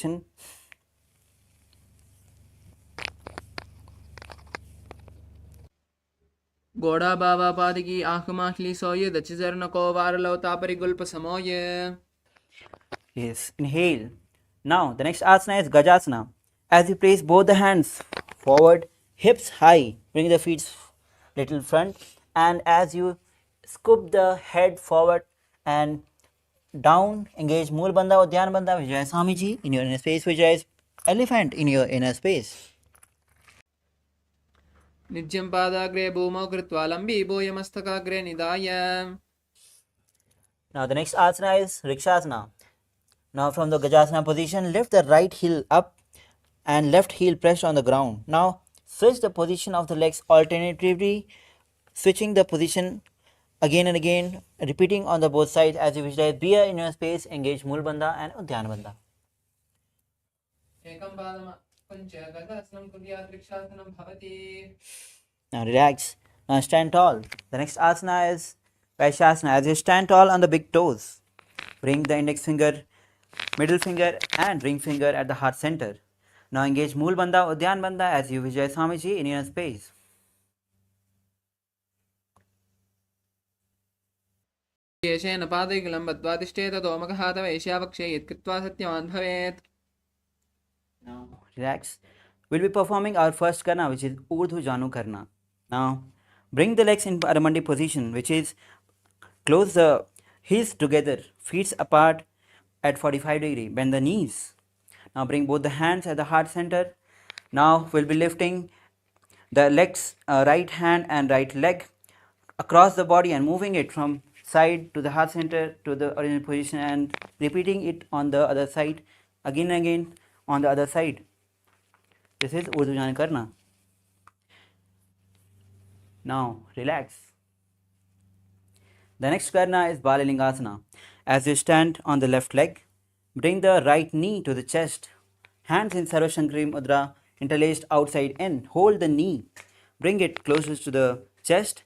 direction. Goda Baba Padiki Akamahli Soye, the Chizernako Varalo Taparigulpa Samoye. Yes, inhale. Now the next asana is Gajasana. As you place both the hands forward, hips high, bring the feet little front, and as you scoop the head forward and down, engage Mool Bandha or Dhyan Bandha, Vijay Swamiji in your inner space, Vijay is elephant in your inner space. Nityam Padagre Bhumau Kritvalambi Boyamastagagre Nidaya. Now the next asana is Rikshasana. Now from the Gajasana position, lift the right heel up and left heel pressed on the ground. Now switch the position of the legs alternatively, switching the position again and again, repeating on the both sides as you visualize. Be in your space, engage Mool Bandha and Udyan Bandha. Now relax. Now stand tall. The next asana is Vaishasana. As you stand tall on the big toes, bring the index finger, middle finger and ring finger at the heart center. Now engage Mool Bandha, Udyan Bandha as you visualize Swamiji in your space. येषेण पादैकुलं बद्ध्वातिष्ठेत दोमकहातव एष्यावक्षे यत्कृत्वा सत्यवान् भवेत्. Now relax. We'll be performing our first karna, which is Urdhva Janu Karna. Now bring the legs in Paramandi position, which is close the heels together, feet apart at 45-degree. Bend the knees. Now bring both the hands at the heart center. Now we'll be lifting the legs, right hand and right leg across the body and moving it from side to the heart center to the original position and repeating it on the other side again and again on the other side. This is Urdhva Janu Karna. Now relax. The next karna is Balalingasana. As you stand on the left leg, bring the right knee to the chest. Hands in Sarva Shankari Mudra interlaced outside in. Hold the knee. Bring it closest to the chest.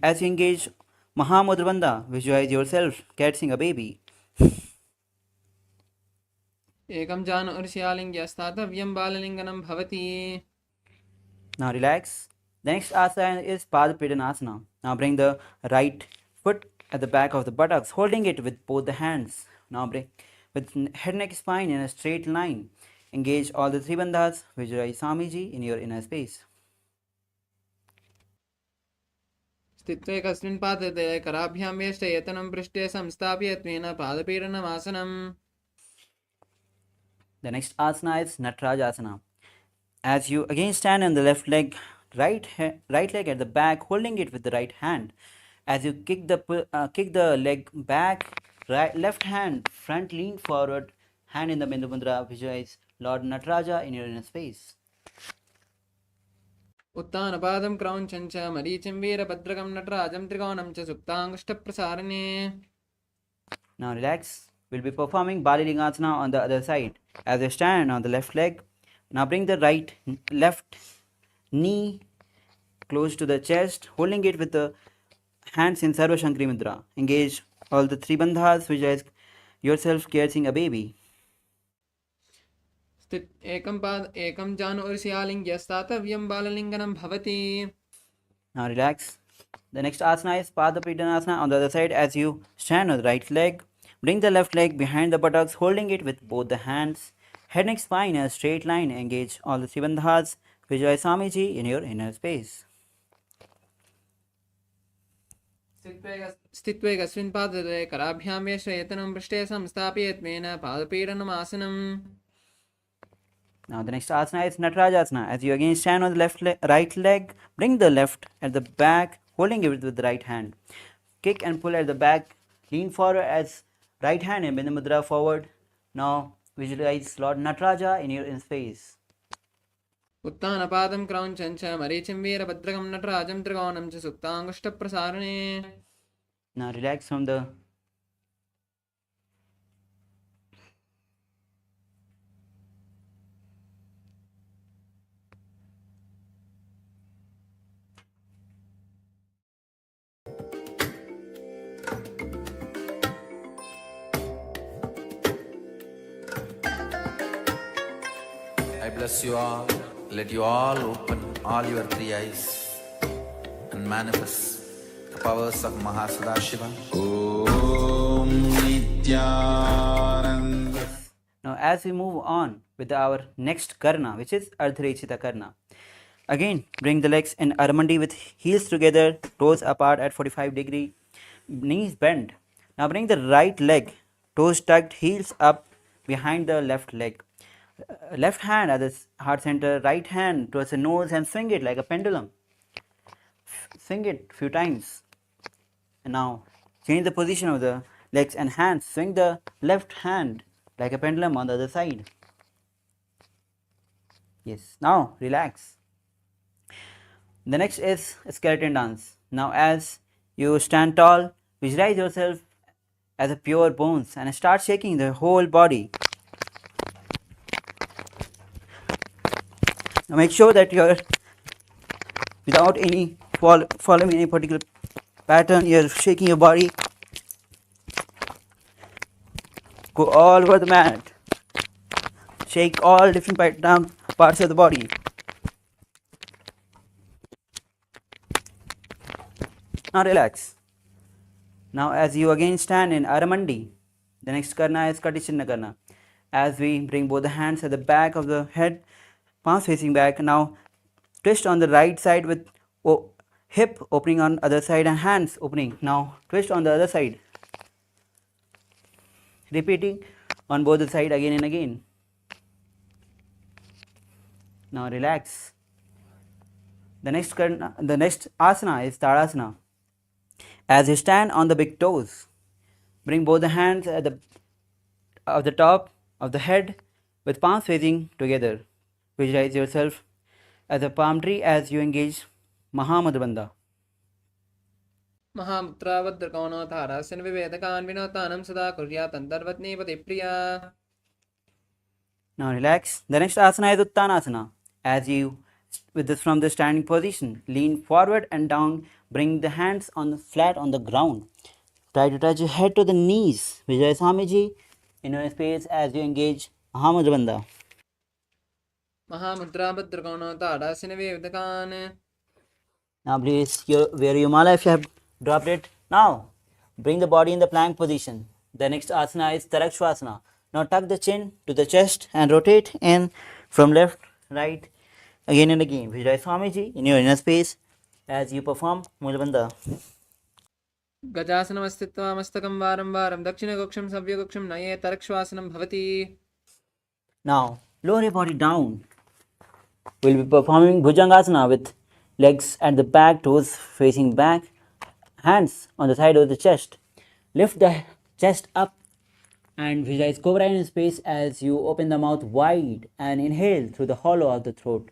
As you engage Mahamudra Bandha, visualize yourself catching a baby. एकं जानु ऋष्यालिङ्ग्यस्तातव्यं बाललिङ्गनं भवति. Now relax. The next asana is Padapidanasana. Now bring the right foot at the back of the buttocks, holding it with both the hands. Now bring with head, neck, spine in a straight line. Engage all the three bandhas. Visualize Swamiji in your inner space. स्थित्वे कस्मिन् पादे कराभ्यां वेष्टे यतनं पृष्ठे संस्थाप्य त्वेन पादपीडनमासनम्. The next asana is Natarajasana. As you again stand on the left leg, right leg at the back, holding it with the right hand. As you kick the leg back, left hand front, lean forward, hand in the Bindu Mudra. Visualize Lord Nataraja in your inner space. उत्तानपादं क्रौञ्चं च मरीचिं वीरभद्रकं नटराजं त्रिकोणं च सुप्ताङ्गुष्ठप्रसारणे. Now relax. We'll be performing Balalingasana on the other side. As you stand on the left leg, now bring the left knee close to the chest, holding it with the hands in Sarva Shankari Mudra. Engage all the three bandhas, visualize yourself catching a baby. एकं जानु ऋष्यालिङ्ग्यस्तातव्यं बाललिङ्गनं भवति. Now relax. The next asana is Padapidanasana on the other side. As you stand on the right leg, bring the left leg behind the buttocks, holding it with both the hands. Head, neck, spine in a straight line. Engage all the three bandhas. Visualize Swamiji in your inner space. स्थित्वे कस्मिन् पादे कराभ्यां वेष्टे यतनं पृष्ठे संस्थाप्य त्वेन पादपीडनमासनम्. Now the next asana is Natarajasana. As you again stand on the right leg, bring the left at the back, holding it with the right hand. Kick and pull at the back, lean forward as right hand in Bindu Mudra forward. Now visualize Lord Nataraja in your inner space. उत्तानपादं क्रौञ्चं च मरीचिं वीरभद्रकं नटराजं त्रिकोणं च सुप्ताङ्गुष्ठप्रसारणे. Now relax from the I bless you all. Let you all open all your three eyes and manifest the powers of Mahasadashiva. Om Nithyananda. Now, as we move on with our next karna, which is Ardharechita karna, again bring the legs in Aramandi with heels together, toes apart at 45-degree, knees bent. Now, bring the right leg, toes tucked, heels up behind the left leg. Left hand at the heart center, right hand towards the nose, and swing it like a pendulum. Swing it few times. And now change the position of the legs and hands. Swing the left hand like a pendulum on the other side. Yes, now relax. The next is skeleton dance. Now, as you stand tall, visualize yourself as a pure bones and start shaking the whole body. Now, make sure that you're without any following any particular pattern, you're shaking your body. Go all over the mat. Shake all different parts of the body. Now relax. Now, as you again stand in Aramandi, the next karna is Katichinna karna. As we bring both the hands at the back of the head, palms facing back. Now twist on the right side with hip opening on other side and hands opening. Now twist on the other side. Repeating on both the side again and again. Now relax. The next asana is Tadasana. As you stand on the big toes, bring both the hands at the top of the head with palms facing together. Visualize yourself as a palm tree as you engage Mahamudra Bandha. महामुद्रावद्रकोणो तारास्य विवेदकान् विनोतानं सदा कुर्यात् अन्तर्वत्नीपति प्रिया. Now relax. The next asana is Uttanasana. As you, from the standing position, lean forward and down. Bring the hands flat on the ground. Try to touch your head to the knees. Vijay Swamiji in your space as you engage Mahamudra Bandha. महामुद्रावद्रकोणो तारास्य विवेदकान्. Now please wear your mala if you have dropped it. Now bring the body in the plank position. The next asana is Tarakshvasana. Now tuck the chin to the chest and rotate in from left, right, again and again. Vijay Swamiji in your inner space as you perform Mulabandha. गजासनमस्थित्वा मस्तकं वारं वारं दक्षिणकक्षं सव्यकक्षं नये तरक्श्वासनं भवति. Now lower your body down. We'll be performing Bhujangasana with legs at the back, toes facing back, hands on the side of the chest. Lift the chest up and visualize cobra in space as you open the mouth wide and inhale through the hollow of the throat.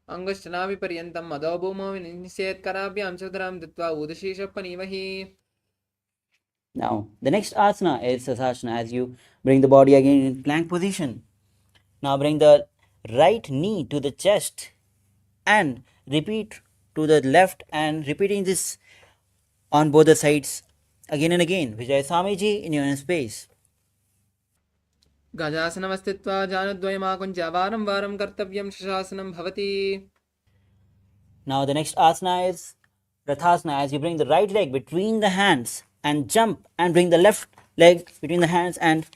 अङ्गश्चनाभिपर्यन्तं मदो भूमौ निश्चेत् कराभ्यां चतुरां दत्वा उदशीषपनीमहि. Now, the next asana is Sasasana as you bring the body again in plank position. Now, bring the right knee to the chest and repeat to the left and repeating this on both the sides again and again. Vijay Swamiji in your space. गजासनमस्थित्वा जानुद्वयमाकुञ्च वारं वारं कर्तव्यं शशासनं भवति. Now, the next asana is Rathasana as you bring the right leg between the hands and jump and bring the left leg between the hands and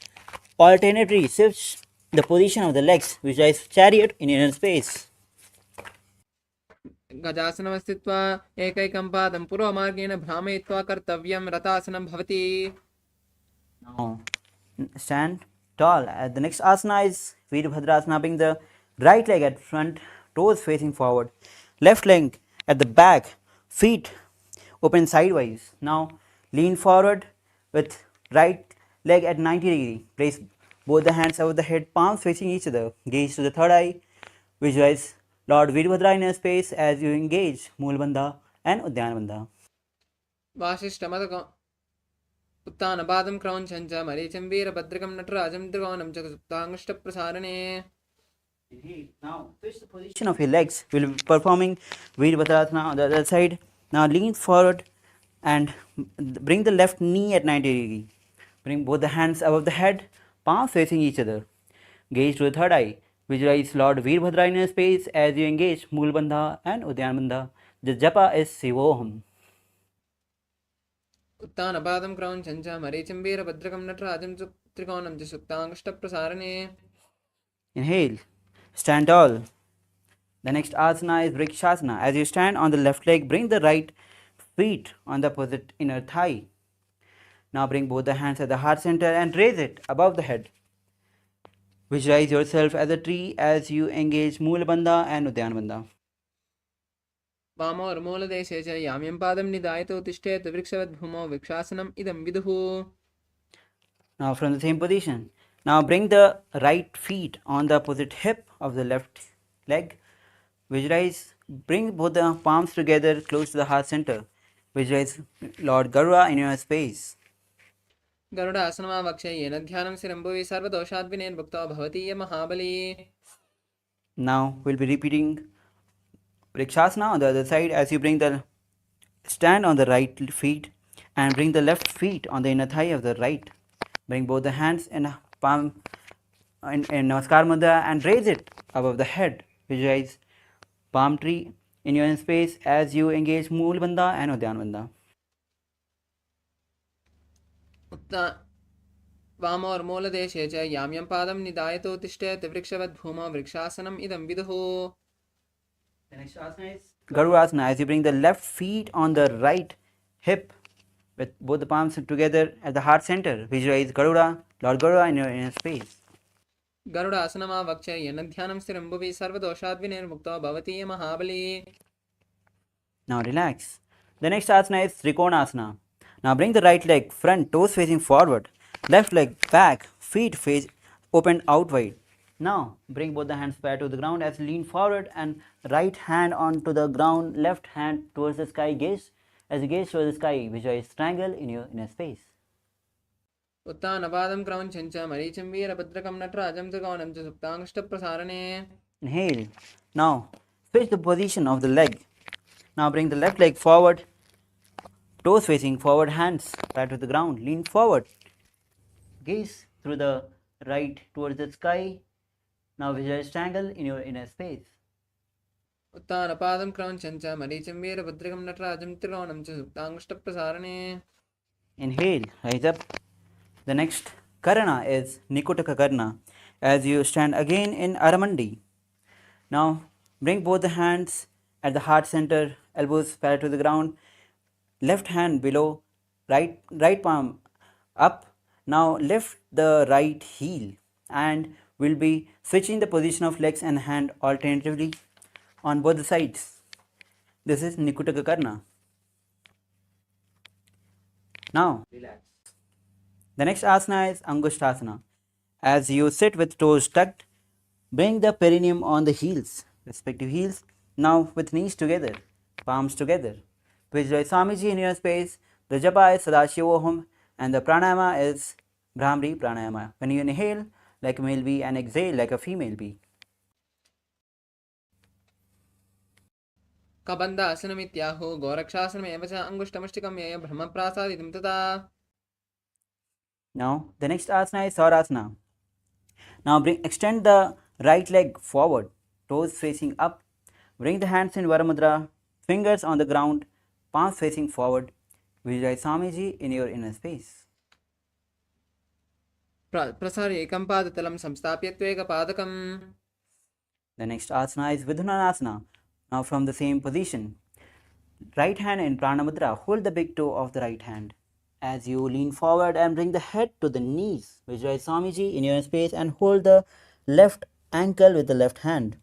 alternately switch the position of the legs, which is chariot in inner space. गजासनमस्थित्वा एकैकं पादं पूर्वमार्गेण भ्रामयित्वा कर्तव्यं रथासनं भवति. Now, stand tall. The next asana is Veerbhadrasana. Bring the right leg at front, toes facing forward, left leg at the back, feet open sideways. Now, lean forward with right leg at 90 degree. Place both the hands over the head, palms facing each other. Gaze to the third eye. Visualize Lord Veerbhadra in your space as you engage Moolabandha and Udyanabandha. वासिष्ठमदक उत्तानपादं क्रौञ्चं च मरीचं वीरभद्रकं नटराजं त्रिकोणं च सुप्ताङ्गुष्ठप्रसारणे. Now switch the position of your legs. We'll be performing Veerbhadrasana on the other side. Now lean forward and bring the left knee at 90 degree. Bring both the hands above the head, palms facing each other. Gaze to the third eye. Visualize Lord Veerbhadra in your space as you engage Mool Bandha and Udyan Bandha. The japa is Shivoham. उत्तानपादं क्रौञ्चं च मरीचिं वीरभद्रकं नटराजं च त्रिकोणं च सुप्ताङ्गष्टप्रसारणे. Inhale. Stand tall. The next asana is Vrikshasana. As you stand on the left leg, bring the right feet on the opposite inner thigh. Now bring both the hands at the heart center and raise it above the head. Visualize yourself as a tree as you engage Mool Bandha and Udyan Bandha. वामोर्मूलदेशे च याम्यं पादं निधायतो तिष्ठेत् वृक्षवद्भूमौ वृक्षासनम् इदं विदुः. Now from the same position. Now bring the right feet on the opposite hip of the left leg. Visualize, bring both the palms together close to the heart center. Visualize Lord Garuda in your space. गरुडासनमावक्ष्य येन ध्यानं शिरं भुवि सर्वदोषाद्विनिर्मुक्तो भवति य महाबली. Now we'll be repeating Vrikshasana on the other side as you bring the stand on the right feet and bring the left feet on the inner thigh of the right. Bring both the hands in palm in Namaskar Mudra and raise it above the head. Visualize palm tree in your space as you engage Mool Bandha and Udyan Bandha. वामोर्मूलदेशे च याम्यं पादं निधायतो तिष्ठेत् वृक्षवद्भूमौ वृक्षासनम् इदं विदुः. The next asana is Garudasana. As you bring the left feet on the right hip with both the palms together at the heart center, visualize Garuda, Lord Garuda in your inner space. गरुडासनमावक्ष्य येन ध्यानं स्थिरं भुवि सर्वदोषाद्विनिर्मुक्तो भवति य महाबली. Now relax. The next asana is Trikonasana. Now bring the right leg front, toes facing forward, left leg back, feet face opened out wide. Now bring both the hands parallel to the ground as you lean forward and right hand onto the ground, left hand towards the sky. Gaze as you gaze towards the sky. Visualize triangle in your inner space. उत्तानपादं क्रौञ्चं च मरीचिं वीरभद्रकं नटराजं त्रिकोणं च सुप्ताङ्गष्टप्रसारणे. Inhale. Now switch the position of the leg. Now bring the left leg forward, toes facing forward, hands parallel to the ground. Lean forward. Gaze through the right towards the sky. Now visualize triangle in your inner space. उत्तानपादं क्रौञ्चं च मरीचिं वीरभद्रकं नटराजं त्रिकोणं च सुप्ताङ्गष्टप्रसारणे. Inhale, rise up. The next Karana is Nikutaka Karna as you stand again in Aramandi. Now bring both the hands at the heart center, elbows parallel to the ground, left hand below, right palm up. Now lift the right heel and we'll be switching the position of legs and hand alternatively on both the sides. This is Nikutaka Karna. Now relax. The next asana is Angushtasana. As you sit with toes tucked, bring the perineum on the heels, respective heels. Now with knees together, palms together. Visualize Swamiji in your space. The japa is Sadashivoham and the pranayama is Brahmari pranayama. When you inhale like a male bee and exhale like a female bee. कबन्धासनमित्याहुः गोरक्षासनमेव च अङ्गुष्ठमष्टिकं यय ब्रह्मप्रासादितं तथा. Now the next asana is Saurasana. Now extend the right leg forward, toes facing up. Bring the hands in Varamudra, fingers on the ground, palms facing forward. Visualize Swamiji in your inner space. प्रसार्य एकं पादतलं संस्थाप्य त्वेकपादकम्. The next asana is Vidhunanasana. Now from the same position, right hand in Pranamudra, hold the big toe of the right hand. As you lean forward and bring the head to the knees, visualize Swamiji in your space and hold the left ankle with the left hand.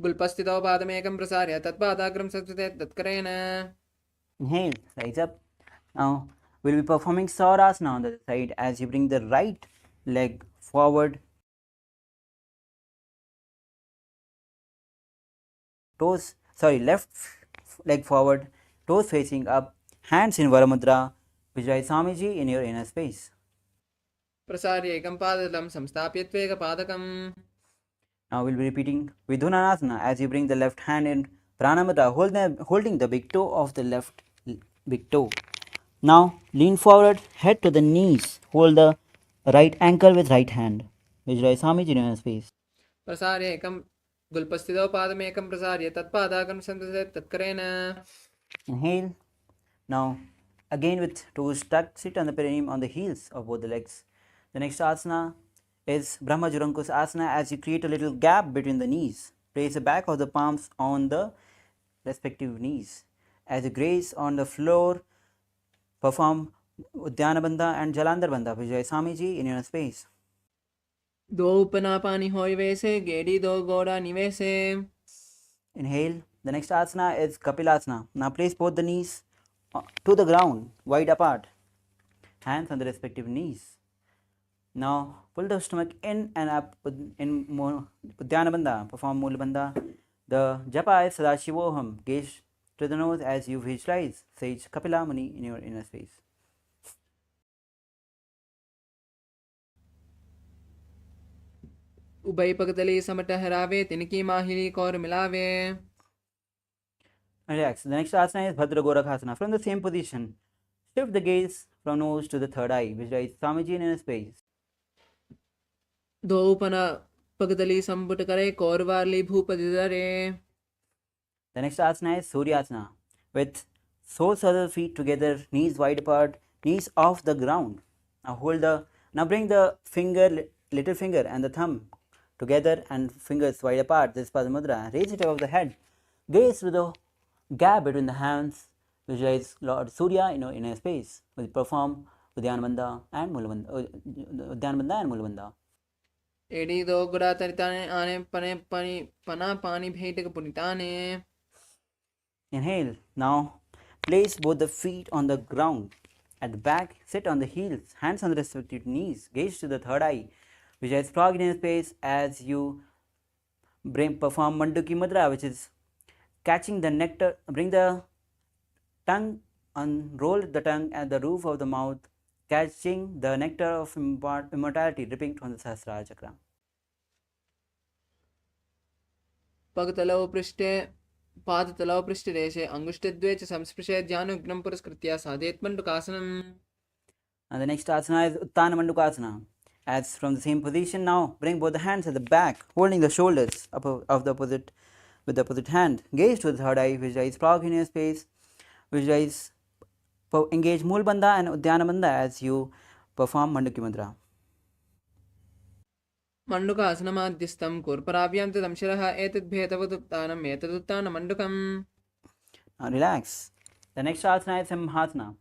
गुल्पस्थितौ पादमेकं प्रसार्य तत्पादाग्रं संस्कृते तत्करेण. Inhale, rise up. Now we'll be performing Saurasana on the other side as you bring the right leg forward, left leg forward, toes facing up, hands in Varamudra. Visualize Swamiji in your inner space. प्रसार्य एकं पादतलं संस्थाप्य त्वेकपादकम्. Now we'll be repeating Vidhunanasana as you bring the left hand in Pranamudra, holding the big toe of the left big toe. Now lean forward, head to the knees, hold the right ankle with right hand. visualize Swamiji in your space. प्रसार्य एकं गुल्पस्थितौ पादमेकं प्रसार्य तत्पादाकं संतते तत्करेण Inhale. Now, again with toes tucked, sit on the perineum on the heels of both the legs. The next asana is Brahma Jurankus asana. As you create a little gap between the knees, place the back of the palms on the respective knees. As you graze on the floor, perform Uddiyana Bandha and Jalandhar Bandha. Visualize Swamiji in your space. दो उपनापानि होय वैसे गेडी दो गोड़ा निवेसे Inhale. The next asana is Kapilasana. Now place both the knees to the ground, wide apart. Hands on the respective knees. Now pull the stomach in and up in Uddiyana Bandha. Perform Mula Bandha. The japa is Sadashivoham. Gaze to the nose as you visualize sage Kapila Muni in your inner space. उभय पगतली समट हरावे तिनकी माहिली कौर मिलावे Relax. The next asana is Bhadra Gorakhasana. From the same position, shift the gaze from nose to the third eye. Visualize Swamiji in inner space. दो उपना पगतली संपुट करे कौर वारली भूपति दरे The next asana is Surya Asana. With soles of the feet together, knees wide apart, knees off the ground. Now bring the little finger and the thumb together and fingers wide apart. This is Padamudra. Raise it above the head. Gaze to the gap between the hands. Visualize Lord Surya in your inner space. We perform Uddiyana Bandha and Mula Bandha. एडी दो गुड़ा तरिताने आने पने पनी पना पानी भेटक पुनिताने Inhale. Now place both the feet on the ground. At the back, sit on the heels, hands on the respective knees. Gaze to the third eye. Visualize frog in your space as you perform Manduki Mudra, which is catching the nectar. Bring the tongue, unroll the tongue at the roof of the mouth, catching the nectar of immortality dripping from the Sahasrara chakra. पगतलौ पृष्ठे पादतलौ पृष्ठदेशे अंगुष्ठद्वये च संस्पृशे ध्यानविघ्नं पुरस्कृत्य साधयेत् मण्डूकासनम् And the next asana is Uttana Mandukasana. As from the same position, now bring both the hands at the back, holding the shoulders of the opposite with the opposite hand. Gaze to the third eye, visualize frog in your space. Visualize engage Mool Bandha and Uddiyana Bandha as you perform Manduki Mudra. मण्डूकासनमाध्यस्थं कूर्पराभ्यां तदं शिरः एतद्भेदवदुत्तानम् एतदुत्तानं मण्डूकम् Now relax. The next asana is Simhasana.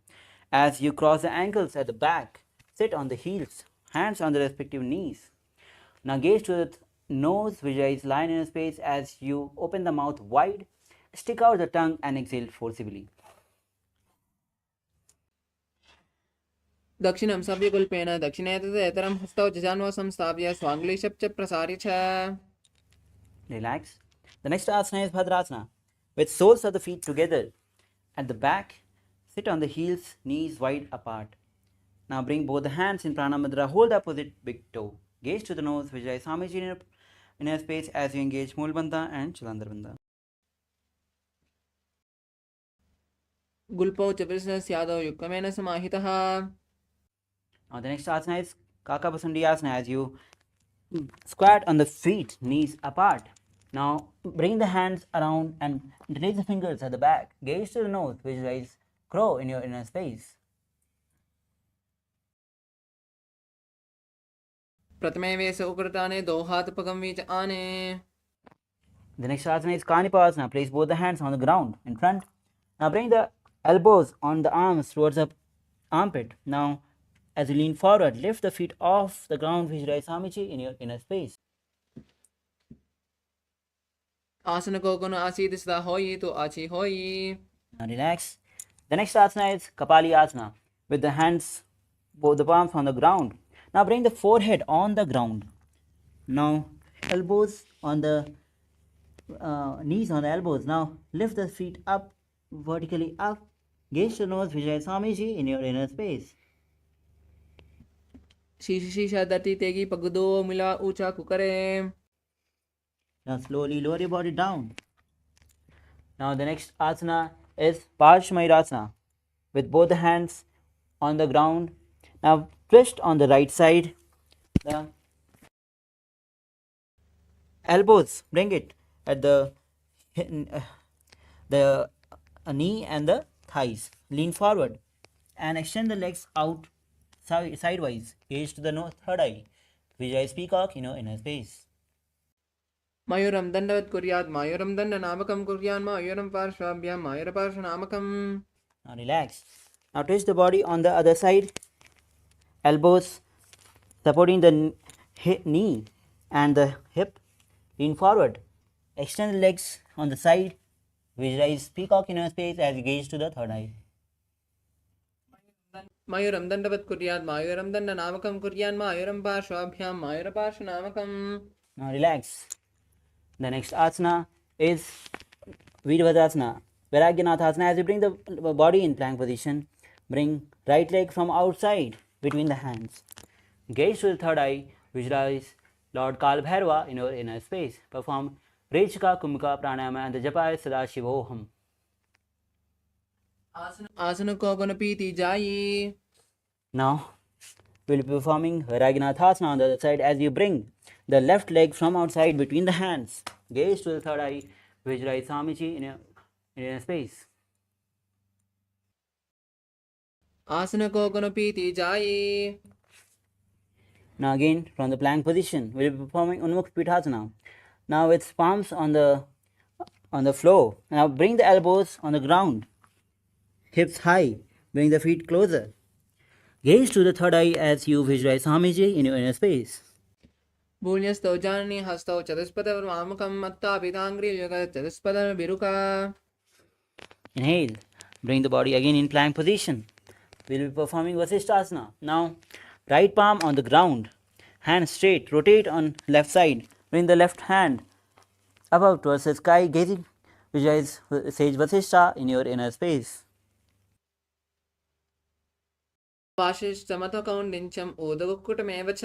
As you cross the ankles at the back, sit on the heels, hands on the respective knees. Now gaze to the nose, visualize line in space as you open the mouth wide, stick out the tongue and exhale forcibly. दक्षिणं सव्यकुल्पेन दक्षिणेतरेतरं हस्तौ जजान्वौ संस्थाप्य स्वाङ्गुलीशं च प्रसार्य च Relax. The next asana is Bhadrasana. With soles of the feet together at the back, sit on the heels, knees wide apart. Now bring both the hands in Prana Mudra, hold the opposite big toe. Gaze to the nose, visualize Swamiji in your space as you engage Mool Bandha and Jalandhar Bandha. गुल्पौ च वृषस्यादौ युक्तमेन समाहितः Now the next asana is Kakabasundi Asana as you squat on the feet, knees apart. Now bring the hands around and interlace the fingers at the back. Gaze to the nose, visualize crow in your inner space. प्रथमे वेश उकृताने दो हाथ पगम बीच आने The next asana is Kanipasana. Place both the hands on the ground in front. Now bring the elbows on the arms towards the armpit. Now as you lean forward, lift the feet off the ground, visualize Swamiji in your inner space. आसन को गुण आसीद सदा होई तो आची होई Now relax. The next asana is Kapali Asana with the hands, both the palms on the ground. Now bring the forehead on the ground. Now elbows on the knees on the elbows. Now lift the feet up, vertically up. Gaze to the nose, visualize Swamiji in your inner space. शीश शीशा दटी तेगी पगदो मिला ऊंचा कुकरे Now slowly lower your body down. Now the next asana is Parshvamayurasana with both the hands on the ground. Now twist on the right side. The elbows, bring it at the knee and the thighs. Lean forward and extend the legs out sidewise. Gaze to the third eye. Visualize peacock in your inner space. मयूरं दण्डवत् कुर्यात् मयूरं दण्डनामकं कुर्यान् मयूरं पार्श्वाभ्यां मयूरपार्श्वनामकम्. Now relax. Now twist the body on the other side. Elbows supporting the knee and the hip. Lean forward. Extend the legs on the side. Visualize peacock in your space as you gaze to the third eye. मयूरं दण्डवत् कुर्यात् मयूरं दण्डनामकं कुर्यान् मयूरं पार्श्वाभ्यां मयूरपार्श्वनामकम्. Now relax. The next asana is Virabhadrasana, Vairagyanatha. As you bring the body in plank position, bring right leg from outside between the hands. Gaze to the third eye. Visualize Lord Kalbhairava in your inner space. Perform Rechika, Kumka, Pranayama and the Japa is Sadashivoham. आसन को गुणपीति जायी. Now we will be performing Vairagyanatha on the other side as you bring the left leg from outside between the hands. Gaze to the third eye. Visualize Swamiji in your space. आसन को गुणपीति जायी. Now again from the plank position, we will be performing Unmukh Pithasana. Now with palms on the floor. Now bring the elbows on the ground. Hips high. Bring the feet closer. Gaze to the third eye as you visualize Swamiji in your inner space. भून्यस्तौ जानी हस्तौ चतुष्पदमामकं मत्ता पीताङ्ग्रियुगत् चतुष्पदविरुका. Inhale. Bring the body again in plank position. We will be performing Vasishthasana. Now right palm on the ground. Hand straight. Rotate on left side. Bring the left hand above towards the sky. Gazing. Visualize Sage Vasishtha in your inner space. वाशिष्ठमतकौण्डिन्यम् ऊदकुक्कुटमेव च.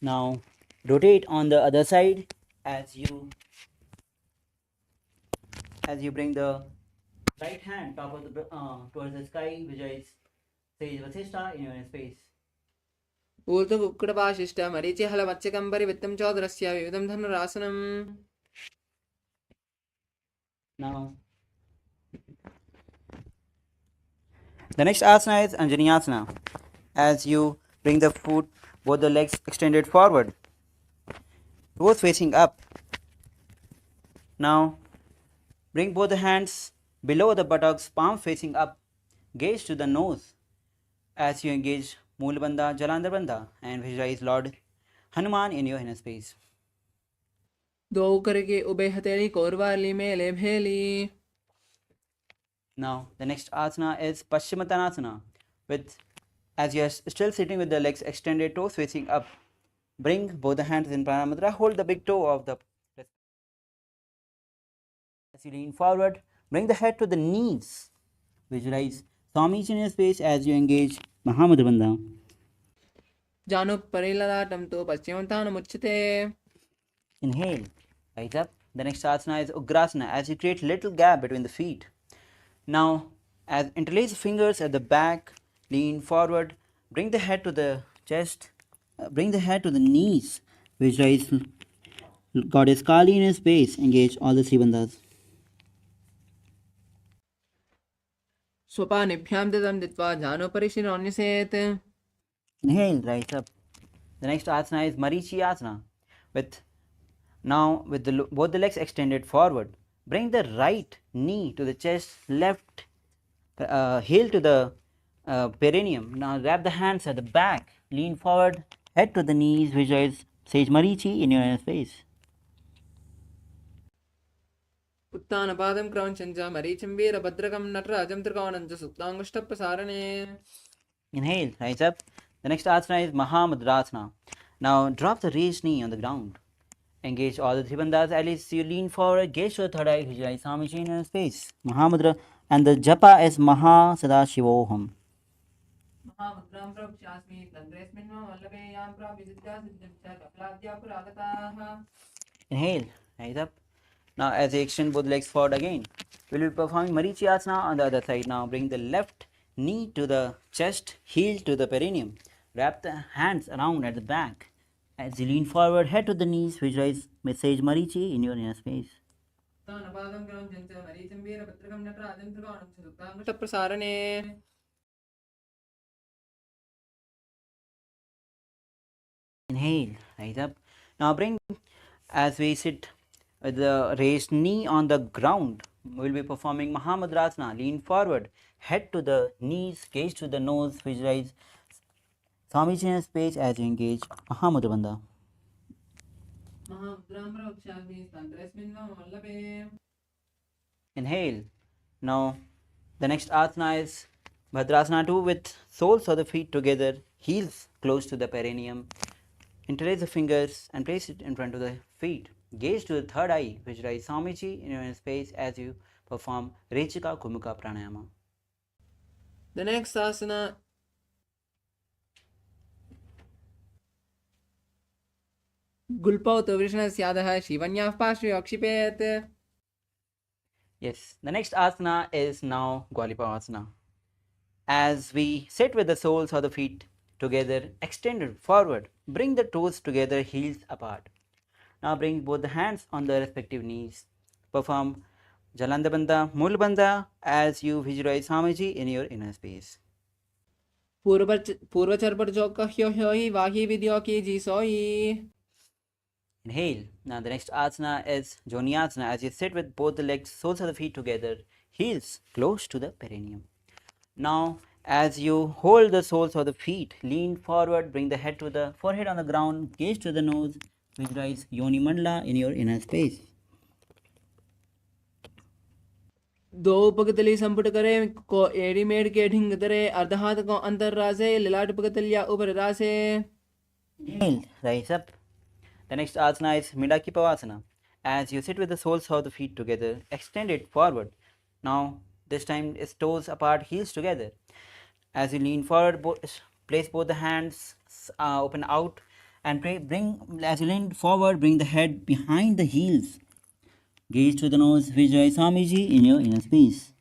Now rotate on the other side as you bring the right hand top of the towards the sky. Visualize Sage Vasishtha in your inner space. ऊर्ध्वकुक्कुटवाशिष्ठमरीचिहलमच्चकं परिवृत्तं चौदरस्य विविधं धनुरासनम्. Now the next asana is Anjaneyasana. As you bring the foot, both the legs extended forward, both facing up. Now bring both the hands below the buttocks, palms facing up. Gaze to the nose as you engage Moolabandha, Jalandhar Bandha and visualize Lord Hanuman in your inner space. दो करके ube हथेली कोरवाली मेले भेली. Now the next asana is Paschimottanasana. As you are still sitting with the legs extended, toes facing up, bring both the hands in Pranamudra. Hold the big toe of the. As you lean forward, bring the head to the knees. Visualize Swamiji in your space as you engage Mahamudra Bandha. जानु परिललाटं तो पश्चिमतानमुच्यते. Inhale, rise up. The next asana is Ugrasana. As you create little gap between the feet. Now, as interlace fingers at the back, lean forward, bring the head to the chest, bring the head to the knees. Visualize Goddess Kali in your space. Engage all the three bandhas. स्वपानिभ्यां ददं Ditwah जानु परिशिरोन्यसेत्. Inhale, rise up. The next asana is Marichi Asana. With both the legs extended forward. Bring the right knee to the chest, left heel to the perineum. Now grab the hands at the back, lean forward, head to the knees. Visualize Sage Marichi in your inner space. उत्तानपादं क्रौञ्चं च मरीचिं वीरभद्रकं नटराजं त्रिकोणं च सुप्ताङ्गुष्ठप्रसारणे. Inhale, rise up. The next asana is Mahamudrasana. Now drop the raised knee on the ground. Engage all the three bandhas. At least you lean forward, gaze to the third eye, visualize Swamiji in your space. Mahamudra, and the japa is Maha Sadashivoham. महामुद्रां प्रवक्ष्यास्मि तन्त्रेऽस्मिन् मम वल्लभे यां प्राप्यजित्या सिद्धिं च कपिलाद्या पुरागताः. Inhale, rise up. Now as you extend both legs forward again, we will be performing Marichi Asana on the other side. Now bring the left knee to the chest, heel to the perineum. Wrap the hands around at the back. As you lean forward, head to the knees, visualize message Marichi in your inner space. प्रसारणे Inhale, rise up. Now bring, as we sit with the raised knee on the ground, we will be performing Mahamudrasana. Lean forward, head to the knees, gaze to the nose, visualize Swamiji's inner space as you engage Mahamudra Bandha. Inhale. Now the next asana is Bhadrasana 2 with soles of the feet together, heels close to the perineum. Interlace the fingers and place it in front of the feet. Gaze to the third eye, visualize Swamiji in your inner space as you perform Rechika Kumukha Pranayama. The next asana Gulpau Vrishnasyadha Shivanyah Pashri Akshipet. Yes, the next asana is now Gwalipavasana. As we sit with the soles of the feet together, extended forward, bring the toes together, heels apart. Now bring both the hands on the respective knees. Perform Jalanda Bandha, Mul Bandha as you visualize Swamiji in your inner space. Purvachar Joka Hyohi Vahi Vidyoki Jisoi. Inhale. Now the next asana is Joniasana as you sit with both the legs, soles of the feet together, heels close to the perineum. Now as you hold the soles of the feet, lean forward, bring the head to the forehead on the ground, gaze to the nose, visualize Yoni Mandala in your inner space. दो पगतली संपुट करे को एड़ी मेड़ के ढिंग तरे अर्धहात को अंतर रासे ललाट पगतलिया ऊपर रासे. Inhale, rise up. The next asana is Midaki Pavasana. As you sit with the soles of the feet together, extend it forward. Now, this time is toes apart, heels together. As you lean forward, place both the hands open out and as you lean forward, bring the head behind the heels. Gaze to the nose, visualize Swamiji in your inner space.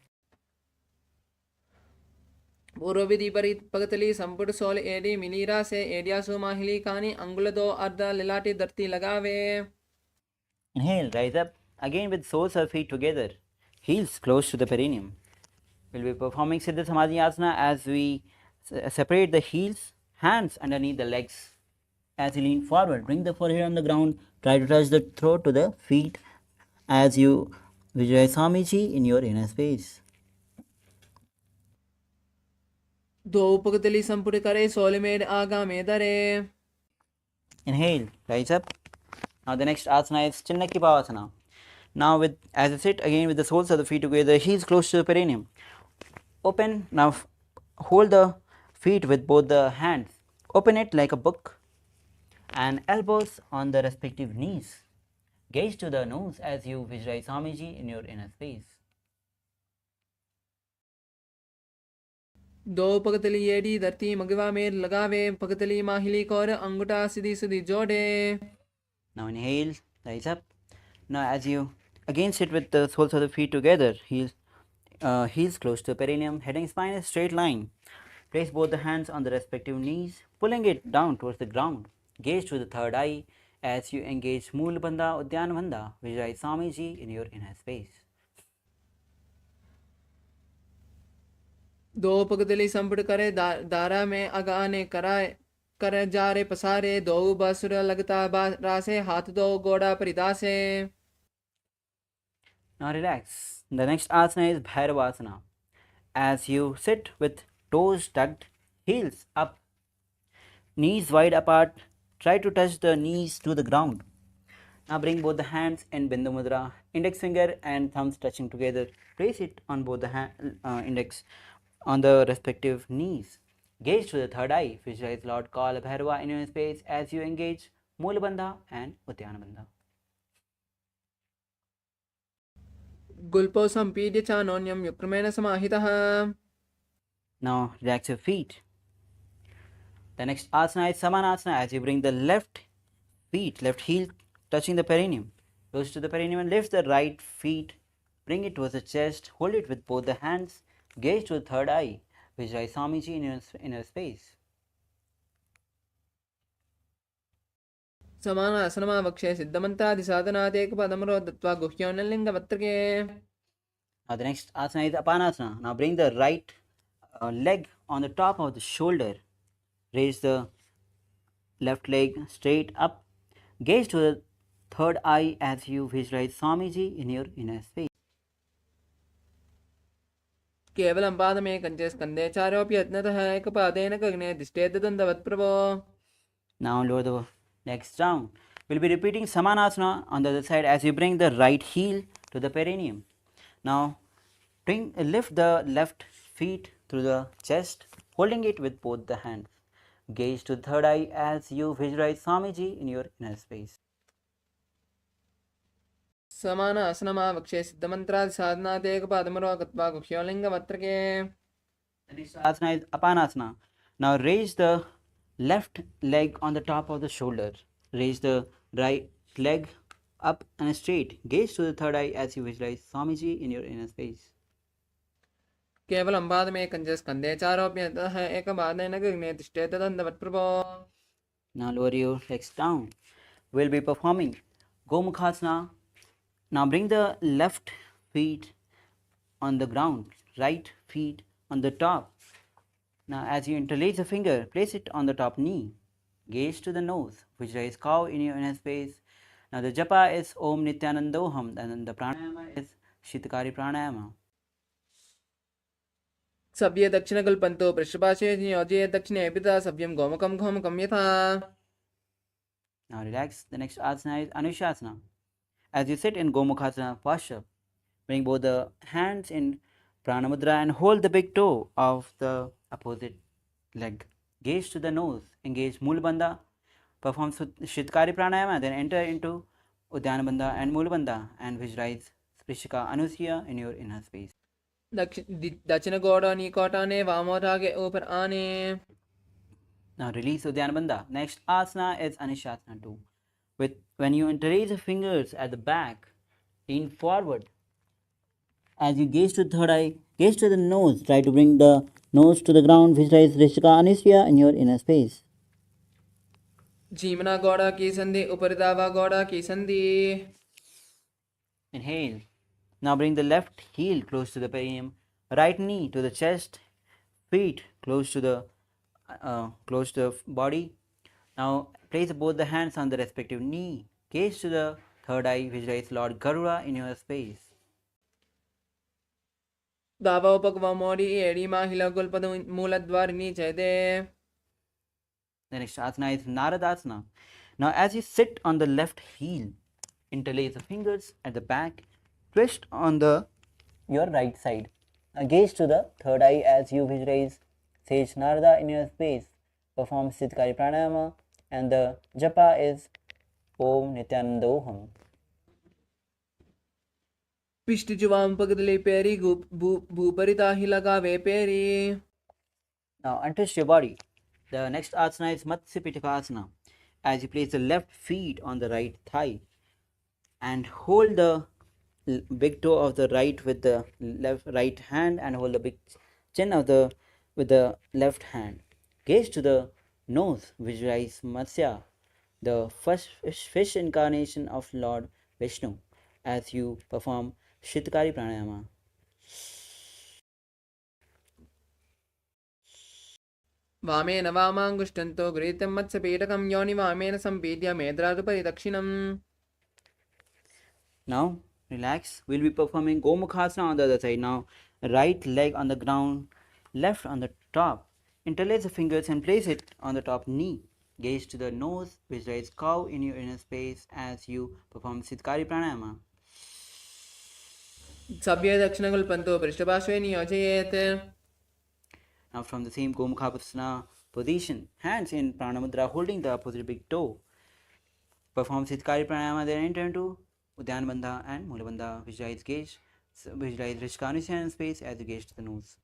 पूर्व विधि परित पगतली संपुट soul AD मिलीरा से एडिया सो माहिली कानी अंगुल दो अर्धा ललाटी धरती लगावे. Inhale, rise up again with soles of feet together, heels close to the perineum. We'll be performing Siddha Samadhi Asana as we separate the heels, hands underneath the legs. As you lean forward, bring the forehead on the ground, try to touch the throat to the feet as you visualize Swamiji in your inner space. दो पगतली संपुट करे soul made आगा में दरे. Inhale, rise up. Now the next asana is Chinnaki Pavasana. Now as you sit again with the soles of the feet together, heels close to the perineum. Open, now hold the feet with both the hands. Open it like a book and elbows on the respective knees. Gaze to the nose as you visualize Swamiji in your inner space. दो पगतली AD धरती मगवा में लगावे पगतली माहिली core अंगूठा सीधी सीधी जोड़े. Now inhale, rise up. Now as you again sit with the soles of the feet together, heels close to the perineum, head and spine in a straight line. Place both the hands on the respective knees, pulling it down towards the ground. Gaze to the third eye as you engage Mool Bandha, Udyan Bandha, visualize Swamiji in your inner space. दो पगतली संपुट करे दारा में अगाने कराए कर जा रे पसारे दो बसुर लगता रासे हाथ दो गोड़ा परिदासे. Now relax. The next asana is Bhairavasana. As you sit with toes tucked, heels up, knees wide apart, try to touch the knees to the ground. Now bring both the hands in Bindu Mudra, index finger and thumbs touching together. Place it on both the index on the respective knees. Gaze to the third eye. Visualize Lord Kala Bhairava in your space as you engage Moola Bandha and Uddiyana Bandha. गुल्पो संपीड्य चानोन्यम युक्तमेन समाहितः. Now relax your feet. The next asana is Samanasana as you bring the left heel touching the perineum, close to the perineum, and lift the right feet, bring it towards the chest, hold it with both the hands, gaze to the third eye, visualize Swamiji in your inner space. समानासनमावक्षे सिद्धमन्त्रादिसाधनादेकपदमरो दत्त्वा गुह्योन्नलिङ्गवत्त्रके. Now the next asana is Apanasana. Now bring the right leg on the top of the shoulder. Raise the left leg straight up. Gaze to the third eye as you visualize Swamiji in your inner space. केवलं पादमेकञ्च स्कन्धे चारोऽपि यत्नतः एकपादेन गगने दिष्टे ददन्तवत्प्रभो. Now lower the legs down. We'll be repeating Samanasana on the other side as you bring the right heel to the perineum. Now lift the left feet through the chest, holding it with both the hands. Gaze to the third eye as you visualize Swamiji in your inner space. समानासनमावक्षे सिद्धमन्त्रादिसाधनादेकपदमरो गत्वा गुह्योन्नलिङ्गवत्त्रके. The next asana is Apanasana. Now raise the left leg on the top of the shoulder. Raise the right leg up and straight. Gaze to the third eye as you visualize Swamiji in your inner space. केवलं पादमेकञ्च स्कन्धे चारोऽपि यत्नतः एकपादेन गगने दिष्टे ददन्तवत्प्रभो. Now lower your legs down. We'll be performing Gomukhasana. Now bring the left feet on the ground, right feet on the top. Now as you interlace the finger, place it on the top knee. Gaze to the nose, visualize cow in your inner space. Now the japa is Om Nithyanandoham and the pranayama is Shitakari Pranayama. सभ्ये दक्षिणकल्पन्तो पृष्ठपाशे नियोज्ये दक्षिणे पिता सभ्यं गोमुखं घोमुखं यथा. Now relax. The next asana is Anushasana. As you sit in Gomukhasana posture, bring both the hands in Pranamudra and hold the big toe of the opposite leg. Gaze to the nose, engage Mulabandha, perform Shitkari Pranayama, then enter into Udyanabandha and Mulabandha and visualize Sprishika Anusuya in your inner space. दक्षिण गोड़ा निकोटाने वामोटागे ऊपर आने. Now release Udyanabandha. Next asana is Anushasana 2. When you interlace the fingers at the back, lean forward. As you gaze to the third eye, gaze to the nose. Try to bring the nose to the ground. Visualize Rishika Anisya in your inner space. जीवना गोड़ा की संधि उपरिदावा गोड़ा की संधि. Inhale. Now bring the left heel close to the perineum, right knee to the chest, feet close to the body. Now place both the hands on the respective knee. Gaze to the third eye. Visualize Lord Garuda in your space. दावा उपकवा मोड़ी एड़ी माहिला गुलपद मूलद्वारिणी चैदे. The next asana is Naradasana. Now as you sit on the left heel, interlace the fingers at the back, twist on your right side. Now gaze to the third eye as you visualize Sage Narada in your space. Perform Siddhkari Pranayama and the japa is Om Nithyanandoham. पिष्ट जुवाम पगदले पेरी भूपरिता ही लगावे पेरी. Now untwist your body. The next asana is Matsya Pitakasana. As you place the left feet on the right thigh and hold the big toe of the right with the right hand and hold the big chin with the left hand. Gaze to the nose. Visualize Matsya, the first fish incarnation of Lord Vishnu, as you perform Shitkari Pranayama. वामेन वामाङ्गुष्टन्तो गृहीतं मत्स्यपीठकं योनि वामेन सम्पीड्य मेद्रादुपरि दक्षिणम्. Now relax. We'll be performing Gomukhasana on the other side. Now right leg on the ground, left on the top. Interlace the fingers and place it on the top knee. Gaze to the nose. Visualize cow in your inner space as you perform Siddhkari Pranayama. सभ्ये दक्षिणकल्पन्तो पृष्ठपार्श्वे नियोजयेत्. Now from the same Gomukhasana position, hands in Pranamudra holding the opposite big toe. Perform Siddhkari Pranayama, then enter into Udyanabandha and Mulabandha. Visualize Rishika in space as you gaze to the nose.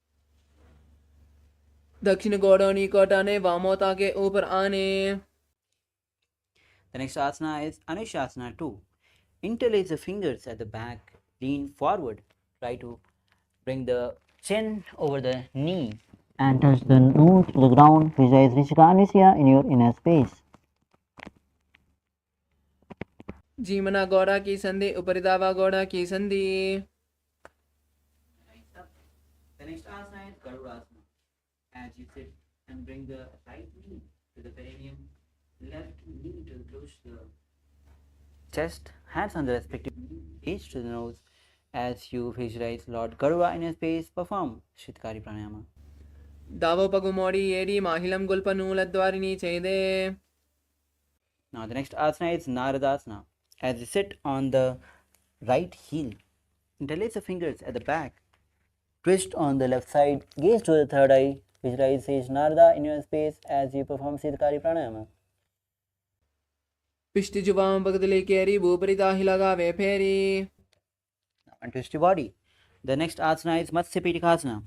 दक्षिण गोड़ा निकोटाने वामोतागे ऊपर आने. The next asana is Anushasana 2. Interlace the fingers at the back, lean forward. Try to bring the chin over the knee and touch the nose to the ground. Visualize Rishika in your inner space. जीमना Gowda की संधि उपरिदावा गौड़ा की संधि। The next asana is Garudasana. As you sit and bring the right knee to the perineum, left knee to close the chest, hands on the respective knee, gaze to the nose. As you visualize Lord Garuda in your space, perform Shitkari Pranayama. दावो पगुमोड़ी येरी माहिलम गुल्पनूलद्वारिणी चेदे। Now the next asana is Naradasana. As you sit on the right heel, interlace the fingers at the back, twist on the left side, gaze to the third eye, visualize Sage Narada in your space as you perform Siddhkari Pranayama. पिष्टि जुबाम बगदले carry भूपरिता हिलगावे Pheri. Now untwist your body. The next asana is Matsya Pitikasana.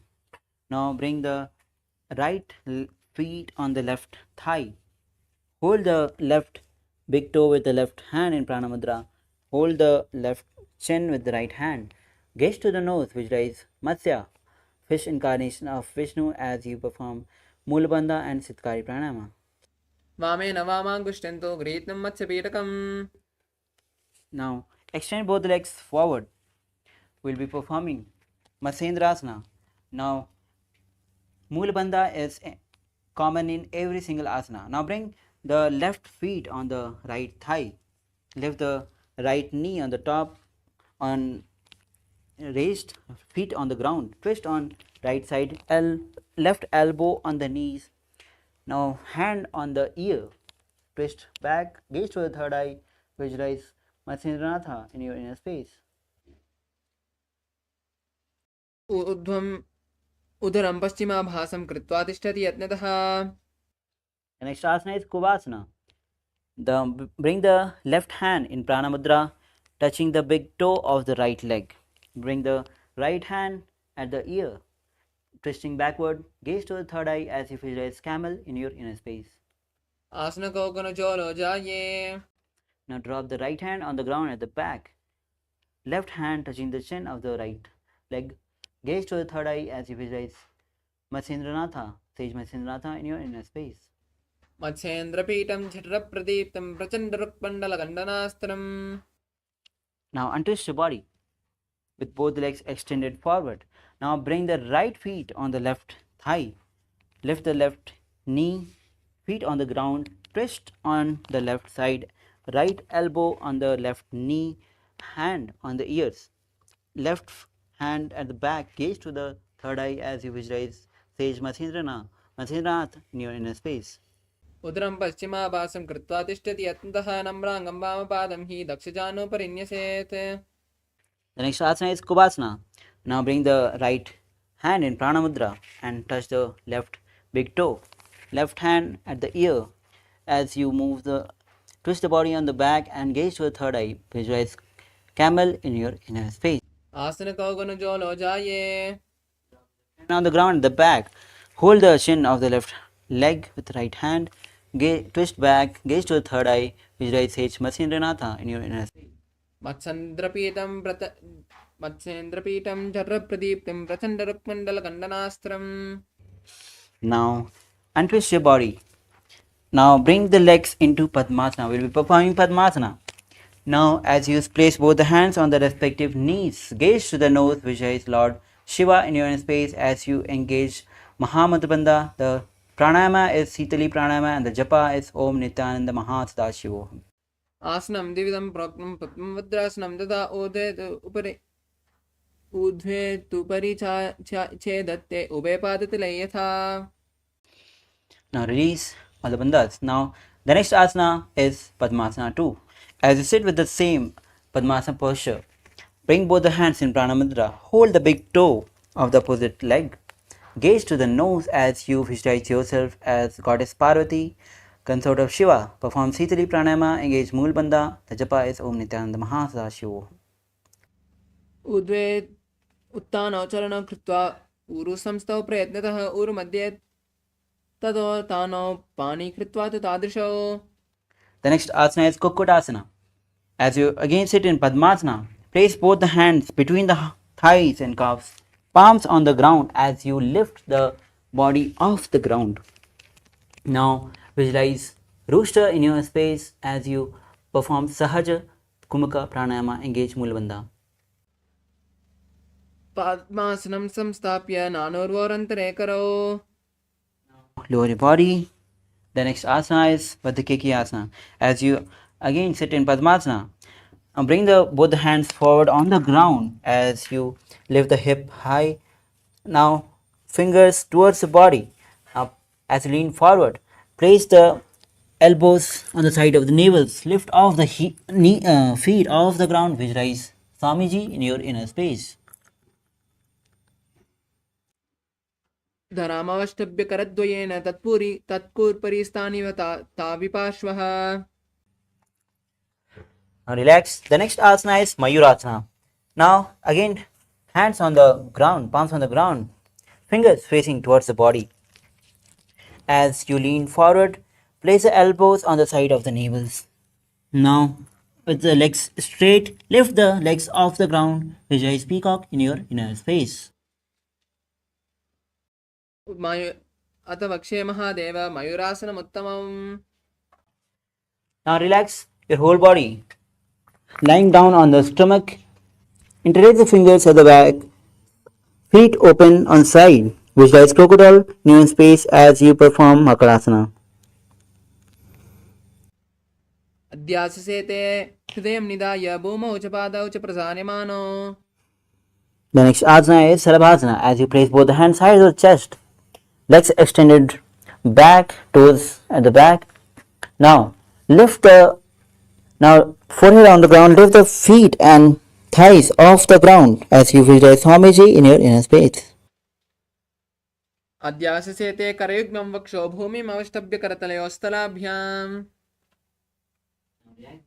Now bring the right feet on the left thigh. Hold the left big toe with the left hand in Pranamudra. Hold the left chin with the right hand. Gaze to the nose, visualize Matsya, fish incarnation of Vishnu as you perform Mulabandha and Siddhkari Pranayama. वामे न वामांगुष्टन्तो गृहीतं मत्स्यपीठकम्। Now extend both the legs forward. We'll be performing Matsendrasana. Now Mulabandha is common in every single asana. Now bring the left feet on the right thigh. Lift the right knee on the top, on raised feet on the ground. Twist on right side, left elbow on the knees. Now hand on the ear. Twist back, gaze to the third eye. Visualize Matsyendranath in your inner space. ऊर्ध्वम् उदरं पश्चिमाभासं कृत्वा तिष्ठति यत्नतः। The next asana is Kubasana. Bring the left hand in Pranamudra, touching the big toe of the right leg. Bring the right hand at the ear, twisting backward. Gaze to the third eye as if visualize camel in your inner space. आसन को गण जोलो जाइए। Now drop the right hand on the ground at the back. Left hand touching the chin of the right leg. Gaze to the third eye as you visualize Matsyendranatha, Sage Matsyendranatha in your inner space. मत्स्येन्द्रपीठं झटिरप्रदीप्तं प्रचण्डरुक्मण्डलगण्डनास्त्रम्। Now untwist your body with both legs extended forward. Now bring the right feet on the left thigh. Lift the left knee, feet on the ground. Twist on the left side. Right elbow on the left knee, hand on the ears. Left hand at the back. Gaze to the third eye as you visualize Sage Matsendranath in your inner space. उदरं पश्चिमाभासं कृत्वा तिष्ठति यत्नतः नम्राङ्गं वामपादं हि दक्षजानुपरिन्यसेत्। The next asana is Kubasana. Now bring the right hand in Pranamudra and touch the left big toe. Left hand at the ear as you twist the body on the back and gaze to the third eye. Visualize camel in your inner space. आसन को गण जोलो जाइए। And on the ground at the back, hold the chin of the left leg with the right hand. Twist back, gaze to the third eye. Visualize Sage Matsyendranatha in your inner space. मत्स्येन्द्रपीठं झटिरप्रदीप्तं प्रचण्डरुक्मण्डलगण्डनास्त्रम्। Now untwist your body. Now bring the legs into Padmasana. We will be performing Padmasana. Now as you place both the hands on the respective knees, gaze to the nose, visualize Lord Shiva in your inner space as you engage Mahamantrabandha. The pranayama is Sitali pranayama and the japa is Om Nithyananda Samādhi. आसनं द्विविधं प्रोक्तं प्रथमं वज्रासनं तथा ऊर्ध्वे तु परिच्छेदत्ते उभे पादतले यथा। Now release all the bandhas. Now the next asana is Padmasana 2. As you sit with the same Padmasana posture, bring both the hands in Pranamudra. Hold the big toe of the opposite leg. Gaze to the nose as you visualize yourself as Goddess Parvati, consort of Shiva. Perform Sitali Pranayama, engage Mulbandha. The japa is Om Nithyananda Samādhi. ऊर्ध्वे उत्थानोचरणं कृत्वा ऊरुसंस्थौ प्रयत्नतः ऊरुमध्ये ततो तानौ पाणि कृत्वा तु तादृशौ। The next asana is Kukutasana. As you again sit in Padmasana, place both the hands between the thighs and calves, palms on the ground as you lift the body off the ground. Now visualize rooster in your space as you perform Sahaja Kumaka Pranayama, engage Mulabandha. padmasanam samstapya nanurvorantare karo. Lower your body. The next asana is Vadakeki asana. As you again sit in Padmasana, bring both the hands forward on the ground as you lift the hip high. Now fingers towards the body. Up as you lean forward, place the elbows on the side of the navels. Lift off the feet off the ground. Visualize Swamiji in your inner space. धरामवष्टभ्य करद्वयेन तत्पूर्परिस्थानिव ताविपार्श्वः. Now relax. The next asana is Mayurasana. Now again, hands on the ground, palms on the ground, fingers facing towards the body. As you lean forward, place the elbows on the side of the navels. Now, with the legs straight, lift the legs off the ground. Visualize peacock in your inner space. अथ वक्षे Mahadev मयूरासनमुत्तमम्. Now relax your whole body. Lying down on the stomach, interlace the fingers at the back, feet open on side. Visualize crocodile in your space as you perform Makarasana. अध्याससे ते हृदयं निधाय भूमौ च पादौ च प्रसार्यमानो. The next asana is Sarabhasana. As you place both the hands high to the chest, legs extended back, toes at the back. Now forehead on the ground, lift the feet and thighs off the ground as you visualize Swamiji in your inner space. अध्याससे ते करयुग्मं वक्षो भूमिम् अवष्टभ्य करतलयोस्तलाभ्याम्.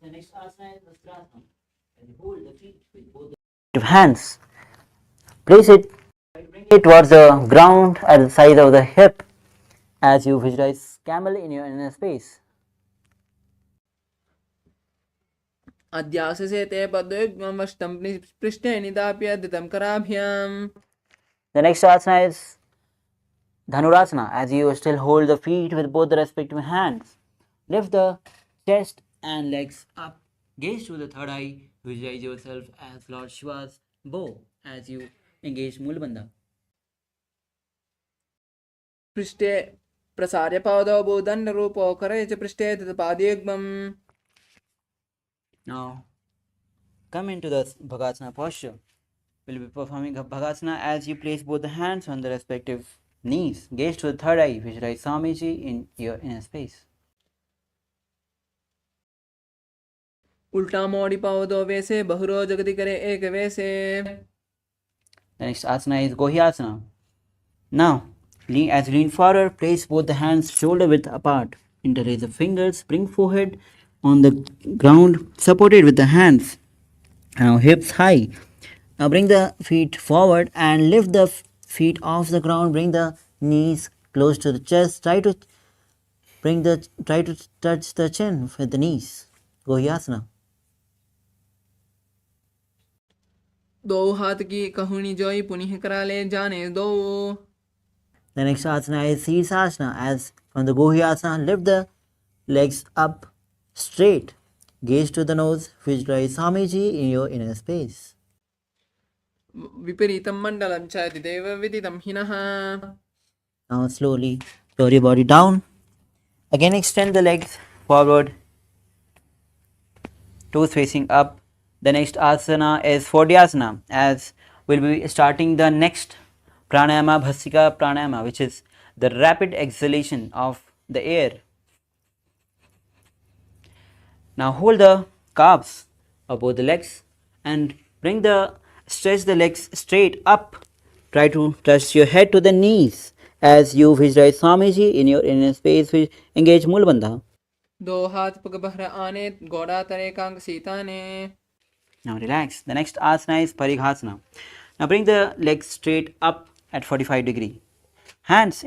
The next asana is Vastrasana. Hold the feet with both the hands. Place it, bring it towards the ground at the side of the hip as you visualize camel in your inner space. अध्याससे ते पद्मयुग्मं वष्टं पृष्ठे निधाप्य धृतं कराभ्याम्. The next asana is Dhanurasana. As you still hold the feet with both the respective hands, lift the chest and legs up. Gaze to the third eye. Visualize yourself as Lord Shiva's bow as you engage Mulabandha. पृष्ठे प्रसार्य पादौ भूदण्डरूपौ करे च पृष्ठे पादयुग्मम्. Now come into the Bhagasana posture. We'll be performing Bhagasana as you place both the hands on the respective knees. Gaze to the third eye. Visualize Swamiji in your inner space. उल्टा मोड़ी पादौ वैसे बहुरो जगति करे एक वैसे. The next asana is Gohyasana. Now, as you lean forward, place both the hands shoulder width apart. Interlace the fingers, bring forehead on the ground, supported with the hands. Now, hips high. Now, bring the feet forward and lift the feet off the ground. Bring the knees close to the chest. Try to touch the chin with the knees. Gohyasana. दो हाथ की कहुनी जोई पुनिह कराले जाने दो. The next asana is Sirsasana. As from the Gohyasana, lift the legs up straight. Gaze to the nose. Visualize Swamiji in your inner space. विपरीतं मण्डलं च देव विदितं हिनः. Now slowly lower your body down. Again extend the legs forward. Toes facing up. The next asana is Fordhyasana. As we'll be starting the next pranayama, Bhasika pranayama, which is the rapid exhalation of the air. Now hold the calves of both the legs and stretch the legs straight up. Try to touch your head to the knees as you visualize Swamiji in your inner space. Engage Mulabandha. दो हाथ पग बहर आने गोड़ा तरे Kong Sita ने. Now relax. The next asana is Parighasana. Now bring the legs straight up at 45 degree. Hands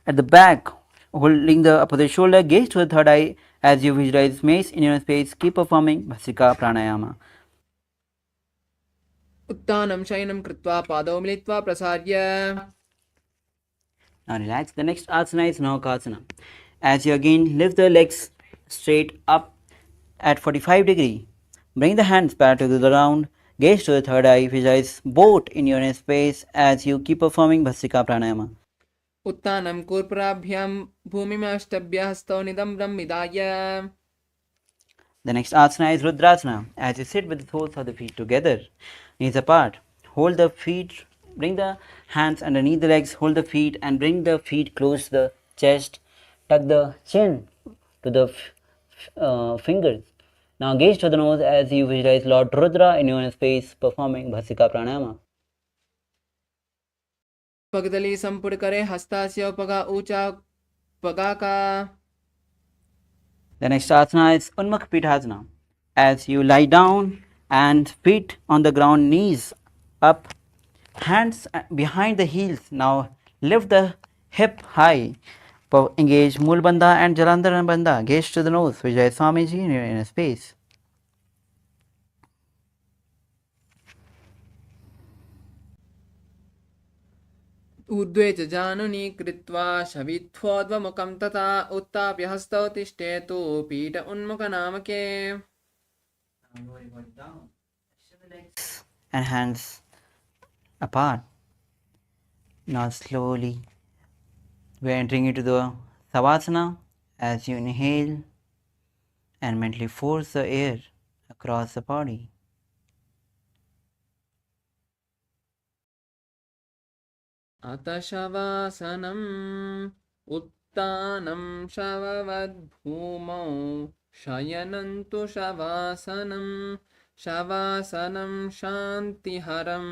at the back, holding the opposite shoulder. Gaze to the third eye as you visualize mace in your space. Keep performing Bhasika pranayama. उत्तानं शयनं कृत्वा पादौ मिलित्वा प्रसार्य. Now relax. The next asana is Navakasana. As you again lift the legs straight up at 45 degree. bring the hands parallel to the ground, gaze to the third eye, visualize both in your space as you keep performing Bhastrika Pranayama. उत्तानं कूर्पराभ्यां भूमिमष्टभ्य हस्तौ निदम्बं विदाय. The next asana is Rudrasana. As you sit with the soles of the feet together, knees apart, hold the feet, bring the hands underneath the legs, hold the feet and bring the feet close to the chest, tuck the chin to the fingers. Now gaze to the nose as you visualize Lord Rudra in your space performing Bhastrika Pranayama. पगदली संपुट करे हस्तास्य पगा ऊंचा पगा का. The next asana is Unmukh Pithasana. As you lie down and feet on the ground, knees up, hands behind the heels. Now lift the hip high. Engage Mool Bandha and Jalandhar Bandha. Gaze to the nose. Vijay Swamiji in your space. ऊर्ध्वे च जानुनी कृत्वा शवित्वोद्वमुखं तथा उत्थाप्य हस्तौ तिष्ठेतु पीठ उन्मुखनामके. And hands apart. Now slowly we are entering into the Savasana as you inhale and mentally force the air across the body. अत शवासनम् उत्तानं शववद्भूमौ शयनं तु शवासनं. शवासनं शान्तिहरं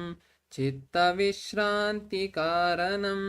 चित्तविश्रान्तिकारणम्.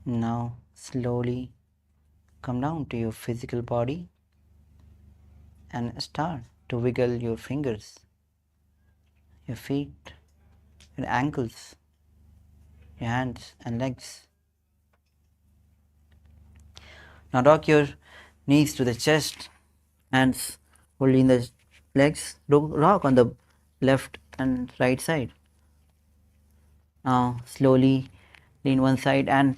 Now slowly come down to your physical body and start to wiggle your fingers, your feet, your ankles, your hands and legs. Now rock your knees to the chest, hands holding the legs, rock on the left and right side. Now slowly lean one side and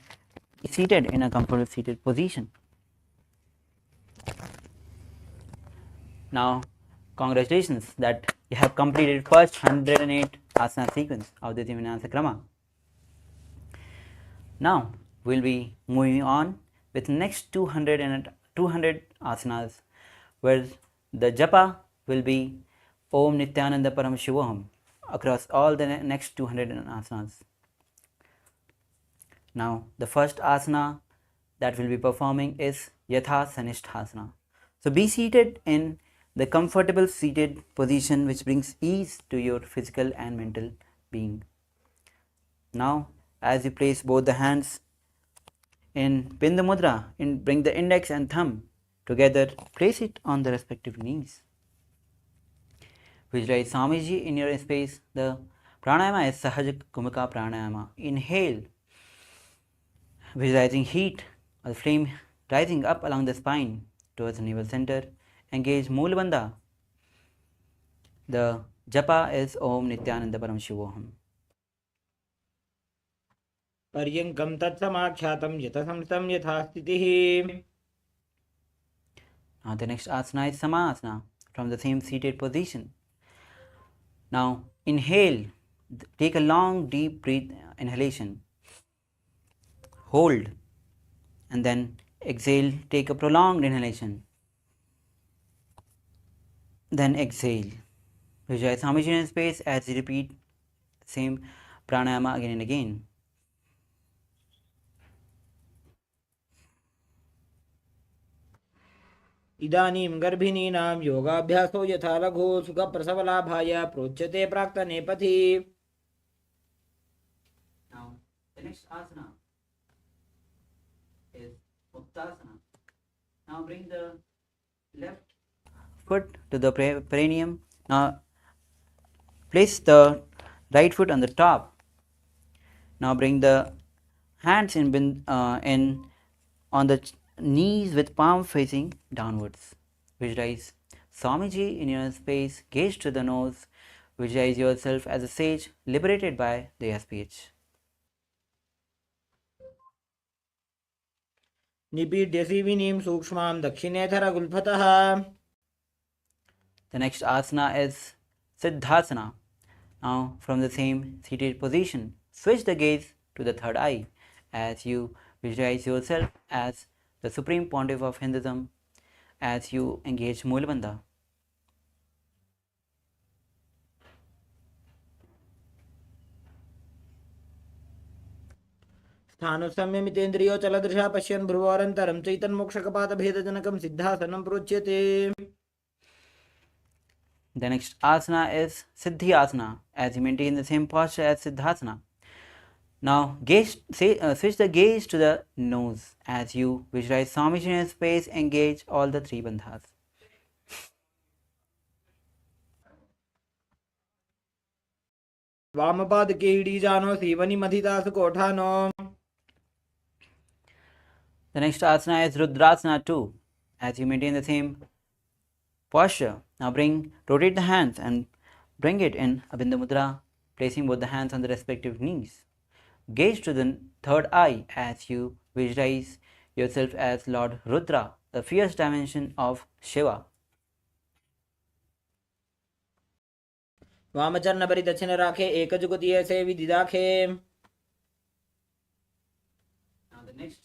be seated in a comfortable seated position. Now congratulations that you have completed first 108 asana sequence of the Vinyasa Krama. Now we'll be moving on with next 200 asanas, where the japa will be Om Nithyananda Paramashivoham across all the next 200 asanas. Now the first asana that we'll be performing is Yatha Sanisthasana. So be seated in the comfortable seated position which brings ease to your physical and mental being. Now as you place both the hands in Bindu Mudra, bring the index and thumb together, place it on the respective knees. Visualize Swamiji in your space. The pranayama is Sahaja Kumaka Pranayama. Inhale, visualizing heat or the flame rising up along the spine towards the navel center. Engage Moolabandha. The japa is Om Nithyananda Paramashivoham. पर्यङ्कं तत्समाख्यातं यथासंस्थं यथा स्थितिः. Now the next asana is Samasana from the same seated position. Now inhale, take a long deep breath inhalation, hold, and then exhale, take a prolonged inhalation, then exhale. Visualize Swamiji in space as you repeat same pranayama again and again. इदानीं गर्भिणीनां योगाभ्यासो यथा लघु सुखप्रसवलाभाय प्रोच्यते प्राक्तने पथि. Now the next asana is Uttasana. Now bring the left foot to the perineum. Now place the right foot on the top. Now bring the hands in on the knees with palm facing downwards. Visualize Swamiji in your space, gaze to the nose. Visualize yourself as a sage liberated by the speech. निपीड्य सीविनीं सूक्ष्मां दक्षिणेतरगुल्फतः. The next asana is Siddhasana. Now from the same seated position, switch the gaze to the third eye as you visualize yourself as the Supreme Pontiff of Hinduism as you engage Moolabandha. स्थानुसंयमितेन्द्रियोचलदृशा पश्यन् भ्रुवोरन्तरं चैतन्मोक्षकपातभेदजनकं सिद्धासनं प्रोच्यते. The next asana is Siddhyasana as you maintain the same posture as Siddhasana. Now switch the gaze to the nose as you visualize Swamiji in space, engage all the three bandhas. वामपादके ईडीजानो सीवनिमधिदासु कोठानो. The next asana is Rudrasana 2 as you maintain the same posture. Now rotate the hands and bring it in Abindu Mudra, placing both the hands on the respective knees. Gaze to the third eye as you visualize yourself as Lord Rudra, the fierce dimension of Shiva. वामचरणपरि दक्षिण राखे एकजुगतीय से विदिदाखे. Now the next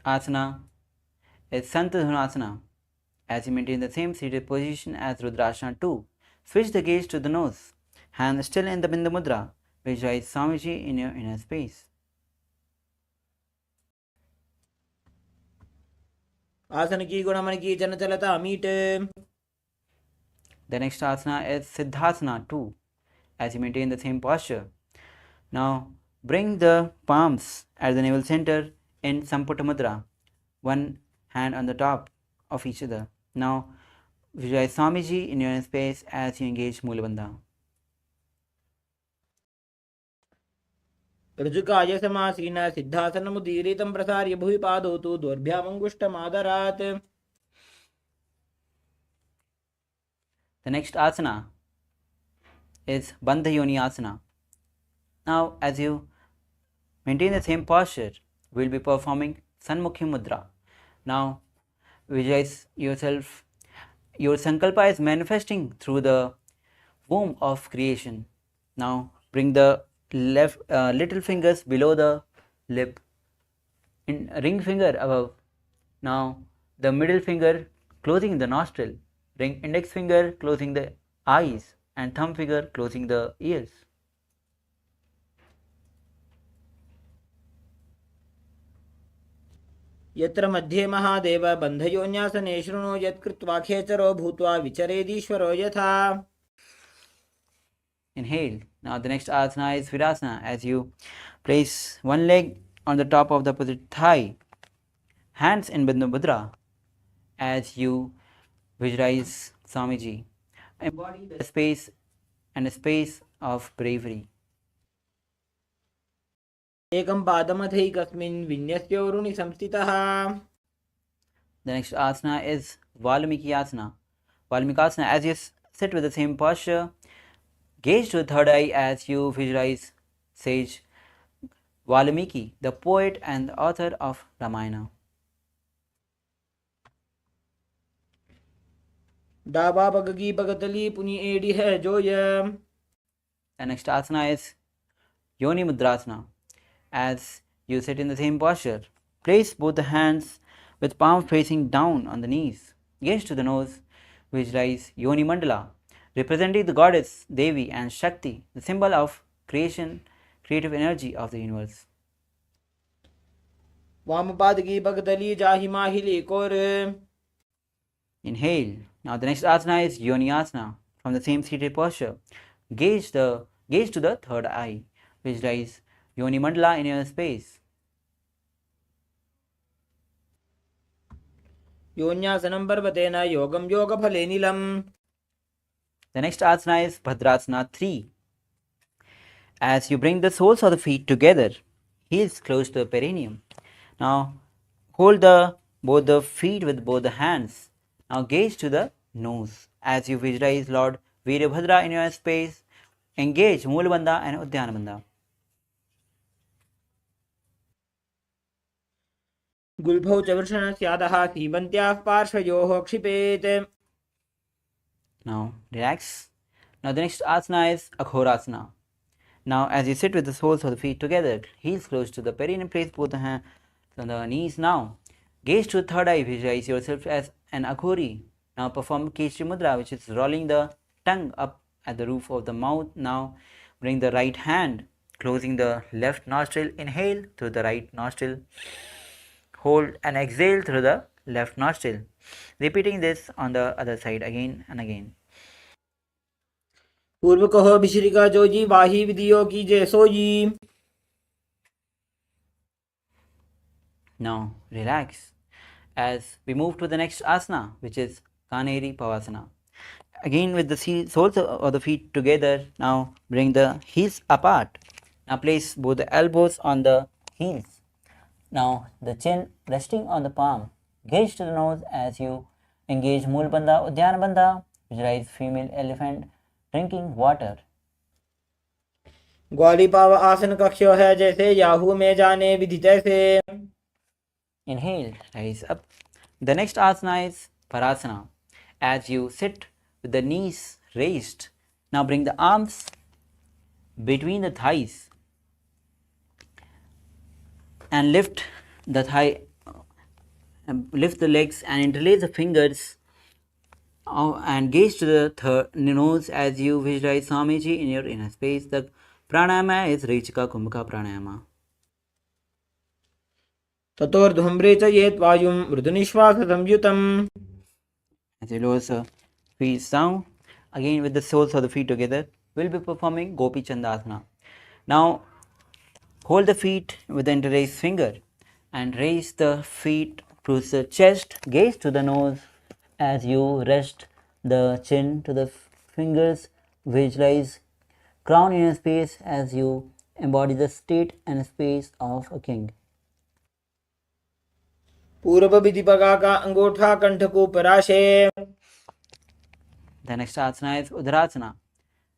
asana is Santadhanasana as you maintain the same seated position as Rudrasana 2. Switch the gaze to the nose. Hands still in the Bindu Mudra. Visualize Swamiji in your inner space. आसन की गुणमन की चलता meet. The next asana is Siddhasana 2 as you maintain the same posture. Now bring the palms at the navel center in Samputa Mudra, one hand on the top of each other. Now visualize Swamiji in your space as you engage Mulabandha. ऋजुकाय समासीन सिद्धासनमुदीरितं प्रसार्य भुवि पादौ तु दोर्भ्यामङ्गुष्ठमादरात्. The next asana is Bandha Yoni Asana. Now, as you maintain the same posture, we will be performing Sanmukhi Mudra. Now, visualize yourself. Your sankalpa is manifesting through the womb of creation. Now, bring the left little fingers below the lip, in ring finger above. Now, the middle finger closing the nostril, ring index finger closing the eyes, and thumb finger closing the ears. यत्र मध्ये महादेव बन्धयोन्यासने शृणु यत्कृत्वा खेचरो भूत्वा विचरेदीश्वरो यथा. Inhale. Now the next asana is Virasana. As you place one leg on the top of the opposite thigh, hands in Bandha Mudra, as you visualize Swamiji. Embody the space and a space of bravery. एकं पादमथैकस्मिन् विन्यस्योरुणि संस्थितः. The next asana is Valmiki Asana. Valmikasana. As you sit with the same posture, gaze to the third eye as you visualize sage Valmiki, the poet and the author of Ramayana. डाबा बगगी बगतली पुनि AD है जोय. The next asana is Yoni Mudrasana. As you sit in the same posture, place both the hands with palm facing down on the knees. Gaze to the nose, visualize Yoni Mandala, representing the goddess Devi and Shakti, the symbol of creation, creative energy of the universe. वाम पादगी बगतली जाहि माहिली core. Inhale. Now the next asana is Yoni Asana. From the same seated posture, gaze to the third eye. Visualize Yoni Mandala in your space. योन्यासनं पर्वतेन योगं योगफले नीलम्. The next asana is Bhadrasana 3. As you bring the soles of the feet together, heels close to the perineum. Now hold both the feet with both the hands. Now gaze to the nose. As you visualize Lord Veerbhadra in your space, engage Moolabandha and Udyanabandha. गुल्भौ च वृषणस्यादः सीमन्त्याः पार्श्वयोः क्षिपेत्. Now relax. Now the next asana is Akhorasana. Now as you sit with the soles of the feet together, heels close to the perineum, place both the hands on the knees. Now gaze to the third eye, visualize yourself as an Aghori. Now perform Keshri Mudra, which is rolling the tongue up at the roof of the mouth. Now bring the right hand closing the left nostril. Inhale through the right nostril. Hold and exhale through the left nostril. Repeating this on the other side again and again. पूर्व कहो भिश्रिका जोजी वाही विधियो की जय sooji. Now relax as we move to the next asana, which is Kaneri Pavasana. Again with the soles of the feet together. Now bring the heels apart. Now place both the elbows on the heels. Now the chin resting on the palm. Gaze to the nose as you engage Moolabandha, Udyanabandha. Visualize female elephant drinking water. ग्वाली पाव आसन कक्ष्यो है जैसे Yahoo में जाने विधि तैसे. Inhale, rise up. The next asana is Parasana. As you sit with the knees raised, now bring the arms between the thighs and lift the legs and interlace the fingers and gaze to the nose as you visualize Swamiji in your inner space. The pranayama is Rechika Kumbhaka pranayama. ततोर्ध्वम्रे च येत् वायुं मृदुनिश्वास संयुतम्. As you lower the feet down, again with the soles of the feet together, we'll be performing Gopi Chandasana. Now, Hold the feet with the interlaced finger and raise the feet towards the chest. Gaze to the nose as you rest the chin to the fingers. Visualize crown in a space as you embody the state and space of a king. पूर्व विधि पगा का अंगूठा कंठ को पराशे. The next asana is Udarasana.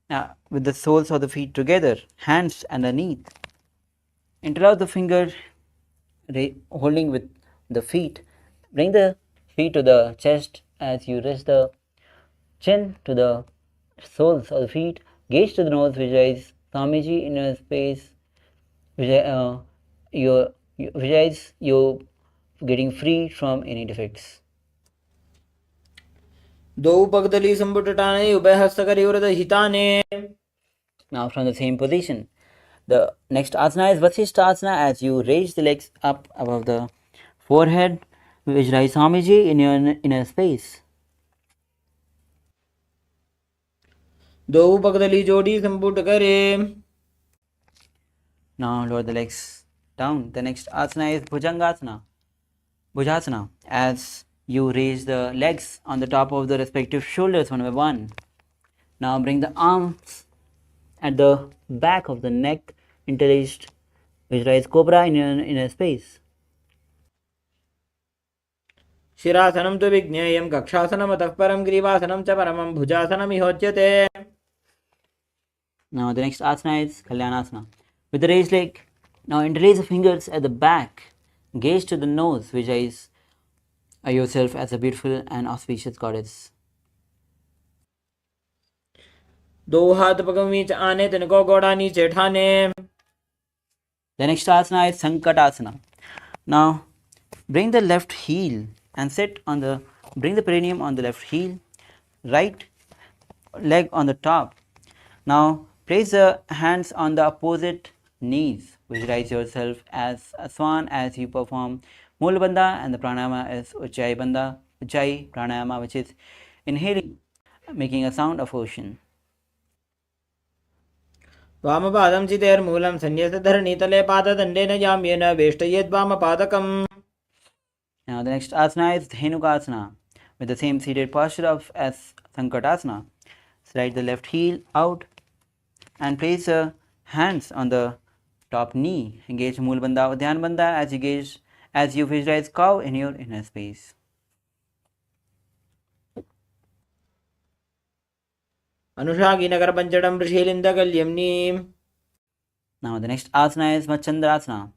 Now, with the soles of the feet together, hands underneath. Interlock the finger, holding with the feet. Bring the feet to the chest as you rest the chin to the soles of the feet. Gaze to the nose, visualize Swamiji in a space. Visualize you getting free from any defects. दो पगदली संपुटटाने उभय हस्तकरी वरद हिताने. Now from the same position, the next asana is Vasishta asana as you raise the legs up above the forehead. Visualize Swamiji in your inner space. दो पगदली जोड़ी संपुट करे. Now lower the legs down. The next asana is Bhujangasana. Bhujasana as you raise the legs on the top of the respective shoulders one by one. Now bring the arms at the back of the neck, interlaced. Visualize cobra in your inner space. शिरासनं तु विज्ञेयं कक्षासनम् अतः परं ग्रीवासनं च परमं भुजासनमिहोच्यते. Now the next asana is Kalyanasana. With the raised leg, now interlace the fingers at the back. Gaze to the nose, visualize yourself as a beautiful and auspicious goddess. दो हाथ पगों बीच आने तिनको गोड़ा नीचे ठाने. The next asana is Sankatasana. Now bring the left heel and bring the perineum on the left heel, right leg on the top. Now place the hands on the opposite knees. Visualize yourself as a swan as you perform Mula Bandha, and the pranayama is Ujjayi Bandha, Ujjayi pranayama, which is inhaling, making a sound of ocean. वामपादं चितेर्मूलं सन्न्यस्तधरणीतले पाददण्डेन जाम्येन वेष्टयेद्वामपादकम्. Now the next asana is Dhenukasana. With the same seated posture as Sankatasana, slide the left heel out and place the hands on the top knee. Engage Mool Bandha, Dhyan Bandha as you visualize cow in your inner space. अनुषागी Nagar पंचडम ऋषिलिंदकल्यम्नी. Now the next asana is Machandrasana.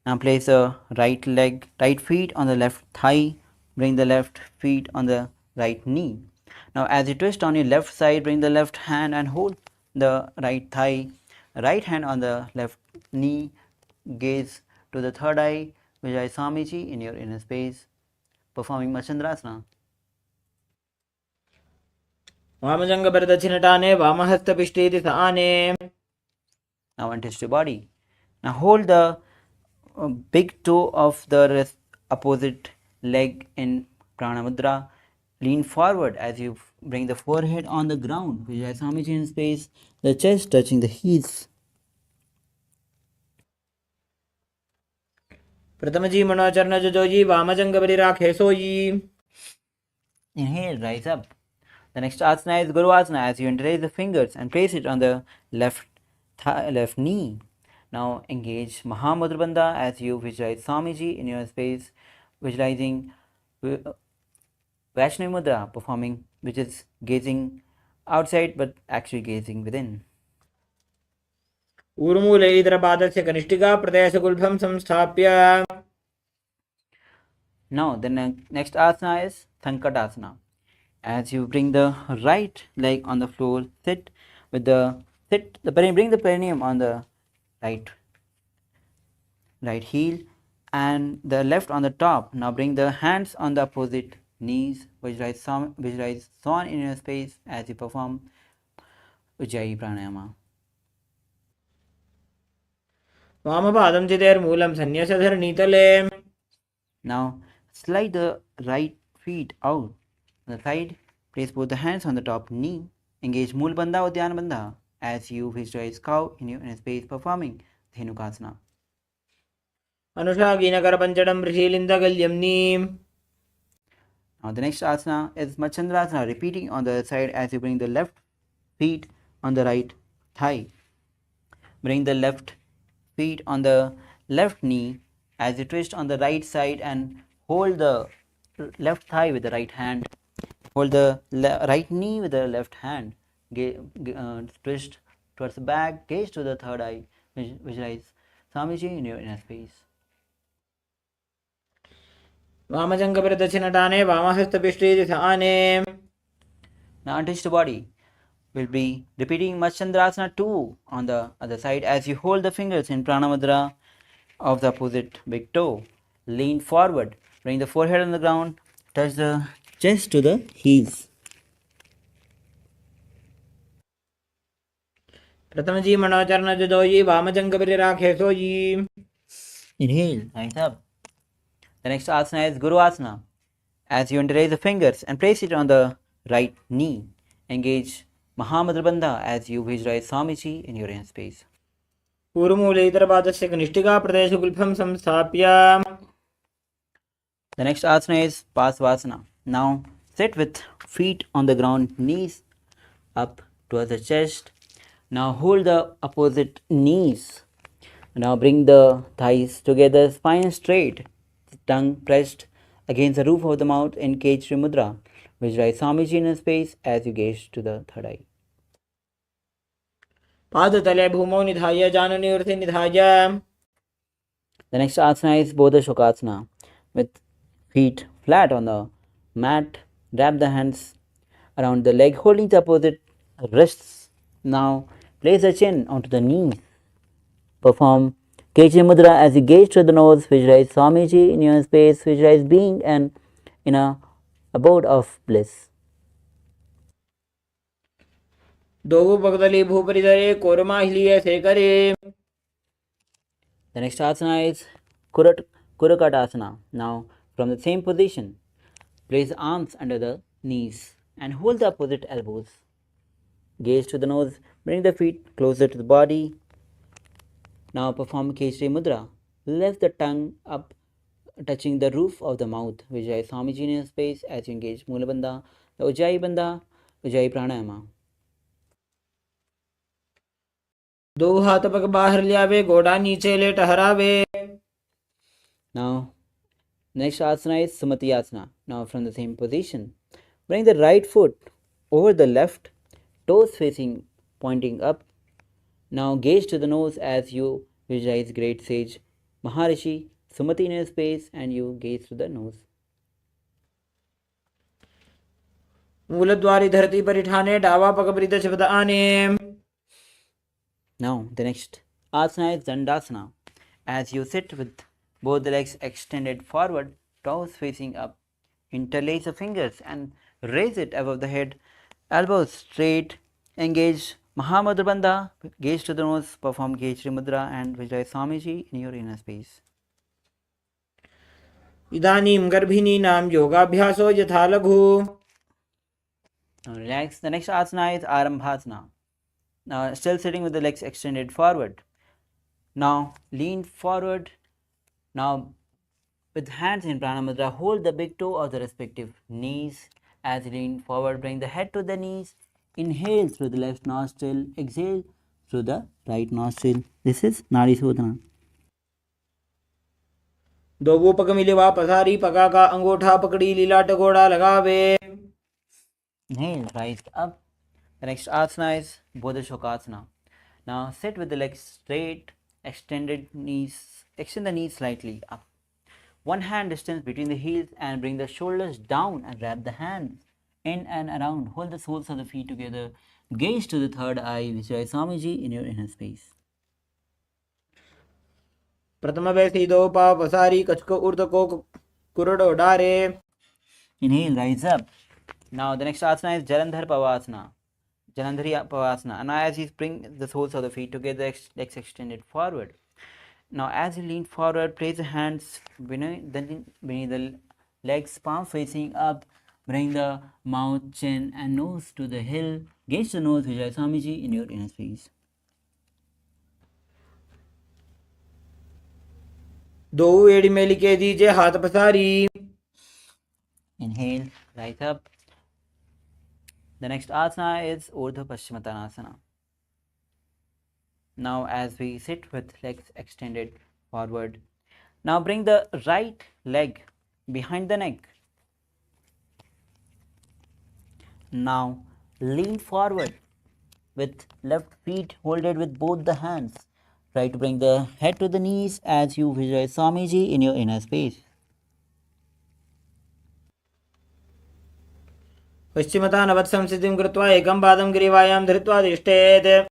Now place the right feet on the left thigh. Bring the left feet on the right knee. Now as you twist on your left side, bring the left hand and hold the right thigh. Right hand on the left knee. Gaze to the third eye. Vijay Swamiji in your inner space. Performing Machandrasana. वामजंग प्रदक्षिणटाने वामहस्तपिष्टेति स आने. Now untwist your body. Now hold the big toe of the opposite leg in Prana Mudra. Lean forward as you bring the forehead on the ground. Vijay Swamiji in space. The chest touching the heels. प्रथम जी मनोचरण जोजी वामजंग परिराखे सोई. Inhale, rise up. The next asana is Guru Asana as you interlace the fingers and place it on the left knee. Now engage Mahamudra Bandha as you visualize Swamiji in your space, visualizing Vaishnavi Mudra, performing, which is gazing outside but actually gazing within. ऊर्मूले इतरपादस्य कनिष्ठिका प्रदेशगुल्भं संस्थाप्य. Now the next asana is Sankatasana. As you bring the right leg on the floor, bring the perineum on the right heel and the left on the top. Now bring the hands on the opposite knees. Visualize swan in your space as you perform Ujjayi pranayama. वामपादं चितेर्मूलं सन्न्यस्तधरणीतले. Now slide the right feet out on the side. Place both the hands on the top knee. Engage Mool Bandha or Dhyan Bandha as you visualize cow in your inner space, performing Dhenukasana. अनुषागीनकरपञ्चडं ऋषिलिन्दगल्यम्नीम्. Now the next asana is Machandrasana, repeating on the other side as you bring the left feet on the right thigh. Bring the left feet on the left knee as you twist on the right side and hold the left thigh with the right hand. Hold the right knee with the left hand. Twist towards the back, gaze to the third eye. Visualize Swamiji in your inner space. वामजङ्गप्रदक्षिणटाने वामहस्तपिष्ठे. Now untouch the body. We'll be repeating Machandrasana 2 on the other side as you hold the fingers in Pranamudra of the opposite big toe. Lean forward, bring the forehead on the ground, touch the chest to the heels. प्रथमजी मनोचरणजोजी वामजङ्गपरिराखेसोजी. Inhale, rise up. The next asana is Guru Asana. As you interlace the fingers and place it on the right knee, engage Mahamudra Bandha as you visualize Swamiji in your inner space. पूर्वमूले इतरपादस्य कनिष्ठिकाप्रदेशगुल्फं संस्थाप्य. The next asana is Pasvasana. Now sit with feet on the ground, knees up towards the chest. Now hold the opposite knees. Now bring the thighs together, spine straight, tongue pressed against the roof of the mouth in Kechri Mudra. Visualize Swamiji in space as you gaze to the third eye. पादतले भूमौ निधाय जाननिवृत्ति निधाय. The next asana is Bodha Shokasana. With feet flat on the mat, wrap the hands around the leg, holding the opposite wrists. Now place the chin onto the knees. Perform Kechri Mudra as you gaze to the nose. Visualize Swamiji in your space. Visualize being and in a abode of bliss. Dogu पगदली भूपरिधरे कोरमाहिलिये सेकरे. The next asana is Kurakatasana. Now from the same position, place the arms under the knees and hold the opposite elbows. Gaze to the nose, bring the feet closer to the body. Now perform Kechri Mudra. Lift the tongue up, touching the roof of the mouth. Visualize Swamiji in your space as you engage Mula Bandha, the Ujjayi Bandha, Ujjayi Pranayama. दो हाथ पग बाहर लियावे गोड़ा नीचे ले टहरावे. Now next asana is Sumati Asana. Now from the same position, bring the right foot over the left, toes facing pointing up. Now gaze to the nose as you visualize great sage Maharishi Sumati in your space and you gaze to the nose. मूलद्वारी धरती परिठाने डावा पग परिध शब्द आने. Now the next asana is Dandasana. As you sit with both the legs extended forward, toes facing up, interlace the fingers and raise it above the head, elbows straight, engage Mahamudra Bandha, gaze to the nose, perform Kechri Mudra and visualize Swamiji in your inner space. इदानीं गर्भिणीनां योगाभ्यासो यथा लघु. Now relax. The next asana is Arambhasana. Now still sitting with the legs extended forward. Now lean forward. Now with hands in Pranamudra, hold the big toe of the respective knees. As you lean forward, bring the head to the knees. Inhale through the left nostril. Exhale through the right nostril. This is Nadi Sodhana. Dogu पग मिले वा पसारी पगा का अंगूठा पकड़ी लीलाट गोड़ा लगावे. Inhale, rise up. The next asana is Bodha Shokasana. Now sit with the legs straight, extend the knees slightly up. One hand distance between the heels and bring the shoulders down and wrap the hands in and around. Hold the soles of the feet together. Gaze to the third eye. Visualize Swamiji in your inner space. प्रथम वैसी दो पाव पसारी कचको उर्द को कुरडो डारे. Inhale, rise up. Now the next asana is Jalandhar Pavasana. Jalandhari Pavasana. And now as you bring the soles of the feet together, legs extended forward. Now as you lean forward, place the hands beneath the legs, palm facing up. Bring the mouth, chin and nose to the hill. Gaze the nose, visualize Swamiji in your inner space. दो एड़ी में लिखे दीजिए हाथ पसारी. Inhale, rise up. The next asana is Urdhva Paschimottanasana. Now, as we sit with legs extended forward, now bring the right leg behind the neck. Now, lean forward with left feet holded with both the hands. Try to bring the head to the knees as you visualize Swamiji in your inner space. पश्चिमतानवत्संस्थितिं कृत्वा एकं पादं ग्रीवायां धृत्वा तिष्ठेत्.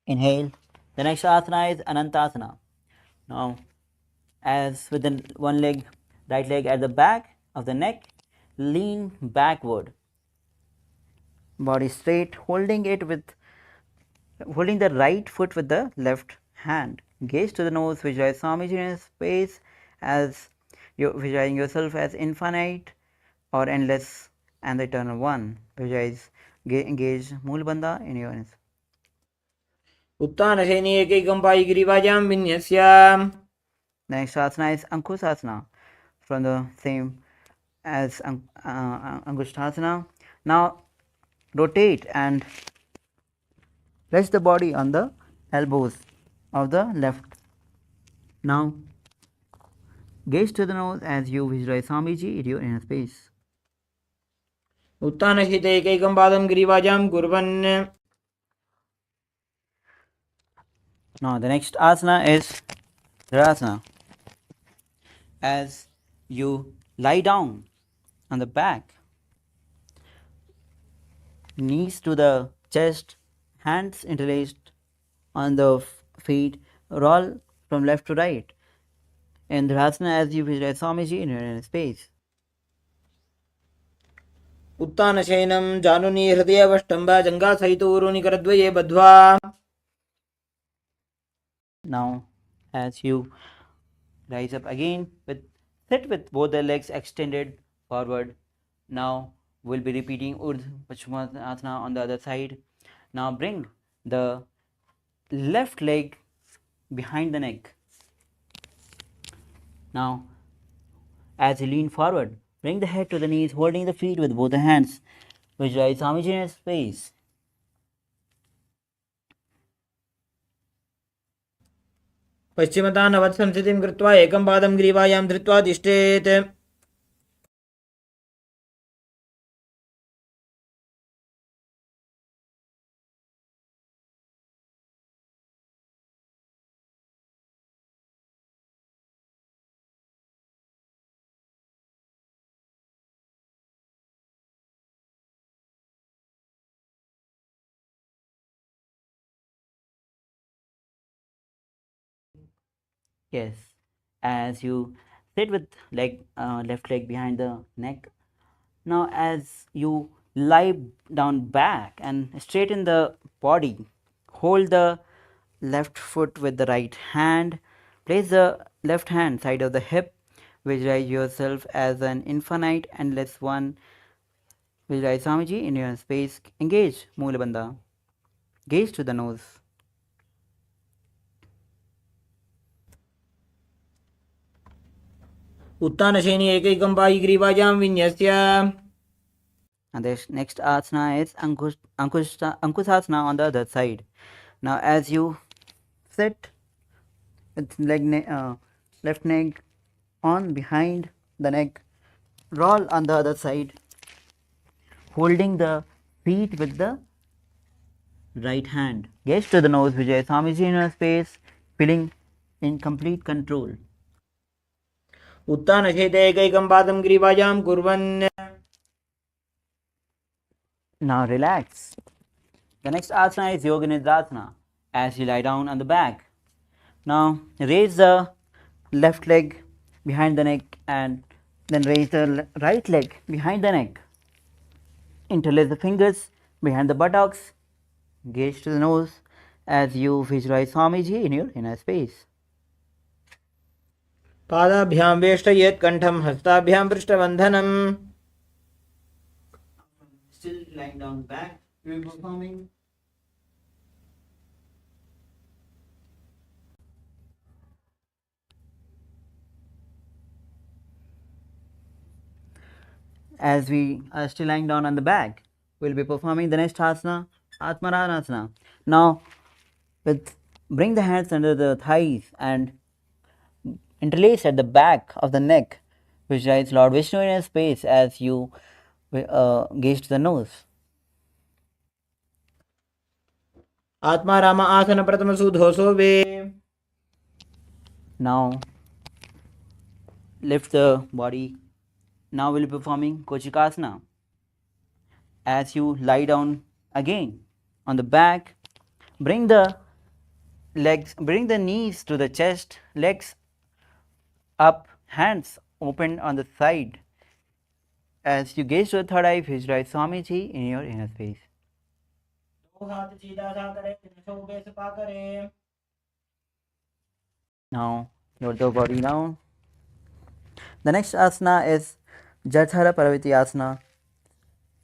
Inhale. The next asana is Anantasana. Now, as with the one leg, right leg at the back of the neck, lean backward. Body straight, holding the right foot with the left hand. Gaze to the nose, visualize Swamiji in his space as you visualizing yourself as infinite or endless and the eternal one. Visualize, engage Moolbandha in your hands. उत्तानशयनी एकैकं Pai ग्रीवायां विन्यस्य. The next asana is Ankusasana from the same as Angushtasana. Now rotate and rest the body on the elbows of the left. Now gaze to the nose as you visualize Swamiji in your inner space. उत्तानशिते एकैकं पादं ग्रीवायां कुर्वन्. Now the next asana is Dharasana. As you lie down on the back, knees to the chest, hands interlaced on the feet, roll from left to right. In Dharasana as you visualize Swamiji in your inner space. उत्तानशयनं जानुनी हृदयवष्टम्भ जङ्घासहितोरुनि करद्वये बद्ध्वा. Now as you rise up again, sit with both the legs extended forward. Now we'll be repeating Urdhva Paschimottanasana on the other side. Now bring the left leg behind the neck. Now as you lean forward, bring the head to the knees, holding the feet with both the hands. Visualize Swamiji in his space. पश्चिमतानवत्संस्थितिं कृत्वा एकं पादं ग्रीवायां धृत्वा तिष्ठेत्. Yes, as you sit with left leg behind the neck. Now as you lie down back and straighten the body, hold the left foot with the right hand, place the left hand side of the hip, visualize yourself as an infinite endless one, visualize Swamiji in your space, engage Moolabandha, gaze to the nose. उत्तानशयनी एकैकं Pai ग्रीवायां विन्यस्य. And the next asana is Ankusasana on the other side. Now as you sit with left leg on behind the neck, roll on the other side, holding the feet with the right hand. Gaze to the nose, Vijay Swamiji in your space, feeling in complete control. उत्तानशयिते एकैकं पादं ग्रीवायां कुर्वन्. Now relax. The next asana is Yoga Nidrasana as you lie down on the back. Now raise the left leg behind the neck and then raise the right leg behind the neck. Interlace the fingers behind the buttocks. Gaze to the nose as you visualize Swamiji in your inner space. पादाभ्यां वेष्टयेत् कण्ठं हस्ताभ्यां पृष्ठबन्धनम्. Still lying down back, we are performing. as we are still lying down on the back, we'll be performing the next asana, Atmaranasana. Now, bring the hands under the thighs and interlace at the back of the neck. Visualize Lord Vishnu in a space as you gaze to the nose. आत्मा राम आसन प्रथम सुधोसो वे. Now, lift the body. Now we'll be performing Kochikasana. As you lie down again on the back, bring the knees to the chest, legs up, hands open on the side. As you gaze to the third eye, visualize Swamiji in your inner space. दो हाथ सीधा सा करें, तीनों ube Sapa करें. Now lower the body down. The next asana is Jadhara Parvati Asana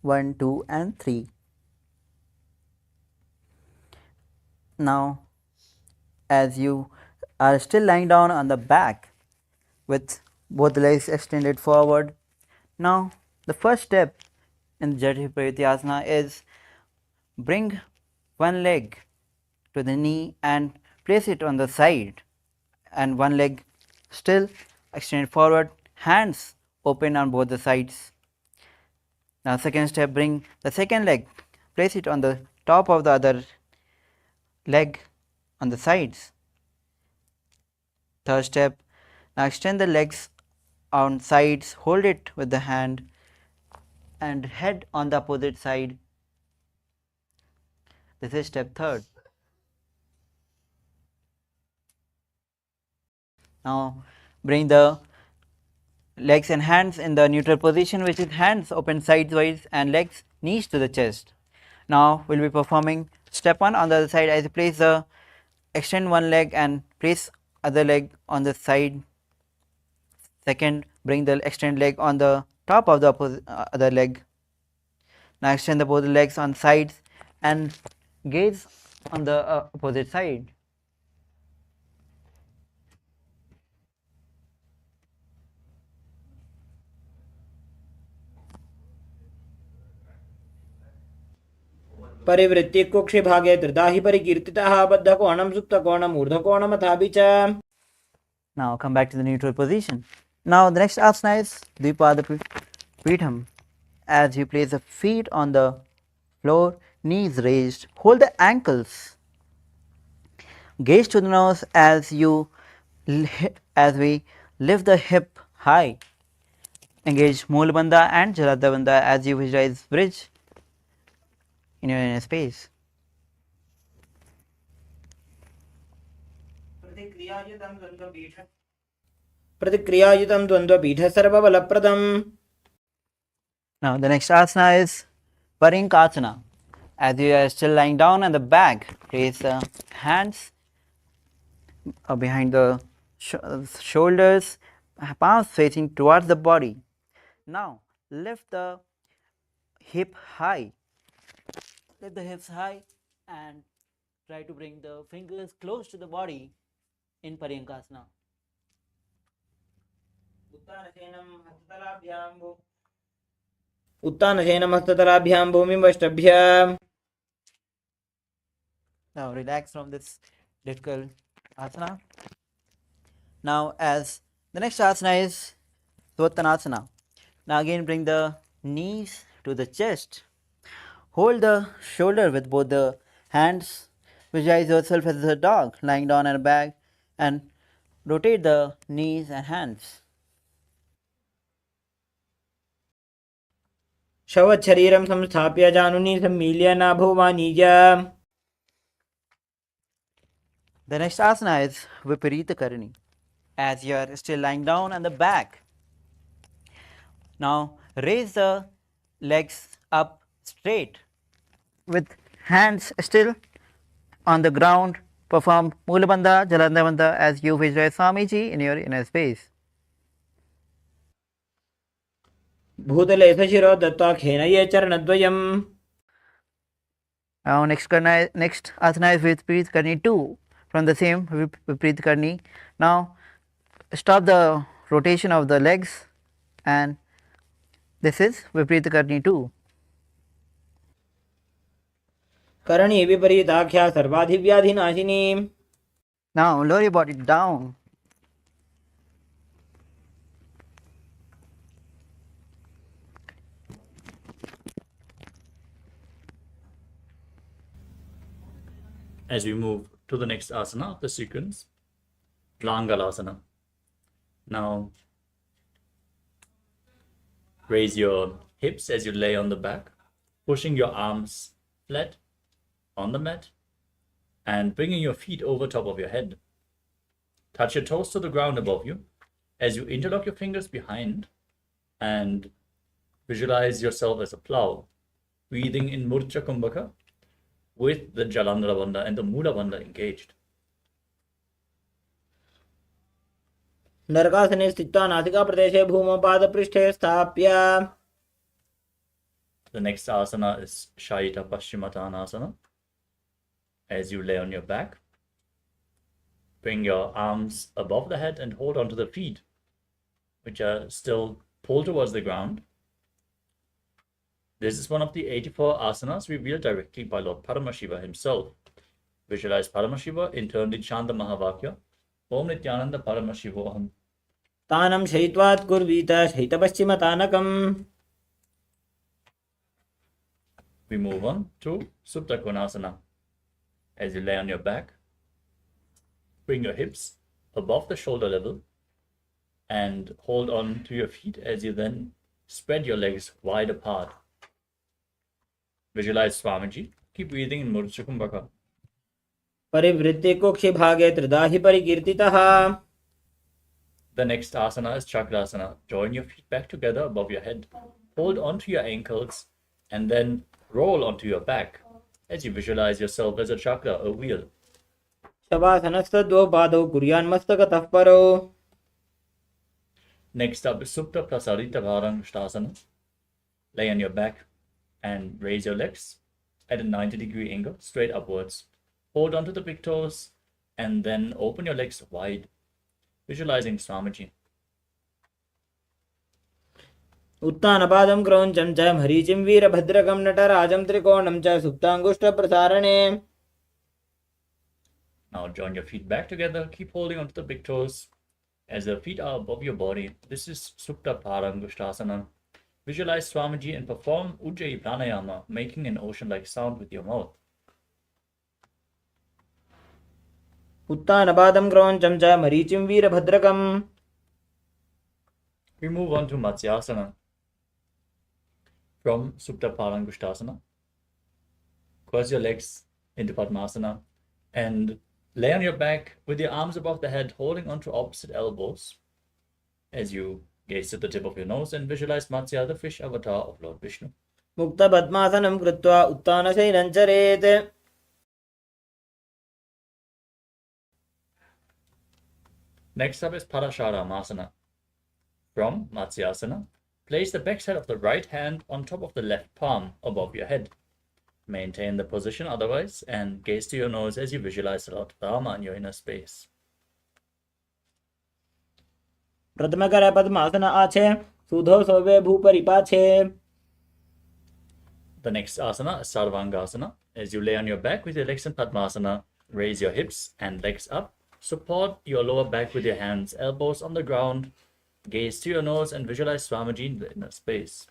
1, 2 and 3. Now as you are still lying down on the back with both legs extended forward, now the first step in Jadhara Parvati Asana is bring one leg to the knee and place it on the side, and one leg still extended forward, hands open on both the sides. Now second step, bring the second leg, place it on the top of the other leg on the sides. Third step, now extend the legs on sides, hold it with the hand and head on the opposite side. This is step third. Now bring the legs and hands in the neutral position, which is hands open sidewise and legs knees to the chest. Now we'll be performing step 1 on the other side. As you place the extend one leg and place other leg on the side. Second, bring the extend leg on the top of the other leg. Now extend the both legs on sides and gaze on the opposite side. परिवृत्ति कुक्षि भागे धृता हि परिकीर्तितः बद्धकोणं सुप्तकोणं ऊर्ध्वकोणमथापि च. Now come back to the neutral position. Now the next asana is Dvipada Pitham. As you place the feet on the floor, knees raised, hold the ankles. Gaze to the nose as we lift the hip high. Engage Moolabandha and Jaladhabandha as you visualize bridge in your inner space. प्रतिक्रियायुतं द्वन्द्वपीठ सर्वबलप्रदम्. Now the next asana is Parinkasana. As you are still lying down on the back, place the hands behind the shoulders, palms facing towards the body. Now lift the hip high. Lift the hips high and try to bring the fingers close to the body in Parinkasana. उत्तानशयनं हस्ततलाभ्यां भूमिमष्टभ्य. Now relax from this difficult asana. Now as the next asana is Swattanasana. Now again bring the knees to the chest. Hold the shoulder with both the hands. Visualize yourself as a dog lying down on a back and rotate the knees and hands. शवच्छरीरं संस्थाप्य जानुनी सम्मील्य नाभोवानीज. The next asana is Viparita Karani. As you are still lying down on the back, now raise the legs up straight with hands still on the ground. Perform Moolabandha, Jalandhabandha as you visualize Swamiji in your inner space. भूतले सशिरो दत्त्वा खेनये चरणद्वयम्. Now next asana is Viparita Karani 2 from the same Viparita Karani. Now stop the rotation of the legs and This is Viparita Karni 2. Karni विपरीताख्या सर्वाधिव्याधिनाशिनी. Now lower your body down. As we move to the next asana of the sequence, Dlangalasana. Now, raise your hips as you lay on the back, pushing your arms flat on the mat and bringing your feet over top of your head. Touch your toes to the ground above you as you interlock your fingers behind and visualize yourself as a plow, breathing in Murcha Kumbhaka with the Jalandhara Bandha and the Mula Bandha engaged. नरकासने स्थित्वा नासिका प्रदेशे भूमौ पादपृष्ठे स्थाप्य. The next asana is Shayita Paschimottanasana. As you lay on your back, bring your arms above the head and hold onto the feet, which are still pulled towards the ground. This is one of the 84 asanas revealed directly by Lord Paramashiva himself. Visualize Paramashiva internally chant the Mahavakya, Om Nithyananda Paramashivoham. तानं शयित्वात् कुर्वीत शयितपश्चिमतानकम्. We move on to Supta Konasana. As you lay on your back, bring your hips above the shoulder level and hold on to your feet as you then spread your legs wide apart. Visualize Swamiji. Keep breathing in Murcha Kumbhaka. परिवृत्ते कोक्षे भागे त्रिदाहि परिकीर्तितः. The next asana is Chakrasana. Join your feet back together above your head. Hold onto your ankles and then roll onto your back as you visualize yourself as a chakra, a wheel. शवासनस्तद्वौ पादौ कुर्यान्मस्तकतः परो. Next up is Supta Prasarita Bharangshtasana. Lay on your back and raise your legs at a 90-degree angle, straight upwards. Hold onto the big toes and then open your legs wide, visualizing Swamiji. उत्तानपादं क्रौञ्चं च मरीचिं वीरभद्रकं नटराजं त्रिकोणं च सुप्ताङ्गुष्ठप्रसारणे. Now join your feet back together. Keep holding onto the big toes as the feet are above your body. This is Supta Parangusthasana. Visualize Swamiji and perform Ujjayi Pranayama, making an ocean-like sound with your mouth. उत्तानपादं क्रौञ्चं च मरीचिं वीरभद्रकम्. We move on to Matsyasana. From Supta Parangusthasana, cross your legs into Padmasana and lay on your back with your arms above the head, holding onto opposite elbows as you gaze to the tip of your nose and visualize Matsya, the fish avatar of Lord Vishnu. मुक्तपद्मासनं कृत्वा उत्तानशयनं चरेत्. Next up is Parasharamasana. From Matsyasana, place the backside of the right hand on top of the left palm above your head. Maintain the position otherwise and gaze to your nose as you visualize Lord Rama in your inner space. प्रथमकर पद्मासन आछे सुधो सोवे भूपरिपाछे. The next asana is Sarvangasana. As you lay on your back with your legs in Padmasana, raise your hips and legs up. Support your lower back with your hands, elbows on the ground. Gaze to your nose and visualize Swamiji in the inner space.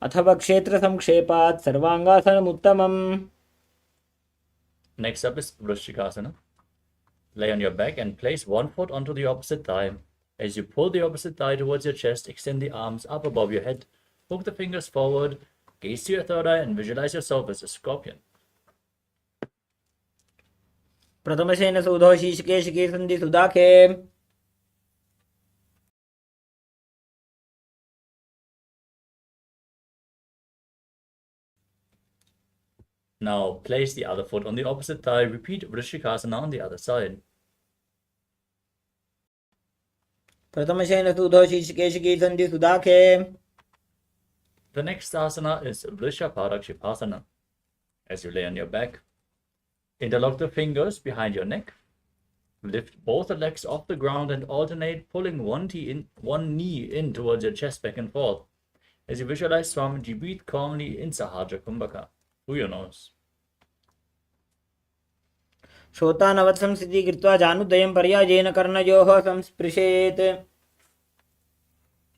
अथवा क्षेत्र संक्षेपात् सर्वांगासनमुत्तमम्. Next up is Vrishikasana. Lay on your back and place one foot onto the opposite thigh. As you pull the opposite thigh towards your chest, extend the arms up above your head. Hook the fingers forward, gaze to your third eye and visualize yourself as a scorpion. प्रथमशेन सुधो शीर्षकेशिके सन्धि सुदाखे. Now place the other foot on the opposite thigh. Repeat Vrishikasana on the other side. प्रथमशेन सुधो शीर्षकेशिके सन्धि सुदाखे. The next asana is Vrishaparakshipasana. As you lay on your back, interlock the fingers behind your neck. Lift both the legs off the ground and alternate pulling one knee in towards your chest back and forth. As you visualize Swamiji, breathe calmly in Sahaja Kumbhaka through your nose. श्रोतानवत् संस्थिति कृत्वा जानुद्वयं पर्यायेन कर्णयोः संस्पृशेत्.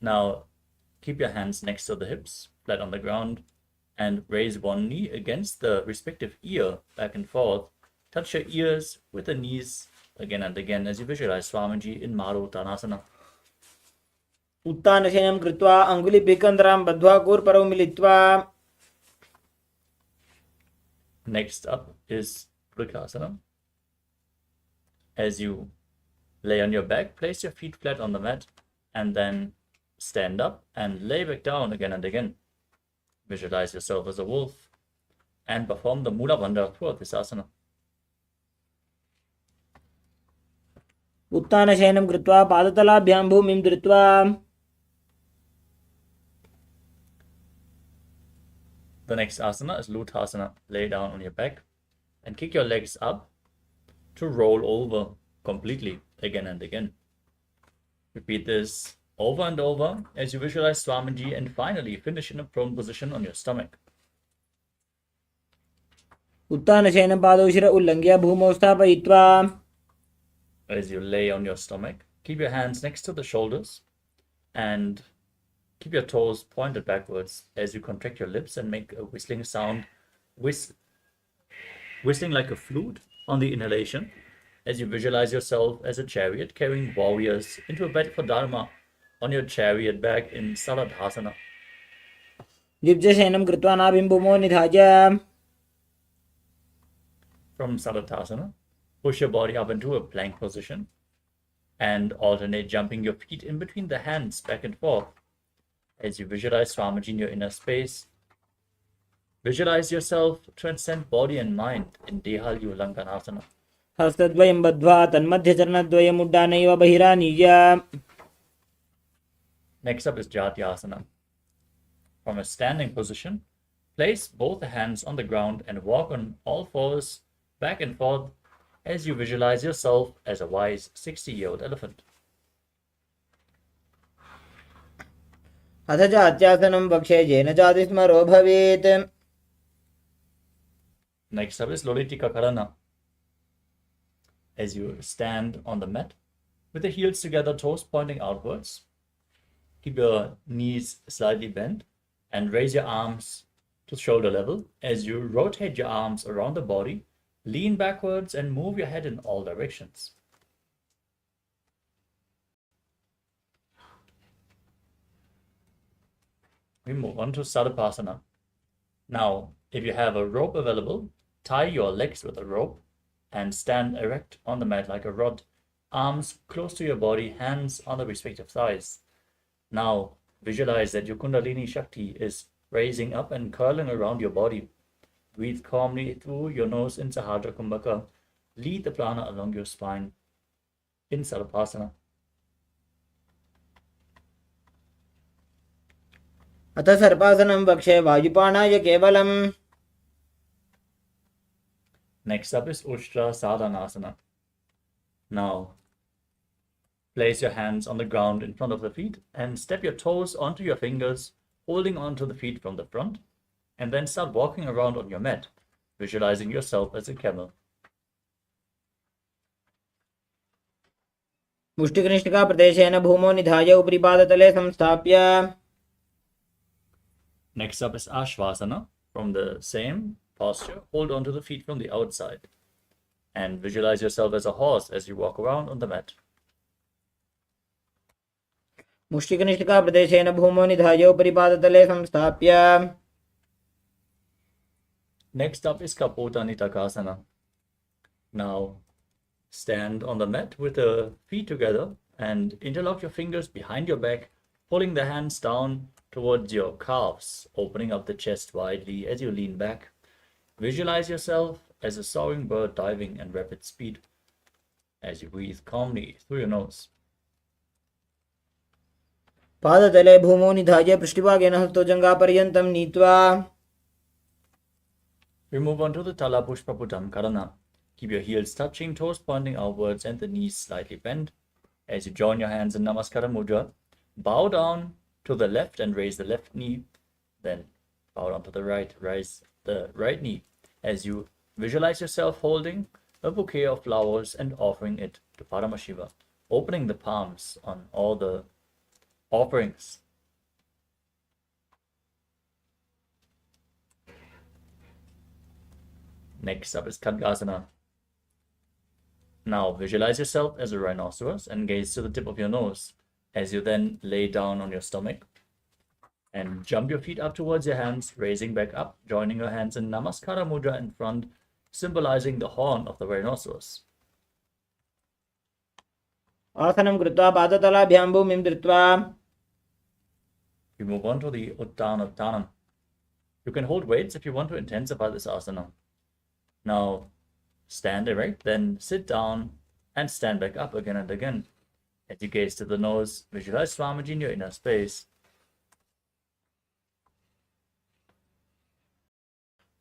Now, keep your hands next to the hips, flat on the ground, and raise one knee against the respective ear back and forth. Touch your ears with the knees again and again as you visualize Swamiji in Maruttanasana. उत्तानशयनं कृत्वा अङ्गुलिभिकन्दरां बद्ध्वा कूर्परौ मिलित्वा. Next up is Vrikasana. As you lay on your back, place your feet flat on the mat and then stand up and lay back down again and again. Visualize yourself as a wolf and perform the Mula Bandha throughout this asana. उत्तानशयनं कृत्वा पादतलाभ्यां भूमिं धृत्वा. The next asana is Luthasana. Lay down on your back and kick your legs up to roll over completely again and again. Repeat this over and over as you visualize Swamiji and finally finish in a prone position on your stomach. उत्तानशयनं पादौ शिर उल्लङ्घ्य भूमौ स्थापयित्वा. As you lay on your stomach, keep your hands next to the shoulders and keep your toes pointed backwards as you contract your lips and make a whistling sound, whistling like a flute on the inhalation as you visualize yourself as a chariot carrying warriors into a battle for Dharma on your chariot back in Saladhasana. दिव्यशयनं कृत्वा नाभिं भूमौ निधाय. From Saladhasana, push your body up into a plank position and alternate jumping your feet in between the hands back and forth as you visualize Swamiji in your inner space. Visualize yourself transcend body and mind in Dehalyu Lankanasana. हस्तद्वयं बद्ध्वा तन्मध्यचरणद्वयम् उड्डानैव बहिरानीय. Next up is Jatyasana. From a standing position, place both hands on the ground and walk on all fours back and forth as you visualize yourself as a wise 60-year-old elephant. अथ जात्यासनं वक्षे येन जातिस्मरो भवेत्. Next up is Lolitika Karana. As you stand on the mat with the heels together, toes pointing outwards, keep your knees slightly bent and raise your arms to shoulder level as you rotate your arms around the body, lean backwards and move your head in all directions. We move on to Sadapasana. Now, if you have a rope available, tie your legs with a rope and stand erect on the mat like a rod, arms close to your body, hands on the respective thighs. Now, visualize that your Kundalini Shakti is raising up and curling around your body. Breathe calmly through your nose in Sahasrara Kumbhaka. Lead the prana along your spine in Sadapasana. अथ सर्पासनं वक्षे वायुपानाय केवलम्. Next up is Ushtra Sadhanasana. Now, place your hands on the ground in front of the feet and step your toes onto your fingers, holding onto the feet from the front, and then start walking around on your mat, visualizing yourself as a camel. मुष्टिकनिष्ठिका प्रदेशेन भूमौ निधाय उपरिपादतले संस्थाप्य. Next up is Ashvasana. From the same posture, hold onto the feet from the outside and visualize yourself as a horse as you walk around on the mat. मुष्टिकनिष्ठिका प्रदेशेन भूमौ निधाय उपरिपादतले संस्थाप्य. Next up is Kapota Nitakasana. Now, stand on the mat with the feet together and interlock your fingers behind your back, pulling the hands down towards your calves, opening up the chest widely as you lean back. Visualize yourself as a soaring bird diving at rapid speed as you breathe calmly through your nose. पादतले भूमौ निधाय पृष्ठभागेन हस्तोजङ्घापर्यन्तं नीत्वा. We move on to the Tala Pushpa Putam Karana. Keep your heels touching, toes pointing outwards and the knees slightly bent. As you join your hands in Namaskara Mudra, bow down to the left and raise the left knee. Then bow down to the right, raise the right knee. As you visualize yourself holding a bouquet of flowers and offering it to Paramashiva, opening the palms on all the offerings. Next up is Khadgasana. Now visualize yourself as a rhinoceros and gaze to the tip of your nose as you then lay down on your stomach and jump your feet up towards your hands, raising back up, joining your hands in Namaskara Mudra in front, symbolizing the horn of the rhinoceros. आसनं कृत्वा पादतलाभ्यां भूमिं धृत्वा We move on to the Uttanattanam. You can hold weights if you want to intensify this asana. Now stand erect, then sit down and stand back up again and again. As you gaze to the nose, visualize Swamiji in your inner space.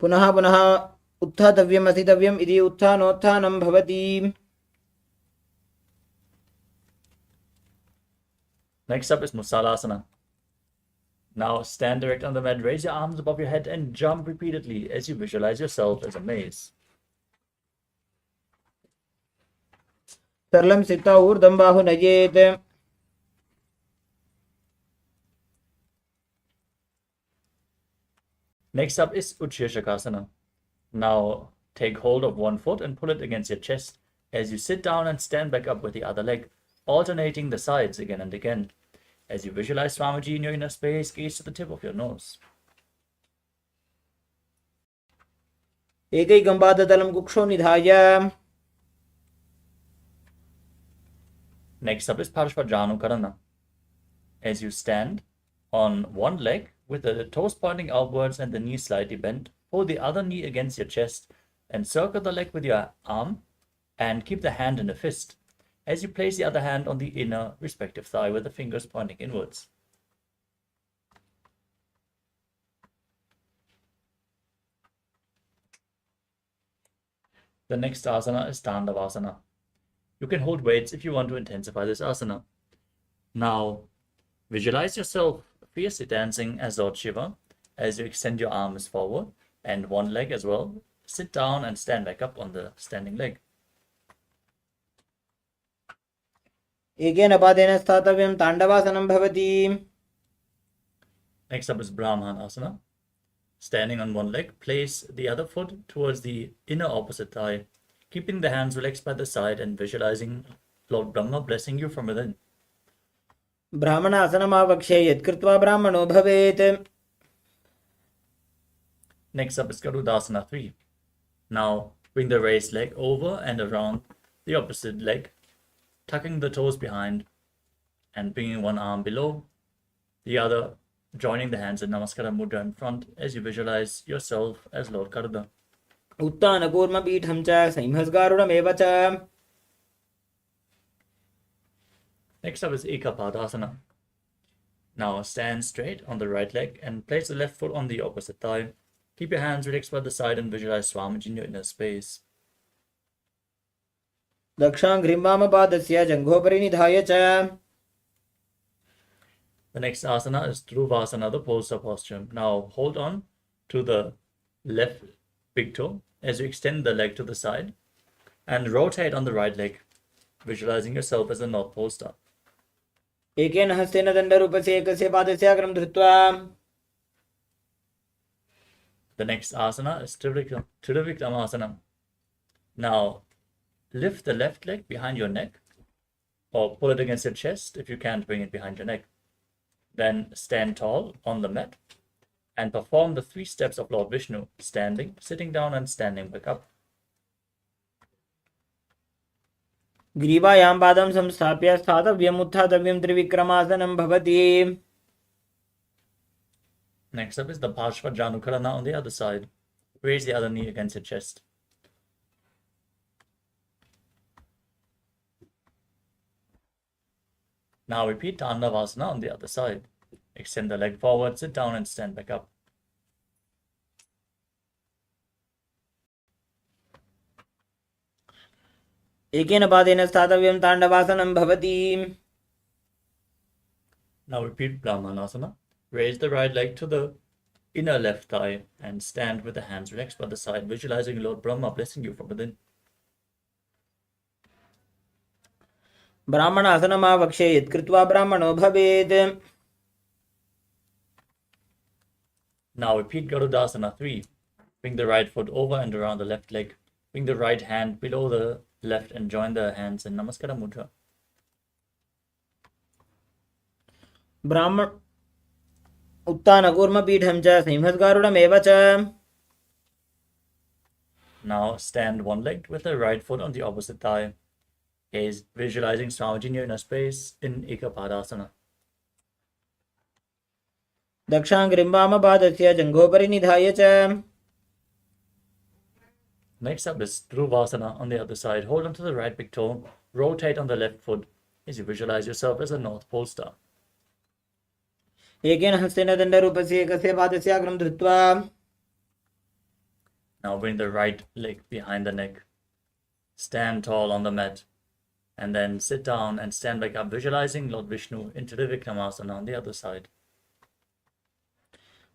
पुनः पुनः उत्थातव्यम् अस्थितव्यम् इति उत्थानोत्थानं भवति. Next up is Musalasana. Now stand erect on the mat, raise your arms above your head and jump repeatedly as you visualize yourself as a maze. सरलं स्थित्वा ऊर्ध्वं बाहु नयेत्. Next up is Utshirshakasana. Now take hold of one foot and pull it against your chest as you sit down and stand back up with the other leg, alternating the sides again and again. As you visualize Swamiji in your inner space, gaze to the tip of your nose. एकैकं पादतलं कुक्षौ निधाय. Next up is Parashvajanukarana. As you stand on one leg with the toes pointing outwards and the knee slightly bent, hold the other knee against your chest and circle the leg with your arm and keep the hand in a fist as you place the other hand on the inner respective thigh with the fingers pointing inwards. The next asana is Dandavasana. You can hold weights if you want to intensify this asana. Now, visualize yourself fiercely dancing as Lord Shiva as you extend your arms forward and one leg as well. Sit down and stand back up on the standing leg. एकेन पादेन स्थातव्यं ताण्डवासनं भवति. Next up is Brahmanasana. Standing on one leg, place the other foot towards the inner opposite thigh, keeping the hands relaxed by the side and visualizing Lord Brahma blessing you from within. ब्राह्मणासनमावक्ष्ये यत्कृत्वा ब्राह्मणो भवेत्. Next up is Garudasana 3. Now bring the raised leg over and around the opposite leg, tucking the toes behind and bringing one arm below the other, joining the hands in Namaskara Mudra in front as you visualize yourself as Lord Garuda. उत्तानकूर्मपीठं च संहस्गारुडमेव च. Next up is Ekapadasana. Now stand straight on the right leg and place the left foot on the opposite thigh. Keep your hands relaxed by the side and visualize Swamiji in your inner space. दक्षाङ्घ्रिं वामपादस्य जङ्घोपरि निधाय च. The next asana is Dhruvasana, the poster posture. Now hold on to the left big toe as you extend the leg to the side and rotate on the right leg, visualizing yourself as a North Pole star. एकेन हस्तेन दण्डरूपस्य एकस्य पादस्य अग्रं धृत्वा. The next asana is Trivikramasana. Now lift the left leg behind your neck or pull it against your chest if you can't bring it behind your neck. Then stand tall on the mat and perform the 3 steps of Lord Vishnu, standing, sitting down and standing back up. ग्रीवायां पादं संस्थाप्य स्थातव्यम् उत्थातव्यं त्रिविक्रमासनं भवति. Next up is the Parshvajanukarana on the other side. Raise the other knee against your chest. Now repeat Dandavasana on the other side. Extend the leg forward, sit down and stand back up. एकेन पादेन स्थातव्यं ताण्डवासनं भवति. Now repeat Brahmanasana. Raise the right leg to the inner left thigh and stand with the hands relaxed by the side, visualizing Lord Brahma blessing you from within. ब्राह्मणासनमावक्षे यत्कृत्वा ब्राह्मणो भवेत्. Now repeat Garudasana 3. Bring the right foot over and around the left leg. Bring the right hand below the left and join the hands in Namaskara Mudra. ब्राह्मण उत्तानकूर्मपीठं च सिंहस्गारुडमेव च. Now stand one-legged with the right foot on the opposite thigh. Gaze visualizing Swamiji in your inner space in Ekapadasana. दक्षाङ्घ्रिं वामपादस्य जङ्घोपरि निधाय च. Next up is Dhruvasana on the other side. Hold onto the right big toe. Rotate on the left foot as you visualize yourself as a North Pole star. एकेन हस्तेन दण्डरूपस्य एकस्य पादस्य अग्रं धृत्वा. Now bring the right leg behind the neck. Stand tall on the mat. And then sit down and stand back up, visualizing Lord Vishnu into the Vikramasana on the other side.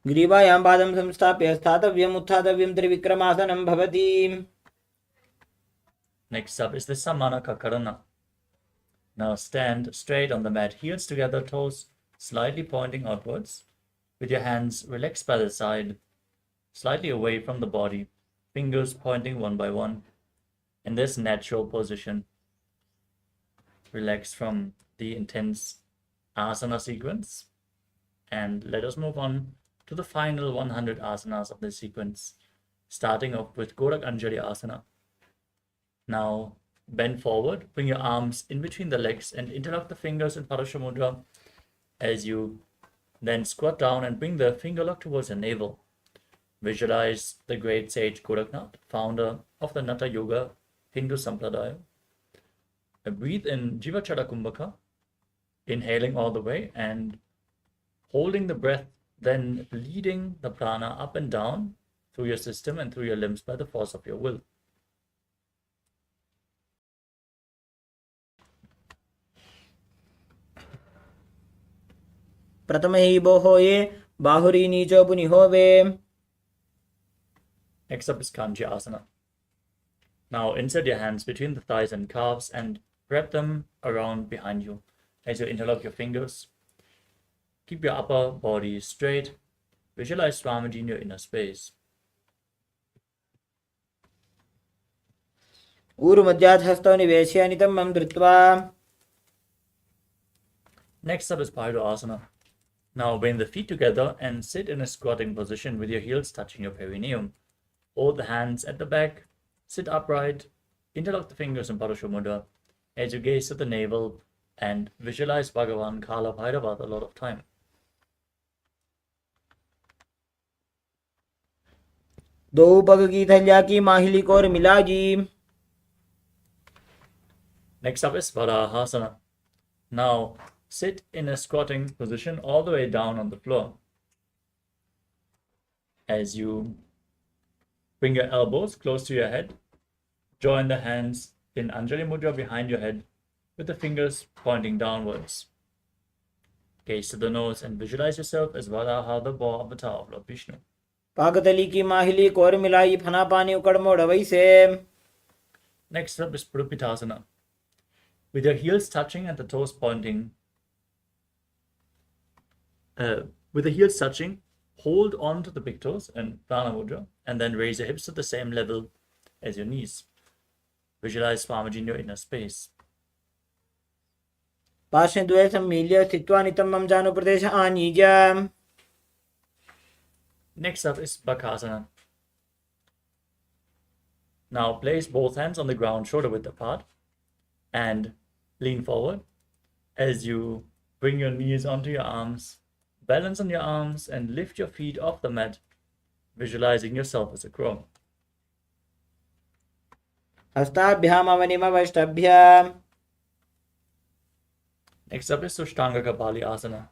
ग्रीवायां पादं संस्थाप्य स्थातव्यम् उत्थातव्यं त्रिविक्रमासनं भवति. Next up is the Samanaka Karana. Now stand straight on the mat, heels together, toes slightly pointing outwards, with your hands relaxed by the side, slightly away from the body, fingers pointing one by one. In this natural position, relax from the intense asana sequence, and let us move on to the final 100 asanas of this sequence, starting off with Gorak Anjali Asana. Now bend forward, bring your arms in between the legs and interlock the fingers in Parashamudra as you then squat down and bring the finger lock towards your navel. Visualize the great sage Goraknath, founder of the Natha Yoga Hindu Sampradaya. Breathe in Jivachara Kumbhaka, inhaling all the way and holding the breath, then leading the prana up and down through your system and through your limbs by the force of your will. प्रथमहि बोहोये बाहुरी नीचो पुनिहोवे. Next up is Kanji Asana. Now insert your hands between the thighs and calves and wrap them around behind you as you interlock your fingers. Keep your upper body straight. Visualize Swamiji in your inner space. ऊरुमध्यात् हस्तौ निवेश्य नितम्बं धृत्वा. Next up is Paido Asana. Now bring the feet together and sit in a squatting position with your heels touching your perineum. Hold the hands at the back, sit upright, interlock the fingers in Parashamudra as you gaze to the navel and visualize Bhagavan Kala Bhairava, the Lord of Time. दो पग की थैलिया की माहिली core मिलाजी. Next up is Varahasana. Now sit in a squatting position all the way down on the floor. As you bring your elbows close to your head, join the hands in Anjali Mudra behind your head with the fingers pointing downwards. Gaze to the nose and visualize yourself as Varaha, the boar avatar of Lord Vishnu. पाकतली की माहिली core मिलाई फना पानी उकड़ मोड़ वैसे. Next up is Purupitasana. With your heels touching and the toes pointing, hold on to the big toes and Prana Mudra, and then raise your hips to the same level as your knees. Visualize Swamiji in your inner space. पार्श्वे द्वये सम्मील्य स्थित्वा नितम्बं जानुप्रदेश आनीय. Next up is Bakasana. Now place both hands on the ground shoulder width apart and lean forward as you bring your knees onto your arms, balance on your arms and lift your feet off the mat, visualizing yourself as a crow. हस्ताभ्याम अवनिमवष्टभ्याम. Next up is Sushtanga Kapali Asana.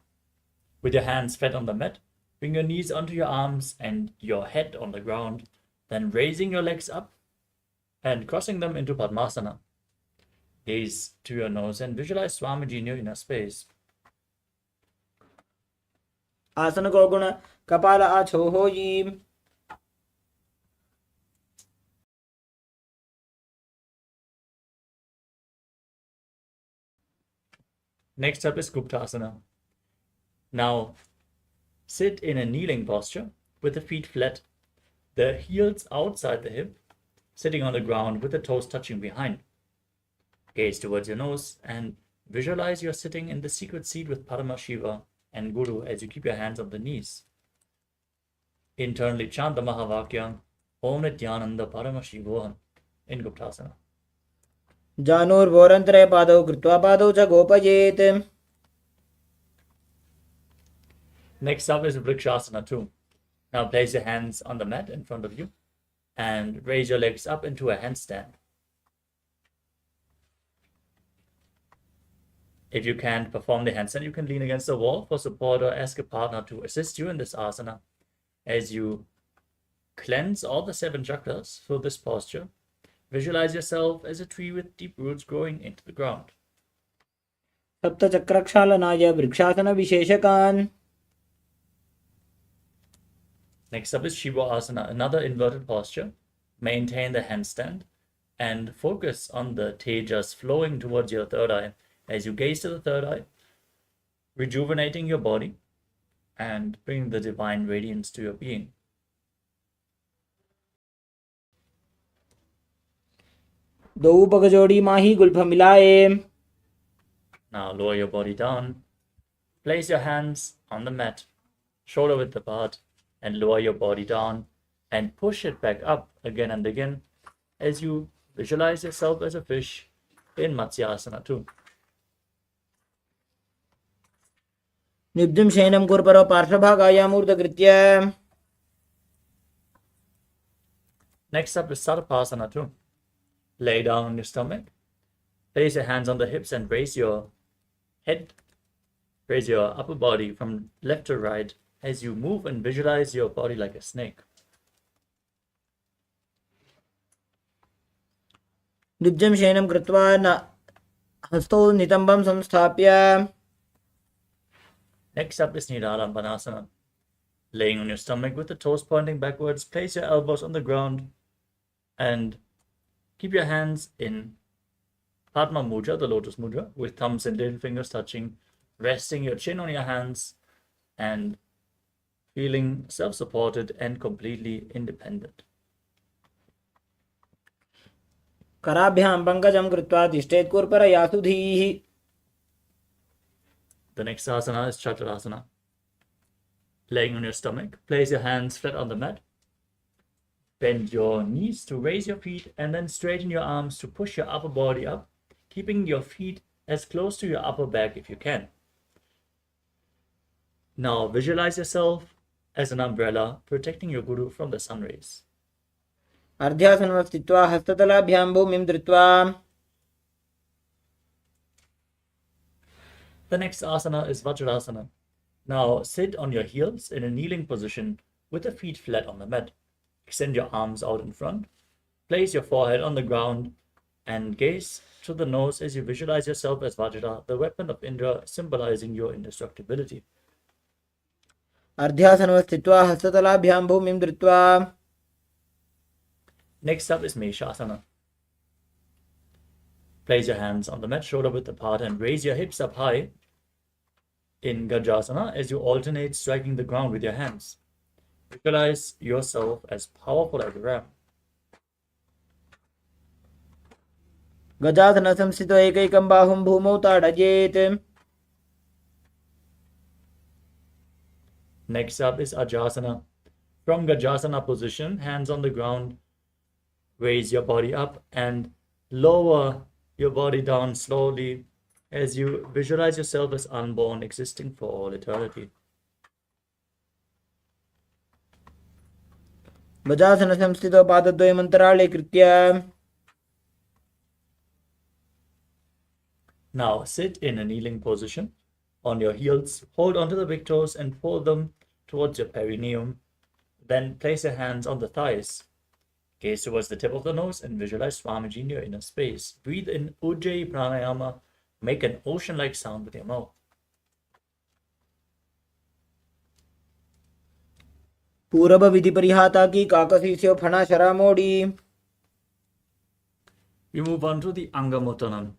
With your hands flat on the mat, bring your knees onto your arms and your head on the ground, then raising your legs up and crossing them into Padmasana. Gaze to your nose and visualize Swamiji in your inner space. आसन को गुण कपाल आछो होई। Next up is Guptasana. Now, sit in a kneeling posture with the feet flat, the heels outside the hip, sitting on the ground with the toes touching behind. Gaze towards your nose and visualize you're sitting in the secret seat with Paramashiva and Guru as you keep your hands on the knees. Internally chant the Mahavakya, Om Nithyananda Paramashivoham in Guptasana. जानुर्भोरन्तरे पादौ कृत्वा पादौ च गोपयेत्. Next up is Vrikshasana 2. Now place your hands on the mat in front of you and raise your legs up into a handstand. If you can't perform the handstand, you can lean against the wall for support or ask a partner to assist you in this asana as you cleanse all the 7 chakras through this posture. Visualize yourself as a tree with deep roots growing into the ground. सप्तचक्रक्षालनाय vrikshasana विशेषकान्. Next up is Shiva Asana, another inverted posture. Maintain the handstand and focus on the tejas flowing towards your third eye as you gaze to the third eye, rejuvenating your body and bringing the divine radiance to your being. दो पगजोड़ी माही Gulf मिलाए. Now lower your body down. Place your hands on the mat, shoulder width apart, and lower your body down and push it back up again and again as you visualize yourself as a fish in Matsyasana 2. निब्धं शयनं कुर्परो पार्श्वभागायामूर्धकृत्य. Next up is Sarvasana 2. Lay down on your stomach. Place your hands on the hips and raise your head. Raise your upper body from left to right as you move and visualize your body like a snake. निब्धं शयनं कृत्वा हस्तौ नितम्बं संस्थाप्य. Next up is Nidarambanasana. Laying on your stomach with the toes pointing backwards, place your elbows on the ground and keep your hands in Padma Mudra, the lotus mudra, with thumbs and little fingers touching, resting your chin on your hands and feeling self-supported and completely independent. कराभ्यां पङ्कजं कृत्वा तिष्ठेत् कुर्परयासुधीः. The next asana is Chaturasana. Laying on your stomach, place your hands flat on the mat. Bend your knees to raise your feet and then straighten your arms to push your upper body up, keeping your feet as close to your upper back if you can. Now visualize yourself as an umbrella protecting your Guru from the sun rays. अर्ध्यासनं स्थित्वा हस्ततलाभ्यां भूमिं धृत्वा. The next asana is Vajrasana. Now sit on your heels in a kneeling position with the feet flat on the mat. Extend your arms out in front. Place your forehead on the ground and gaze to the nose as you visualize yourself as Vajra, the weapon of Indra, symbolizing your indestructibility. अर्ध्यासनं स्थित्वा हस्ततलाभ्यां भूमिं धृत्वा. Next up is Meshasana. Place your hands on the mat, shoulder width apart, and raise your hips up high in Gajasana as you alternate striking the ground with your hands. Visualize yourself as powerful as a ram. गजासनं संस्थितो एकैकं बाहुं भूमौ ताडयेत्. Next up is Ajasana. From Gajasana position, hands on the ground, raise your body up and lower your body down slowly as you visualize yourself as unborn, existing for all eternity. गजासनं संस्थितो पादद्वयम् अन्तराळे कृत्य. Now sit in a kneeling position on your heels, hold onto the big toes and pull them towards your perineum. Then place your hands on the thighs. Gaze towards the tip of the nose and visualize Swamiji in your inner space. Breathe in Ujjayi Pranayama. Make an ocean-like sound with your mouth. पूरब विधि परिहाता की काकसीस्यो फणा शरा मोड़ी. We move on to the Angamottanam.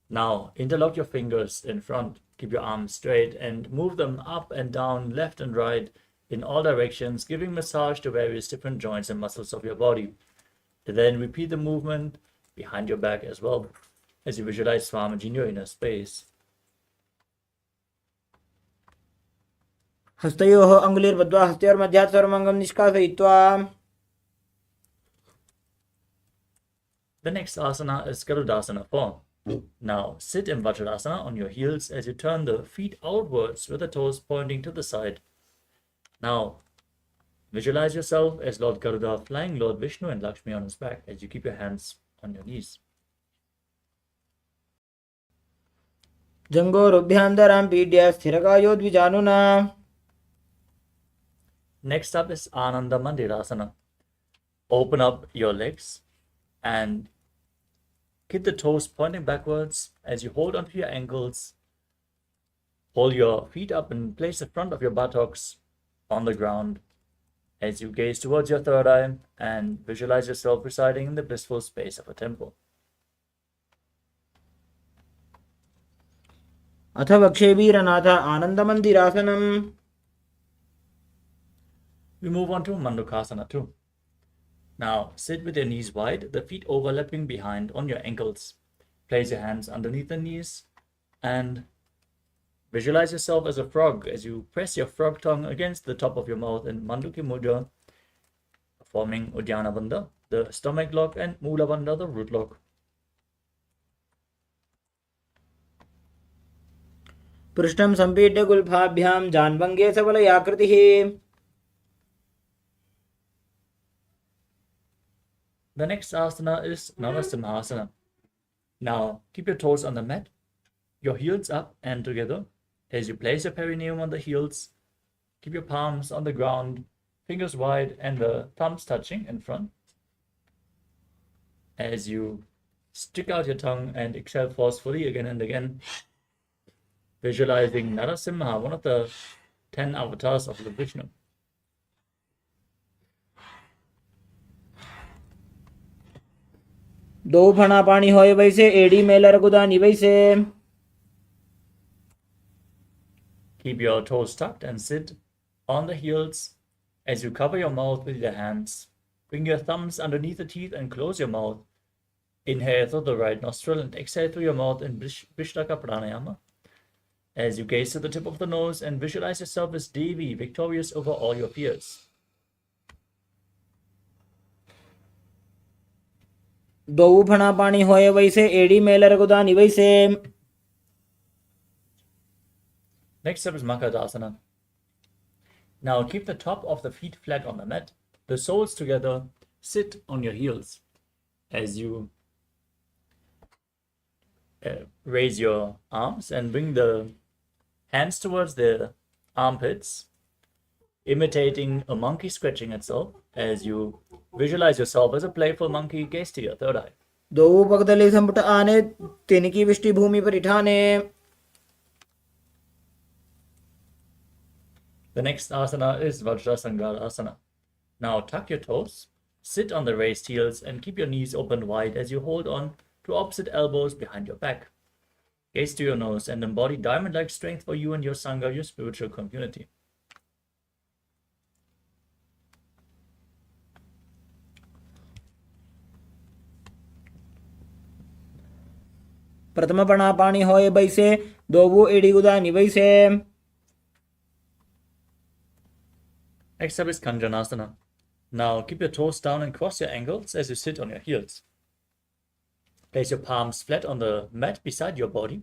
Now, interlock your fingers in front. Keep your arms straight and move them up and down, left and right, in all directions, giving massage to various different joints and muscles of your body. Then repeat the movement behind your back as well, as you visualize Swamiji in your inner space. हस्तयोः अङ्गुलिर्बद्ध्वा हस्तयोर्मध्यात् सर्वमङ्गं निष्कासयित्वा. The next asana is Garudasana form. Now sit in Vajrasana on your heels as you turn the feet outwards with the toes pointing to the side. Now visualize yourself as Lord Garuda flying Lord Vishnu and Lakshmi on his back as you keep your hands on your knees. जङ्घोरुभ्यान्तरां पीड्य स्थिरकायो द्विजानुना. Next up is Ananda Mandirasana. Open up your legs and keep the toes pointing backwards as you hold onto your ankles. Hold your feet up and place the front of your buttocks on the ground as you gaze towards your third eye and visualize yourself residing in the blissful space of a temple. अथ वक्षे वीरनाथ आनन्दमन्दिरासनम्. We move on to Mandukasana too. Now sit with your knees wide, the feet overlapping behind on your ankles. Place your hands underneath the knees and visualize yourself as a frog as you press your frog tongue against the top of your mouth in Manduki Mudra, forming Uddiyana Bandha, the stomach lock, and Mula Bandha, the root lock. पृष्ठं सम्पीड्य गुल्फाभ्यां जान्वङ्गे सबलयाकृतिः. The next asana is Navasimhasana. Now keep your toes on the mat, your heels up and together. As you place your perineum on the heels, keep your palms on the ground, fingers wide and the thumbs touching in front. As you stick out your tongue and exhale forcefully again and again, visualizing Narasimha, one of the 10 avatars of Lord Vishnu. दो फणा पानी होए वैसे एड़ी में लरगुदानी वैसे. Keep your toes tucked and sit on the heels as you cover your mouth with your hands. Bring your thumbs underneath the teeth and close your mouth. Inhale through the right nostril and exhale through your mouth in Vishtaka Pranayama. As you gaze to the tip of the nose and visualize yourself as Devi, victorious over all your fears. दो फणा पानी होए वैसे एड़ी में लरगुदानी वैसे. Next up is Makadasana. Now keep the top of the feet flat on the mat, the soles together, sit on your heels. As you raise your arms and bring the hands towards the armpits, imitating a monkey scratching itself. As you visualize yourself as a playful monkey, gaze to your third eye. दो पगदले संपुट आने तिनकी विष्टि भूमि पर इठाने. The next asana is Vajrasangar Asana. Now tuck your toes, sit on the raised heels and keep your knees open wide as you hold on to opposite elbows behind your back. Gaze to your nose and embody diamond-like strength for you and your Sangha, your spiritual community. प्रथम पणा पानी होए वैसे दो वो एड़ी गुदानी वैसे. Next up is Kanjanasana. Now keep your toes down and cross your ankles as you sit on your heels. Place your palms flat on the mat beside your body.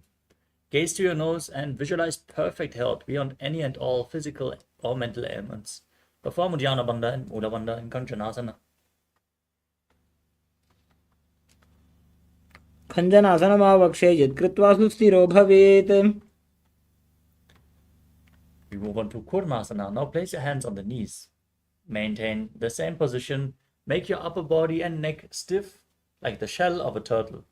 Gaze to your nose and visualize perfect health beyond any and all physical or mental ailments. Perform Uddiyana Bandha and Mula Bandha in Kanjanasana. खञ्जनासनमावक्षे यत्कृत्वा सुस्थिरो भवेत्. We move on to Kurmasana. Now place your hands on the knees. Maintain the same position. Make your upper body and neck stiff like the shell of a turtle,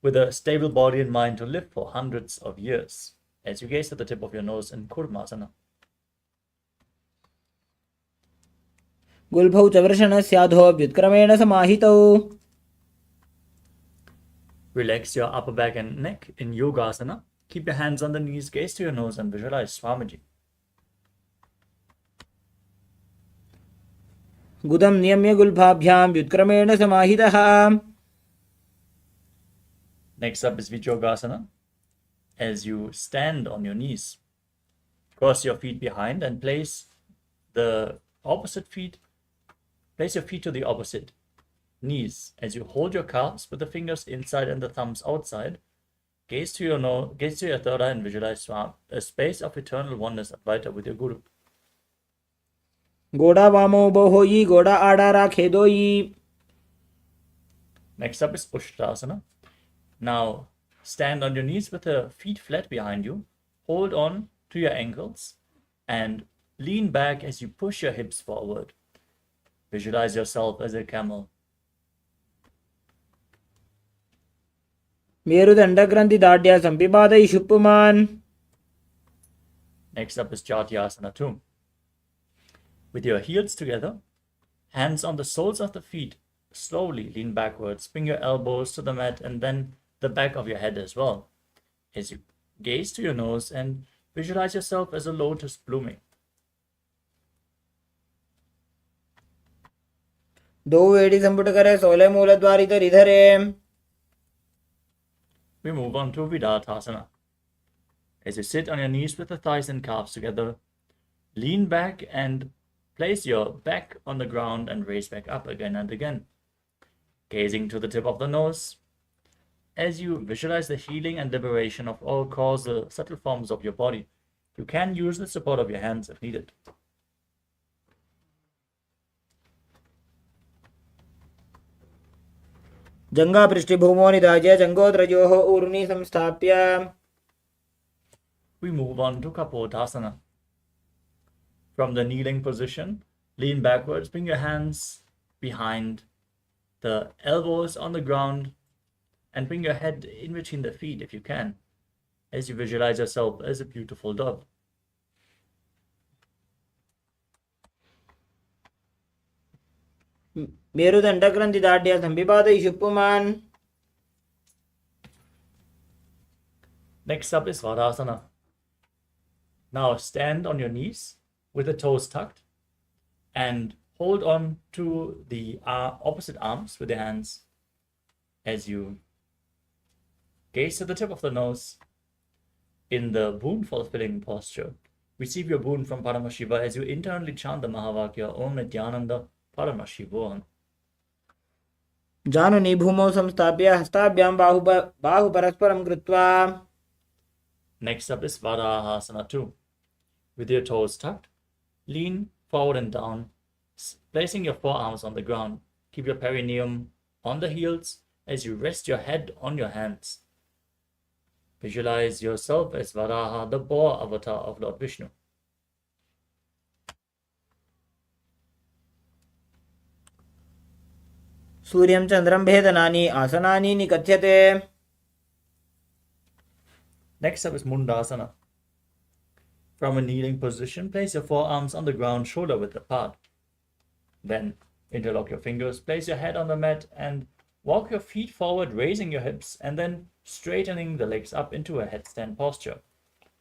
with a stable body and mind to live for hundreds of years. As you gaze at the tip of your nose in Kurmasana. गुल्भौ च वृषणस्याधो व्युत्क्रमेण समाहितौ. Relax your upper back and neck in Yogasana. Keep your hands on the knees, gaze to your nose, and visualize Swamiji. गुदं नियम्य गुल्भाभ्यां व्युत्क्रमेण समाहितः. Next up is Vijogasana. As you stand on your knees, cross your feet behind and place your feet to the opposite knees. As you hold your calves with the fingers inside and the thumbs outside, gaze to your third eye and visualize a space of eternal oneness Advaita with your Guru. गोड़ा वामो बोहोयी गोड़ा आडारा खेदोयी. Next up is Ushtrasana. Now stand on your knees with your feet flat behind you. Hold on to your ankles and lean back as you push your hips forward. Visualize yourself as a camel. मेरुदण्डग्रन्थि दाढ्या सम्पिपादयि शुप्पुमान्. Next up is Jyotisha 2. With your heels together, hands on the soles of the feet, slowly lean backwards, bring your elbows to the mat and then the back of your head as well. As you gaze to your nose and visualize yourself as a lotus blooming. दो वेड़ी संपुट करे 16 मूलद्वारी धरे. We move on to Vidatasana. As you sit on your knees with the thighs and calves together, lean back and place your back on the ground and raise back up again and again. Gazing to the tip of the nose, as you visualize the healing and liberation of all causal subtle forms of your body, you can use the support of your hands if needed. जंगा पृष्ठभूमो निधाय जंगोद्रजोः ऊर्ध्नि संस्थाप्य. We move on to Kapodasana. From the kneeling position, lean backwards, bring your hands behind, the elbows on the ground, and bring your head in between the feet if you can, as you visualize yourself as a beautiful dove. मेरुदण्डग्रन्थि दाढ्या सम्पिपादयि शुप्पुमान्. Next up is Svadasana. Now stand on your knees with the toes tucked and hold on to the opposite arms with your hands as you gaze to the tip of the nose in the boon fulfilling posture. Receive your boon from Paramashiva as you internally chant the Mahavakya Om Nithyananda Paramashivoham. जानुनि भूमौ संस्थाप्य हस्ताभ्यां बाहु परस्परं कृत्वा. Next up is Varahasana 2. With your toes tucked, lean forward and down, placing your forearms on the ground. Keep your perineum on the heels as you rest your head on your hands. Visualize yourself as Varaha, the boar avatar of Lord Vishnu. सूर्यं चन्द्रं भेदनानि आसनानि निकथ्यते. Next up is Mundasana. From a kneeling position, place your forearms on the ground, shoulder width apart. Then interlock your fingers, place your head on the mat and walk your feet forward, raising your hips and then straightening the legs up into a headstand posture.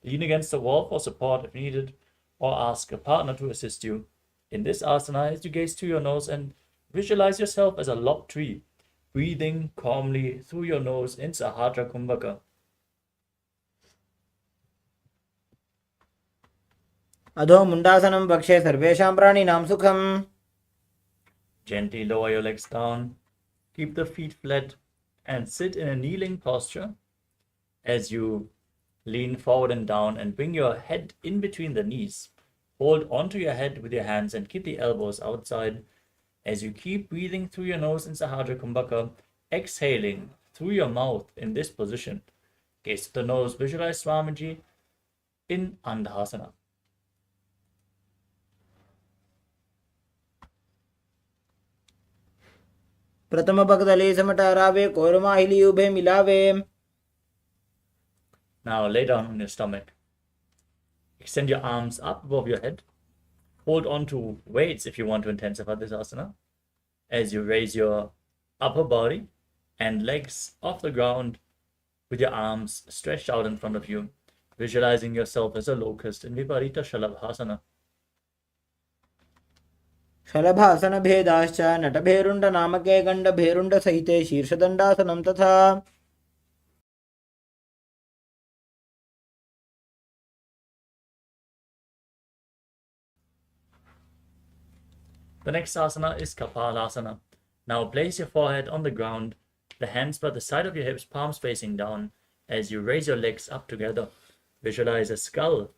Lean against the wall for support if needed, or ask a partner to assist you. In this asana, as you gaze to your nose and visualize yourself as a lopped tree, breathing calmly through your nose in Sahasrara Kumbhaka. अधो मुंडासनं पक्षे सर्वेषां प्राणिनां सुखम्. Gently lower your legs down, keep the feet flat and sit in a kneeling posture as you lean forward and down and bring your head in between the knees. Hold onto your head with your hands and keep the elbows outside as you keep breathing through your nose in Sahasrara Kumbhaka, exhaling through your mouth in this position. Gaze to the nose, visualize Swamiji in Andhasana. प्रथम पगदले समटारावे कोरमाहिली उभे मिलावे. Now lay down on your stomach. Extend your arms up above your head. hold on to weights if you want to intensify this asana, as you raise your upper body and legs off the ground with your arms stretched out in front of you, visualizing yourself as a locust in Viparita Shalabhasana. शलभासन भेदाश्च नटभेरुण्ड नामके गण्ड भेरुण्ड सहिते शीर्षदण्डासनं तथा. The next asana is Kapalasana. Now place your forehead on the ground, the hands by the side of your hips, palms facing down, as you raise your legs up together. Visualize a skull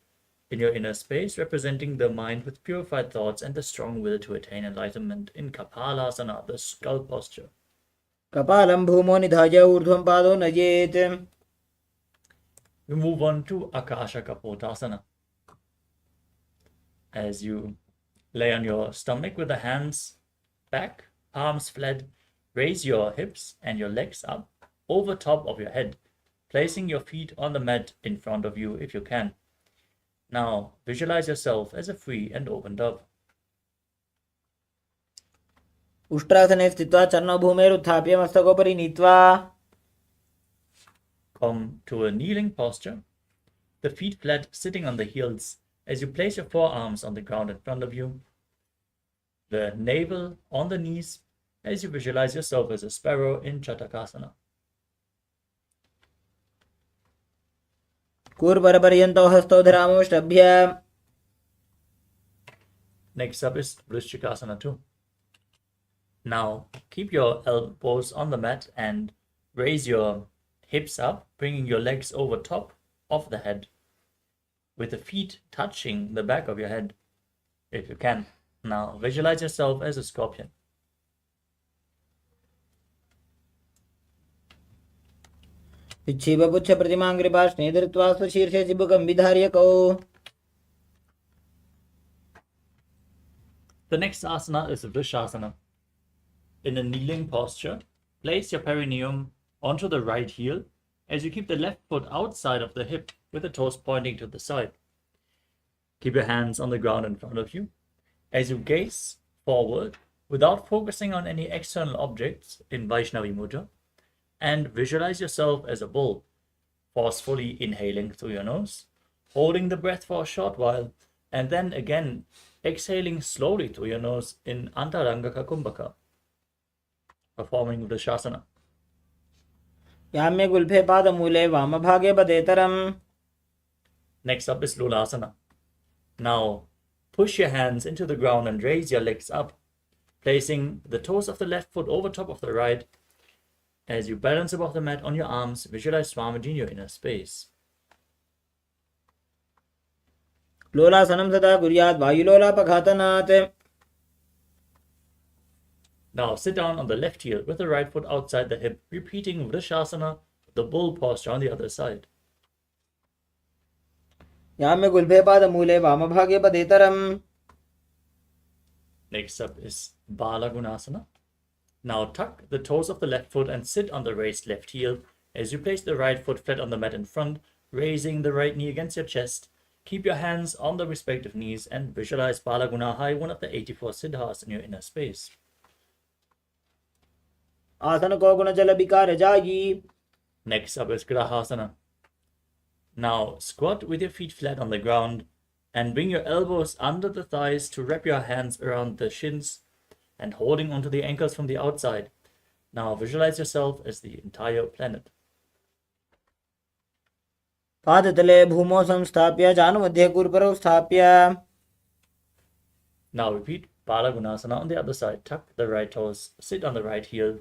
in your inner space, representing the mind with purified thoughts and the strong will to attain enlightenment in Kapalasana, the skull posture. कपालं भूमो निधाय ऊर्ध्वं पादो नयेत्. We move on to Akasha Kapotasana. As you lay on your stomach with the hands back, palms flat, raise your hips and your legs up over top of your head, placing your feet on the mat in front of you if you can. Now visualize yourself as a free and open dove. उष्ट्रासने स्थित्वा चरणौ भूमेरुत्थाप्य मस्तकोपरि नीत्वा. Come to a kneeling posture, the feet flat, sitting on the heels, as you place your forearms on the ground in front of you, the navel on the knees, as you visualize yourself as a sparrow in Chatakasana. कूर्परपर्यन्तौ हस्तौ धरामोष्टभ्य. Next up is Vrishchikasana too. Now keep your elbows on the mat and raise your hips up, bringing your legs over top of the head, with the feet touching the back of your head if you can. Now visualize yourself as a scorpion. विच्छिपपुच्छ प्रतिमाङ्घ्रिपार्ष्णे धृत्वा स्वशीर्षे चिबुकं विधार्य कौ. The next asana is Vrishasana. In a kneeling posture, place your perineum onto the right heel as you keep the left foot outside of the hip with the toes pointing to the side. Keep your hands on the ground in front of you as you gaze forward without focusing on any external objects in Vaishnavi Mudra, and visualize yourself as a bull, forcefully inhaling through your nose, holding the breath for a short while, and then again exhaling slowly through your nose in Antarangaka Kumbhaka, performing Vrishasana. याम्ये गुल्फे पादमूले वामभागे पदेतरम्. Next up is Lulasana. Now push your hands into the ground and raise your legs up, placing the toes of the left foot over top of the right. As you balance above the mat on your arms, visualize Swamiji in your inner space. लोलासनं सदा कुर्यात् वायुलोलापघातनात्. Now sit down on the left heel with the right foot outside the hip, repeating Vrishasana, the bull posture on the other side. याम्ये गुल्फे पादमूले वामभागे पदेतरम्. Next up is Balagunasana. Now tuck the toes of the left foot and sit on the raised left heel as you place the right foot flat on the mat in front, raising the right knee against your chest. Keep your hands on the respective knees and visualize Balagunahai, one of the 84 siddhas in your inner space. आसन को गुण जल विकार जायी. Next up is Grahasana. Now squat with your feet flat on the ground and bring your elbows under the thighs to wrap your hands around the shins and holding onto the ankles from the outside. Now visualize yourself as the entire planet. पादतले भूमौ संस्थाप्य जानुमध्ये कूर्परौ स्थाप्य. Now repeat Balagunasana on the other side. Tuck the right toes, sit on the right heel.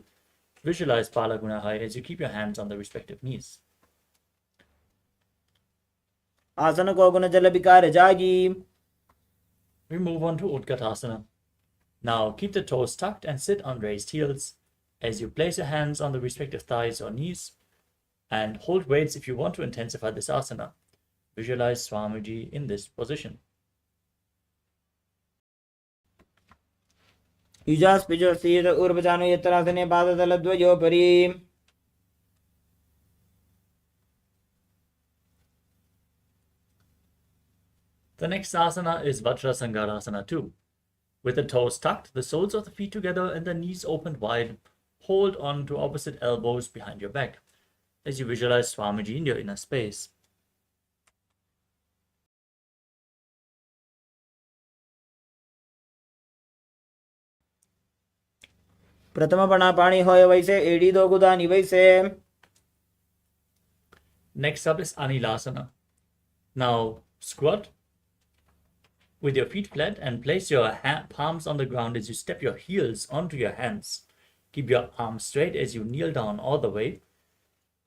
Visualize Balagunahai as you keep your hands on the respective knees. आसन को गुण जल विकार जायी. We move on to Utkatasana. Now keep the toes tucked and sit on raised heels as you place your hands on the respective thighs or knees and hold weights if you want to intensify this asana. Visualize Swamiji in this position. युजास्पिजोस्तीत ऊर्वजानु यत्रासने पादतलद्वयोपरि. The next asana is Vajrasangarasana 2. With the toes tucked, the soles of the feet together and the knees opened wide, hold on to opposite elbows behind your back as you visualize Swamiji in your inner space. प्रथम पणा पाणी होय वैसे AD दो गुदानी वैसे. Next up is Anilasana. Now squat with your feet flat and place your palms on the ground as you step your heels onto your hands. Keep your arms straight as you kneel down all the way.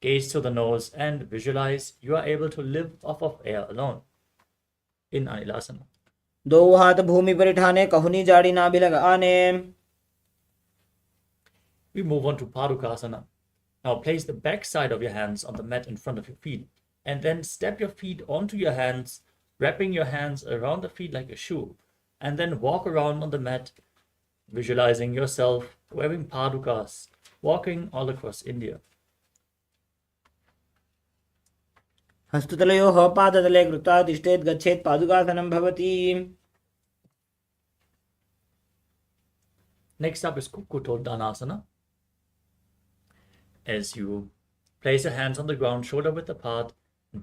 Gaze to the nose and visualize you are able to live off of air alone in Anilasana. दो हाथ भूमि पर ठाने कहुनी जाड़ी नाभि लगाने. We move on to Padukasana. Now place the back side of your hands on the mat in front of your feet and then step your feet onto your hands, wrapping your hands around the feet like a shoe, and then walk around on the mat, visualizing yourself wearing padukas, walking all across India. हस्ततलयोः पादतले कृत्वा तिष्ठेत् गच्छेत् पादुकासनं भवति. Next up is Kukuto Dhanasana. As you place your hands on the ground, shoulder width apart,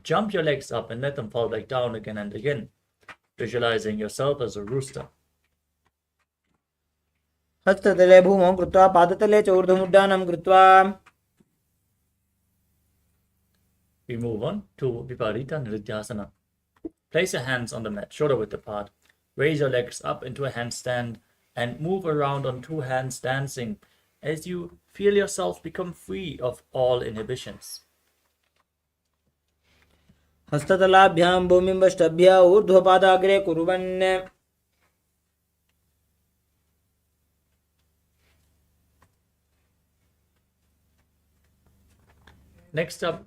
jump your legs up and let them fall back down again and again, visualizing yourself as a rooster. हस्ततले भूमौ कृत्वा पादतले च ऊर्ध्वमुड्डानं कृत्वा. We move on to Viparita Nrityasana. Place your hands on the mat, shoulder width apart. Raise your legs up into a handstand and move around on two hands dancing as you feel yourself become free of all inhibitions. हस्ततलाभ्यां भूमिं वष्टभ्य ऊर्ध्वपादाग्रे कुर्वन्. Next up,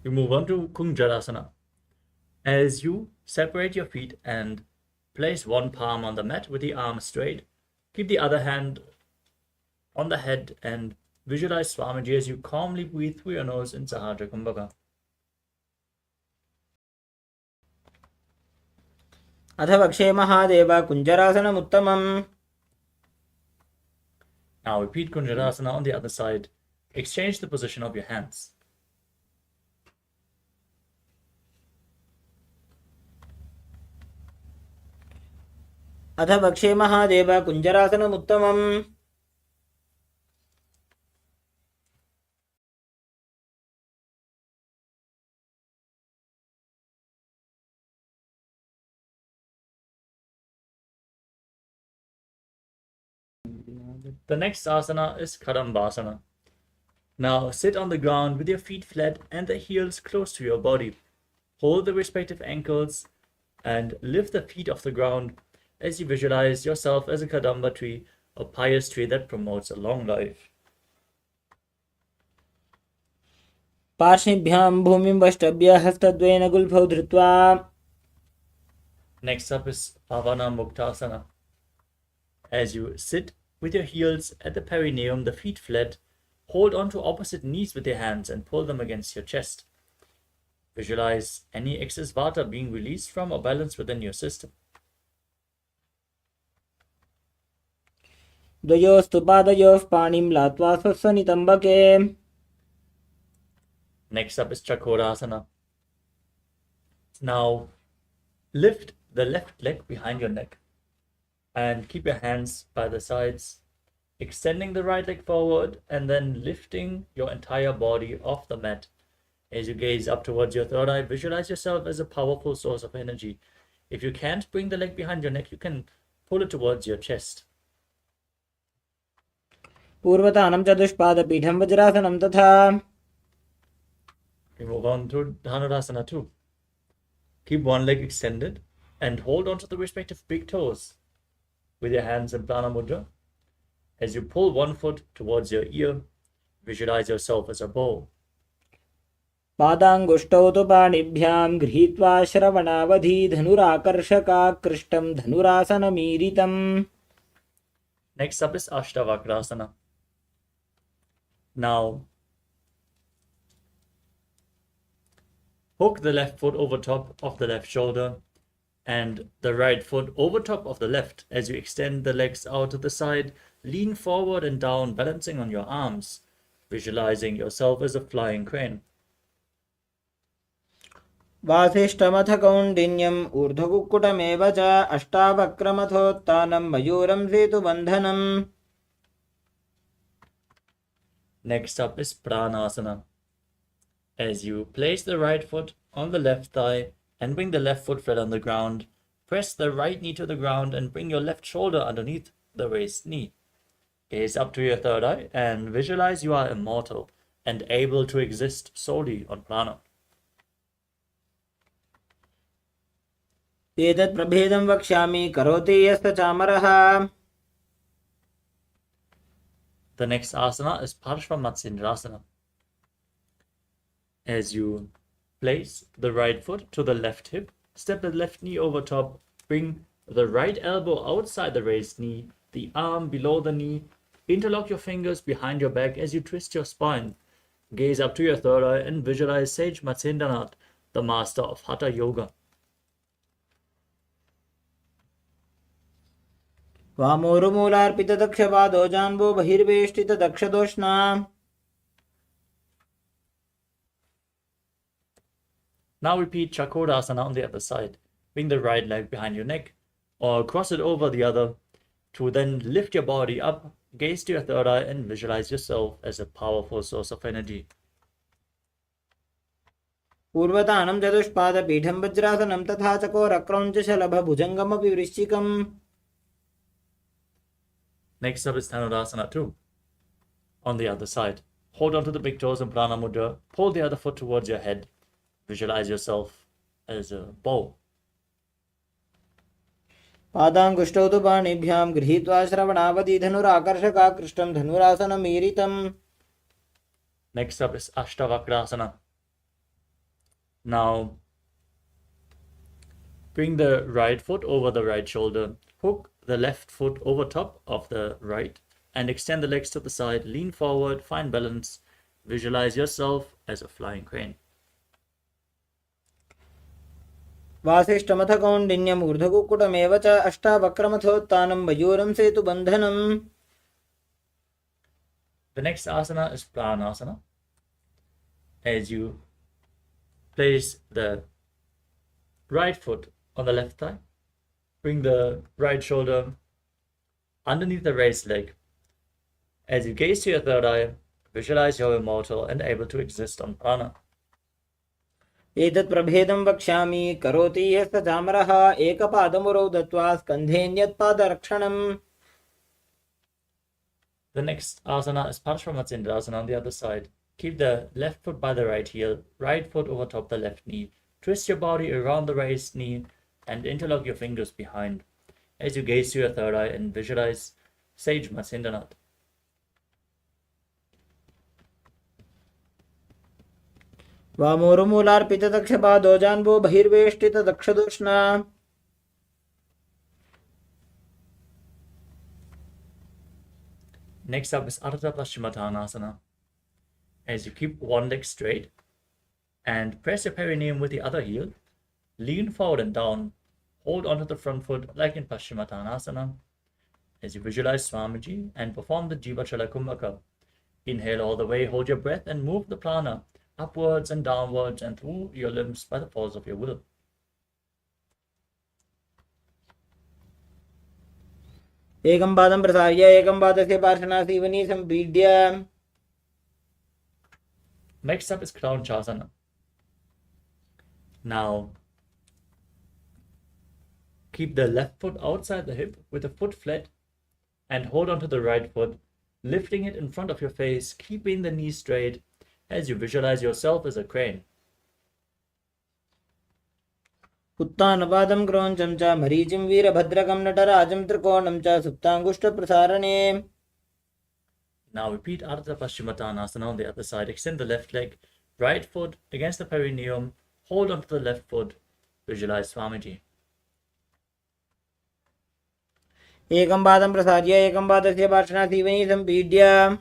we move on to Kunjarasana. As you separate your feet and place one palm on the mat with the arm straight, keep the other hand on the head and visualize Swamiji as you calmly breathe through your nose in Sahaja Kumbhaka. अथ वक्षे Mahadev कुञ्जरासनमुत्तमम्. Now repeat Kunjarasana on the other side. Exchange the position of your hands. अथ वक्षे Mahadev कुञ्जरासनमुत्तमम्. The next asana is Kadambasana. Now sit on the ground with your feet flat and the heels close to your body. Hold the respective ankles and lift the feet off the ground as you visualize yourself as a Kadamba tree, a pious tree that promotes a long life. पार्श्वभ्यां भूमिं वष्टभ्य हस्तद्वयेन गुल्फौ धृत्वा. Next up is Pavana Muktasana. As you sit with your heels at the perineum, the feet flat, hold on to opposite knees with your hands and pull them against your chest. Visualize any excess vata being released from or balanced within your system. द्वयोस्तु पादयोः पाणिं लात्वा स्वस्वनितम्बके. Next up is Chakorasana. Now lift the left leg behind your neck and keep your hands by the sides, extending the right leg forward and then lifting your entire body off the mat. As you gaze up towards your third eye, visualize yourself as a powerful source of energy. If you can't bring the leg behind your neck, you can pull it towards your chest. पूर्वतानं चतुष्पादपीठं वज्रासनं तथा. We move on to Dhanurasana 2. Keep one leg extended and hold on to the respective big toes with your hands in Prana Mudra. As you pull one foot towards your ear, visualize yourself as a bow. पादाङ्गुष्टौ तु पाणिभ्यां गृहीत्वा श्रवणावधि धनुराकर्षकाकृष्टं धनुरासनमीरितम्. Next up is Ashtavakrasana. Now, hook the left foot over top of the left shoulder and the right foot over top of the left. As you extend the legs out to the side, lean forward and down, balancing on your arms, visualizing yourself as a flying crane. वासिष्ठमथ कौण्डिन्यम् ऊर्ध्वकुक्कुटमेव च अष्टावक्रमथोत्थानं मयूरं सेतुबन्धनम्. Next up is Pranasana. As you place the right foot on the left thigh and bring the left foot flat on the ground, press the right knee to the ground and bring your left shoulder underneath the raised knee. Gaze up to your third eye and visualize you are immortal and able to exist solely on prana. एतत् प्रभेदं वक्ष्यामि करोति यस्तचामरः. The next asana is Parshvamatsindrasana. As you place the right foot to the left hip, step the left knee over top, bring the right elbow outside the raised knee, the arm below the knee, interlock your fingers behind your back as you twist your spine. Gaze up to your third eye and visualize Sage Matsyendranath, the master of Hatha Yoga. वामोरुमूलार्पितदक्षपादो जान्बो बहिर्वेष्टितदक्षदोष्णा. Now repeat Chakodasana on the other side. Bring the right leg behind your neck or cross it over the other to then lift your body up, gaze to your third eye and visualize yourself as a powerful source of energy. पूर्वतानं चतुष्पादपीठं वज्रासनं तथा चकोरक्रौञ्चशलभभुजङ्गमपि वृश्चिकम्. Next up is Dhanurasana 2. On the other side, hold on to the big toes in Prana Mudra, pull the other foot towards your head, visualize yourself as a bow. पादाङ्गुष्टौ तु पाणिभ्यां गृहीत्वा श्रवणावधि धनुराकर्षकाकृष्टं धनुरासनमीरितम्. Next up is Ashtavakrasana. Now, bring the right foot over the right shoulder, hook the left foot over top of the right, and extend the legs to the side, lean forward, find balance, visualize yourself as a flying crane. वासिष्ठमथ कौण्डिन्यम् ऊर्ध्वकुक्कुटमेव च अष्टावक्रमथोत्थानं मयूरं सेतुबन्धनम्. The next asana is Pranasana. As you place the right foot on the left thigh, bring the right shoulder underneath the raised leg. As you gaze to your third eye, visualize you're immortal and able to exist on prana. एतत् प्रभेदं वक्ष्यामि करोति यस्तचामरः एकपादमुरौ दत्त्वा स्कन्धेऽन्यत्पादरक्षणम्. The next asana is Parshvamatsindrasana on the other side. Keep the left foot by the right heel, right foot over top the left knee. Twist your body around the raised knee and interlock your fingers behind. As you gaze to your third eye and visualize Sage Matsyendranath. वामोरुमूलार्पितदक्षपादो जान्बो बहिर्वेष्टितदक्षदोष्णा. Next up is Ardha Paschimottanasana. As you keep one leg straight and press your perineum with the other heel, lean forward and down, hold onto the front foot like in Paschimottanasana. As you visualize Swamiji and perform the Jivachala Kumbhaka, inhale all the way, hold your breath and move the prana upwards and downwards and through your limbs by the force of your will. एकं पादं प्रसार्य एकं पादस्य पार्श्वनासीवनी सम्पीड्य. Next up is Kraunchasana. Now, keep the left foot outside the hip with the foot flat and hold on to the right foot, lifting it in front of your face, keeping the knees straight as you visualize yourself as a crane. उत्तानपादं क्रोञ्चं च मरीचिं वीरभद्रकं नटराजं त्रिकोणं च सुप्ताङ्गुष्ठप्रसारणे. Now repeat Ardha Paschimottanasana on the other side. Extend the left leg, right foot against the perineum. Hold onto the left foot. Visualize Swamiji. एकं पादं प्रसार्य एकं पादस्य पार्श्वनाथीवनि सम्पीड्य.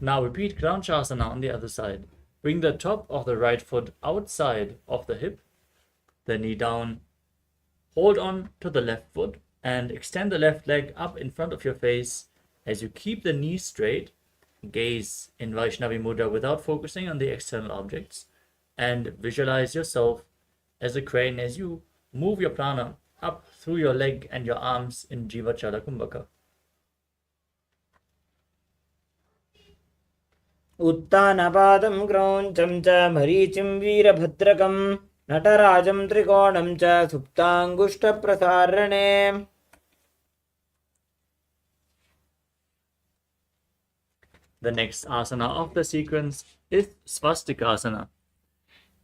Now repeat Kranchasana on the other side. Bring the top of the right foot outside of the hip, the knee down. Hold on to the left foot and extend the left leg up in front of your face as you keep the knee straight. Gaze in Vaishnavi Mudra without focusing on the external objects and visualize yourself as a crane as you move your prana up through your leg and your arms in Jiva Chala Kumbhaka. उत्तानपादं क्रौञ्चं च मरीचिं वीरभद्रकं नटराजं त्रिकोणं च सुप्ताङ्गुष्ठप्रसारणे. The next asana of the sequence is Swastikasana.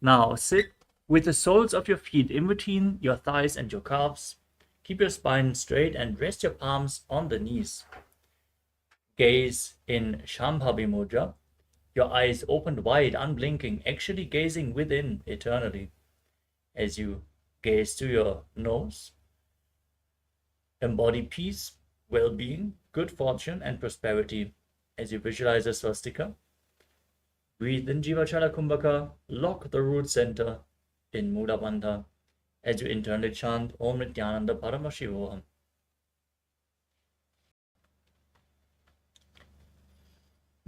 Now sit with the soles of your feet in between your thighs and your calves. Keep your spine straight and rest your palms on the knees. Gaze in Shambhavi Mudra. Your eyes opened wide, unblinking, actually gazing within eternally. As you gaze to your nose, embody peace, well-being, good fortune, and prosperity. As you visualize a swastika, breathe in Jivachala Kumbhaka, lock the root center in Mula Bandha as you internally chant Om Nithyananda Paramashivoham.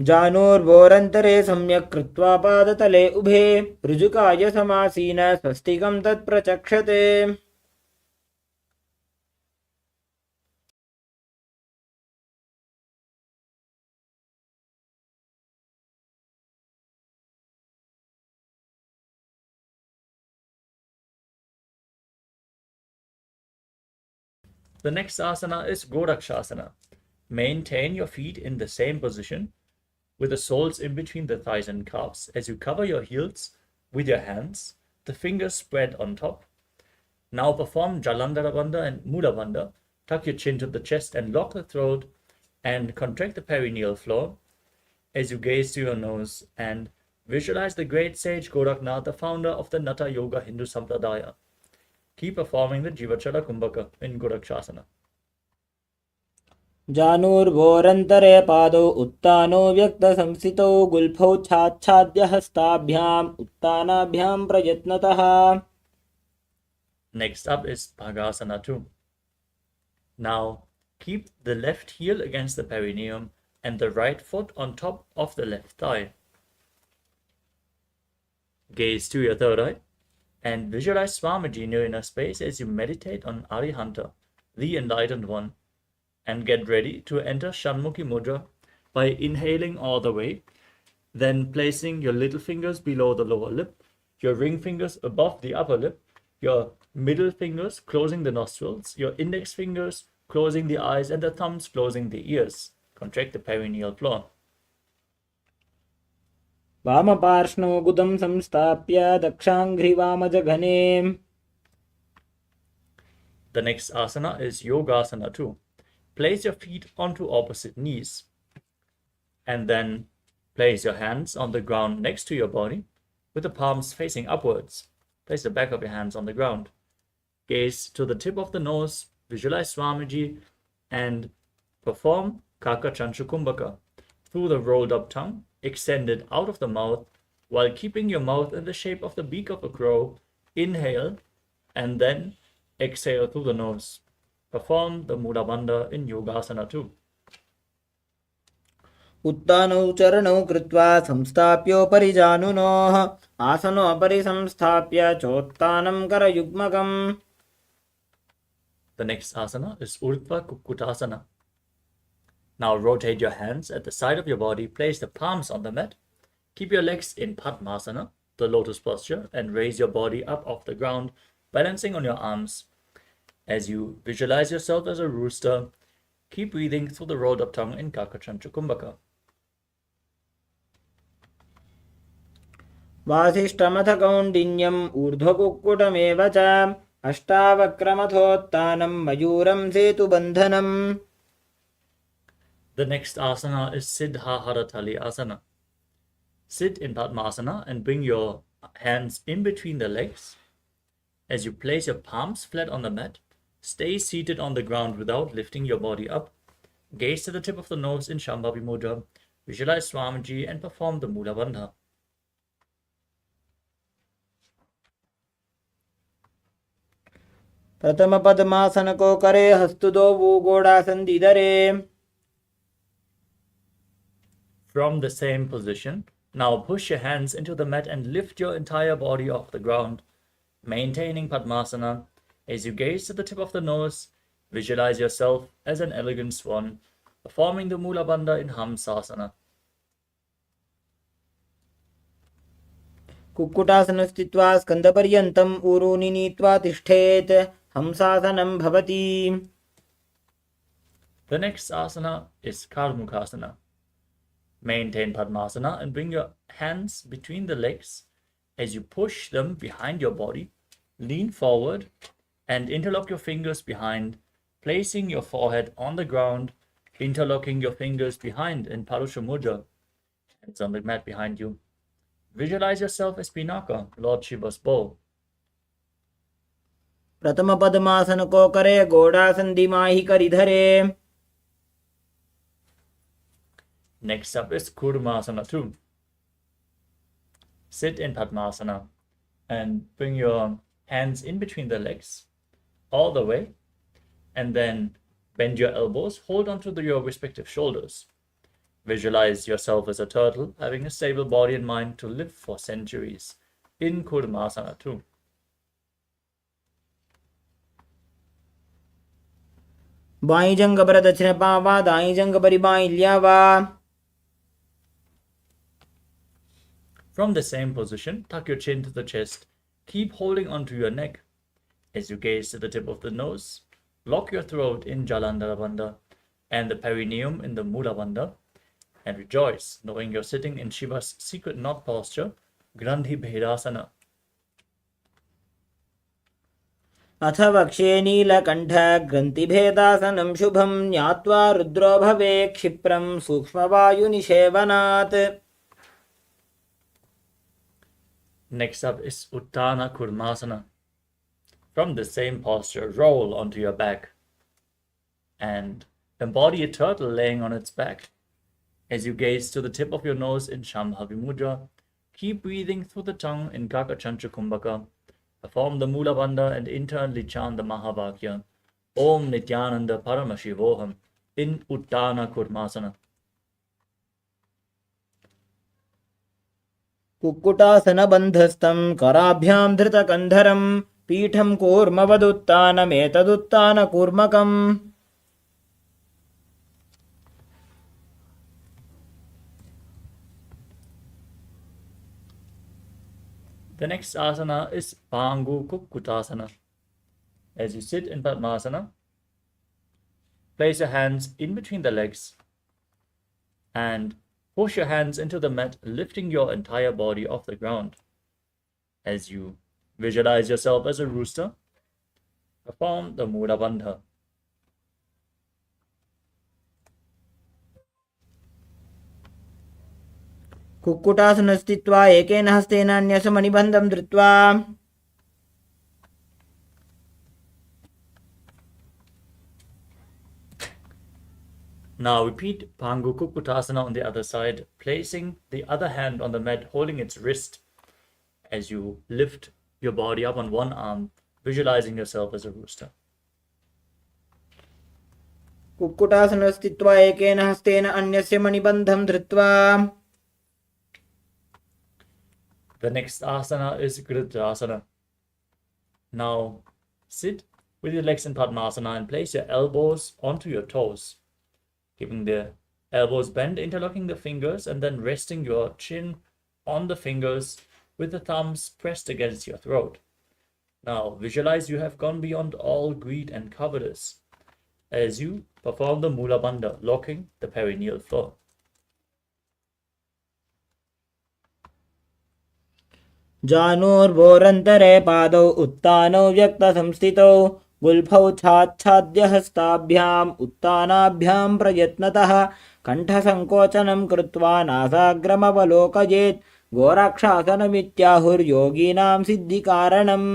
जानोर्वोरन्तरे सम्यक् कृत्वा पादतले उभे ऋजुकाय समासीन स्वस्तिकं तत्प्रचक्षते. The next asana is Godakshasana. Maintain your feet in the same position with the soles in between the thighs and calves as you cover your heels with your hands, the fingers spread on top. Now perform Jalandhara Bandha and Mula Bandha. Tuck your chin to the chest and lock the throat and contract the perineal floor as you gaze to your nose and visualize the great sage Goraknath, the founder of the Natha Yoga Hindu Sampradaya. Keep performing the Jivachala Kumbhaka in Godakshasana. जानूर्वोरन्तरे पादौ उत्तानो व्यक्तसंस्थितौ गुल्फौ छाच्छाद्य हस्ताभ्याम् उत्तानाभ्यां प्रयत्नतः. Next up is Bhagasana 2. Now keep the left heel against the perineum and the right foot on top of the left thigh. Gaze to your third eye and visualize Swamiji in your inner space as you meditate on Arihanta, the enlightened one, and get ready to enter Shanmukhi Mudra by inhaling all the way, then placing your little fingers below the lower lip, your ring fingers above the upper lip, your middle fingers closing the nostrils, your index fingers closing the eyes, and the thumbs closing the ears. Contract the perineal floor. वामपार्ष्णौ गुदं संस्थाप्य दक्षाङ्घ्रिवामजघने. The next asana is Yogasana 2. Place your feet onto opposite knees and then place your hands on the ground next to your body with the palms facing upwards. Place the back of your hands on the ground. Gaze to the tip of the nose, visualize Swamiji and perform Kaka Chanchu Kumbhaka through the rolled up tongue, extended out of the mouth while keeping your mouth in the shape of the beak of a crow. Inhale and then exhale through the nose. Perform the Mula Bandha in Yogasana 2. उत्तानौ चरणौ कृत्वा संस्थाप्योपरि जानुनोः आसनोपरि संस्थाप्य चोत्तानं करयुग्मकम्. The next asana is Urdhva Kukkutasana. Now rotate your hands at the side of your body, place the palms on the mat, keep your legs in Padmasana, the lotus posture and raise your body up off the ground, balancing on your arms. As you visualize yourself as a rooster, keep breathing through the rolled up tongue in Kakachantra Kumbhaka. वासिष्ठमथ कौण्डिन्यम् ऊर्ध्वकुक्कुटमेव च अष्टावक्रमथोत्थानं मयूरं सेतुबन्धनम्. The next asana is Siddha Haratali Asana. Sit in Padmasana and bring your hands in between the legs. As you place your palms flat on the mat, stay seated on the ground without lifting your body up. Gaze to the tip of the nose in Shambhavi Mudra. Visualize Swamiji and perform the Mula Bandha. प्रथम पद्मासन को करे हस्तु दो वो गोड़ासन दीदरे. From the same position, now push your hands into the mat and lift your entire body off the ground, maintaining Padmasana. As you gaze to the tip of the nose, visualize yourself as an elegant swan, performing the Mula Bandha in Hamsasana. Kukkutasana स्थित्वा स्कन्दपर्यन्तम् ऊरूनि नीत्वा तिष्ठेत् हंसासनं भवति. The next asana is Karmukhasana. Maintain Padmasana and bring your hands between the legs. As you push them behind your body, lean forward and interlock your fingers behind, placing your forehead on the ground, interlocking your fingers behind in Parusha Mudra. Hands on the mat behind you. Visualize yourself as Pinaka, Lord Shiva's bow. प्रथम पद्मासन को करे गोड़ासन दिमाहि करिधरे. Next up is Kurmasana 2. Sit in Padmasana and bring your hands in between the legs all the way, and then bend your elbows, hold onto your respective shoulders. Visualize yourself as a turtle having a stable body and mind to live for centuries in Kurmasana 2. By जंग बर दक्षिण पावा दाई जंग बरी by ल्यावा. From the same position, tuck your chin to the chest. Keep holding onto your neck. As you gaze to the tip of the nose, lock your throat in Jalandhara Bandha and the perineum in the Mula Bandha, and rejoice knowing you're sitting in Shiva's secret knot posture, Grandhi Bhedasana. अथ वक्ष्ये नीलकण्ठ ग्रन्थिभेदासनं शुभं ज्ञात्वा रुद्रो भवे क्षिप्रं सूक्ष्मवायुनिषेवनात्. Next up is Uttana Kurmasana. From the same posture, roll onto your back and embody a turtle laying on its back. As you gaze to the tip of your nose in Shambhavi Mudra, keep breathing through the tongue in Kakachantra Kumbhaka. Perform the Mula Bandha and internally chant the Mahavakya, Om Nithyananda Paramashivoham, in Uttana Kurmasana. Kukkutasana बन्धस्थं कराभ्यां धृतकन्धरं पीठं कूर्मवदुत्तानमेतदुत्तानकूर्मकम्. The next asana is Pangu Kukkutasana. As you sit in Padmasana, place your hands in between the legs and push your hands into the mat, lifting your entire body off the ground. As you visualize yourself as a rooster, perform the Mula Bandha. Kukkutasana स्थित्वा एकेन हस्तेन अन्यसमनिबन्धं धृत्वा. Now repeat Pangu Kukkutasana on the other side, placing the other hand on the mat, holding its wrist. As you lift your body up on one arm, visualizing yourself as a rooster. Kukkutasana स्थित्वा एकेन हस्तेन अन्यस्य मणिबन्धं धृत्वा. The next asana is Gridrasana. Now sit with your legs in Padmasana and place your elbows onto your toes, keeping the elbows bent, interlocking the fingers, and then resting your chin on the fingers, with the thumbs pressed against your throat. Now visualize you have gone beyond all greed and covetous as you perform the Mula Bandha, locking the perineal floor. जानुर्भोरन्तरे पादौ उत्तानौ व्यक्तसंस्थितौ गुल्फौ छाच्छाद्यहस्ताभ्याम् उत्तानाभ्यां प्रयत्नतः कण्ठसङ्कोचनं कृत्वा नासाग्रमवलोकयेत् घोराक्षासनमित्याहुर्योगीनां सिद्धिकारणम्.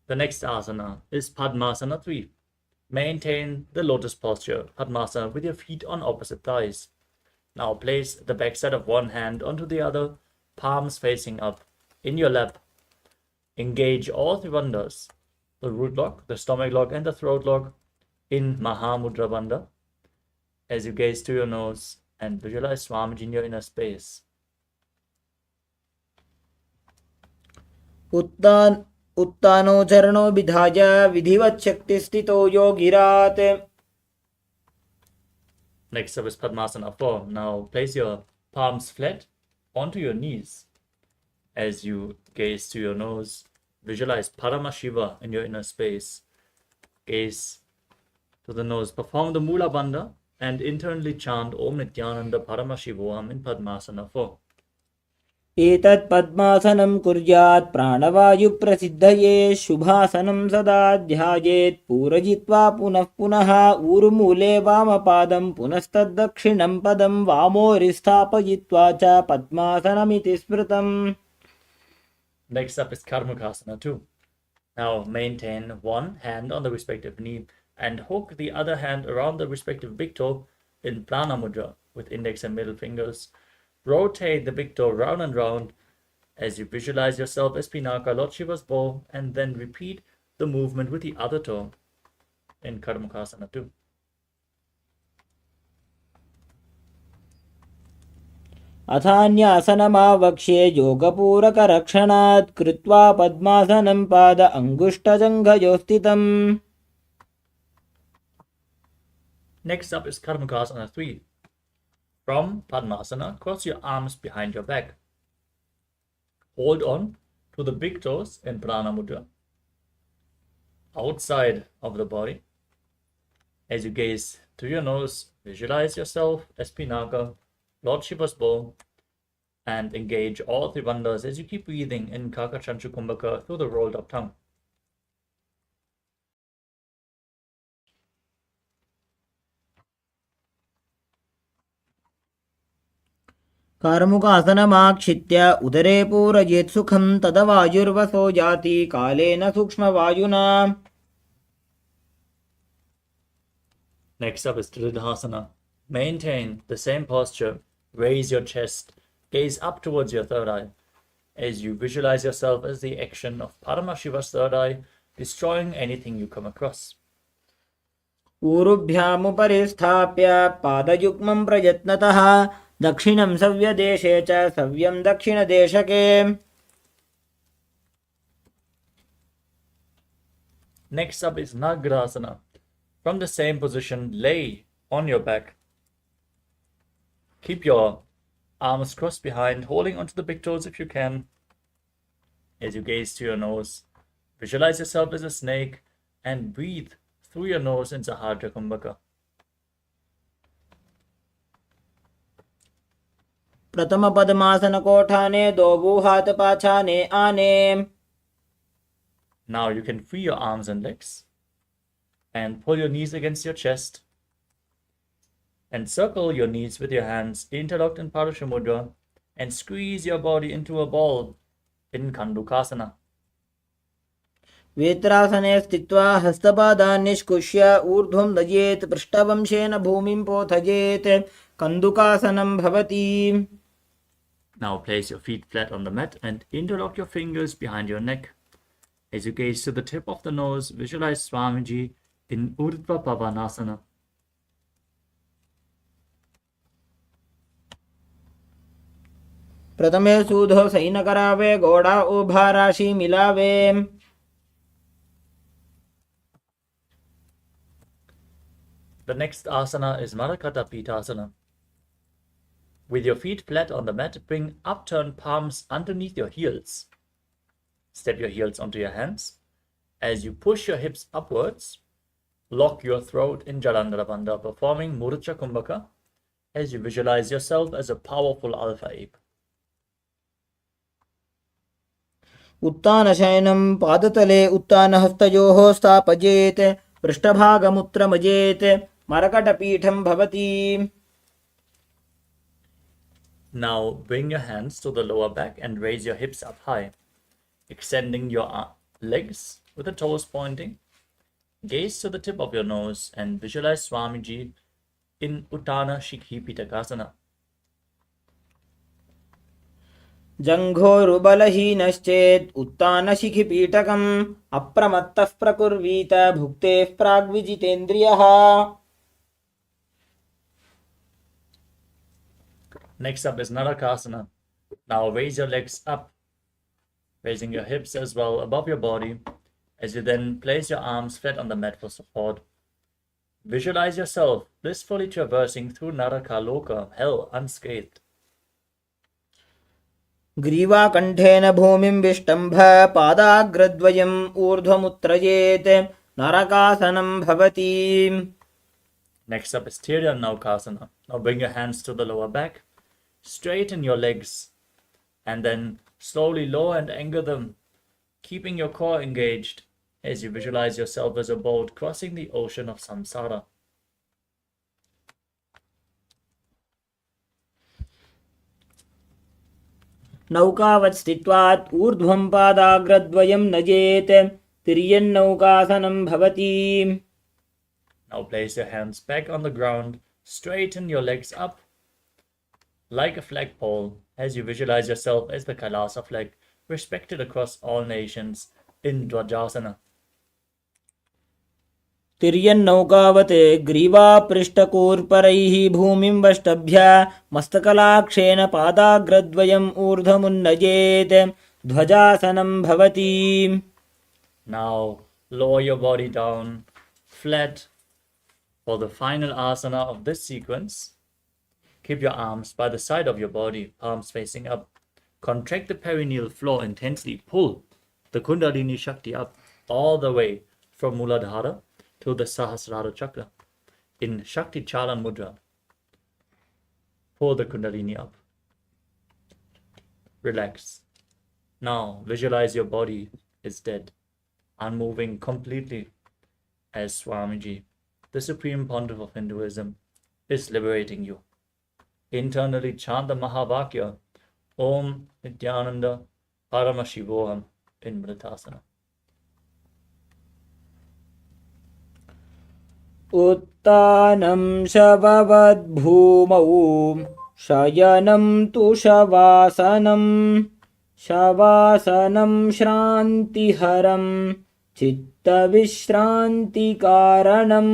The next asana is Padmasana 3. Maintain the lotus posture, Padmasana, with your feet on opposite thighs. Now place the backside of one hand onto the other, palms facing up, in your lap. Engage all three bandhas, the root lock, the stomach lock, and the throat lock, in Mahamudra Bandha, as you gaze to your nose and visualize Swamiji in your inner space. उत्तानो चरणो विधाय विधिवत् शक्तिस्थितो योगिरात्. Next up is Padmasana 4. Now place your palms flat onto your knees. As you gaze to your nose, visualize Paramashiva in your inner space. Gaze to the nose. Perform the Mula Bandha and internally chant Om Nithyananda Paramashivoham in Padmasana 4. एतत् पद्मासनं कुर्यात् प्राणवायुप्रसिद्धये शुभासनं सदा ध्यायेत् पूरयित्वा पुनः पुनः ऊरुमूले वामपादं पुनस्तद्दक्षिणं पदं वामोरिस्थापयित्वा च पद्मासनमिति स्मृतम्. Next up is Karmukasana 2. Now maintain one hand on the respective knee and hook the other hand around the respective big toe in Prana Mudra with index and middle fingers. Rotate the big toe round and round as you visualize yourself as Pinaka, Lord Shiva's bow, and then repeat the movement with the other toe in Karmukasana 2. अथान्यासनमावक्ष्ये योगपूरकरक्षणात् कृत्वा पद्मासनं पाद अङ्गुष्ठजङ्घयोस्थितम्. Next up is Karmukasana 3. From Padmasana, cross your arms behind your back. Hold on to the big toes in Prana Mudra. Outside of the body, as you gaze to your nose, visualize yourself as Pinaka, Lord Shiva's bow, and engage all three bandhas as you keep breathing in Kakachanchu Kumbhaka through the rolled up tongue. कार्मुकासनमाक्षित्य उदरे पूरयेत् सुखं तदवायुर्वसो जाति कालेन सूक्ष्मवायुना. Next up is Tridhasana. Maintain the same posture. Raise your chest. Gaze up towards your third eye as you visualize yourself as the action of Paramashiva's third eye, destroying anything you come across. ऊरुभ्यामुपरि स्थाप्य पादयुग्मं प्रयत्नतः दक्षिणं सव्यदेशे च सव्यं दक्षिणदेशके. Next up is Navagrahasana. From the same position, lay on your back. Keep your arms crossed behind, holding onto the big toes if you can. As you gaze to your nose, visualize yourself as a snake and breathe through your nose in Sahadra Kumbhaka. प्रथम पद्मासन कोठाने दो हाथ पाछाने आने. Now you can free your arms and legs and pull your knees against your chest and circle your knees with your hands interlocked in Parasha Mudra and squeeze your body into a ball in Khandukasana. वेत्रासने स्थित्वा हस्तपादान् निष्कुष्य ऊर्ध्वं नयेत् पृष्ठवंशेन भूमिं पोथयेत् कन्दुकासनं भवति. Now place your feet flat on the mat and interlock your fingers behind your neck. As you gaze to the tip of the nose, visualize Swamiji in Urdhva Pavanasana. प्रथमे सूधो सैनकरावे गोड़ा उभा राशि मिलावे. The next asana is Marakata Pitasana. With your feet flat on the mat, bring upturned palms underneath your heels. Step your heels onto your hands. As you push your hips upwards, lock your throat in Jalandhara Bandha, performing Murcha Kumbhaka as you visualize yourself as a powerful alpha ape. उत्तानशयनं पादतले उत्तानहस्तयोः स्थापयेत् पृष्ठभागमुत्रमजेत् मरकटपीठं भवति. Now bring your hands to the lower back and raise your hips up high, extending your legs with the toes pointing. Gaze to the tip of your nose and visualize Swamiji in Uttana Shikhi Pitakasana. जङ्घोरुबलहीनश्चेत् उत्तानशिखिपीठकम् अप्रमत्तः प्रकुर्वीत भुक्तेः प्राग्विजितेन्द्रियः. Next up is Narakasana. Now raise your legs up, raising your hips as well above your body, as you then place your arms flat on the mat for support. Visualize yourself blissfully traversing through Narakaloka, hell, unscathed. ग्रीवाकण्ठेन भूमिं विष्टम्भ पादाग्रद्वयम् ऊर्ध्वमुत्त्रयेत् नरकासनं भवति. Next up is Tiryannaukasana. Now bring your hands to the lower back, straighten your legs, and then slowly lower and anchor them, keeping your core engaged as you visualize yourself as a boat crossing the ocean of samsara. नौकावत् स्थित्वात् ऊर्ध्वं पादाग्रद्वयं नयेत् तिर्यन्नौकासनं भवति. Now place your hands back on the ground, straighten your legs up like a flagpole as you visualize yourself as the KAILASA flag, respected across all nations in Dvajasana. तिर्यन्नौकावत् ग्रीवापृष्ठकूर्परैः भूमिं वष्टभ्य मस्तकलाक्षेन पादाग्रद्वयम् ऊर्ध्वमुन्नयेत् ध्वजासनं भवति. Now lower your body down flat for the final asana of this sequence. Keep your arms by the side of your body, palms facing up. Contract the perineal floor intensely. Pull the Kundalini Shakti up all the way from Muladhara to the Sahasrara Chakra in Shakti Chalan Mudra. Pull the Kundalini up. Relax. Now visualize your body is dead, unmoving completely, as Swamiji, the Supreme Pontiff of Hinduism, is liberating you. Internally chant the Mahavakya, Om Nithyananda Paramashivoham in Mritasana. उत्तानं शववद्भूमौ शयनं तु शवासनं शवासनं श्रान्तिहरं चित्तविश्रान्तिकारणम्.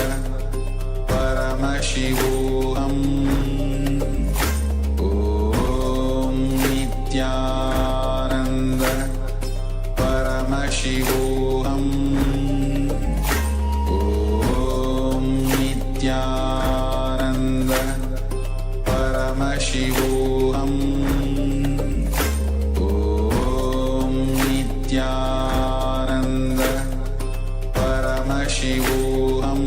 Paramashivoham. Om Nithyananda Paramashivoham. Om Nithyananda Paramashivoham. Om Nithyananda Paramashivoham.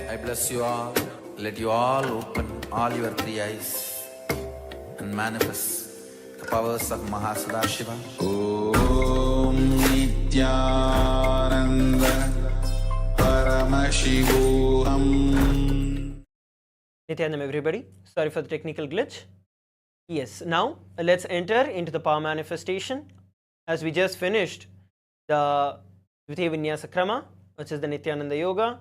I bless you all. Let you all open all your three eyes and manifest the powers of Mahasadashiva. Om Nithyananda Paramashivoham. Nithyananda everybody, sorry for the technical glitch. Yes, now let's enter into the power manifestation. As we just finished the Dvitiya Vinyasa Krama, which is the Nithyananda Yoga,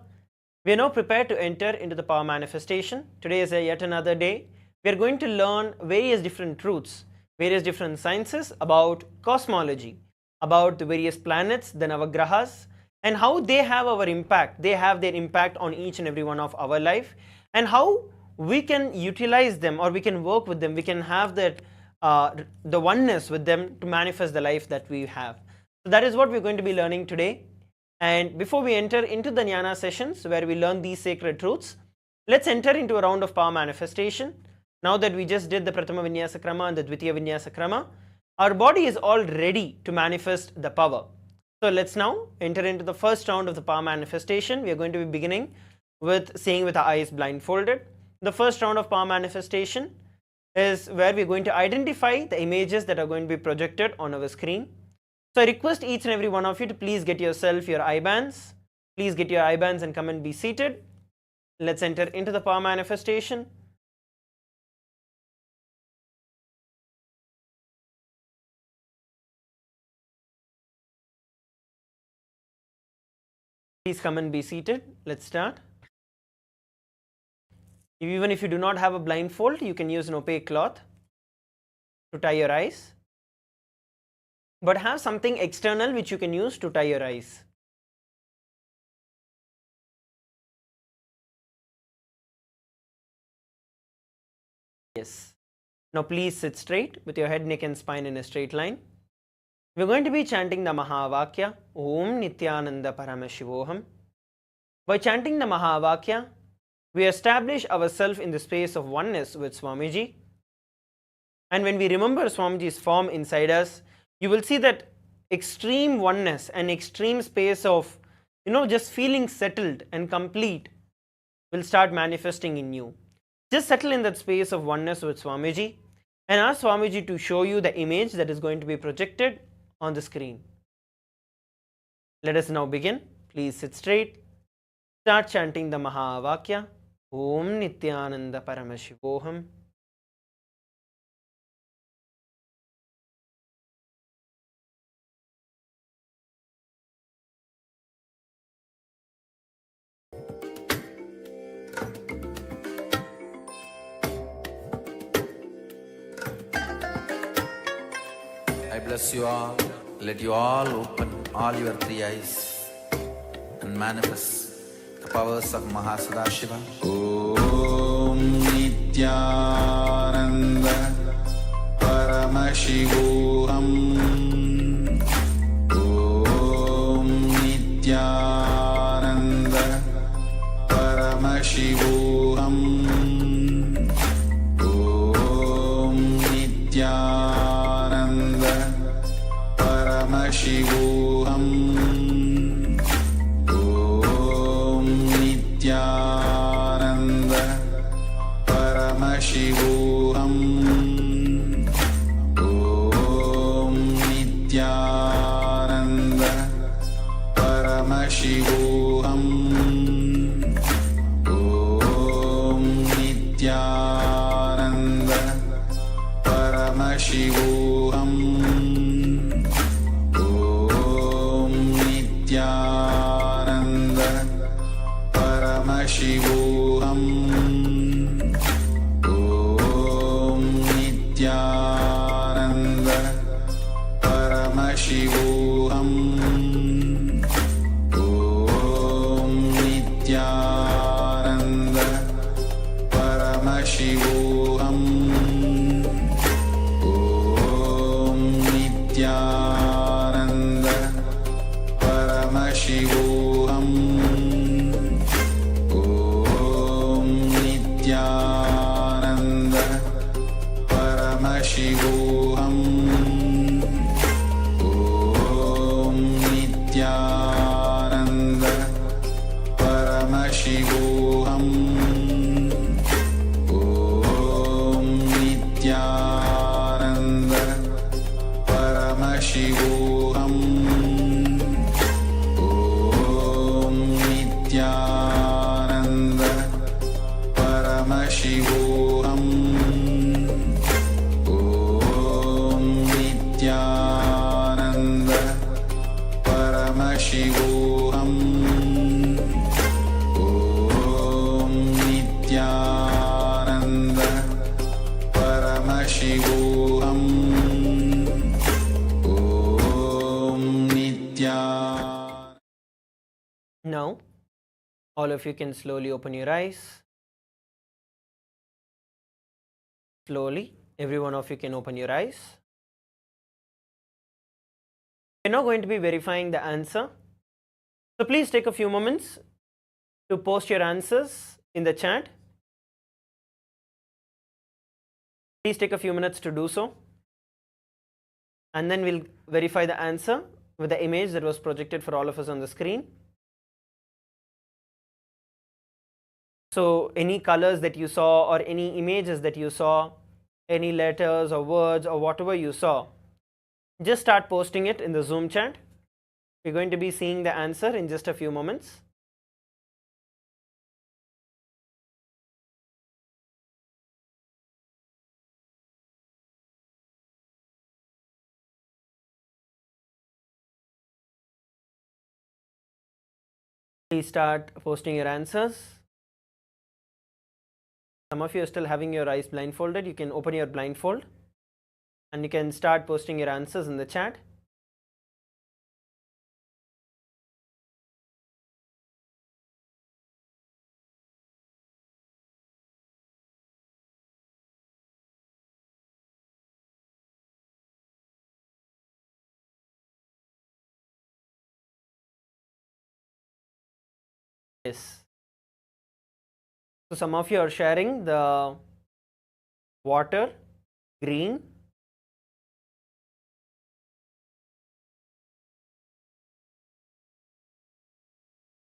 we are now prepared to enter into the power manifestation. Today is yet another day. We are going to learn various different truths, various different sciences about cosmology, about the various planets, the Navagrahas, and how they have our impact. They have their impact on each and every one of our life, and how we can utilize them, or we can work with them. We can have that the oneness with them to manifest the life that we have. So that is what we're going to be learning today. And before we enter into the Jnana sessions where we learn these sacred truths, let's enter into a round of power manifestation. Now that we just did the Prathama Vinyasa Krama and the Dvitiya Vinyasa Krama, our body is all ready to manifest the power. So let's now enter into the first round of the power manifestation. We are going to be beginning with saying with our eyes blindfolded. The first round of power manifestation is where we're going to identify the images that are going to be projected on our screen. So I request each and every one of you to please get yourself your eye bands. Please get your eye bands and come and be seated. Let's enter into the power manifestation. Please come and be seated. Let's start. Even if you do not have a blindfold, you can use an opaque cloth to tie your eyes. But have something external which you can use to tie your eyes. Yes. Now please sit straight with your head, neck and spine in a straight line. We're going to be chanting the Mahavakya, Om Nithyananda Paramashivoham. By chanting the Mahavakya, we establish ourselves in the space of oneness with Swamiji. And when we remember Swamiji's form inside us, you will see that extreme oneness and extreme space of, just feeling settled and complete will start manifesting in you. Just settle in that space of oneness with Swamiji and ask Swamiji to show you the image that is going to be projected on the screen. Let us now begin. Please sit straight. Start chanting the Mahavakya. Om Nithyananda Paramashivoham. I bless you all. Let you all open all your three eyes and manifest the powers of Mahasadashiva. Om Nithyananda Paramashivoham. Om Nithyananda Paramashivoham. Om Nithyananda Paramashivoham. Om Nithyananda Paramashivoham. Om Nithyananda Paramashivoham. Om Nithyananda Paramashivoham. Om Nithyananda Paramashivoham. Om Nithyananda Paramashivoham. Om Nithyananda Paramashivoham. Om Nithyananda Paramashivoham. Om Nithyananda Paramashivoham. Om Nithyananda Paramashivoham. Om Nithyananda Paramashivoham. Om Nithyananda Paramashivoham. Om Nithyananda Paramashivoham. Om Nithyananda Paramashivoham. Om Nithyananda. Now, all of you can slowly open your eyes. Slowly, every one of you can open your eyes. We're now going to be verifying the answer. So please take a few moments to post your answers in the chat. Please take a few minutes to do so. And then we'll verify the answer with the image that was projected for all of us on the screen. So any colors that you saw or any images that you saw, any letters or words or whatever you saw, just start posting it in the Zoom chat. We're going to be seeing the answer in just a few moments. Please start posting your answers. Some of you are still having your eyes blindfolded. You can open your blindfold and you can start posting your answers in the chat. Yes. So some of you are sharing the water, green.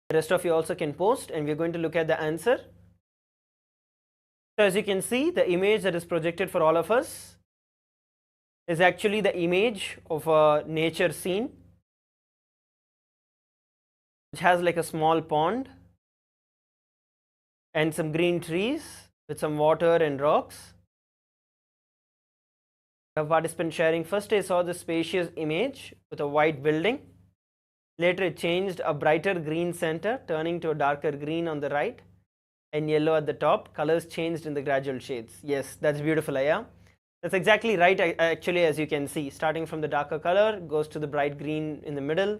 The rest of you also can post and we're going to look at the answer. So as you can see, the image that is projected for all of us is actually the image of a nature scene, which has like a small pond and some green trees with some water and rocks. The participant sharing, first I saw the spacious image with a white building. Later it changed a brighter green center, turning to a darker green on the right and yellow at the top. Colors changed in the gradual shades. Yes, that's beautiful, Aya. That's exactly right, actually, as you can see. Starting from the darker color, goes to the bright green in the middle,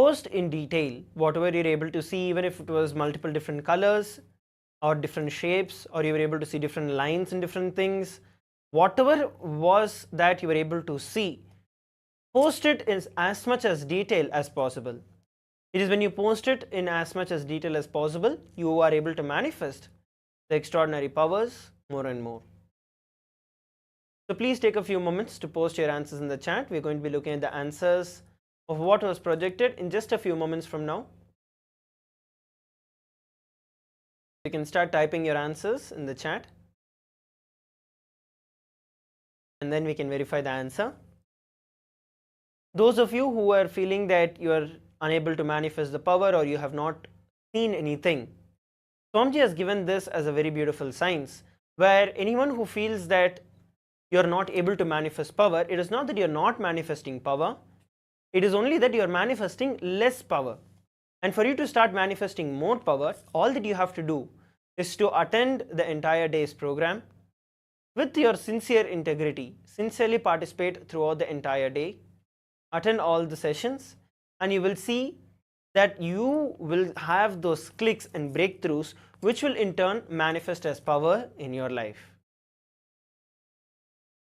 post in detail whatever you're able to see, even if it was multiple different colors or different shapes, or you were able to see different lines and different things, whatever was that you were able to see, post it in as much as detail as possible. It is when you post it in as much as detail as possible, you are able to manifest the extraordinary powers more and more. So please take a few moments to post your answers in the chat. We're going to be looking at the answers of what was projected in just a few moments from now. You can start typing your answers in the chat, and then we can verify the answer. Those of you who are feeling that you are unable to manifest the power, or you have not seen anything, Swamiji has given this as a very beautiful science, where anyone who feels that you are not able to manifest power, it is not that you are not manifesting power, it is only that you are manifesting less power. And for you to start manifesting more power, all that you have to do is to attend the entire day's program with your sincere integrity, sincerely participate throughout the entire day, attend all the sessions, and you will see that you will have those clicks and breakthroughs which will in turn manifest as power in your life.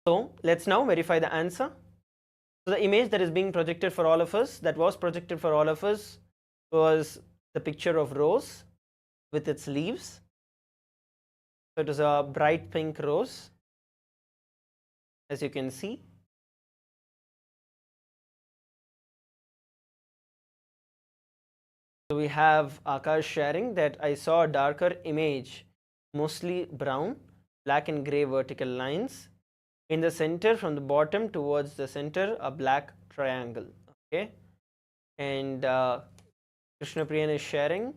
So let's now verify the answer. So the image that is being projected for all of us, that was projected for all of us, was the picture of rose with its leaves. So it is a bright pink rose, as you can see. So we have Akash sharing that I saw a darker image, mostly brown, black and gray vertical lines. In the center, from the bottom towards the center, a black triangle. Okay, and Krishna Priyan is sharing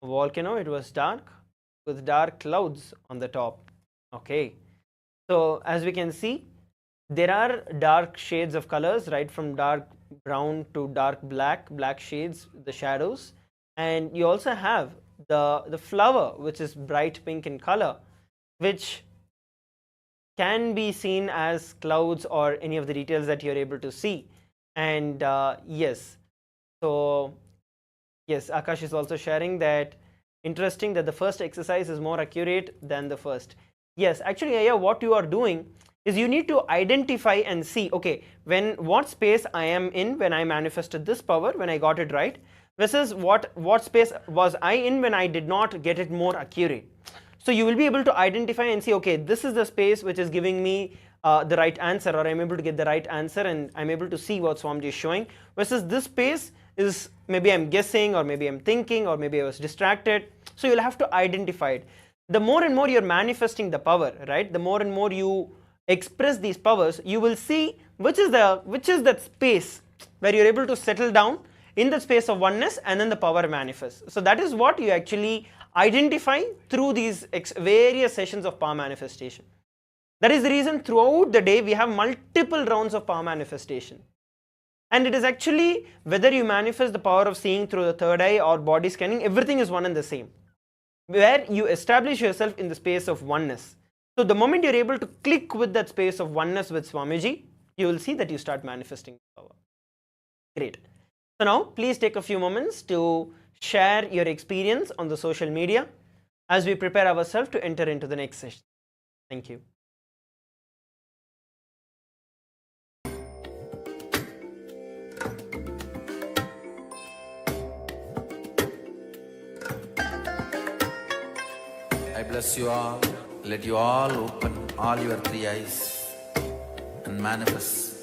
a volcano. It was dark with dark clouds on the top. Okay, so as we can see, there are dark shades of colors, right from dark brown to dark black, black shades, the shadows, and you also have the flower, which is bright pink in color, which can be seen as clouds or any of the details that you're able to see. And yes, so yes, Akash is also sharing that interesting that the first exercise is more accurate than the first. Yes, actually, yeah, what you are doing is you need to identify and see, okay, when what space I am in when I manifested this power, when I got it right, versus what space was I in when I did not get it more accurate. So you will be able to identify and see, okay, this is the space which is giving me the right answer, or I'm able to get the right answer and I'm able to see what Swamiji is showing, versus this space is maybe I'm guessing, or maybe I'm thinking, or maybe I was distracted. So you'll have to identify it. The more and more you're manifesting the power, right, the more and more you express these powers, you will see which is that space where you're able to settle down in the space of oneness, and then the power manifests. So that is what you actually identify through these various sessions of power manifestation. That is the reason throughout the day we have multiple rounds of power manifestation. And it is actually whether you manifest the power of seeing through the third eye or body scanning, everything is one and the same, where you establish yourself in the space of oneness. So the moment you're able to click with that space of oneness with Swamiji, you will see that you start manifesting power. Great. So now please take a few moments to share your experience on the social media as we prepare ourselves to enter into the next session. Thank you. I bless you all. Let you all open all your three eyes and manifest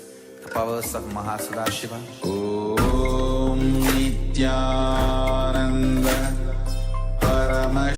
the powers of Mahasadashiva. Om Nithyananda Paramashivoham.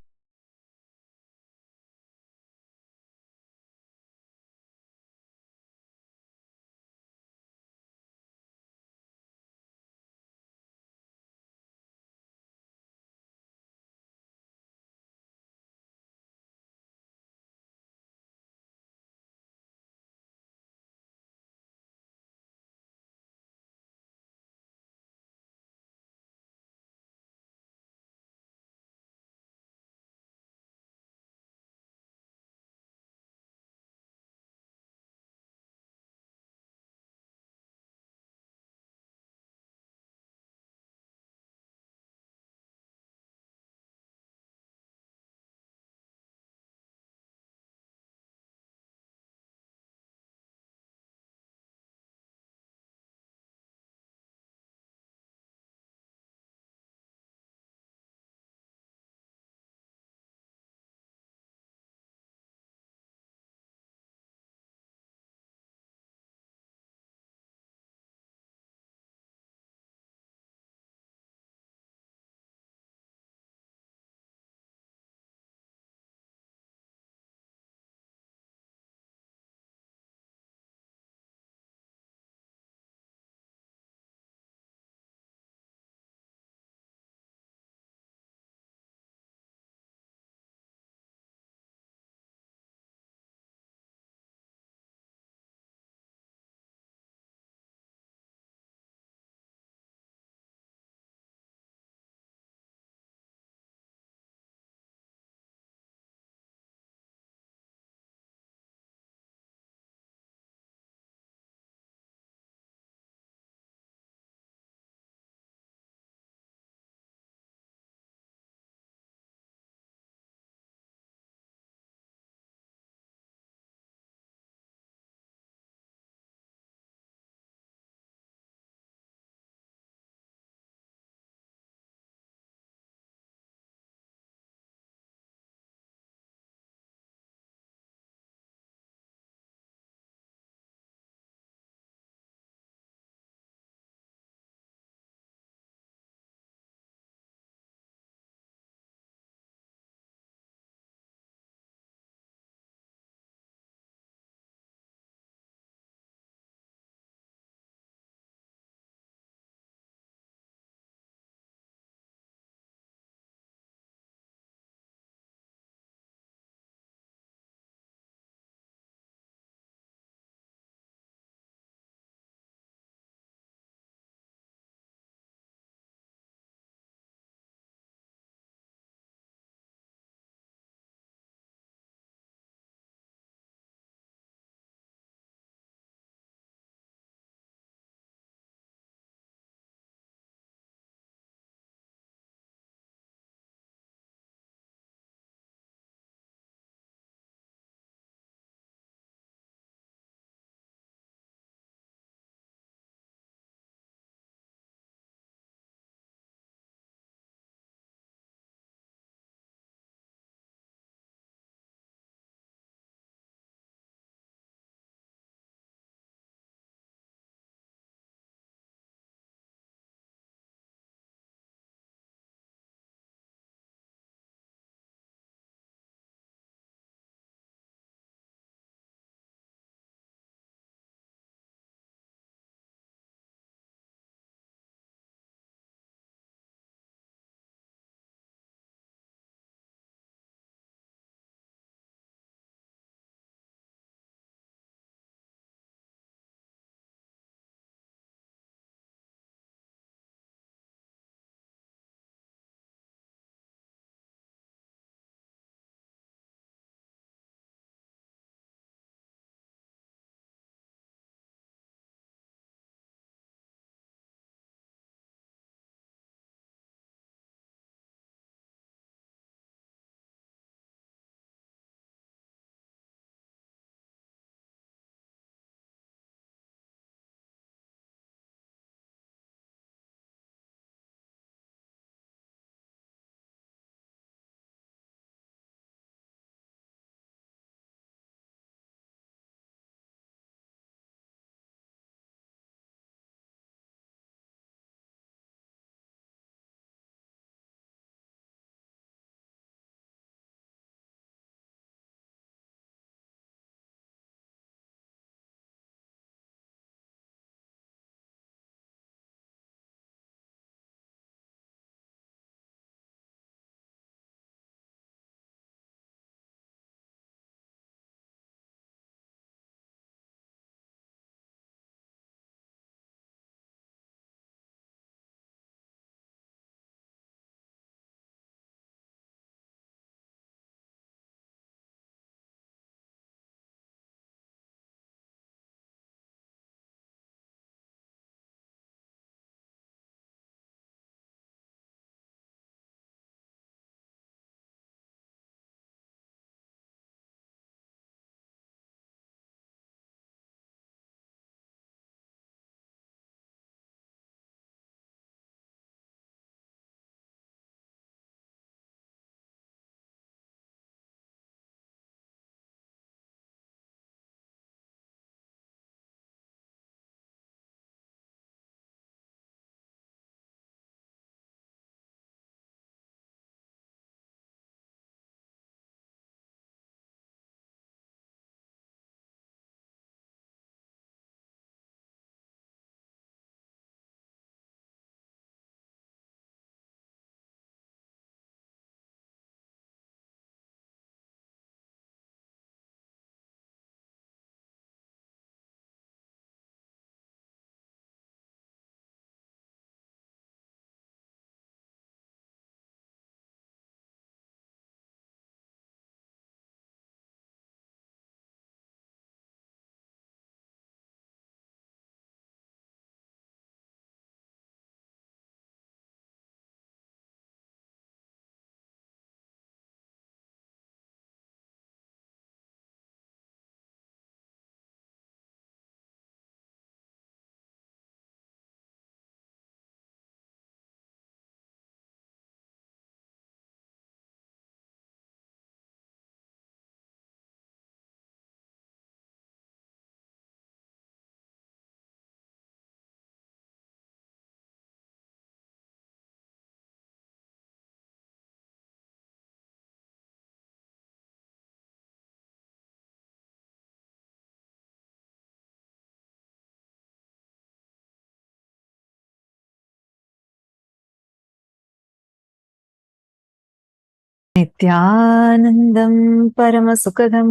नित्यानन्दं परमसुखदं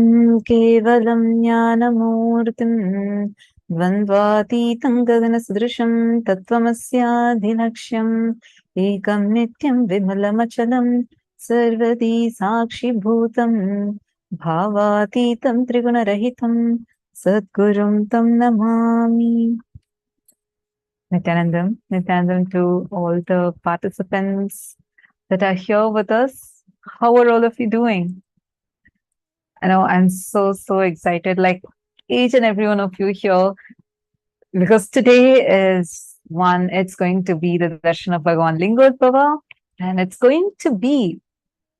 केवलं ज्ञानमूर्तिं द्वन्द्वातीतं गगनसदृशं तत्त्वमस्याधिलक्ष्यम् एकं नित्यं विमलमचलं सर्वदी साक्षिभूतं भावातीतं त्रिगुणरहितं सद्गुरुं तं Namami. Nithyanandam to all the participants that are here with us. How are all of you doing? I know I'm so excited, like each and every one of you here, because today is it's going to be the darshan of Bhagavan Lingodbhava, and it's going to be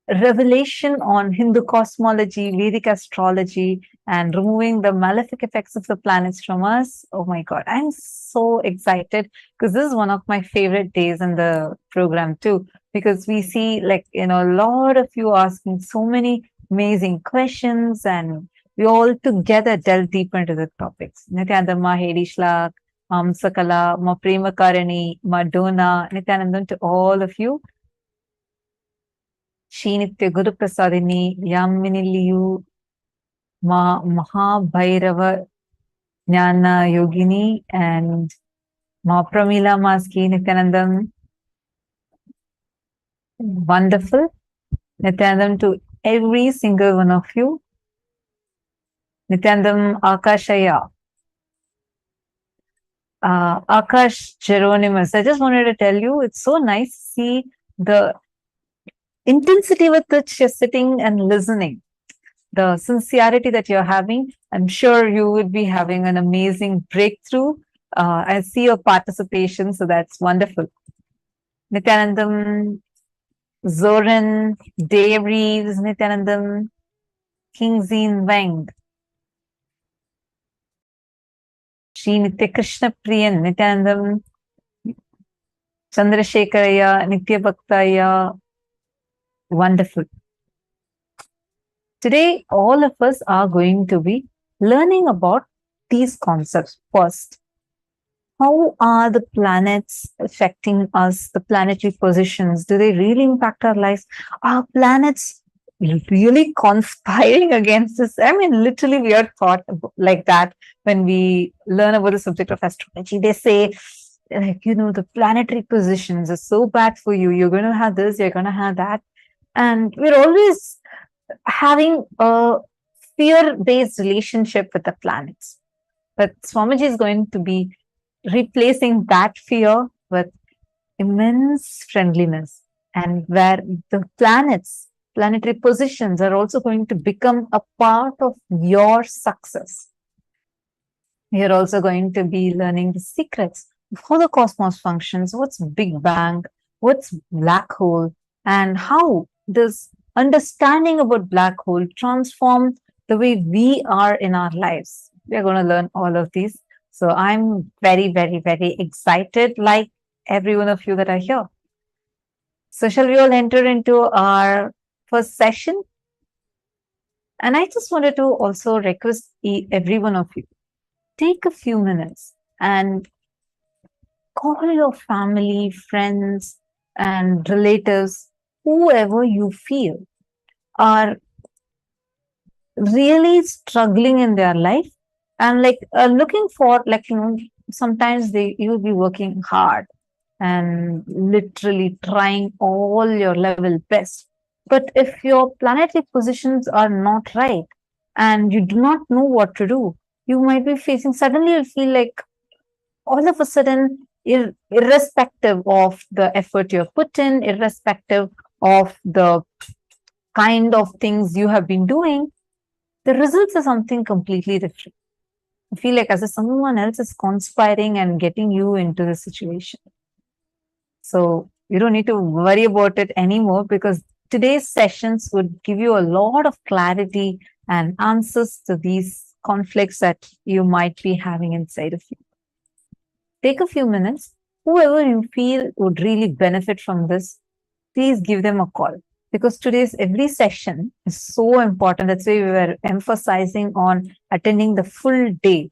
revelation on Hindu cosmology, Vedic astrology, and removing the malefic effects of the planets from us. Oh my God, I'm so excited because this is one of my favorite days in the program too, because we see a lot of you asking so many amazing questions, and we all together delve deeper into the topics. Nithyananda Ma Hedi Shlak, Sakala, Ma Prema Karani, Madonna, Nithyanandam to all of you. Shinitya Guru Prasadini, Yaminiliyu, Ma Mahabhairava Jnana Yogini, and Ma Pramila Maski, Nithyanandam. Wonderful. Nithyanandam to every single one of you. Nithyanandam Akashaya. Akash Geronimus. I just wanted to tell you, it's so nice to see the intensity with which you're sitting and listening, the sincerity that you're having. I'm sure you would be having an amazing breakthrough. I see your participation, so that's wonderful. Nithyanandam, Zoran, Dave Reeves, Nithyanandam, King Zin Wang, Shri Nitya Krishna Priyan, Nithyanandam, Chandrasekharaya, Nitya Bhaktaya. Wonderful. Today, all of us are going to be learning about these concepts. First, how are the planets affecting us, the planetary positions? Do they really impact our lives? Are planets really conspiring against us? I mean, literally, we are taught like that when we learn about the subject of astrology. They say, the planetary positions are so bad for you. You're going to have this, you're going to have that. And we're always having a fear-based relationship with the planets. But Swamiji is going to be replacing that fear with immense friendliness, and where the planetary positions are also going to become a part of your success. You're also going to be learning the secrets of how the cosmos functions, what's Big Bang, what's black hole, and how this understanding about black hole transform the way we are in our lives. We're going to learn all of these. So I'm very excited, like every one of you that are here. So shall we all enter into our first session? And I just wanted to also request every one of you, take a few minutes and call your family, friends, and relatives, whoever you feel are really struggling in their life and looking for, sometimes you'll be working hard and literally trying all your level best. But if your planetary positions are not right and you do not know what to do, you might be facing, suddenly you'll feel like all of a sudden, irrespective of the effort you've put in, irrespective of the kind of things you have been doing, the results are something completely different. I feel like as if someone else is conspiring and getting you into the situation. So you don't need to worry about it anymore, because today's sessions would give you a lot of clarity and answers to these conflicts that you might be having inside of you. Take a few minutes. Whoever you feel would really benefit from this, please give them a call, because today's every session is so important. That's why we were emphasizing on attending the full day,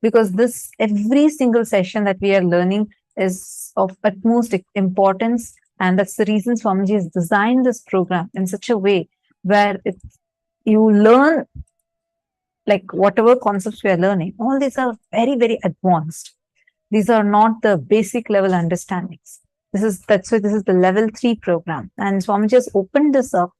because every single session that we are learning is of utmost importance, And that's the reason Swamiji has designed this program in such a way where you learn, like whatever concepts we are learning, all these are very, very advanced. These are not the basic level understandings. That's why this is the level 3 program. And Swamiji has opened this up,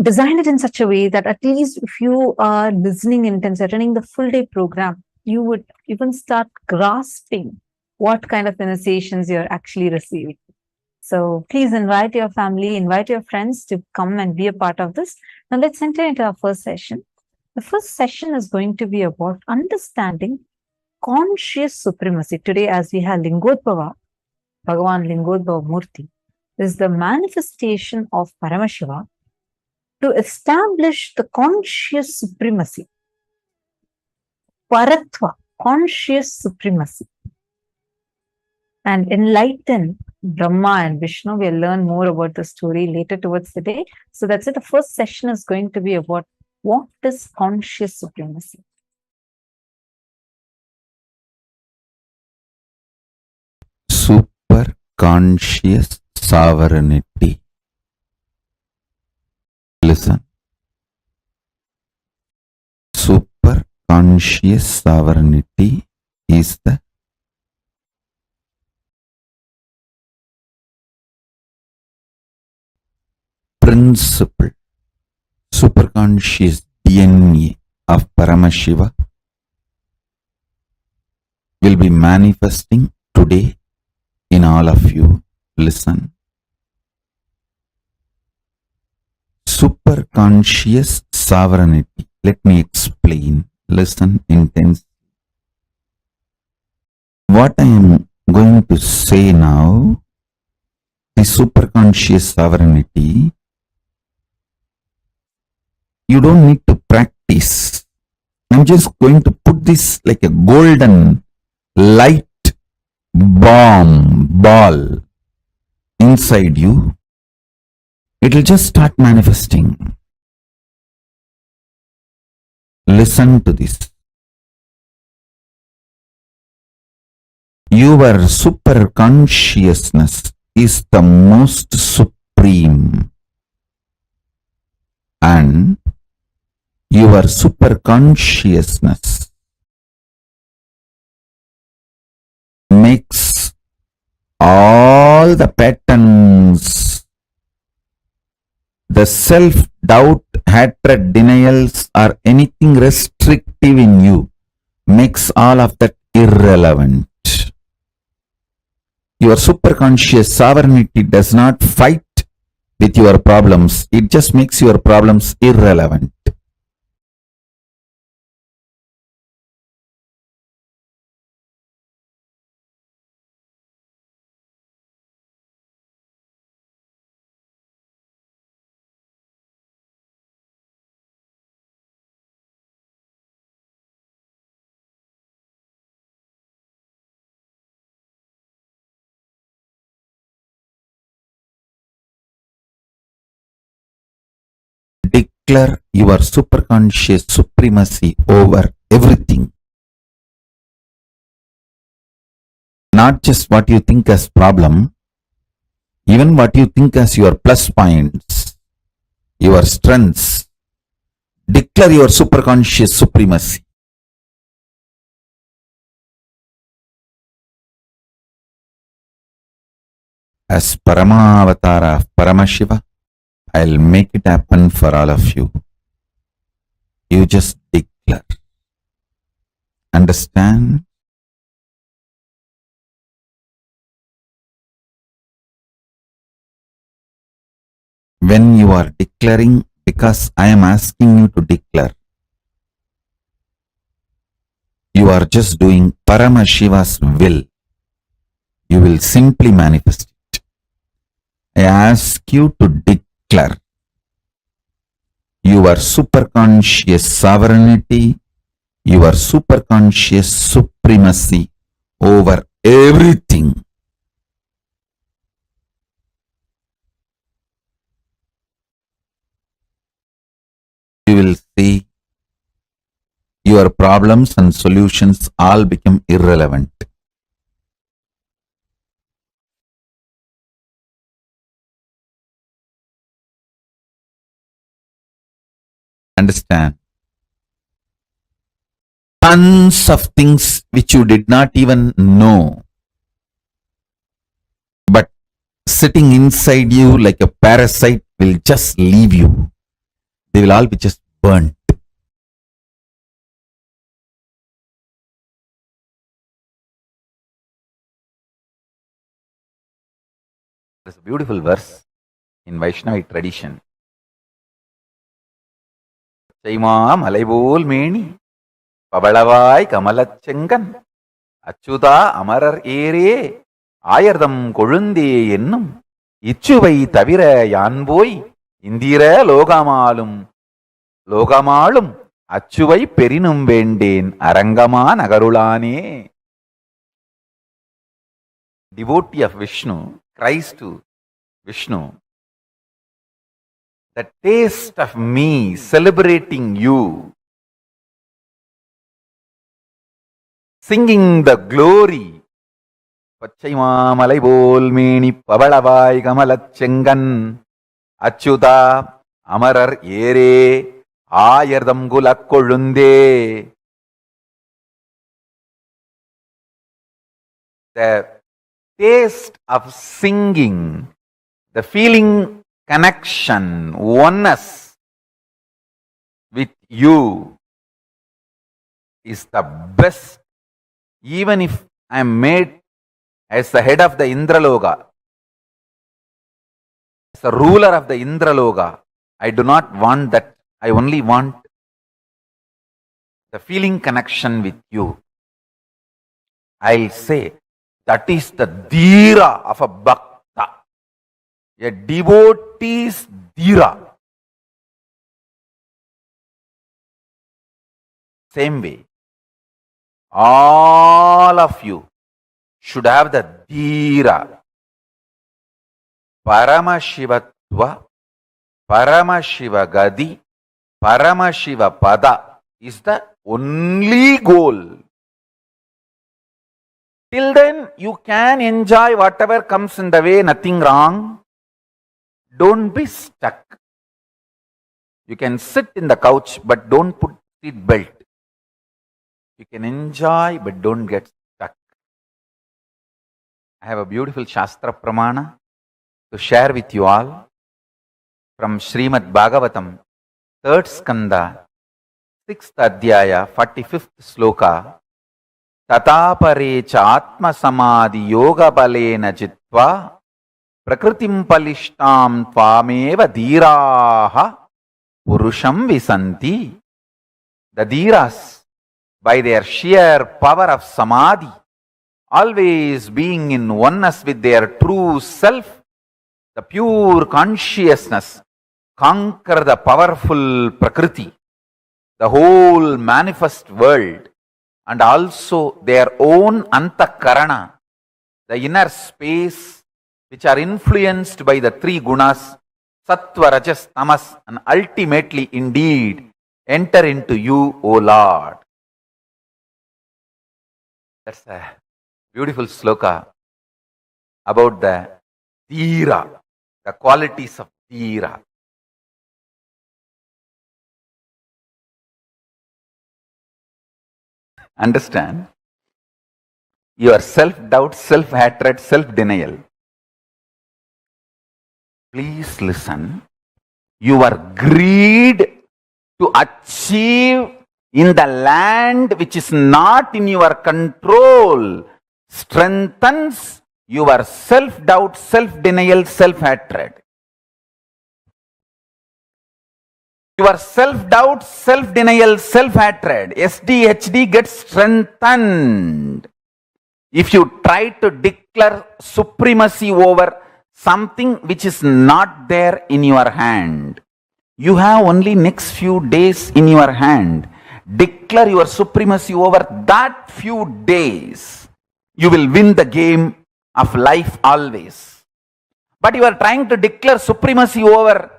designed it in such a way that at least if you are listening intensely, attending the full day program, you would even start grasping what kind of initiations you're actually receiving. So please invite your family, invite your friends to come and be a part of this. Now let's enter into our first session. The first session is going to be about understanding conscious supremacy. Today, as we have Lingodbhava, Bhagavan Lingodbhava Murti, is the manifestation of Paramashiva to establish the conscious supremacy. Paratva, conscious supremacy. And enlighten Brahma and Vishnu. We'll learn more about the story later towards the day. So that's it. The first session is going to be about what is conscious supremacy. Super conscious sovereignty. Listen. Super conscious sovereignty is the principle, superconscious DNA of Paramashiva will be manifesting today in all of you. Listen. Superconscious sovereignty. Let me explain. Listen intensely. What I am going to say now, the superconscious sovereignty, you don't need to practice. I'm just going to put this like a golden light ball inside you. It will just start manifesting. Listen to this. Your super consciousness is the most supreme, and your super consciousness makes all the patterns, the self-doubt, hatred, denials, or anything restrictive in you, makes all of that irrelevant. Your superconscious sovereignty does not fight with your problems. It just makes your problems irrelevant. Declare your superconscious supremacy over everything. Not just what you think as problem, even what you think as your plus points, your strengths. Declare your superconscious supremacy. As Paramavatara of Paramashiva, I'll make it happen for all of you. You just declare. Understand? When you are declaring, because I am asking you to declare, you are just doing Paramashiva's will. You will simply manifest it. I ask you to declare your superconscious sovereignty, your superconscious supremacy over everything. You will see your problems and solutions all become irrelevant. Understand? Tons of things which you did not even know, but sitting inside you like a parasite will just leave you. They will all be just burnt. There's a beautiful verse in Vaishnavic tradition. Chaima malaibol meni, pabalavai kamalachengan, achuda amarar ere, ayardam kolunde ennum, ichuvai tavira yanboi, indira logamalum, achuvai perinum venden, arangama nagarulane. Devotee of Vishnu cries to Vishnu, the taste of me celebrating you, singing the glory. Pachaima malaibol meni pabalavai kamalachengan, achuda amarar ere, ayardam gulakkolunde. The taste of singing, the feeling connection, oneness with you is the best. Even if I am made as the head of the Indraloka, as the ruler of the Indraloka, I do not want that. I only want the feeling connection with you. I'll say, that is the dhira of a bhakta, a devotee's dhira. Same way, all of you should have the dhira. Paramashivatva, Paramashivagadi, Paramashivapada is the only goal. Till then, you can enjoy whatever comes in the way, nothing wrong. Don't be stuck. You can sit in the couch, but don't put seat belt. You can enjoy, but don't get stuck. I have a beautiful Shastra Pramana to share with you all from Srimad Bhagavatam, 3rd Skanda, 6th Adhyaya, 45th Sloka. Tatapare cha atma samadhi yoga balena jitva prakritim palishtam tvameva dhiraha purusham visanti. The dhiras, by their sheer power of samadhi, always being in oneness with their true self, the pure consciousness, conquer the powerful prakriti, the whole manifest world, and also their own antakarana, the inner space, which are influenced by the three gunas, sattva, rajas, tamas, and ultimately indeed enter into you, O Lord. That's a beautiful sloka about the dhira, the qualities of dhira. Understand? Your self-doubt, self-hatred, self-denial. Please listen. Your greed to achieve in the land which is not in your control strengthens your self-doubt, self-denial, self-hatred. Your self-doubt, self-denial, self-hatred, SDHD gets strengthened if you try to declare supremacy over something which is not there in your hand. You have only next few days in your hand. Declare your supremacy over that few days. You will win the game of life always. But you are trying to declare supremacy over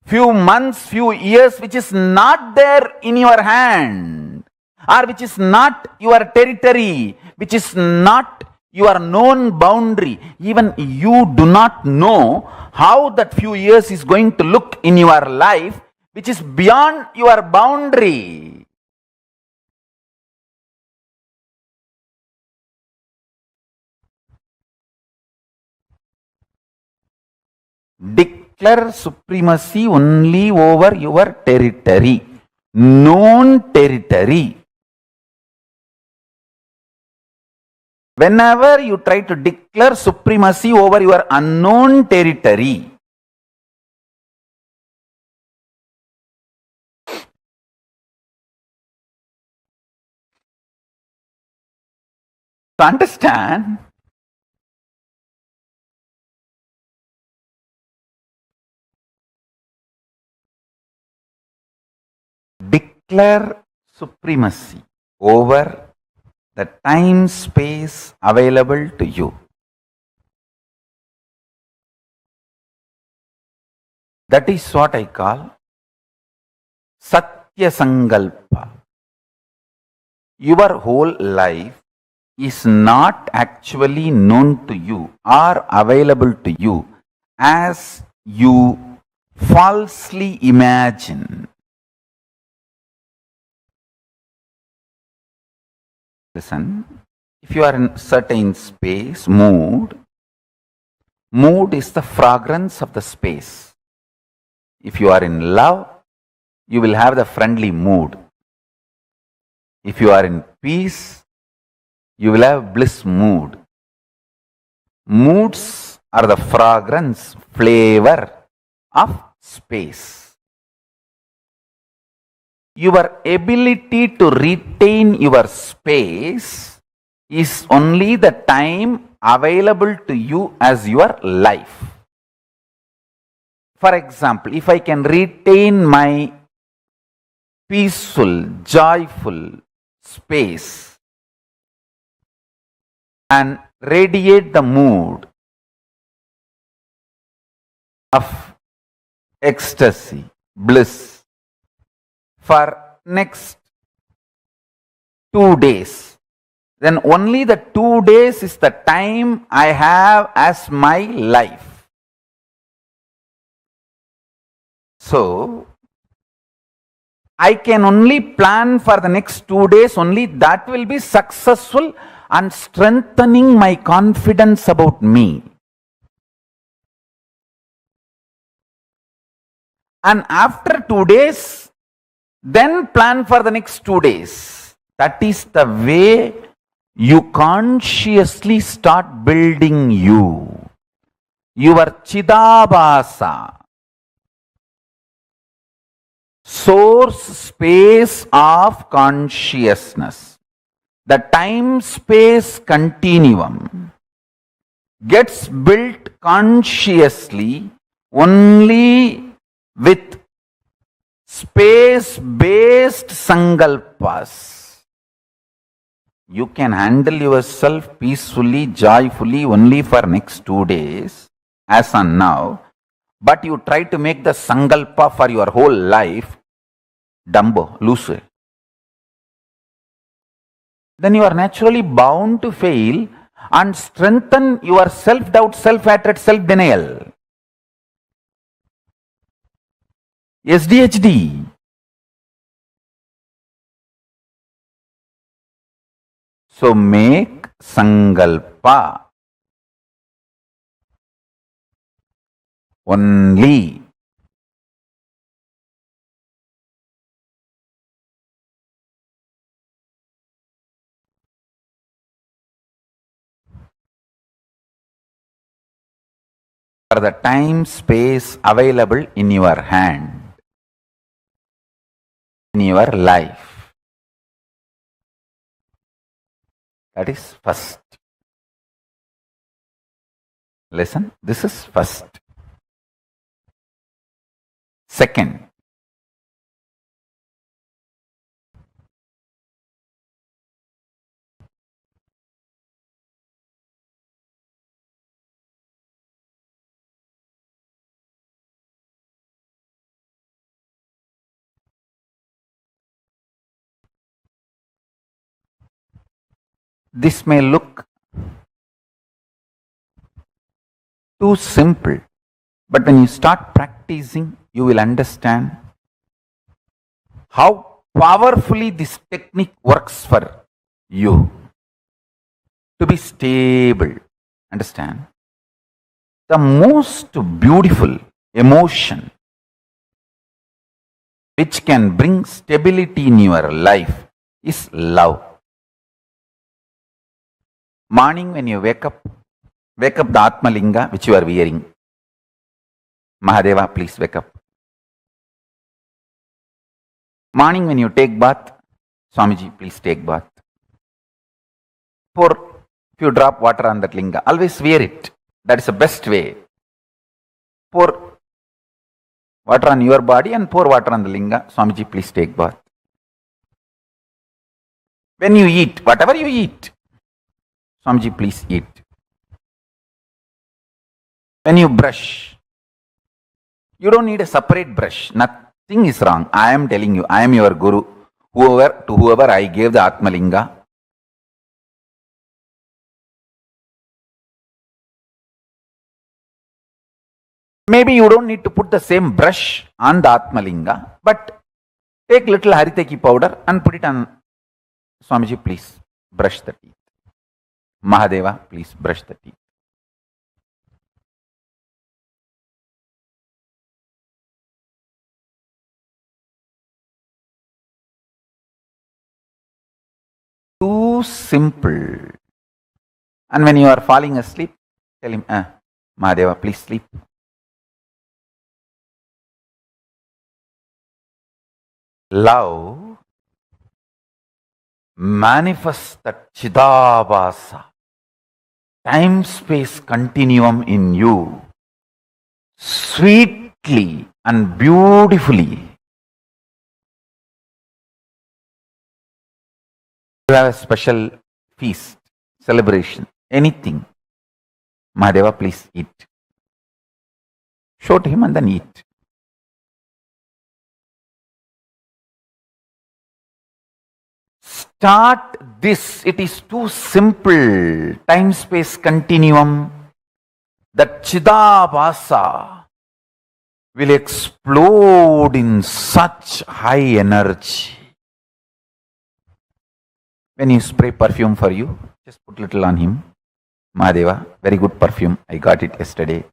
few months, few years, which is not there in your hand, or which is not your territory, which is not your known boundary. Even you do not know how that few years is going to look in your life, which is beyond your boundary. Declare supremacy only over your territory, known territory. Whenever you try to declare supremacy over your unknown territory, to understand, declare supremacy over the time space available to you. That is what I call Satya Sankalpa. Your whole life is not actually known to you or available to you as you falsely imagine. Listen, if you are in certain space, mood is the fragrance of the space. If you are in love, you will have the friendly mood. If you are in peace, you will have bliss mood. Moods are the fragrance, flavor of space. Your ability to retain your space is only the time available to you as your life. For example, if I can retain my peaceful, joyful space and radiate the mood of ecstasy, bliss, for next 2 days, then only the 2 days is the time I have as my life. So, I can only plan for the next 2 days, only that will be successful and strengthening my confidence about me. And after 2 days, then plan for the next 2 days. That is the way you consciously start building you. Your Chidabhasa, source space of consciousness, the time-space continuum, gets built consciously only with space-based sankalpas. You can handle yourself peacefully, joyfully only for next 2 days, as on now, but you try to make the sankalpa for your whole life, Dumbo, loose. Then you are naturally bound to fail and strengthen your self-doubt, self-hatred, self-denial. SDHD. So make sankalpa only for the time space available in your hand, in your life. That is first. Listen, this is first. Second, this may look too simple, but when you start practicing, you will understand how powerfully this technique works for you to be stable. Understand? The most beautiful emotion which can bring stability in your life is love. Morning when you wake up the Atma Linga which you are wearing. Mahadeva, please wake up. Morning when you take bath, Swamiji, please take bath. Pour few drop water on that linga. Always wear it. That is the best way. Pour water on your body and pour water on the linga. Swamiji, please take bath. When you eat, whatever you eat, Swamiji, please eat. When you brush, you don't need a separate brush. Nothing is wrong. I am telling you, I am your guru. To whoever I gave the Atma Linga, maybe you don't need to put the same brush on the Atma Linga, but take little Hariteki powder and put it on. Swamiji, please brush the teeth. Mahadeva, please brush the teeth. Too simple. And when you are falling asleep, tell him, Mahadeva, please sleep. Love manifests that Chidabhasa, time-space continuum in you, sweetly and beautifully. You have a special feast, celebration, anything. Mahadeva, please eat. Show to him and then eat. Start this. It is too simple. Time-space continuum. That Chidabhasa will explode in such high energy. When you spray perfume for you, just put little on him. Mahadeva, very good perfume. I got it yesterday.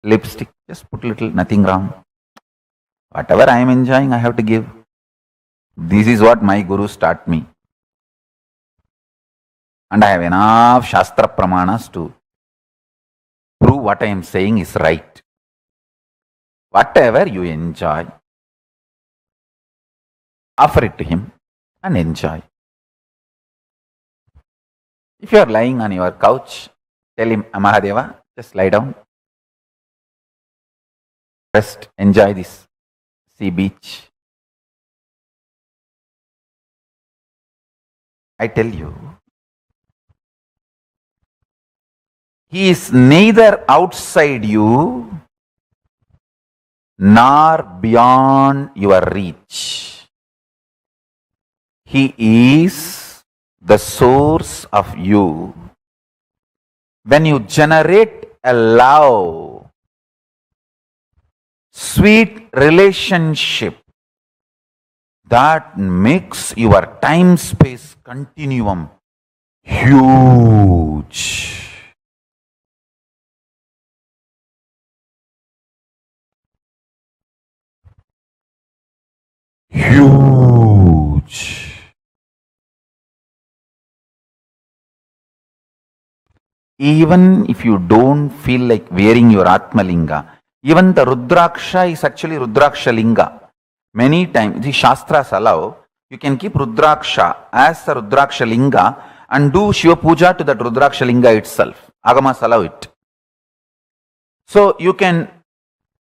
Lipstick, just put little, nothing wrong. Whatever I am enjoying, I have to give. This is what my gurus taught me. And I have enough Shastra Pramanas to prove what I am saying is right. Whatever you enjoy, offer it to him and enjoy. If you are lying on your couch, tell him, Mahadeva, just lie down. Rest, enjoy this sea beach. I tell you, he is neither outside you nor beyond your reach. He is the source of you. When you generate a love, sweet relationship, that makes your time-space continuum huge. Huge. Even if you don't feel like wearing your Atma Linga, even the Rudraksha is actually Rudraksha Linga. Many times, the Shastras allow, you can keep Rudraksha as the Rudraksha Linga and do Shiva Puja to that Rudraksha Linga itself. Agamas allow it. So you can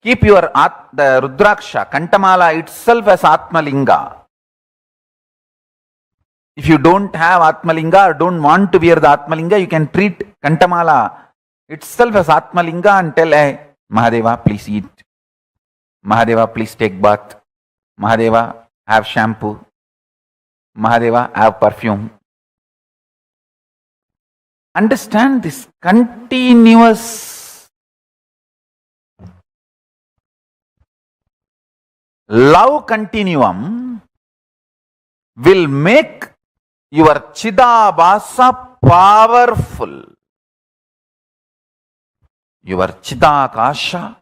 keep the Rudraksha, Kantamala itself as Atma Linga. If you don't have Atma Linga or don't want to wear the Atma Linga, you can treat Kantamala itself as Atma Linga and tell, hey, Mahadeva, please eat. Mahadeva, please take bath. Mahadeva, have shampoo. Mahadeva, have perfume. Understand this continuous love continuum will make your Chidabhasa powerful. Your Chidakasha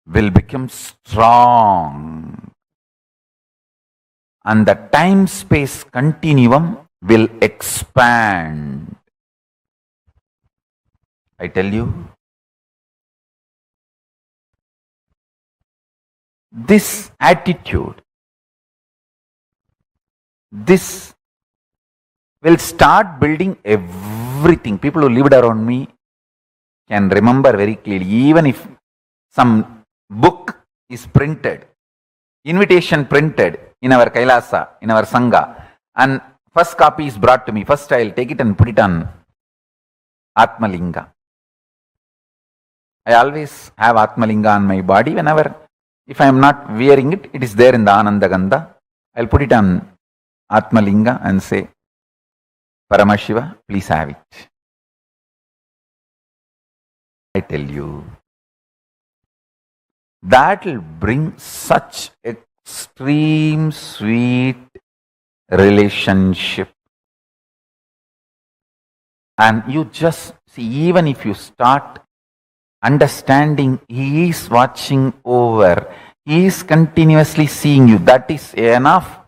will become strong. And the time-space continuum will expand. I tell you, this attitude, this will start building everything. People who lived around me can remember very clearly. Even if some book is printed, invitation printed in our KAILASA, in our Sangha, and first copy is brought to me, first I'll take it and put it on Atmalinga. I always have Atmalinga on my body. Whenever, if I am not wearing it, it is there in the Ananda Gandha. I'll put it on Atmalinga and say, Paramashiva, please have it. I tell you, that will bring such extreme sweet relationship. And you just see, even if you start understanding He is watching over, He is continuously seeing you, that is enough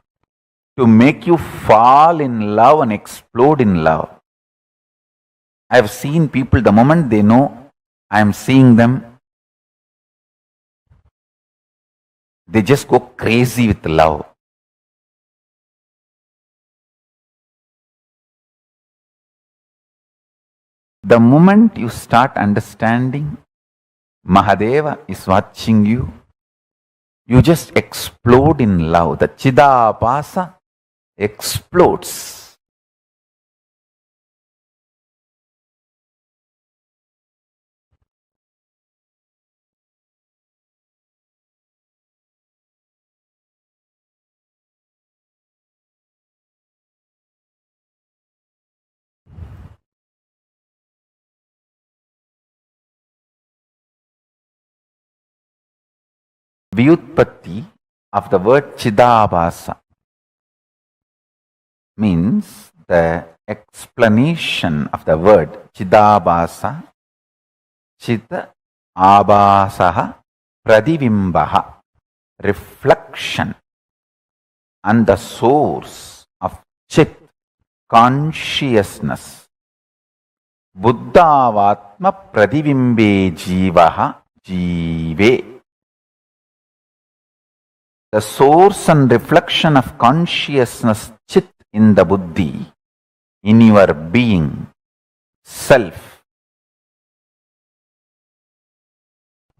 to make you fall in love and explode in love. I have seen people, the moment they know I am seeing them, they just go crazy with love. The moment you start understanding Mahadeva is watching you, you just explode in love. The Chidabhasa explodes. Vyutpatti of the word Chidabhasa means the explanation of the word Chidabhasa, Chita Abhasaha Pradivimbaha, reflection, and the source of Chit, consciousness. Buddhavatma Pradivimbe Jivaha Jive. The source and reflection of consciousness, Chit, in the Buddhi, in your being, self.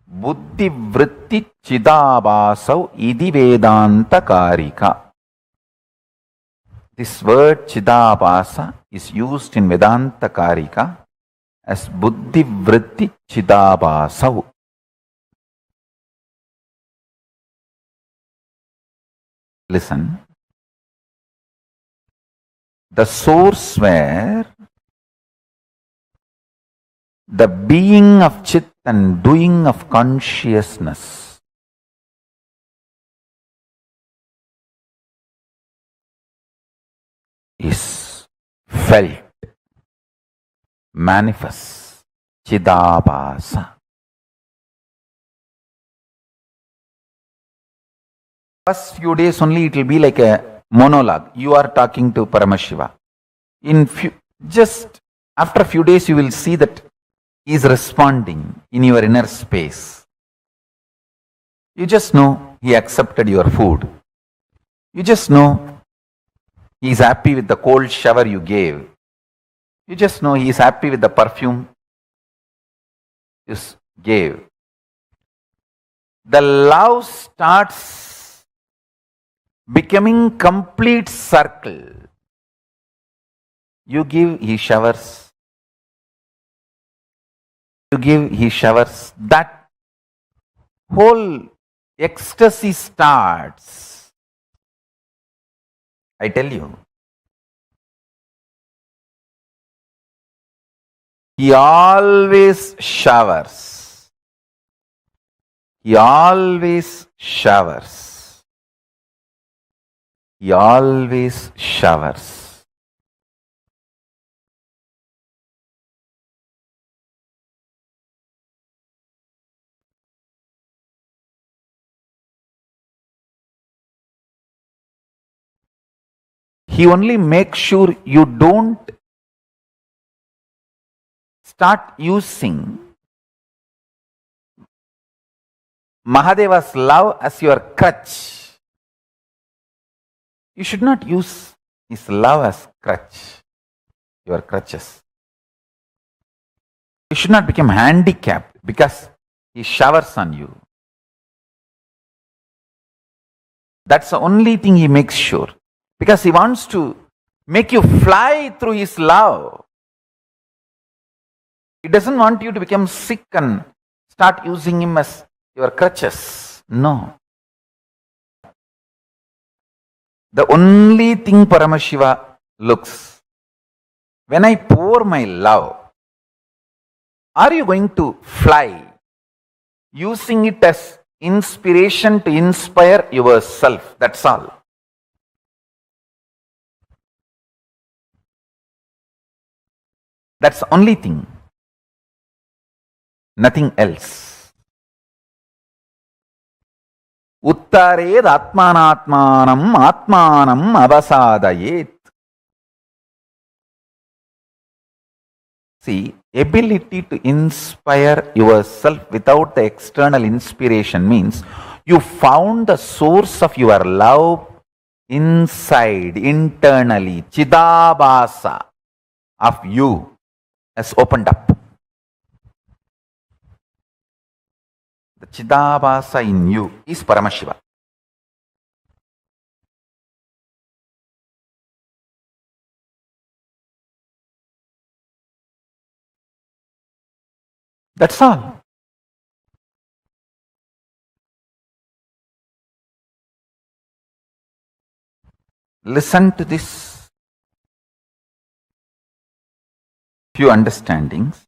Buddhi vritti chidabhasau idi vedanta karika. This word chidabhasa is used in Vedanta Karika as buddhi vritti chidabhasau. Listen. The source where the being of Chit and doing of consciousness is felt, manifests, Chidabhasa. First few days only it will be like a monologue. You are talking to Paramashiva. Just after a few days you will see that he is responding in your inner space. You just know he accepted your food. You just know he is happy with the cold shower you gave. You just know he is happy with the perfume you gave. The love starts becoming complete circle. You give, he showers. You give, he showers. That whole ecstasy starts. I tell you. He always showers. He always showers. He always showers. He only makes sure you don't start using Mahadeva's love as your crutch. You should not use his love as your crutches. You should not become handicapped because he showers on you. That's the only thing he makes sure. Because he wants to make you fly through his love. He doesn't want you to become sick and start using him as your crutches. No. The only thing Paramashiva looks, when I pour my love, are you going to fly, using it as inspiration to inspire yourself? That's all. That's the only thing. Nothing else. Uttared atmanatmanam atmanam avasadayet. See, ability to inspire yourself without the external inspiration means you found the source of your love inside, internally. Chidabhasa of you has opened up. The Chidabhasa in you is Paramashiva. That's all. Listen to this few understandings.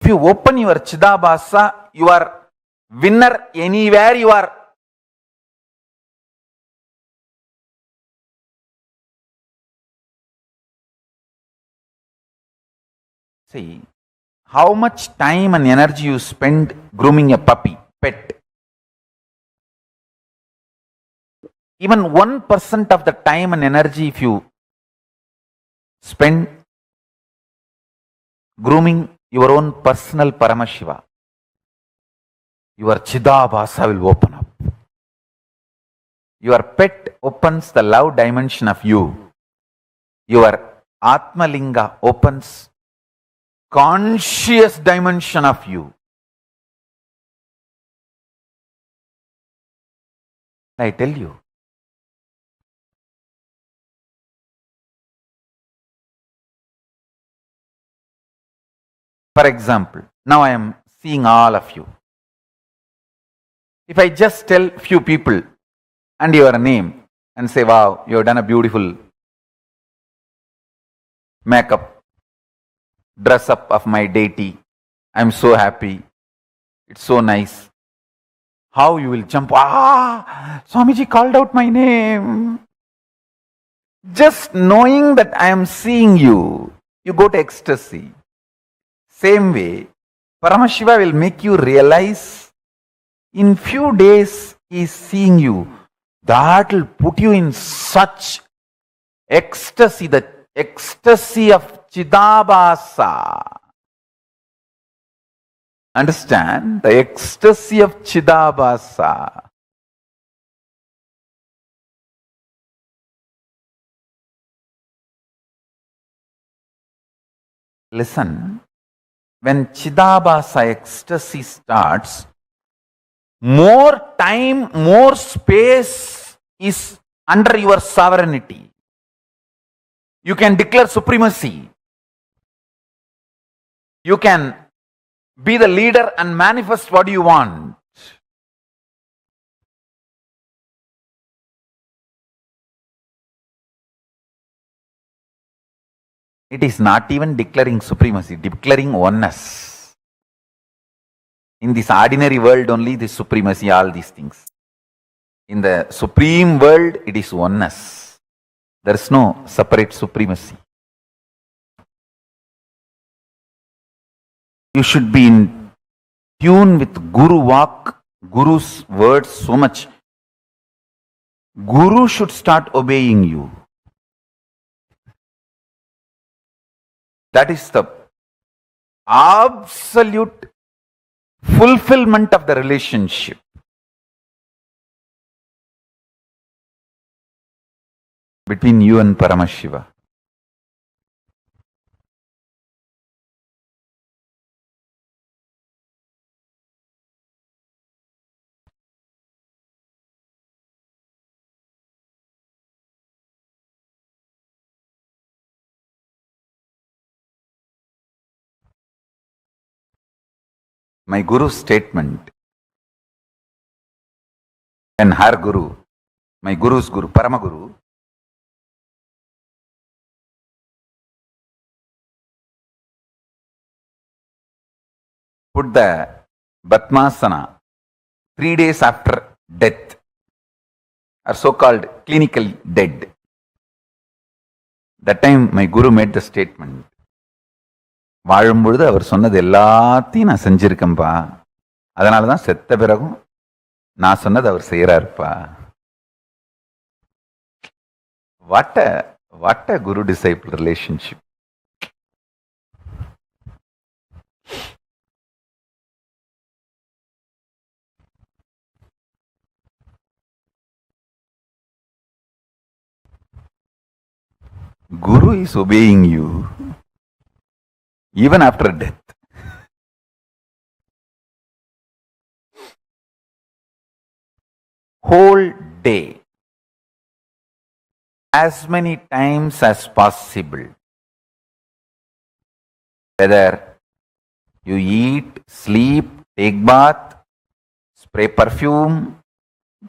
If you open your Chidabhasa, you are winner anywhere you are. See, how much time and energy you spend grooming a puppy, pet. Even 1% of the time and energy if you spend grooming your own personal Paramashiva, your Chidabhasa will open up. Your pet opens the love dimension of you. Your Atmalinga opens conscious dimension of you. I tell you. For example, now I am seeing all of you. If I just tell few people and your name and say, wow, you have done a beautiful makeup, dress up of my deity, I'm so happy, it's so nice. How you will jump, Swamiji called out my name. Just knowing that I am seeing you, you go to ecstasy. Same way, Paramashiva will make you realize in few days he is seeing you. That will put you in such ecstasy, the ecstasy of Chidabhasa. Understand? The ecstasy of Chidabhasa. Listen, when Chidabhasa ecstasy starts, more time, more space is under your sovereignty. You can declare supremacy. You can be the leader and manifest what you want. It is not even declaring supremacy, declaring oneness. In this ordinary world only, this supremacy, all these things. In the supreme world, it is oneness. There is no separate supremacy. You should be in tune with Guru Vak, Guru's words so much. Guru should start obeying you. That is the absolute fulfillment of the relationship. Between you and Paramashiva. My Guru's statement, and her Guru, my Guru's Guru, Paramaguru, put the Batmasana 3 days after death, or so-called clinically dead. That time my Guru made the statement. வாழும்பொழுது அவர் சொன்னது எல்லாத்தையும் நான் செஞ்சிருக்கேன்பா, அதனால தான் செத்த பிறகும் நான் சொன்னது அவர் செய்யறாருப்பா. What a Guru disciple relationship. Guru is obeying you even after death. Whole day, as many times as possible, whether you eat, sleep, take bath, spray perfume,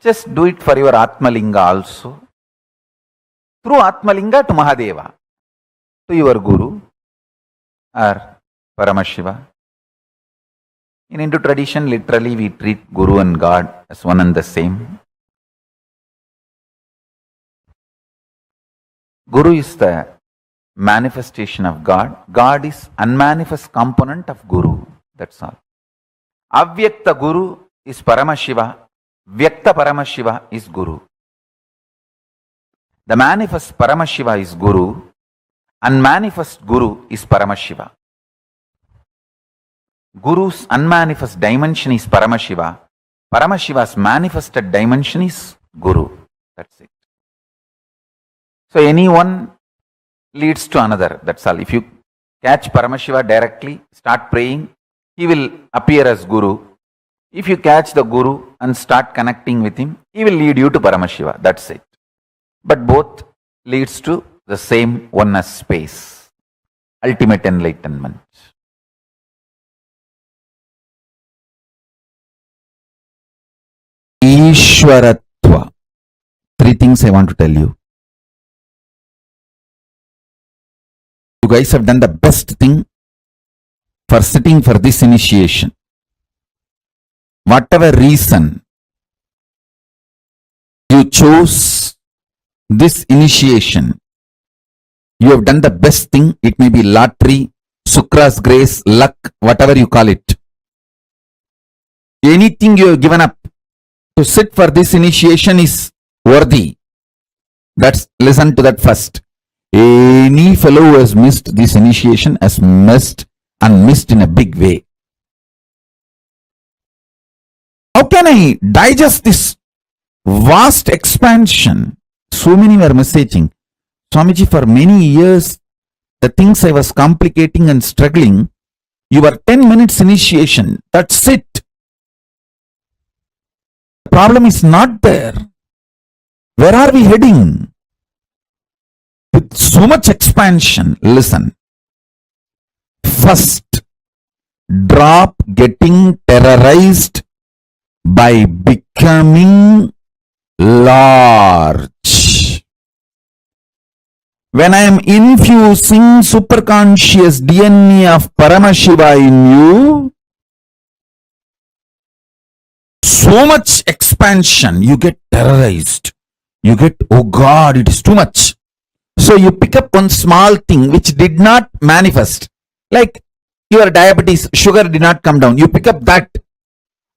just do it for your Atmalinga also. Through Atmalinga to Mahadeva, to your Guru or Paramashiva. In Hindu tradition, literally we treat Guru and God as one and the same. Guru is the manifestation of God. God is unmanifest component of Guru. That's all. Avyakta Guru is Paramashiva. Vyakta Paramashiva is Guru. The manifest Paramashiva is Guru. Unmanifest Guru is Paramashiva. Guru's unmanifest dimension is Paramashiva. Paramashiva's manifested dimension is Guru. That's it. So anyone leads to another. That's all. If you catch Paramashiva directly, start praying, he will appear as Guru. If you catch the Guru and start connecting with him, he will lead you to Paramashiva. That's it. But both leads to the same oneness space. Ultimate enlightenment. Ishwaratva. 3 things I want to tell you. You guys have done the best thing for sitting for this initiation. Whatever reason you chose this initiation, you have done the best thing. It may be lottery, Sukra's grace, luck, whatever you call it. Anything you have given up to sit for this initiation is worthy. Listen to that first. Any fellow who has missed this initiation has missed in a big way. How can I digest this vast expansion? So many were messaging, Swamiji, for many years, the things I was complicating and struggling, you were 10 minutes initiation. That's it. The problem is not there. Where are we heading? With so much expansion, listen. First, drop getting terrorized by becoming large. When I am infusing superconscious DNA of Paramashiva in you, so much expansion, you get terrorized. You get, oh God, it is too much. So you pick up one small thing which did not manifest. Like your diabetes, sugar did not come down. You pick up that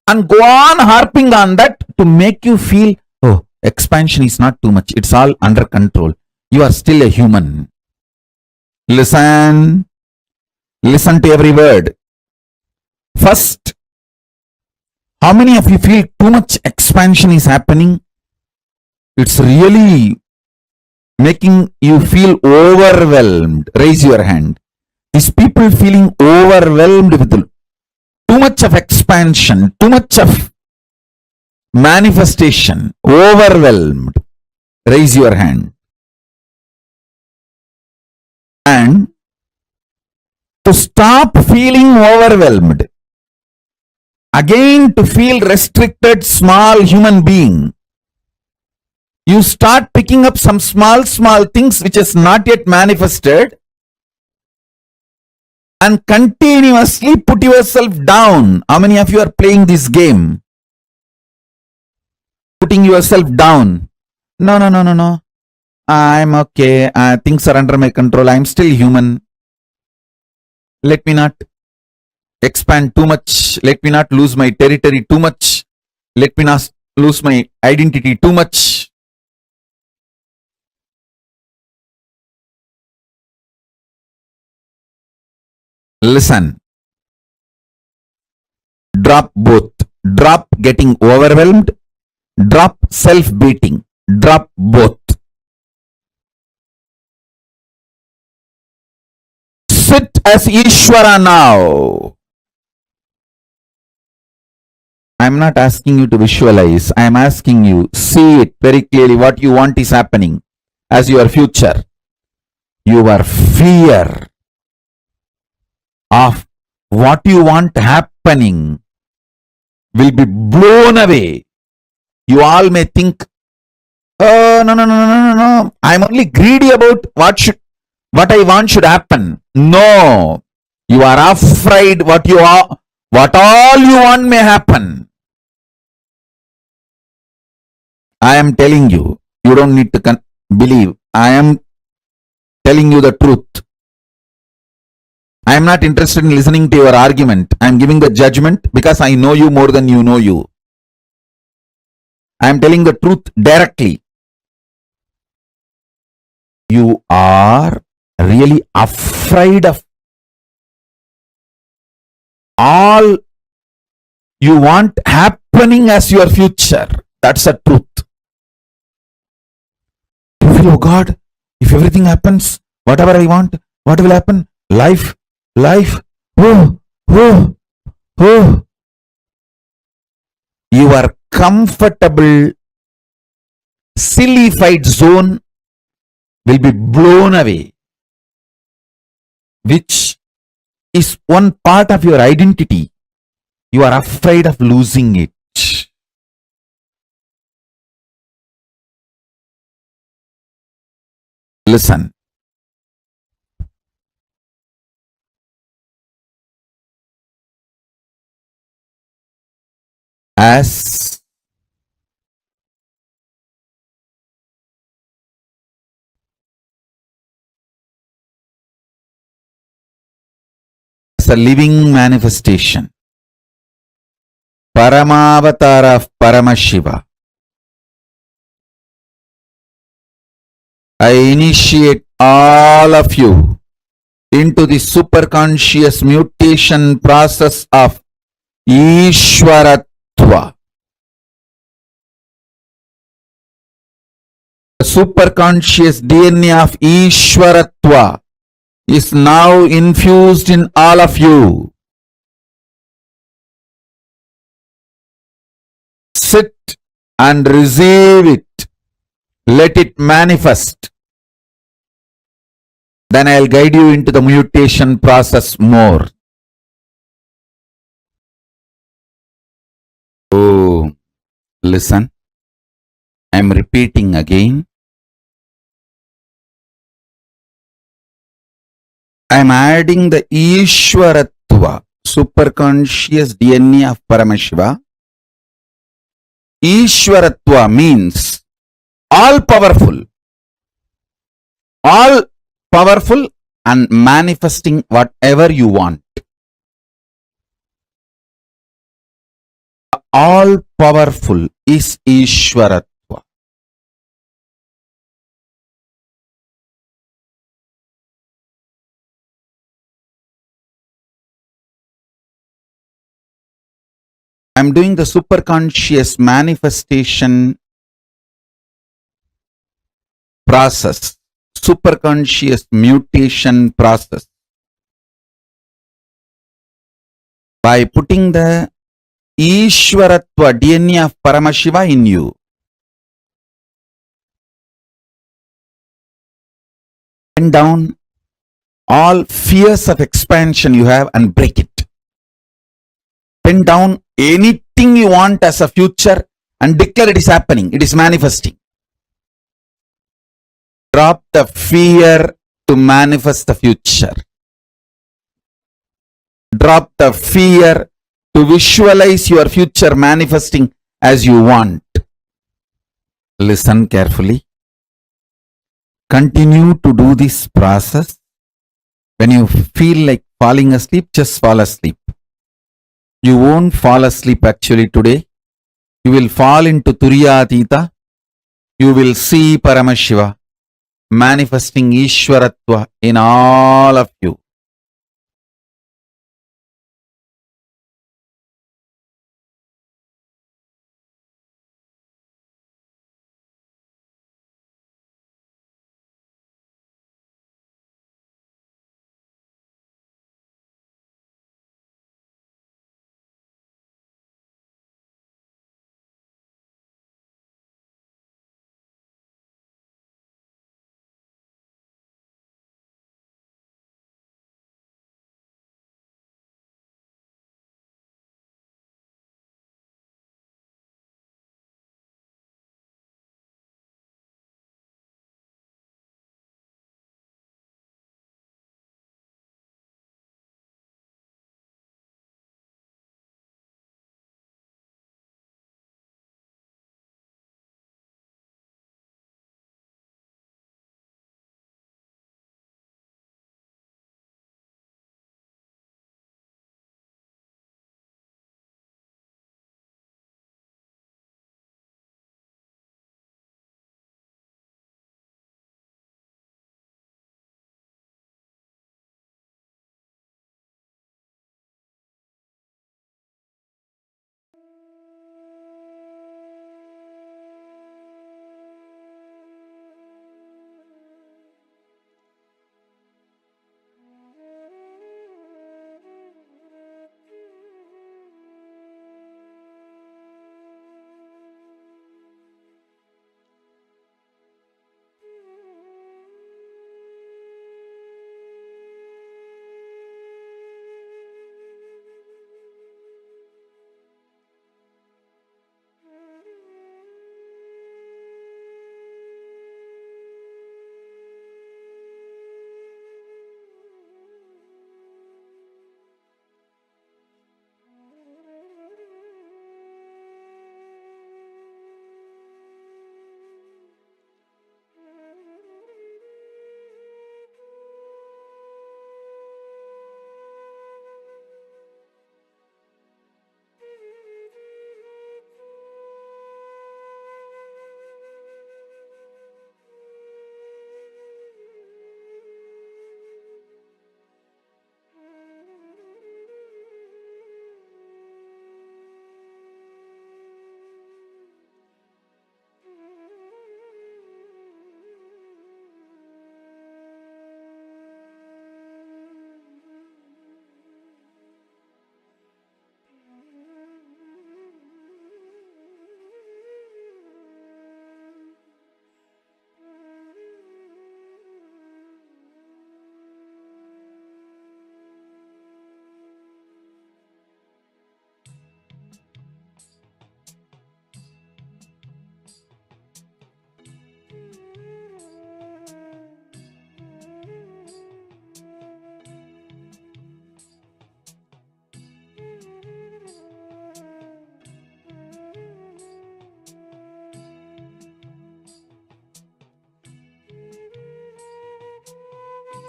and go on harping on that to make you feel, oh, expansion is not too much. It's all under control. You are still a human. Listen to every word. First, how many of you feel too much expansion is happening? It's really making you feel overwhelmed. Raise your hand. These people feeling overwhelmed with too much of expansion, too much of manifestation, overwhelmed. Raise your hand. And to stop feeling overwhelmed, again to feel restricted small human being, you start picking up some small things which is not yet manifested and continuously put yourself down. How many of you are playing this game? Putting yourself down. No. I'm okay. Things are under my control. I'm still human. Let me not expand too much. Let me not lose my territory too much. Let me not lose my identity too much. Listen. Drop both. Drop getting overwhelmed. Drop self-beating. Drop both. Sit as Ishvara now. I am not asking you to visualize. I am asking you, see it very clearly. What you want is happening as your future. Your fear of what you want happening will be blown away. You all may think, oh, no. I'm only greedy about what I want should happen. No. You are afraid what all you want may happen. I am telling you, you don't need to believe. I am telling you the truth. I am not interested in listening to your argument. I am giving the judgment because I know you more than you know you. I am telling the truth directly. You are really afraid of all you want happening as your future. That's the truth. You feel, oh God, if everything happens, whatever I want, what will happen? Life, oh. Your comfortable, sillified zone will be blown away, which is one part of your identity. You are afraid of losing it. Listen. As a living manifestation, Paramavatara of Paramashiva, I initiate all of you into the superconscious mutation process of Ishvaratva. The superconscious DNA of Ishvaratva is now infused in all of you. Sit and receive it. Let it manifest. Then I'll guide you into the mutation process more. Oh, listen. I'm repeating again. I'm adding the Ishvaratva, superconscious DNA of Paramashiva, Ishwaratva means all powerful and manifesting whatever you want. All powerful is Ishwaratva. I am doing the superconscious manifestation process, superconscious mutation process, by putting the Ishwaratva DNA of Paramashiva in you. Bend down all fears of expansion you have and break it. Pen down anything you want as a future and declare it is happening, it is manifesting. Drop the fear to manifest the future. Drop the fear to visualize your future manifesting as you want. Listen carefully. Continue to do this process. When you feel like falling asleep, just fall asleep. You won't fall asleep actually today. You will fall into Turyatita. You will see Paramashiva manifesting Ishwaratva in all of you.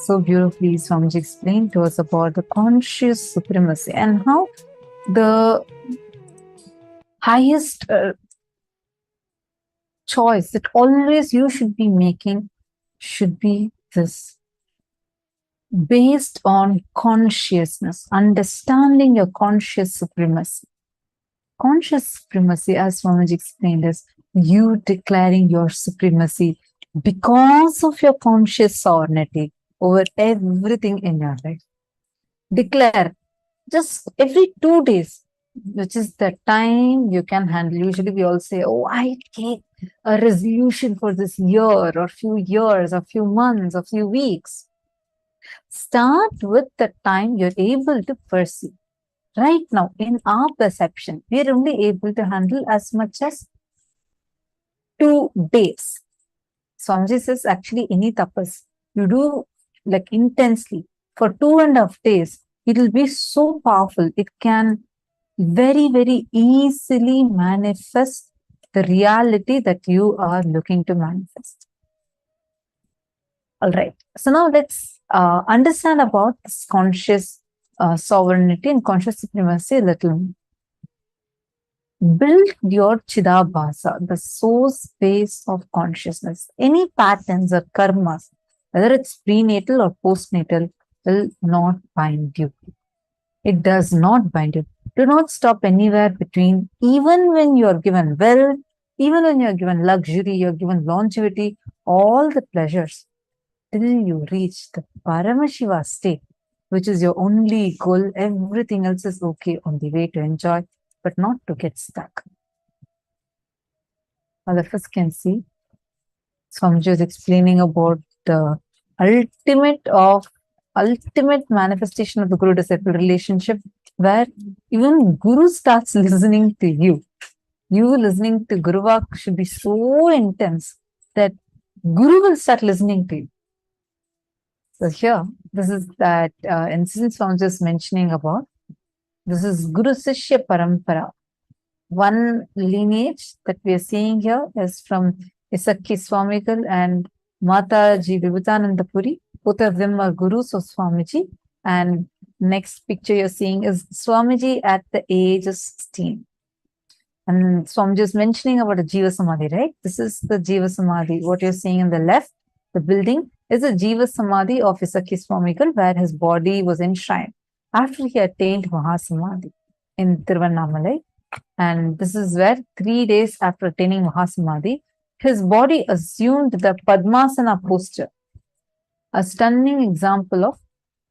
So beautifully, Swamiji explained to us about the conscious supremacy and how the highest choice that always you should be making should be this, based on consciousness, understanding your conscious supremacy. Conscious supremacy, as Swamiji explained, is you declaring your supremacy because of your conscious sovereignty over everything in your life. Declare just every 2 days, which is the time you can handle. Usually we all say, oh, I take a resolution for this year or few years or few months or few weeks. Start with the time you're able to perceive. Right now, in our perception, we are only able to handle as much as 2 days. Swamiji says, actually, any tapas, you do like intensely for 2.5 days, it will be so powerful. It can very, very easily manifest the reality that you are looking to manifest. All right. So now let's understand about this conscious sovereignty and conscious supremacy a little more. Build your Chidabhasa, the source space of consciousness. Any patterns or karmas, whether it's prenatal or postnatal, will not bind you. It does not bind you. Do not stop anywhere between, even when you are given wealth, even when you are given luxury, you are given longevity, all the pleasures, till you reach the Paramashiva state, which is your only goal. Everything else is okay on the way to enjoy, but not to get stuck. All of us can see Swamiji is explaining about the ultimate manifestation of the guru-disciple relationship, where even Guru starts listening to you. You listening to Guruvak should be so intense that Guru will start listening to you. So here, this is that instance Swamiji is mentioning about. This is Guru Sishya Parampara. One lineage that we are seeing here is from Isakki Swamigal and Mataji Vibhutananda Puri. Both of them are gurus of Swamiji. And next picture you're seeing is Swamiji at the age of 16. And Swamiji is mentioning about a Jiva Samadhi, right? This is the Jiva Samadhi. What you're seeing in the left, the building, is a Jiva Samadhi of Isakki Swamigal, where his body was enshrined after he attained Mahasamadhi in Tiruvannamalai. And this is where 3 days after attaining Mahasamadhi, his body assumed the Padmasana posture, a stunning example of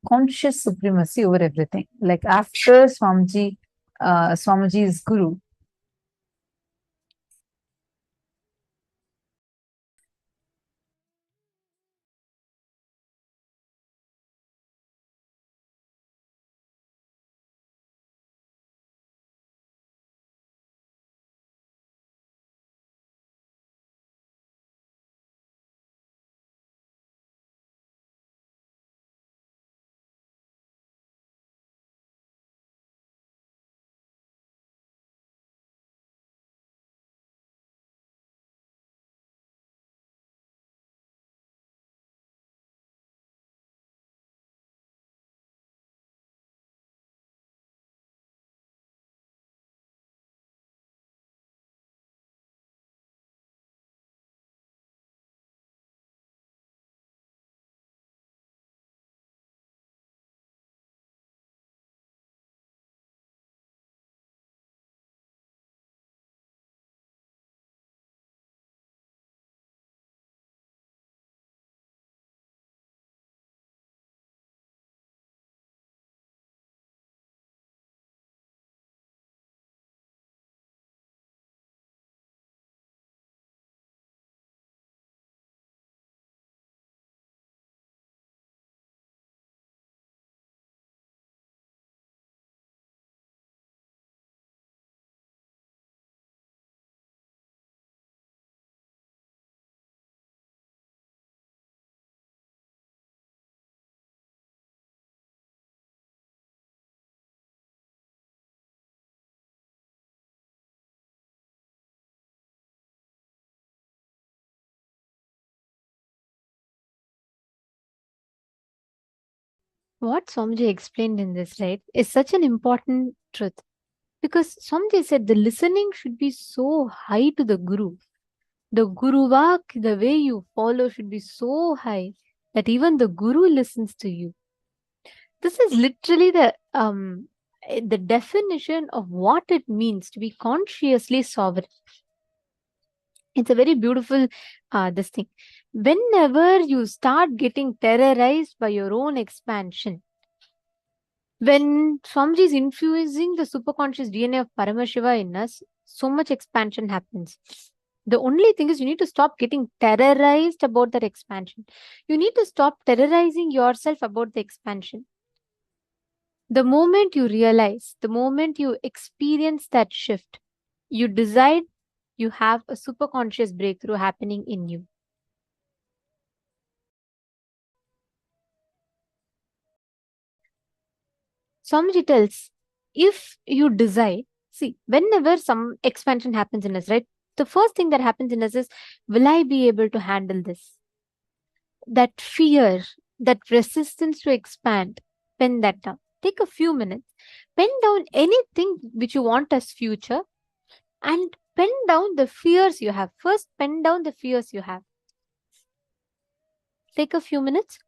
conscious supremacy over everything. Like after Swamiji's guru, what Swamiji explained in this, right, is such an important truth. Because Swamiji said the listening should be so high to the Guru. The Guru Vak, the way you follow, should be so high that even the Guru listens to you. This is literally the definition of what it means to be consciously sovereign. It's a very beautiful this thing. Whenever you start getting terrorized by your own expansion, when Swamiji is infusing the superconscious DNA of Paramashiva in us, so much expansion happens. The only thing is you need to stop getting terrorized about that expansion. You need to stop terrorizing yourself about the expansion. The moment you realize, the moment you experience that shift, you decide you have a superconscious breakthrough happening in you. Swamiji tells, if you decide, see, whenever some expansion happens in us, right, the first thing that happens in us is, will I be able to handle this? That fear, that resistance to expand, pen that down. Take a few minutes, pen down anything which you want as future, and pen down the fears you have. First, pen down the fears you have. Take a few minutes.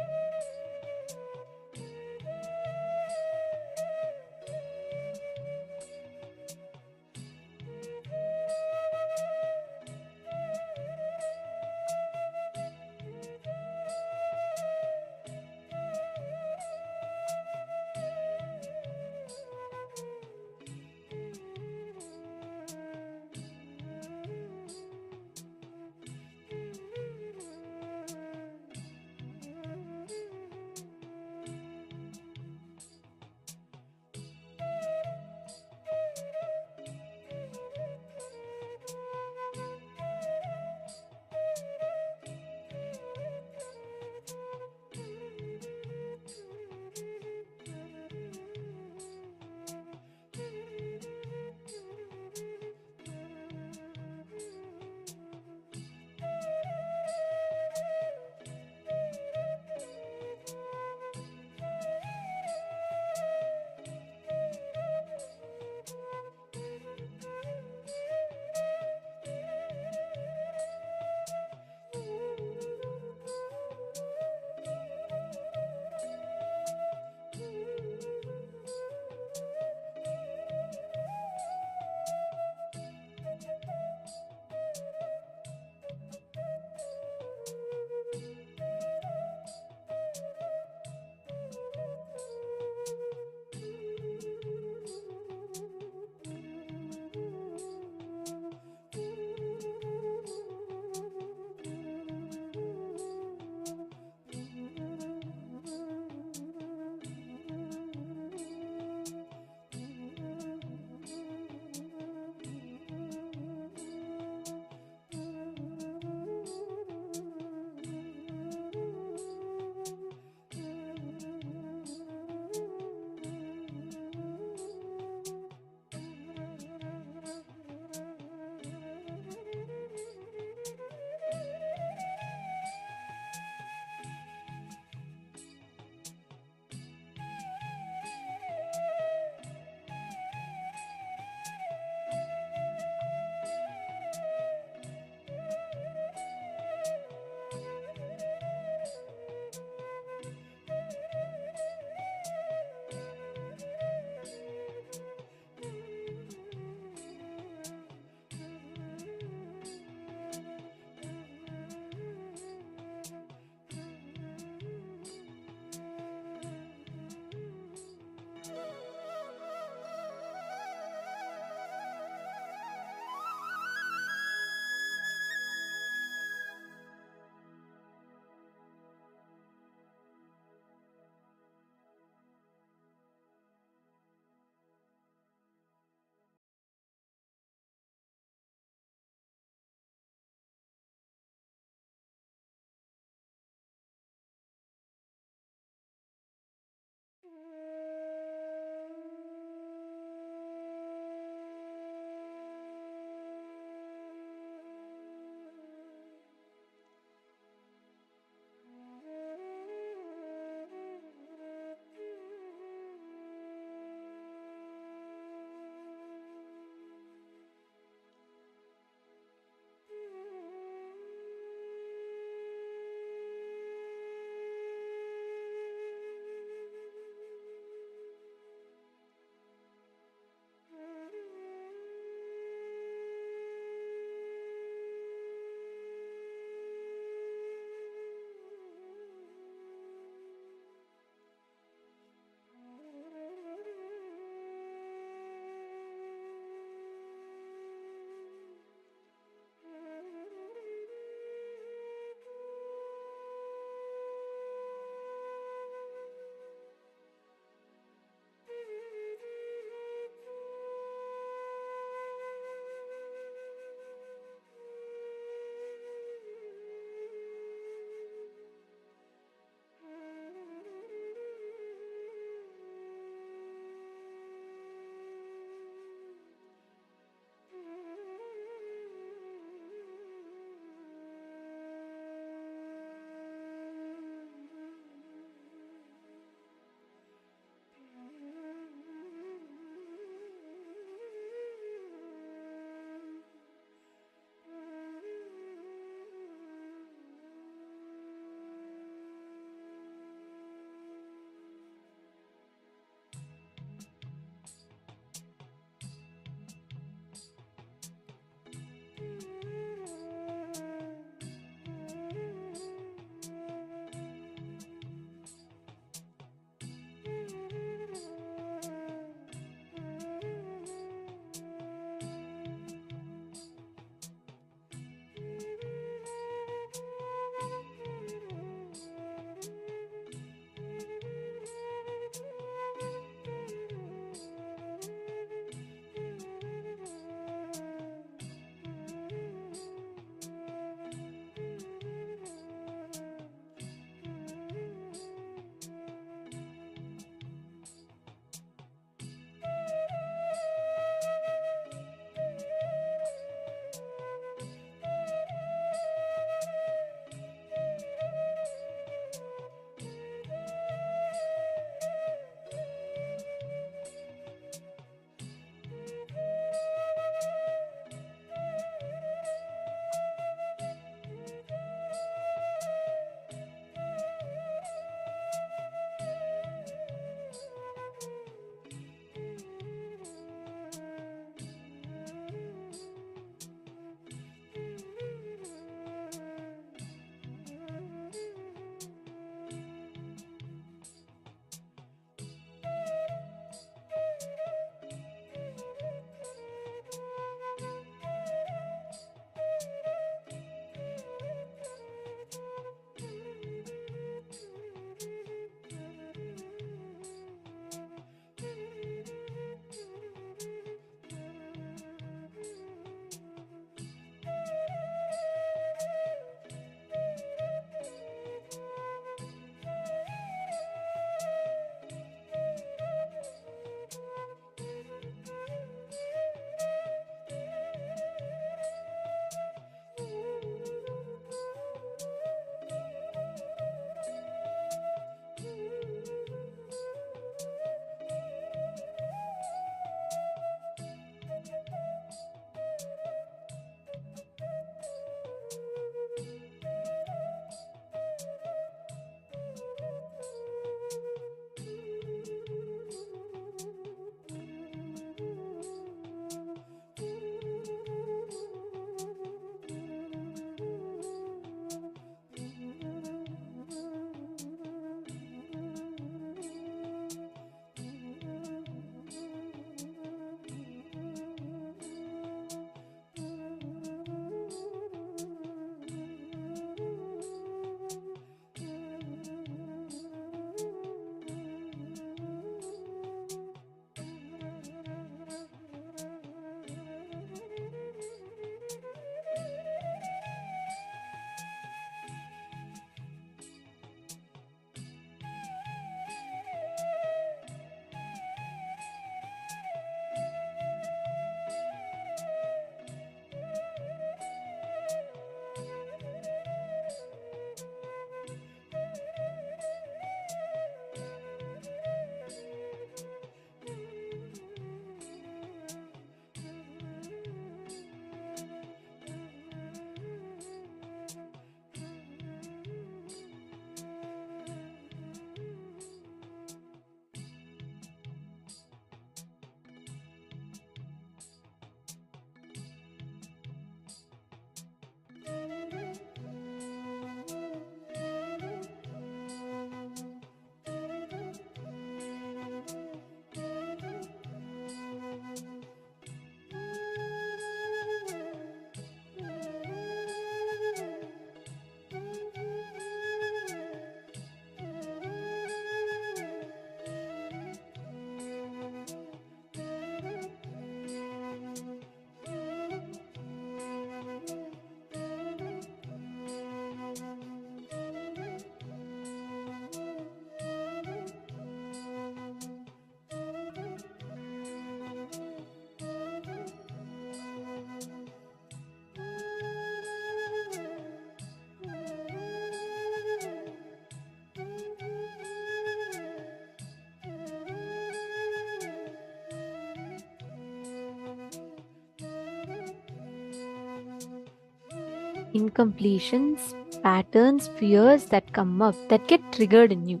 incompletions, patterns, fears that come up, that get triggered in you.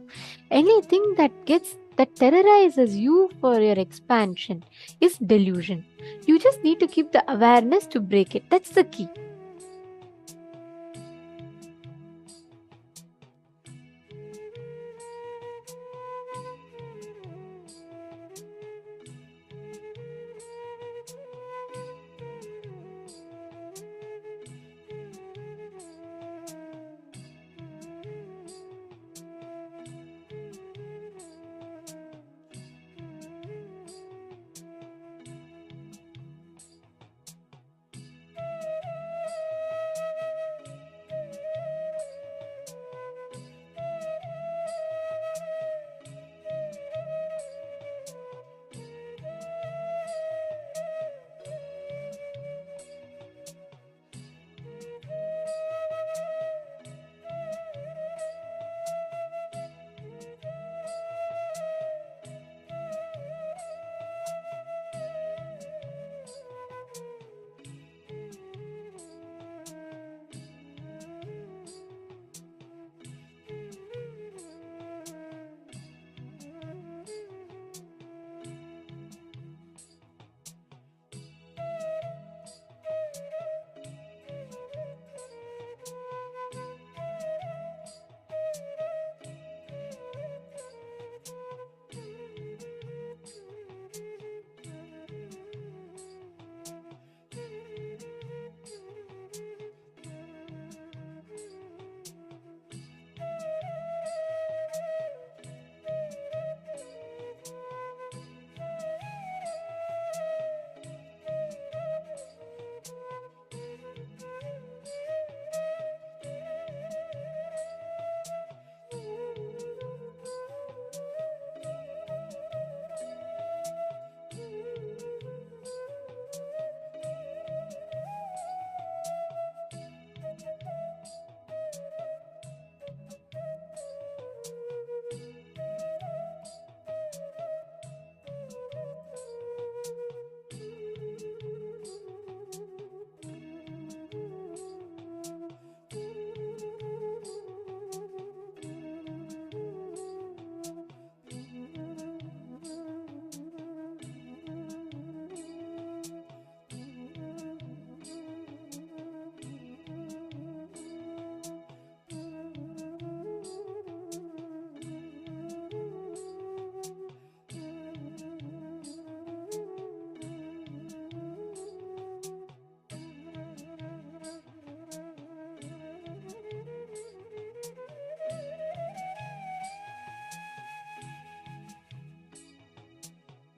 Anything that terrorizes you for your expansion is delusion. You just need to keep the awareness to break it. That's the key.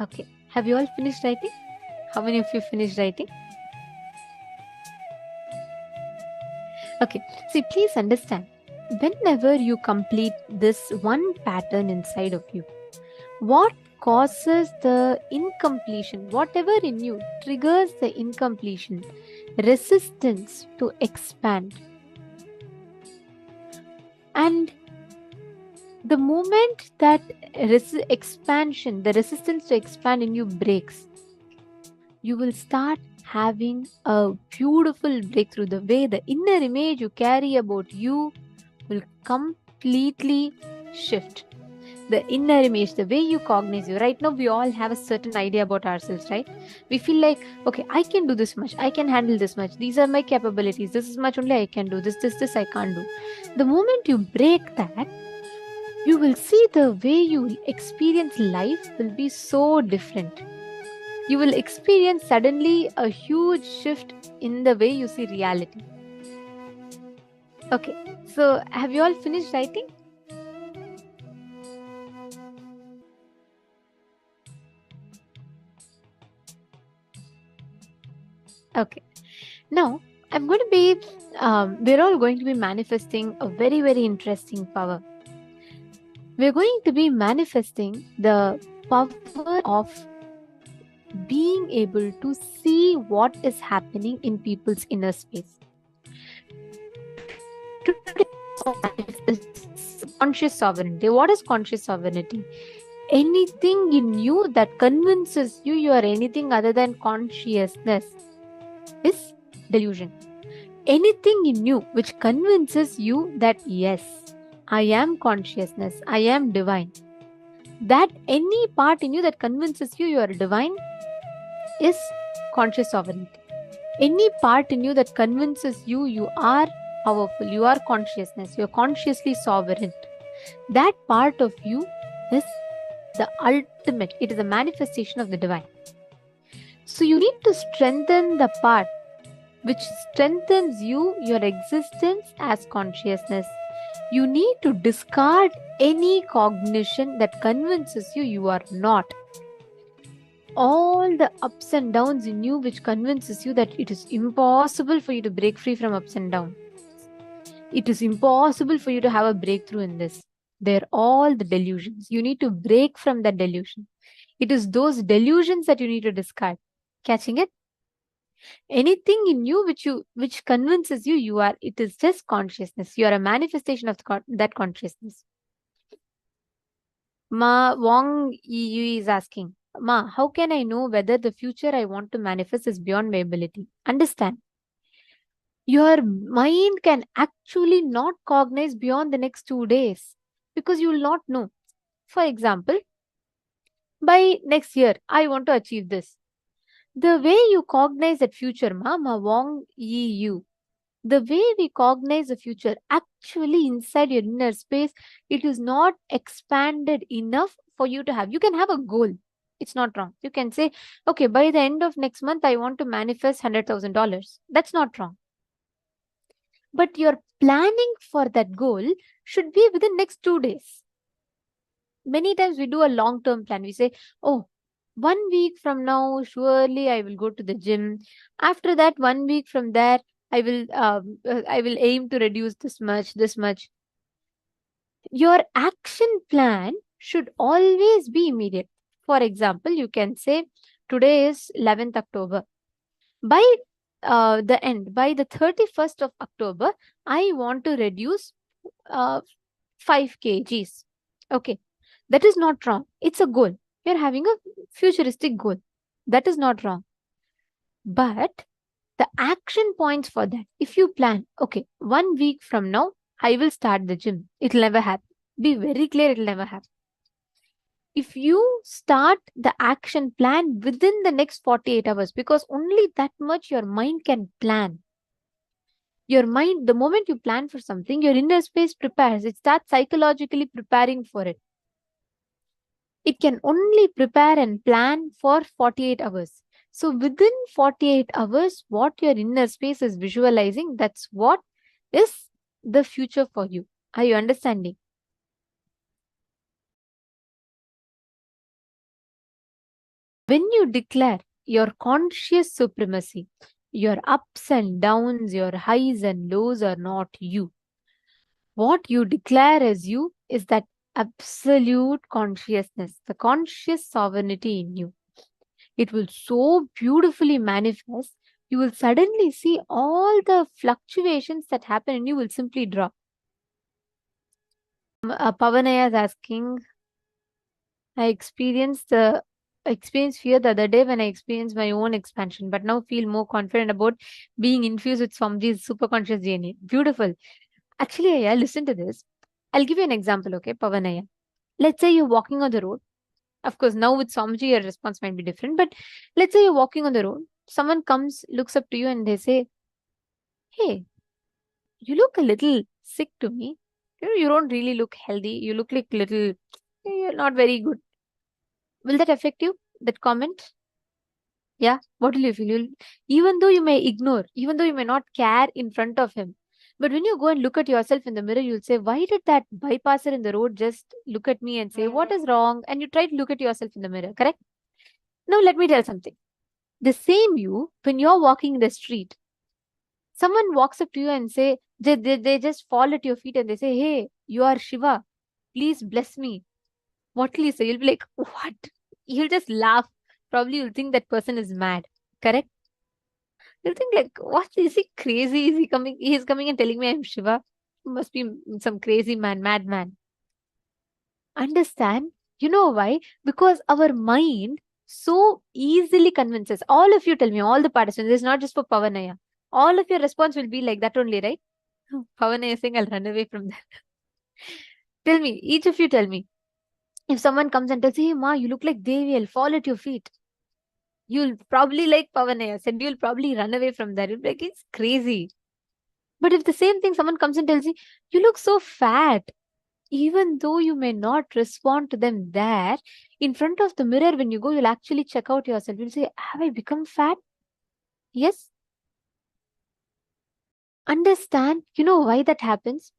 Okay. Have you all finished writing? How many of you finished writing? Okay. See, please understand. Whenever you complete this one pattern inside of you, what causes the incompletion, whatever in you triggers the incompletion, resistance to expand. And the moment that expansion, the resistance to expand in you breaks, you will start having a beautiful breakthrough. The way the inner image you carry about you will completely shift. The inner image, the way you cognize you. Right now, we all have a certain idea about ourselves, right? We feel like, okay, I can do this much, I can handle this much, these are my capabilities, this is much only I can do, this I can't do. The moment you break that, you will see the way you experience life will be so different. You will experience suddenly a huge shift in the way you see reality. Okay, so have you all finished writing? Okay, now I'm going to be, we're all going to be manifesting a very, very interesting power. We're going to be manifesting the power of being able to see what is happening in people's inner space. Conscious sovereignty. What is conscious sovereignty? Anything in you that convinces you are anything other than consciousness is delusion. anything in you which convinces you that yes, I am consciousness, I am divine, that any part in you that convinces you are divine is conscious sovereignty. Any part in you that convinces you are powerful, you are consciousness, you are consciously sovereign, that part of you is the ultimate, it is a manifestation of the divine. So you need to strengthen the part which strengthens you, your existence as consciousness. You need to discard any cognition that convinces you are not. All the ups and downs in you which convinces you that it is impossible for you to break free from ups and downs. It is impossible for you to have a breakthrough in this. They're all the delusions. You need to break from that delusion. It is those delusions that you need to discard. Catching it? Anything in you which convinces you are, it is just consciousness. You are a manifestation of that consciousness. Ma Wong Yi is asking, Ma, how can I know whether the future I want to manifest is beyond my ability? Understand. Your mind can actually not cognize beyond the next 2 days because you will not know. For example, by next year, I want to achieve this. The way you cognize that future, Ma Wong Yi you, the way we cognize the future, actually inside your inner space, it is not expanded enough for you to have. You can have a goal. It's not wrong. You can say, okay, by the end of next month, I want to manifest $100,000. That's not wrong. But your planning for that goal should be within next 2 days. Many times we do a long-term plan. We say, oh, 1 week from now, surely I will go to the gym. After that, 1 week from there, I will aim to reduce this much. Your action plan should always be immediate. For example, you can say today is 11th October. By the 31st of October, I want to reduce 5 kgs. Okay, that is not wrong. It's a goal. You're having a futuristic goal. That is not wrong. But the action points for that, if you plan, okay, 1 week from now, I will start the gym. It'll never happen. Be very clear, it'll never happen. If you start the action plan within the next 48 hours, because only that much your mind can plan. Your mind, the moment you plan for something, your inner space prepares. It starts psychologically preparing for it. It can only prepare and plan for 48 hours. So within 48 hours, what your inner space is visualizing, that's what is the future for you. Are you understanding? When you declare your conscious supremacy, your ups and downs, your highs and lows are not you. What you declare as you is that absolute consciousness, the conscious sovereignty in you. It will so beautifully manifest. You will suddenly see all the fluctuations that happen and you will simply drop. Pavanaya is asking, I experienced fear the other day when I experienced my own expansion, but now feel more confident about being infused with Swamiji's superconscious DNA. Beautiful. Actually, listen to this. I'll give you an example, okay, Pavanaya. Let's say you're walking on the road. Of course, now with Swamiji, your response might be different, but let's say you're walking on the road. Someone comes, looks up to you and they say, hey, you look a little sick to me. You don't really look healthy. You look like little, you're not very good. Will that affect you, that comment? Yeah, what will you feel? Even though you may ignore, even though you may not care in front of him, but when you go and look at yourself in the mirror, you'll say, why did that bypasser in the road just look at me and say, what is wrong? And you try to look at yourself in the mirror, correct? Now, let me tell something. The same you, when you're walking in the street, someone walks up to you and say, they just fall at your feet and they say, hey, you are Shiva. Please bless me. What will you say? You'll be like, what? You'll just laugh. Probably you'll think that person is mad, correct? You'll think like, what? Is he crazy? Is he coming? He's coming and telling me I'm Shiva. Must be some crazy man, madman. Understand? You know why? Because our mind so easily convinces. All of you tell me, all the participants, it's not just for Pavanaya. all of your response will be like that only, right? Pavana is saying, I'll run away from that. Tell me, each of you tell me. If someone comes and tells you, hey, Ma, you look like Devi, I'll fall at your feet. You'll probably, like Pavanaya said, you'll probably run away from that. You'll be like, it's crazy. But if the same thing someone comes and tells you, you look so fat, even though you may not respond to them there, in front of the mirror, when you go, you'll actually check out yourself. You'll say, have I become fat? Yes. Understand, you know why that happens?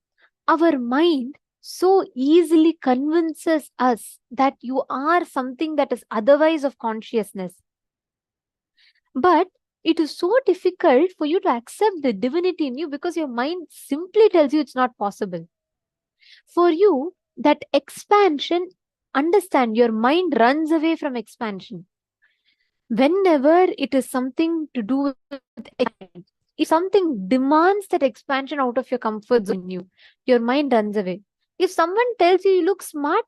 Our mind so easily convinces us that you are something that is otherwise of consciousness. But it is so difficult for you to accept the divinity in you because your mind simply tells you it's not possible. For you, that expansion, understand, your mind runs away from expansion. Whenever it is something to do with expansion, if something demands that expansion out of your comfort zone, your mind runs away. If someone tells you you look smart,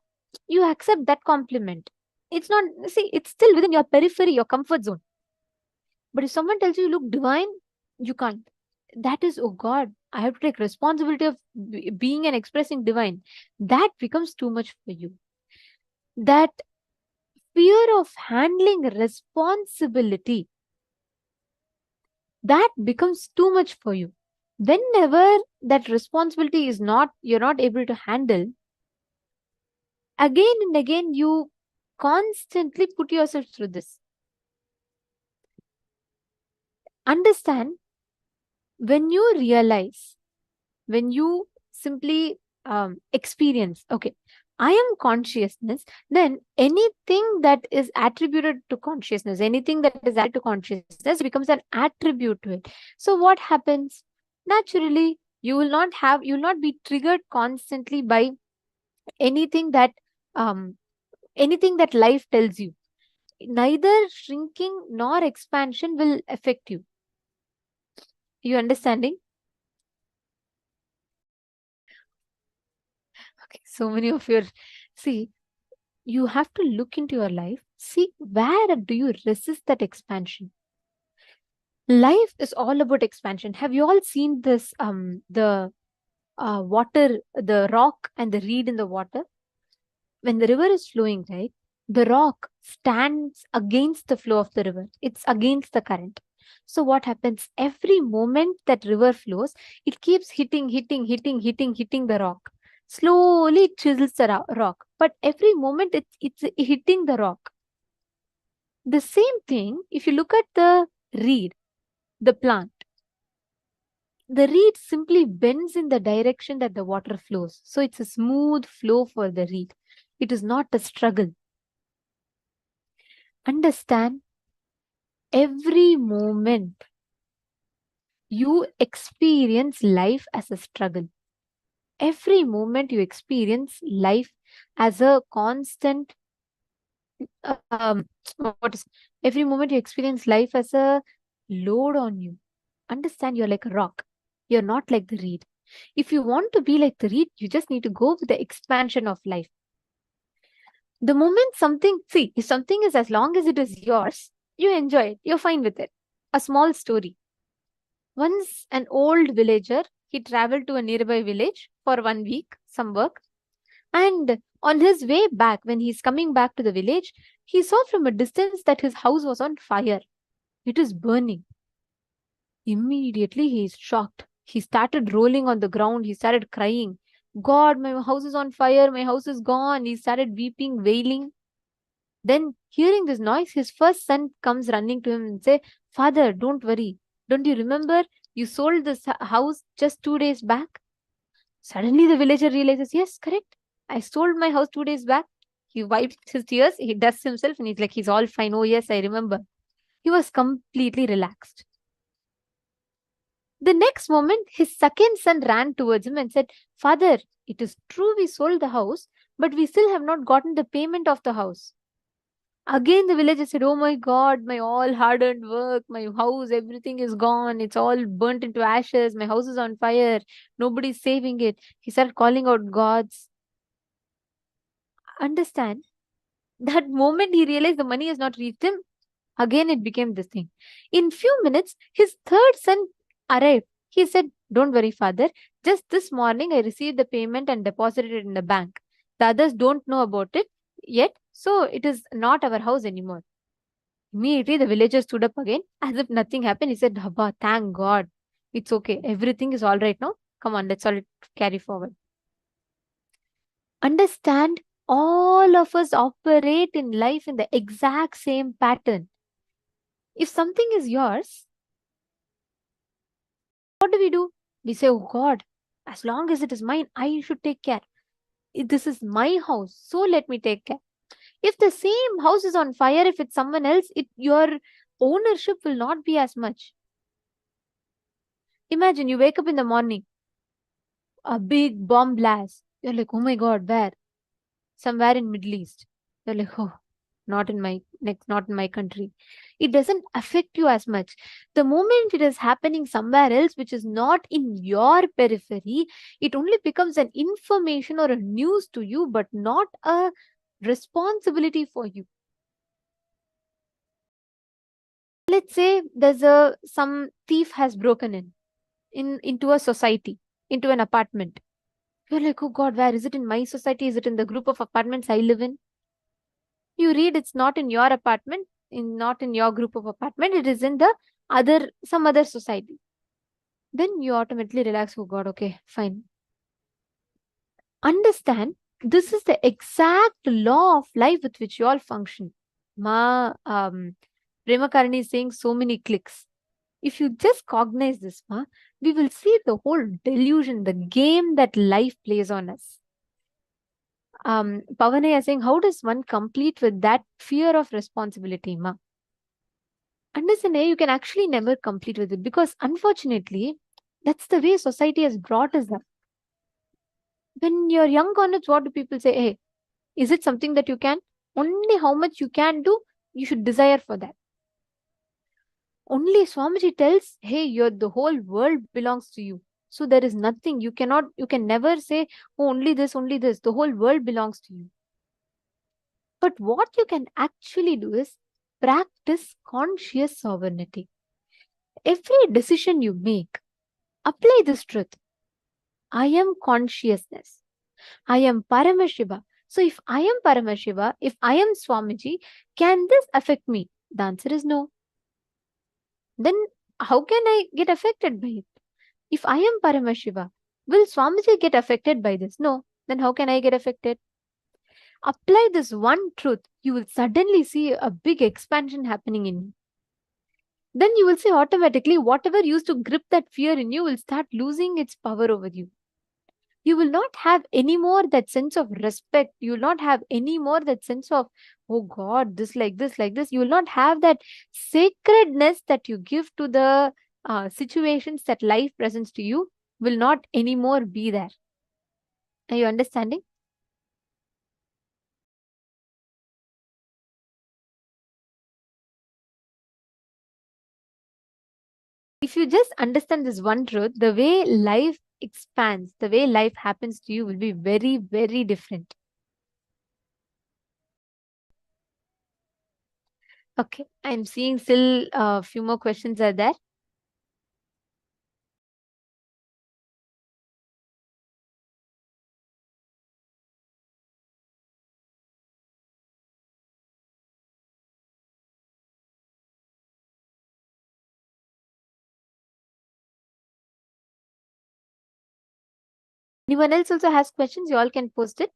you accept that compliment. It's not, see, it's still within your periphery, your comfort zone. But if someone tells you you look divine, you can't. That is, oh God, I have to take responsibility of being and expressing divine. That becomes too much for you. That fear of handling responsibility, that becomes too much for you. Whenever that responsibility is not, you're not able to handle, again and again, you constantly put yourself through this. Understand, when you realize, when you simply experience, okay, I am consciousness, then anything that is attributed to consciousness, anything that is added to consciousness becomes an attribute to it. So what happens? Naturally, you will not be triggered constantly by anything that life tells you. Neither shrinking nor expansion will affect you. You understanding? Okay, so many of your, see, you have to look into your life, see where do you resist that expansion. Life is all about expansion. Have you all seen this, the water, the rock and the reed in the water? When the river is flowing, right, the rock stands against the flow of the river. It's against the current. So what happens? Every moment that river flows, it keeps hitting the rock. Slowly it chisels the rock, but every moment it's hitting the rock. The same thing, if you look at the reed, the plant, the reed simply bends in the direction that the water flows. So it's a smooth flow for the reed. It is not a struggle. Understand, every moment you experience life as a struggle. Every moment you experience life as a constant, every moment you experience life as a load on you. Understand, you're like a rock. You're not like the reed. If you want to be like the reed, you just need to go with the expansion of life. The moment something, see, if something is, as long as it is yours, you enjoy it. You're fine with it. A small story. Once an old villager, he traveled to a nearby village for 1 week, some work. And on his way back, when he's coming back to the village, he saw from a distance that his house was on fire. It is burning. Immediately he is shocked. He started rolling on the ground. He started crying. God, my house is on fire. My house is gone. He started weeping, wailing. Then, hearing this noise, his first son comes running to him and say, Father, don't worry. Don't you remember you sold this house just 2 days back? Suddenly the villager realizes, yes, correct. I sold my house 2 days back. He wipes his tears. He dusts himself and he's like, he's all fine. Oh, yes, I remember. He was completely relaxed. The next moment, his second son ran towards him and said, Father, it is true we sold the house, but we still have not gotten the payment of the house. Again, the villager said, oh my God, my all hard-earned work, my house, everything is gone. It's all burnt into ashes. My house is on fire. Nobody's saving it. He started calling out gods. Understand? That moment he realized the money has not reached him, again it became this thing. In few minutes, his third son arrived. He said, "Don't worry, father. Just this morning I received the payment and deposited it in the bank. The others don't know about it yet, so it is not our house anymore." Immediately the villager stood up again as if nothing happened. He said, "Abba, thank God. It's okay. Everything is all right now. Come on, let's all carry forward." Understand, all of us operate in life in the exact same pattern. If something is yours, what do? We say, "Oh God, as long as it is mine, I should take care. This is my house, so let me take care." If the same house is on fire, if it's someone else, your ownership will not be as much. Imagine you wake up in the morning, a big bomb blast. You're like, "Oh my God, where?" "Somewhere in Middle East." You're like, "Oh, not in my country." It doesn't affect you as much. The moment it is happening somewhere else, which is not in your periphery, it only becomes an information or a news to you, but not a responsibility for you. Let's say there's some thief has broken into a society, into an apartment. You're like, "Oh God, where is it? In my society? Is it in the group of apartments I live in?" You read it's not in your apartment, not in your group of apartment, it is in some other society. Then you automatically relax. "Oh God, okay, fine." Understand, this is the exact law of life with which you all function. Premakarani is saying so many clicks. If you just cognize this, we will see the whole delusion, the game that life plays on us. Pavanaya is saying, how does one complete with that fear of responsibility, ma? Understand, you can actually never complete with it, because unfortunately, that's the way society has brought us up. When you're young on it, what do people say? "Hey, is it something that you can? Only how much you can do, you should desire for that." Only Swamiji tells, "Hey, the whole world belongs to you. So there is nothing, you can never say, "Oh, only this, only this." The whole world belongs to you. But what you can actually do is practice conscious sovereignty. Every decision you make, apply this truth. I am consciousness. I am Paramashiva. So if I am Paramashiva, if I am Swamiji, can this affect me? The answer is no. Then how can I get affected by it? If I am Paramashiva, will Swamiji get affected by this? No. Then how can I get affected? Apply this one truth, you will suddenly see a big expansion happening in you. Then you will see automatically whatever used to grip that fear in you will start losing its power over you. You will not have any more that sense of respect. You will not have any more that sense of, "Oh God, this like this, like this." You will not have that sacredness that you give to the situations that life presents to you, will not anymore be there. Are you understanding? If you just understand this one truth, the way life expands, the way life happens to you will be very, very different. Okay, I'm seeing still a few more questions are there. Anyone else also has questions? You all can post it.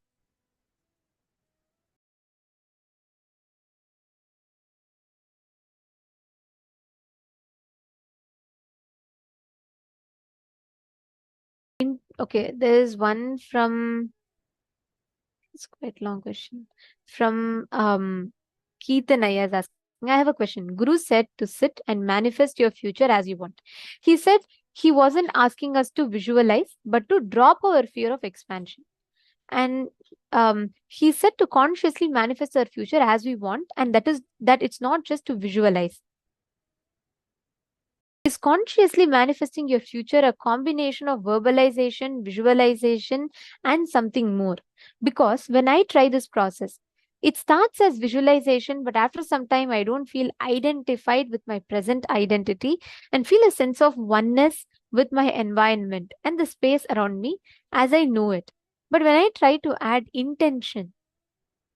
Okay, there is one from, it's quite long question, from Keithan Ayaz asking, I have a question. Guru said to sit and manifest your future as you want. He said he wasn't asking us to visualize, but to drop our fear of expansion. And he said to consciously manifest our future as we want, and that it's not just to visualize. Is consciously manifesting your future a combination of verbalization, visualization, and something more? Because when I try this process, It starts as visualization, but after some time, I don't feel identified with my present identity and feel a sense of oneness with my environment and the space around me as I know it. But when I try to add intention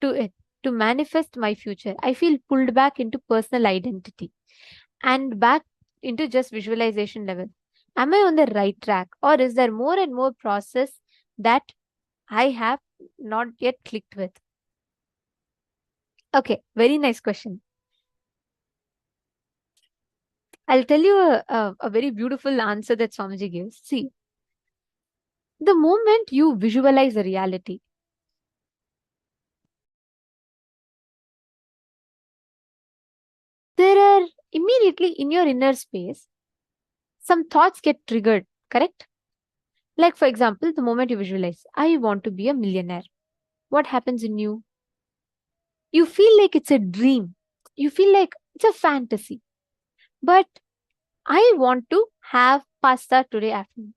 to it to manifest my future, I feel pulled back into personal identity and back into just visualization level. Am I on the right track, or is there more and more process that I have not yet clicked with? Okay, very nice question. I'll tell you a very beautiful answer that Swamiji gives. See, the moment you visualize a reality, there are immediately in your inner space, some thoughts get triggered, correct? Like, for example, the moment you visualize, I want to be a millionaire. What happens in you? You feel like it's a dream. You feel like it's a fantasy. But I want to have pasta today afternoon.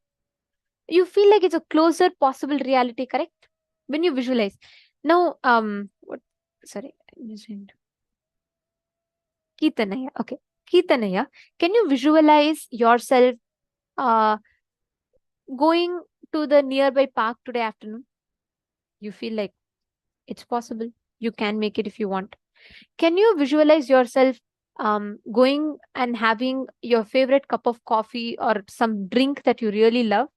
You feel like it's a closer possible reality, correct? When you visualize. Now, Keetanaya. Okay. Keetanaya, can you visualize yourself going to the nearby park today afternoon? You feel like it's possible. You can make it if you want. Can you visualize yourself going and having your favorite cup of coffee or some drink that you really love?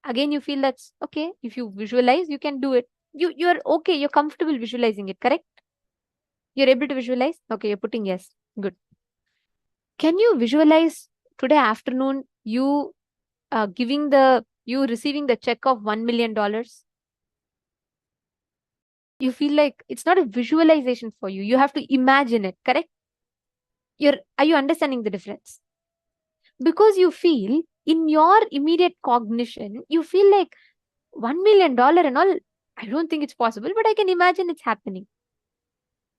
Again, you feel that's okay. If you visualize, you can do it. You're okay. You're comfortable visualizing it, correct? You're able to visualize? Okay, you're putting yes. Good. Can you visualize today afternoon you receiving the check of $1 million? You feel like it's not a visualization for you. You have to imagine it, correct? Are you understanding the difference? Because you feel in your immediate cognition, you feel like $1 million and all, I don't think it's possible, but I can imagine it's happening.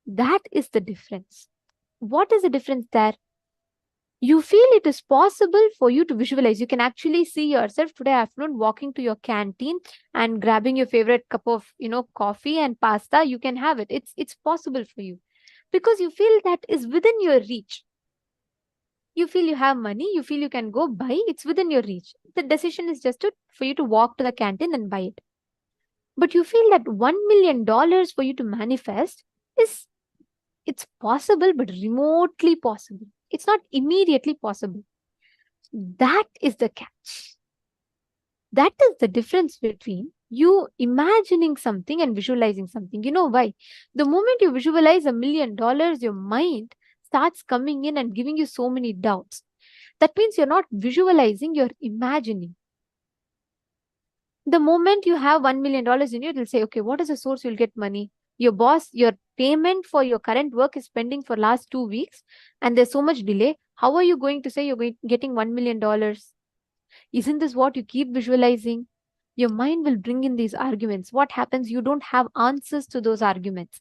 That is the difference. What is the difference there? You feel it is possible for you to visualize. You can actually see yourself today afternoon walking to your canteen and grabbing your favorite cup of, coffee and pasta. You can have it. It's possible for you because you feel that is within your reach. You feel you have money. You feel you can go buy. It's within your reach. The decision is just for you to walk to the canteen and buy it. But you feel that $1 million for you to manifest it's possible, but remotely possible. It's not immediately possible. That is the catch. That is the difference between you imagining something and visualizing something. You know why? The moment you visualize $1 million, your mind starts coming in and giving you so many doubts. That means you're not visualizing, you're imagining. The moment you have $1 million in you, it will say, okay, what is the source you'll get money? Your boss, your payment for your current work is pending for last 2 weeks and there's so much delay. How are you going to say you're getting $1 million? Isn't this what you keep visualizing? Your mind will bring in these arguments. What happens? You don't have answers to those arguments.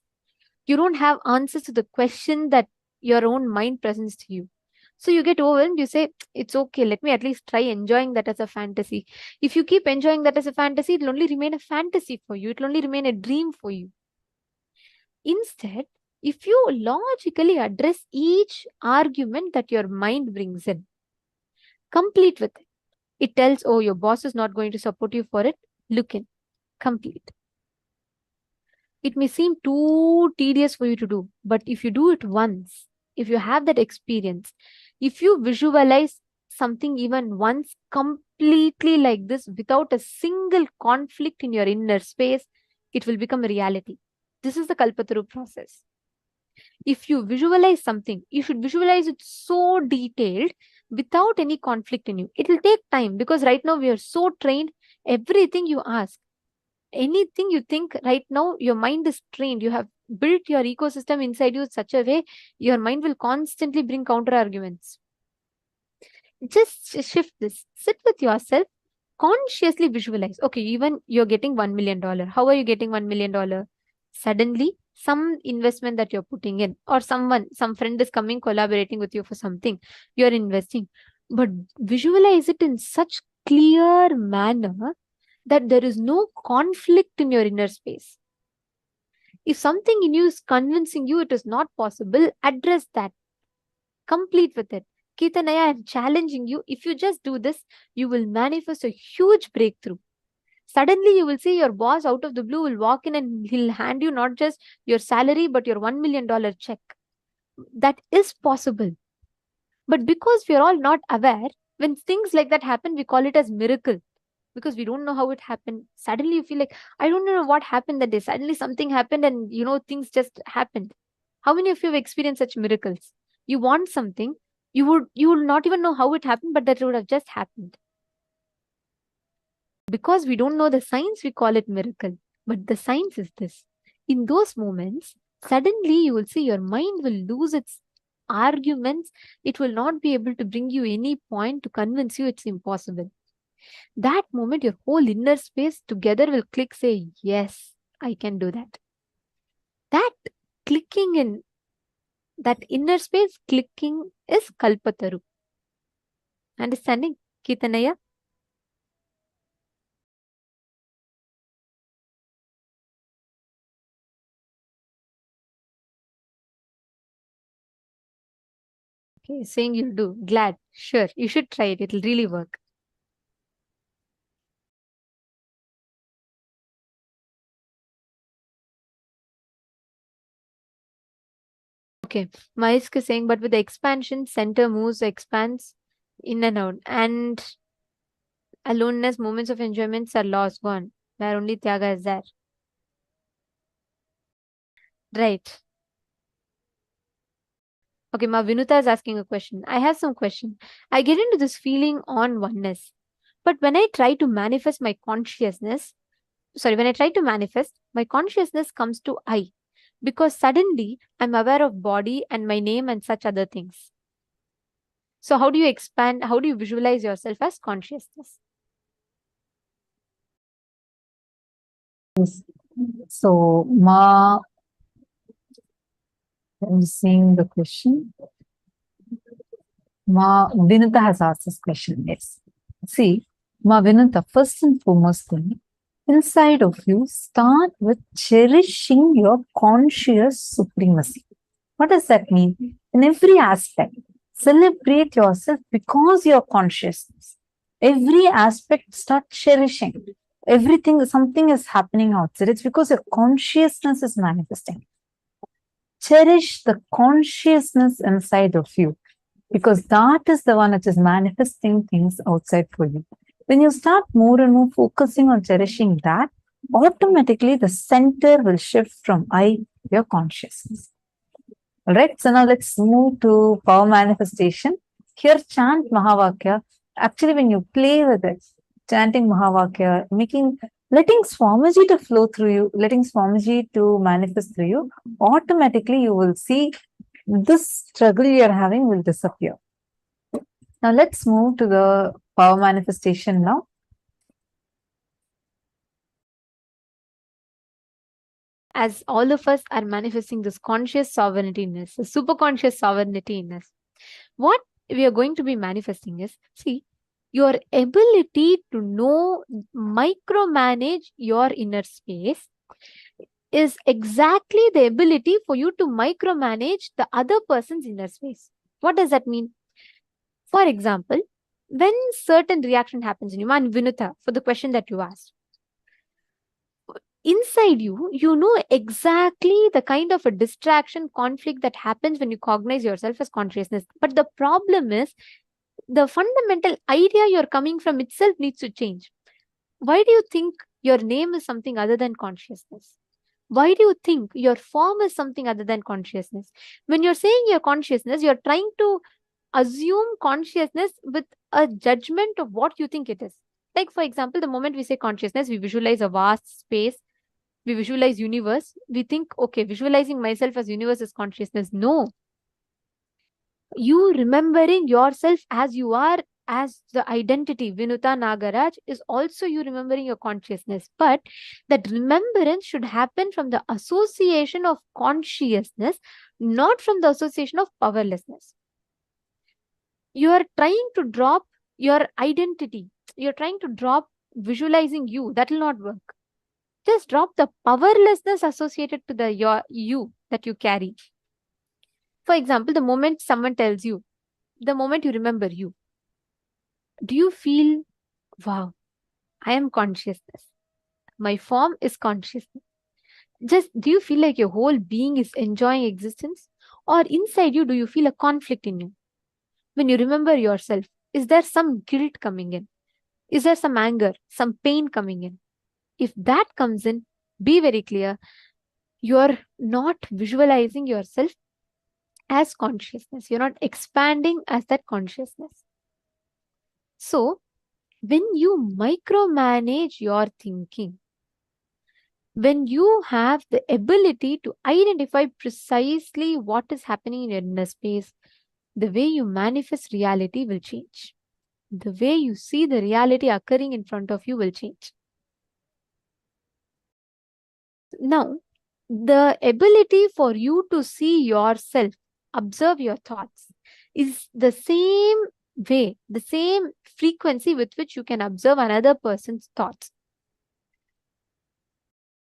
You don't have answers to the question that your own mind presents to you. So you get overwhelmed. You say, it's okay. Let me at least try enjoying that as a fantasy. If you keep enjoying that as a fantasy, it'll only remain a fantasy for you. It'll only remain a dream for you. Instead, if you logically address each argument that your mind brings in, complete with it. It tells, oh, your boss is not going to support you for it. Look in. Complete. It may seem too tedious for you to do, but if you do it once, if you have that experience, if you visualize something even once completely like this without a single conflict in your inner space, it will become a reality. This is the Kalpataru process. If you visualize something, you should visualize it so detailed without any conflict in you. It will take time because right now we are so trained. Everything you ask, anything you think right now, your mind is trained. You have built your ecosystem inside you in such a way, your mind will constantly bring counter arguments. Just shift this. Sit with yourself. Consciously visualize. Okay, even you're getting $1 million. How are you getting $1 million? Suddenly, some investment that you're putting in, or some friend is coming, collaborating with you for something, you're investing. But visualize it in such clear manner that there is no conflict in your inner space. If something in you is convincing you it is not possible, address that. Complete with it. Ketanaya, I'm challenging you. If you just do this, you will manifest a huge breakthrough. Suddenly, you will see your boss out of the blue will walk in and he'll hand you not just your salary, but your $1 million check. That is possible. But because we are all not aware, when things like that happen, we call it as miracle. Because we don't know how it happened. Suddenly you feel like, I don't know what happened that day. Suddenly something happened and things just happened. How many of you have experienced such miracles? You want something, you would not even know how it happened, but that would have just happened. Because we don't know the science, we call it miracle. But the science is this. In those moments, suddenly you will see your mind will lose its arguments. It will not be able to bring you any point to convince you it's impossible. That moment, your whole inner space together will click, say, yes, I can do that. That clicking in, that inner space clicking is Kalpataru. Understanding, Ketanaya? Okay, saying you'll do. Glad. Sure, you should try it. It'll really work. Okay, Maisk is saying, but with the expansion, center moves, expands in and out. And aloneness, moments of enjoyments are lost, gone. Where only Tyaga is there. Right. Okay, Ma Vinuta is asking a question. I have some question. I get into this feeling on oneness. But when I try to manifest my consciousness, my consciousness comes to I. Because suddenly I'm aware of body and my name and such other things. So how do you expand? How do you visualize yourself as consciousness? So, Ma, I'm seeing the question. Ma Vinita has asked this question. Yes. See, Ma Vinita, first and foremost thing, inside of you, start with cherishing your conscious supremacy. What does that mean? In every aspect, celebrate yourself because your consciousness. Every aspect, start cherishing. Everything, something is happening outside. It's because your consciousness is manifesting. Cherish the consciousness inside of you, because that is the one which is manifesting things outside for you. When you start more and more focusing on cherishing that, automatically the center will shift from I to your consciousness. All right, so now let's move to power manifestation. Here, chant Mahavakya. Actually, when you play with it, chanting Mahavakya, letting Swamiji to flow through you, letting Swamiji to manifest through you, automatically you will see this struggle you're having will disappear. Now let's move to the power manifestation now. As all of us are manifesting this conscious sovereignty-ness, the super conscious sovereignty-ness, what we are going to be manifesting is, see, your ability to know, micromanage your inner space is exactly the ability for you to micromanage the other person's inner space. What does that mean? For example, when certain reaction happens in you, and Vinita, for the question that you asked, inside you, you know exactly the kind of a distraction, conflict that happens when you cognize yourself as consciousness. But the problem is, the fundamental idea you're coming from itself needs to change. Why do you think your name is something other than consciousness? Why do you think your form is something other than consciousness? When you're saying your consciousness, you're trying to assume consciousness with a judgment of what you think it is. Like, for example, the moment we say consciousness, we visualize a vast space, we visualize universe, we think, okay, visualizing myself as universe is consciousness. No. You remembering yourself as you are, as the identity, Vinuta Nagaraj, is also you remembering your consciousness. But that remembrance should happen from the association of consciousness, not from the association of powerlessness. You are trying to drop your identity. You're trying to drop visualizing you. That will not work. Just drop the powerlessness associated to the you that you carry. For example, the moment someone tells you, the moment you remember you, do you feel, wow, I am consciousness. My form is consciousness. Just do you feel like your whole being is enjoying existence? Or inside you, do you feel a conflict in you? When you remember yourself, is there some guilt coming in? Is there some anger, some pain coming in? If that comes in, be very clear. You're not visualizing yourself as consciousness. You're not expanding as that consciousness. So, when you micromanage your thinking, when you have the ability to identify precisely what is happening in your inner space, the way you manifest reality will change. The way you see the reality occurring in front of you will change. Now, the ability for you to see yourself, observe your thoughts, is the same way, the same frequency with which you can observe another person's thoughts.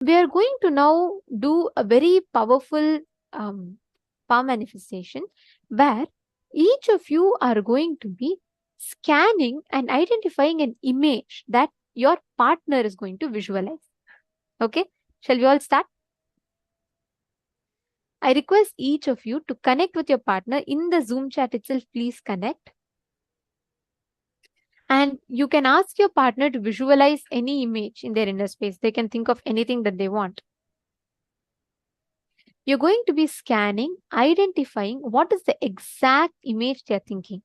We are going to now do a very powerful power manifestation where each of you are going to be scanning and identifying an image that your partner is going to visualize. Okay, shall we all start? I request each of you to connect with your partner in the Zoom chat itself. Please connect. And you can ask your partner to visualize any image in their inner space. They can think of anything that they want. You're going to be scanning, identifying what is the exact image they're thinking.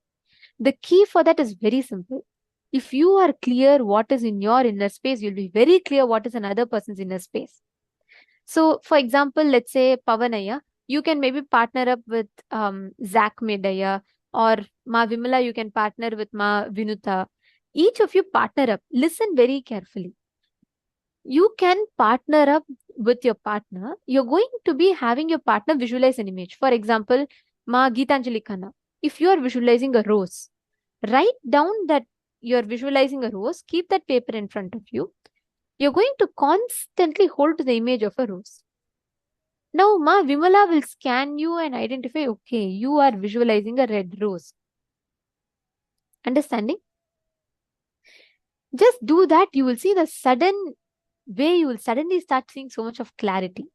The key for that is very simple. If you are clear what is in your inner space, you'll be very clear what is another person's inner space. So, for example, let's say Pavanaya, you can maybe partner up with Zach Medaya, or Ma Vimala, you can partner with Ma Vinuta. Each of you partner up. Listen very carefully. You can partner up with your partner. You're going to be having your partner visualize an image. For example, Ma Geetanjali Khanna, if you are visualizing a rose, write down that you're visualizing a rose, keep that paper in front of you. You're going to constantly hold to the image of a rose. Now, Ma Vimala will scan you and identify, okay, you are visualizing a red rose. Understanding? Just do that. You will see the sudden way you will suddenly start seeing so much of clarity.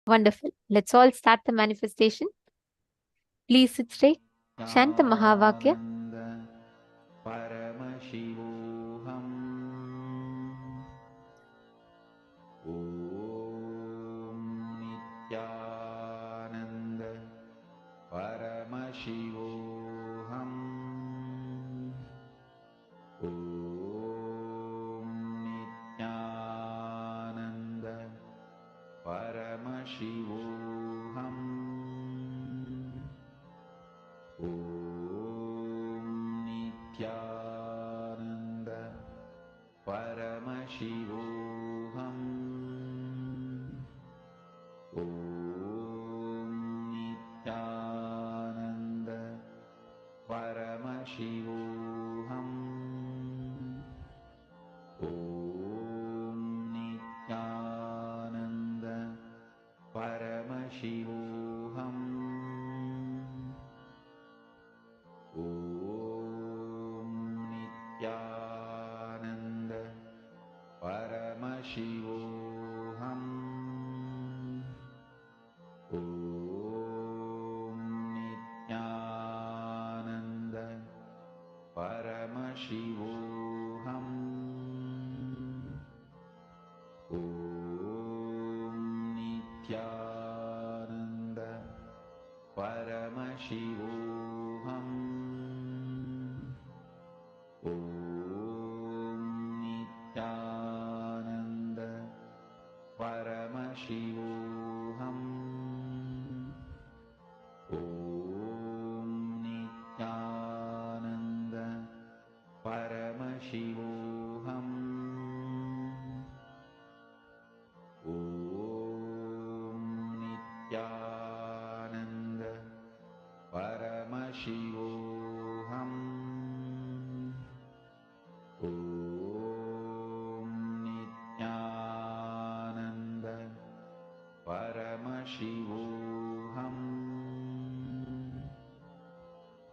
Wonderful. Let's all start the manifestation. Please sit straight. Shanta Mahavakya. Paramashivoham. Om Nithyananda Paramashivoham. Om Nithyananda Paramashivoham. Om Nithyananda Paramashivoham. Om Nithyananda Paramashivoham. Om Nithyananda Paramashivoham. Om Nithyananda Paramashivoham. Om Nithyananda Paramashivoham. Om Nithyananda Paramashivoham. Om Nithyananda Paramashivoham. Om Nithyananda Paramashivoham. Om Nithyananda Paramashivoham. Om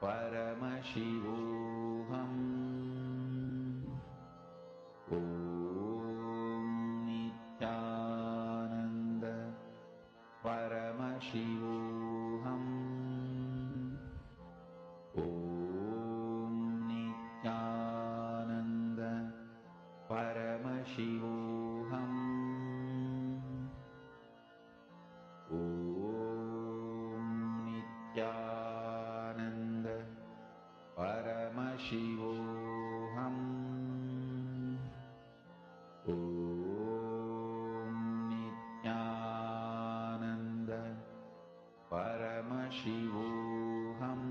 Paramashivoham. Om Nithyananda Paramashivoham. Om Nithyananda Paramashivoham. Om Nithyananda Paramashivoham. Om Nithyananda Paramashivoham.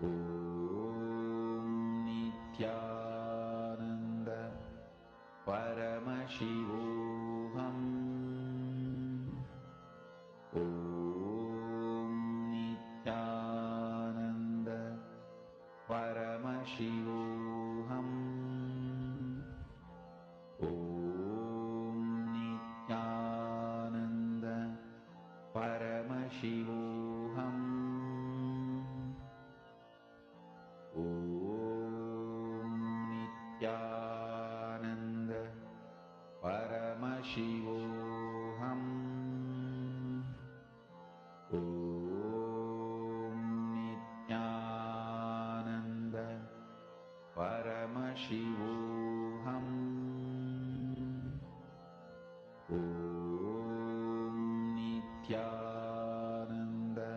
Om Nithyananda Paramashivoham. Om Nithyananda Paramashivoham. Om Nithyananda Paramashivoham. Om Nithyananda Paramashivoham. Om Nithyananda Paramashivoham. Om Nithyananda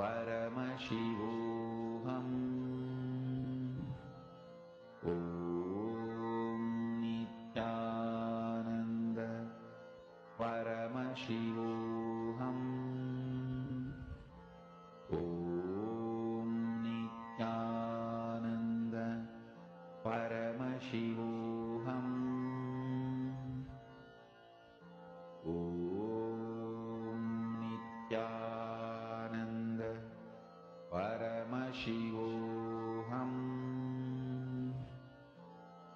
Paramashivoham. Om Nithyananda Paramashivoham. Om Nithyananda Paramashivoham. Om Nithyananda Paramashivoham.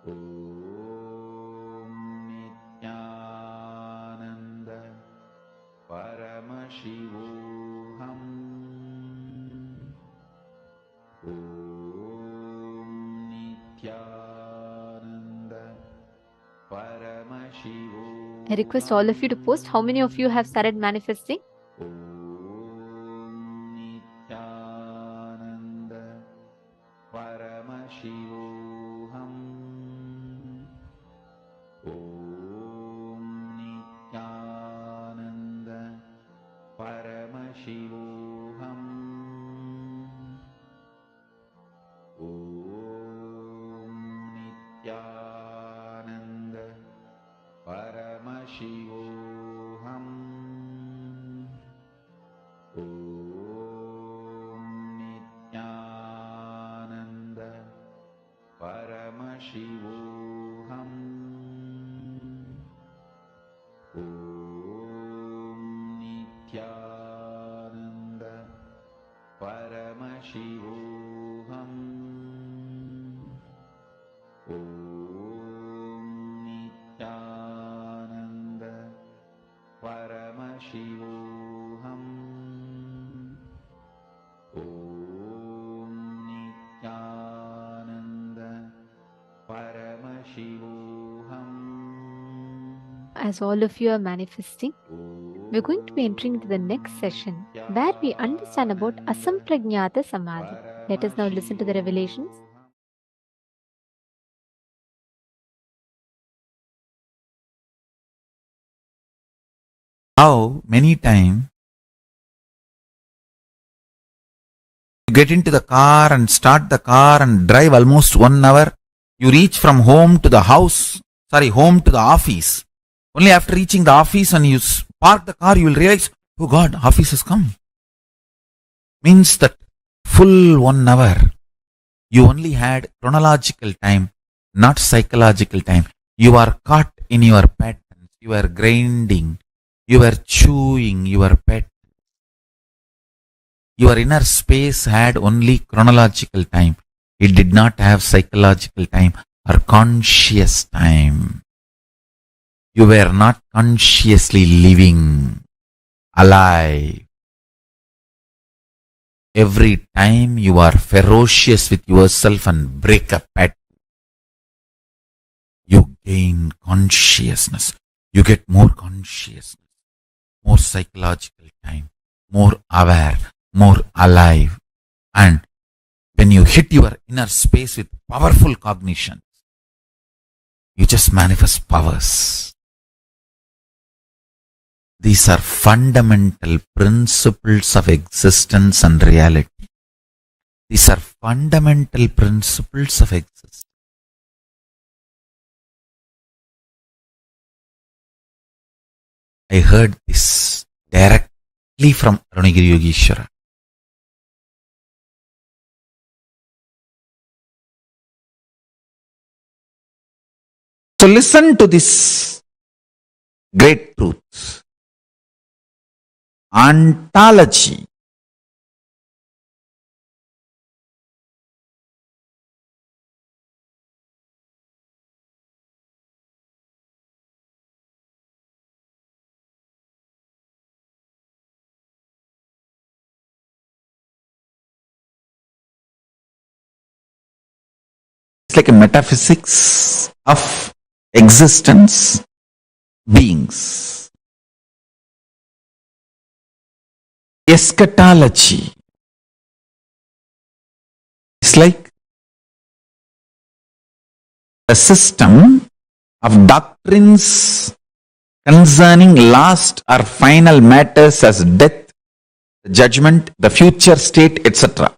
Om Nithyananda Paramashivoham. Om Nithyananda Paramashivoham. I request all of you to post how many of you have started manifesting. Om Nithyananda Paramashivoham. Om Nithyananda Paramashivoham. Om Nithyananda Paramashivoham. Om Nithyananda Paramashivoham. Om Nithyananda Paramashivoham. Om Nithyananda Paramashivoham. Om Nithyananda Paramashivoham. As all of you are manifesting, we're going to be entering into the next session where we understand about Asamprajnata Samādhi. Let us now listen to the revelations. How many times you get into the car and start the car and drive almost 1 hour, you reach from home to the home to the office. Only after reaching the office and you park the car, you will realize, oh God, office has come. Means that full 1 hour, you only had chronological time, not psychological time. You are caught in your patterns, you are grinding, you are chewing your pet. Your inner space had only chronological time. It did not have psychological time or conscious time. You were not consciously living, alive. every time you are ferocious with yourself and break a pattern, you gain consciousness. You get more consciousness, more psychological time, more aware, more alive. And when you hit your inner space with powerful cognition, you just manifest powers. These are fundamental principles of existence and reality. These are fundamental principles of existence. I heard this directly from Arunagiri Yogeshwara. So listen to this great truth. Ontology. It's like a metaphysics of existence, beings. Eschatology. It's like a system of doctrines concerning last or final matters as death, judgment, the future state, etc.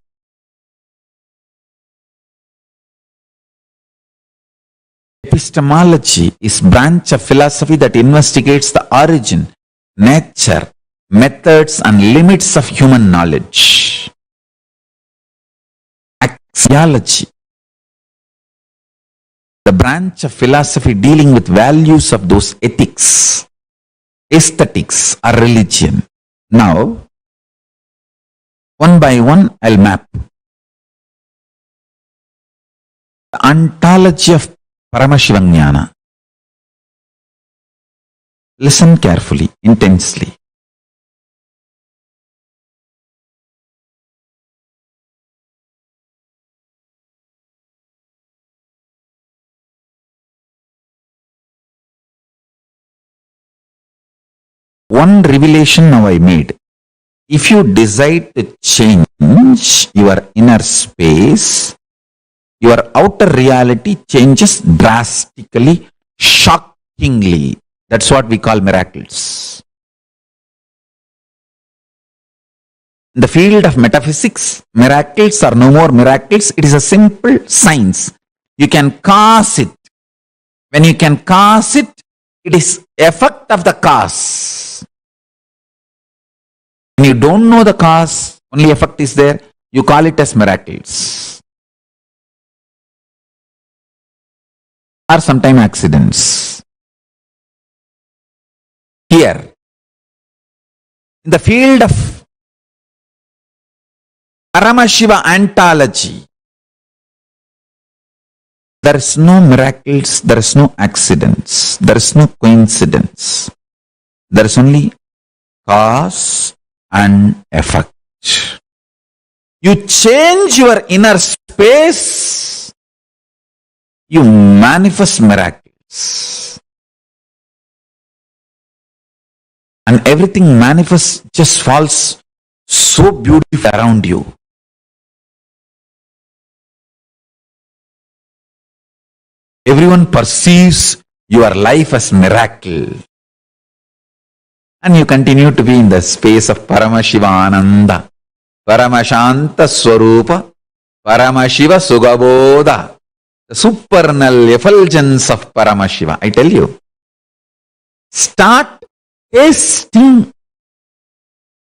Epistemology is branch of philosophy that investigates the origin, nature, methods and limits of human knowledge. Axiology, the branch of philosophy dealing with values of those ethics, aesthetics or religion. Now, one by one I'll map. The ontology of Paramashivam Jnana. Listen carefully, intensely. One revelation now I made. If you decide to change your inner space, your outer reality changes drastically, shockingly. That's what we call miracles. In the field of metaphysics, miracles are no more miracles. It is a simple science. You can cause it. When you can cause it, it is effect of the cause. When you don't know the cause, only effect is there, you call it as miracles. Or sometimes accidents. Here, in the field of Paramashiva ontology, there is no miracles, there is no accidents, there is no coincidence. There is only cause and effect. You change your inner space, you manifest miracles. And everything manifests, just falls so beautiful around you. Everyone perceives your life as miracle. And you continue to be in the space of Paramashivananda, Paramashanta Swarupa, Paramashiva Sugabodha, the supernal effulgence of Paramashiva. I tell you, start tasting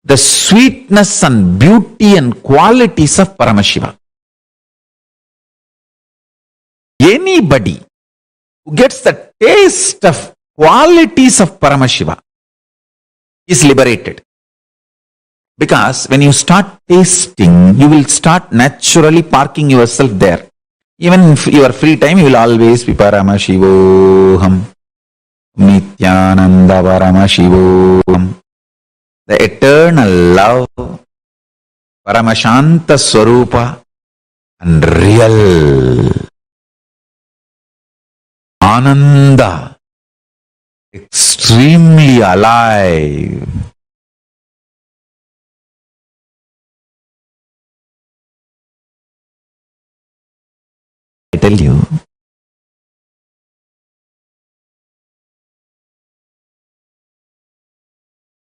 the sweetness and beauty and qualities of Paramashiva. Anybody who gets the taste of qualities of Paramashiva is liberated. Because when you start tasting, you will start naturally parking yourself there. Even in your free time, you will always be Paramashivoham, Nithyananda Paramashivoham. The eternal love Paramashanta Swarupa and real Ananda, extremely alive. I tell you,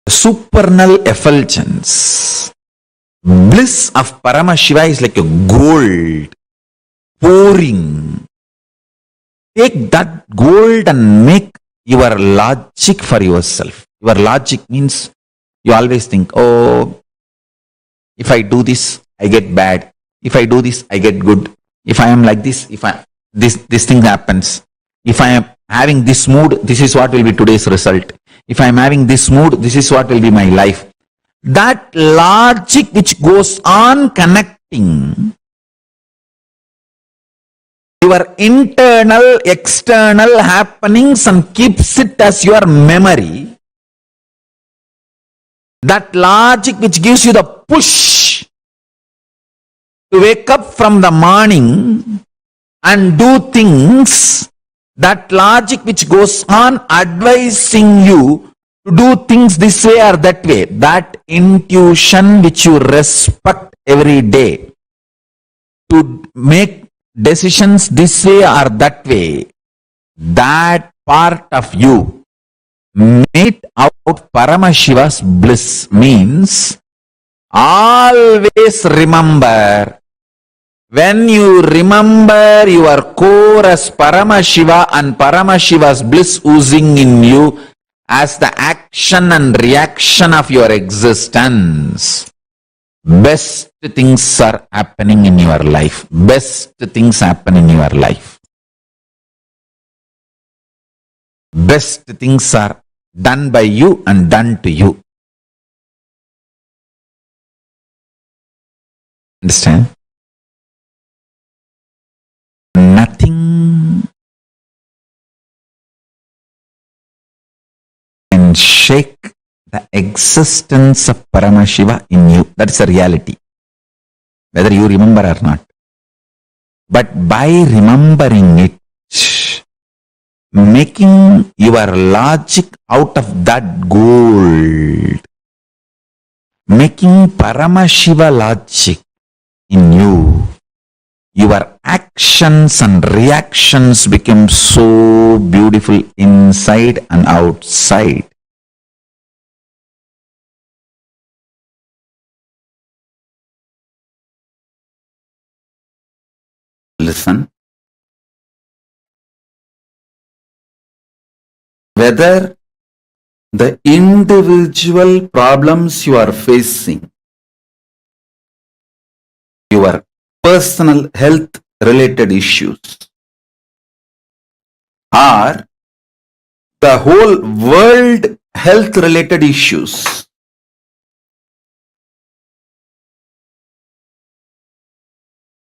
the supernal effulgence, bliss of Paramashiva is like a gold pouring. Take that gold and make your logic for yourself. Your logic means you always think, oh, if I do this, I get bad. If I do this, I get good. If I am like this, this thing happens. If I am having this mood, this is what will be today's result. If I am having this mood, this is what will be my life. That logic which goes on connecting your internal, external happenings and keeps it as your memory. That logic which gives you the push to wake up from the morning and do things, that logic which goes on advising you to do things this way or that way, that intuition which you respect every day, to make decisions this way or that way, that part of you made out Paramashiva's bliss means always remember. When you remember your core as Paramashiva and Paramashiva's bliss oozing in you as the action and reaction of your existence, best things are happening in your life. Best things happen in your life. Best things are done by you and done to you. Understand? Nothing can shake the existence of Paramashiva in you. That's a reality, whether you remember or not. But by remembering it, making your logic out of that gold, making Paramashiva logic in you, your actions and reactions become so beautiful inside and outside. Listen. Whether the individual problems you are facing, your personal health related issues, or the whole world health related issues,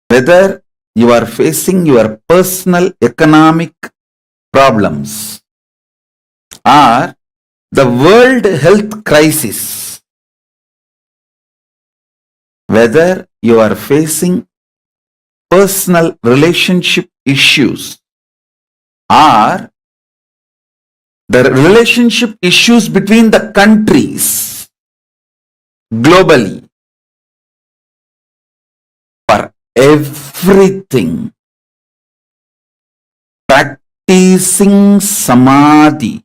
whether you are facing your personal economic problems or the world health crisis, whether you are facing personal relationship issues or the relationship issues between the countries globally, for everything, practicing samadhi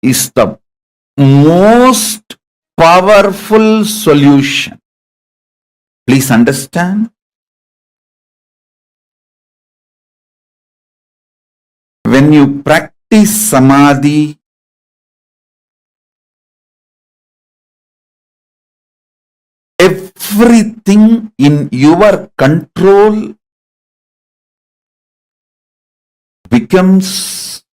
is the most powerful solution. Please understand. When you practice samadhi, everything in your control becomes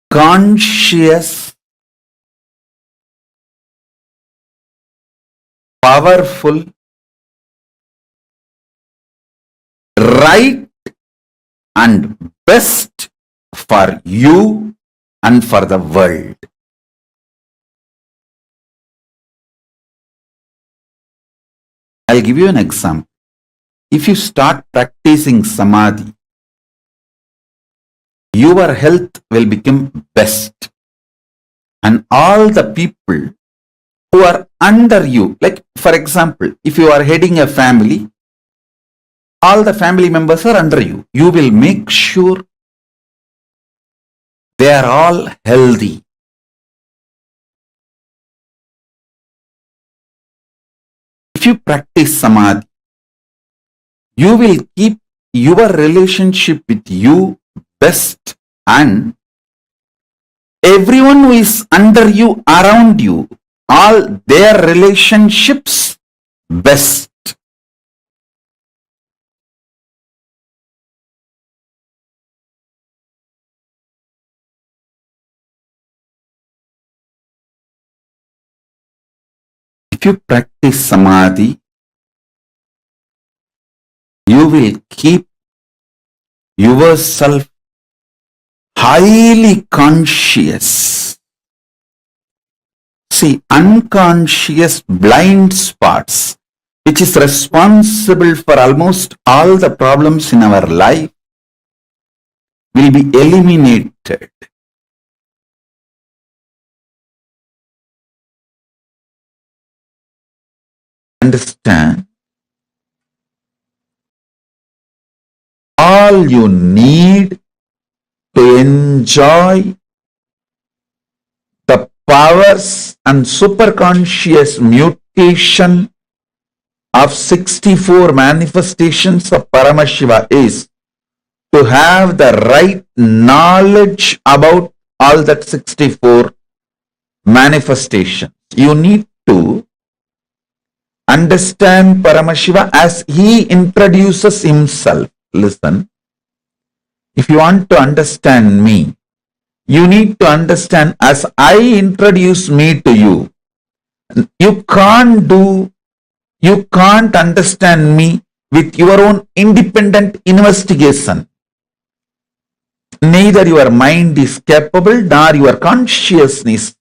conscious, powerful, right and best for you and for the world. I'll give you an example. If you start practicing samadhi, your health will become best. And all the people who are under you, like for example, if you are heading a family, all the family members are under you. You will make sure they are all healthy. If you practice samadhi, you will keep your relationship with you best, and everyone who is under you, around you, all their relationships best. If you practice samadhi, you will keep yourself highly conscious. See, unconscious blind spots, which is responsible for almost all the problems in our life, will be eliminated. Understand? All you need to enjoy the powers and superconscious mutation of 64 manifestations of Paramashiva is to have the right knowledge about all that 64 manifestations. You need to understand Paramashiva as he introduces himself. Listen, if you want to understand me, you need to understand as I introduce me to you. You can't understand me with your own independent investigation. Neither your mind is capable nor your consciousness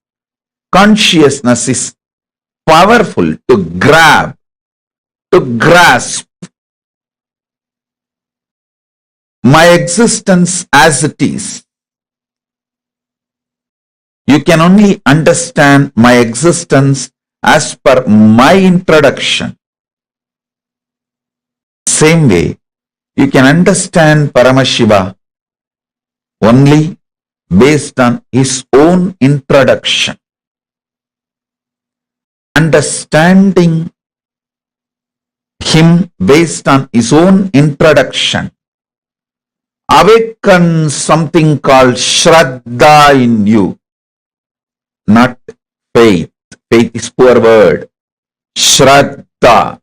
is powerful to grasp my existence as it is. You can only understand my existence as per my introduction. Same way, you can understand Paramashiva only based on his own introduction. Understanding him based on his own introduction awakens something called Shraddha in you, not faith. Faith is poor word. Shraddha.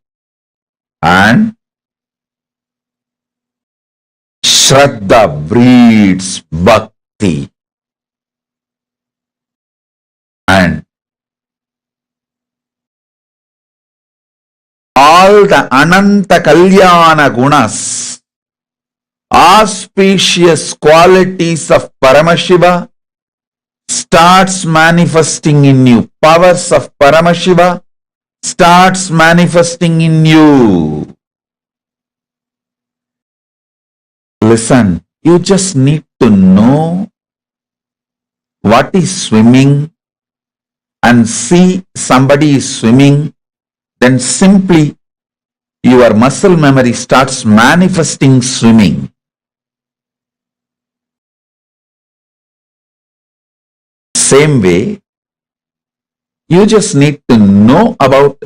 And Shraddha breeds bhakti. And all the Ananta Kalyana Gunas, auspicious qualities of Paramashiva starts manifesting in you. Powers of Paramashiva starts manifesting in you. Listen, you just need to know what is swimming and see somebody is swimming, then simply your muscle memory starts manifesting swimming. Same way, you just need to know about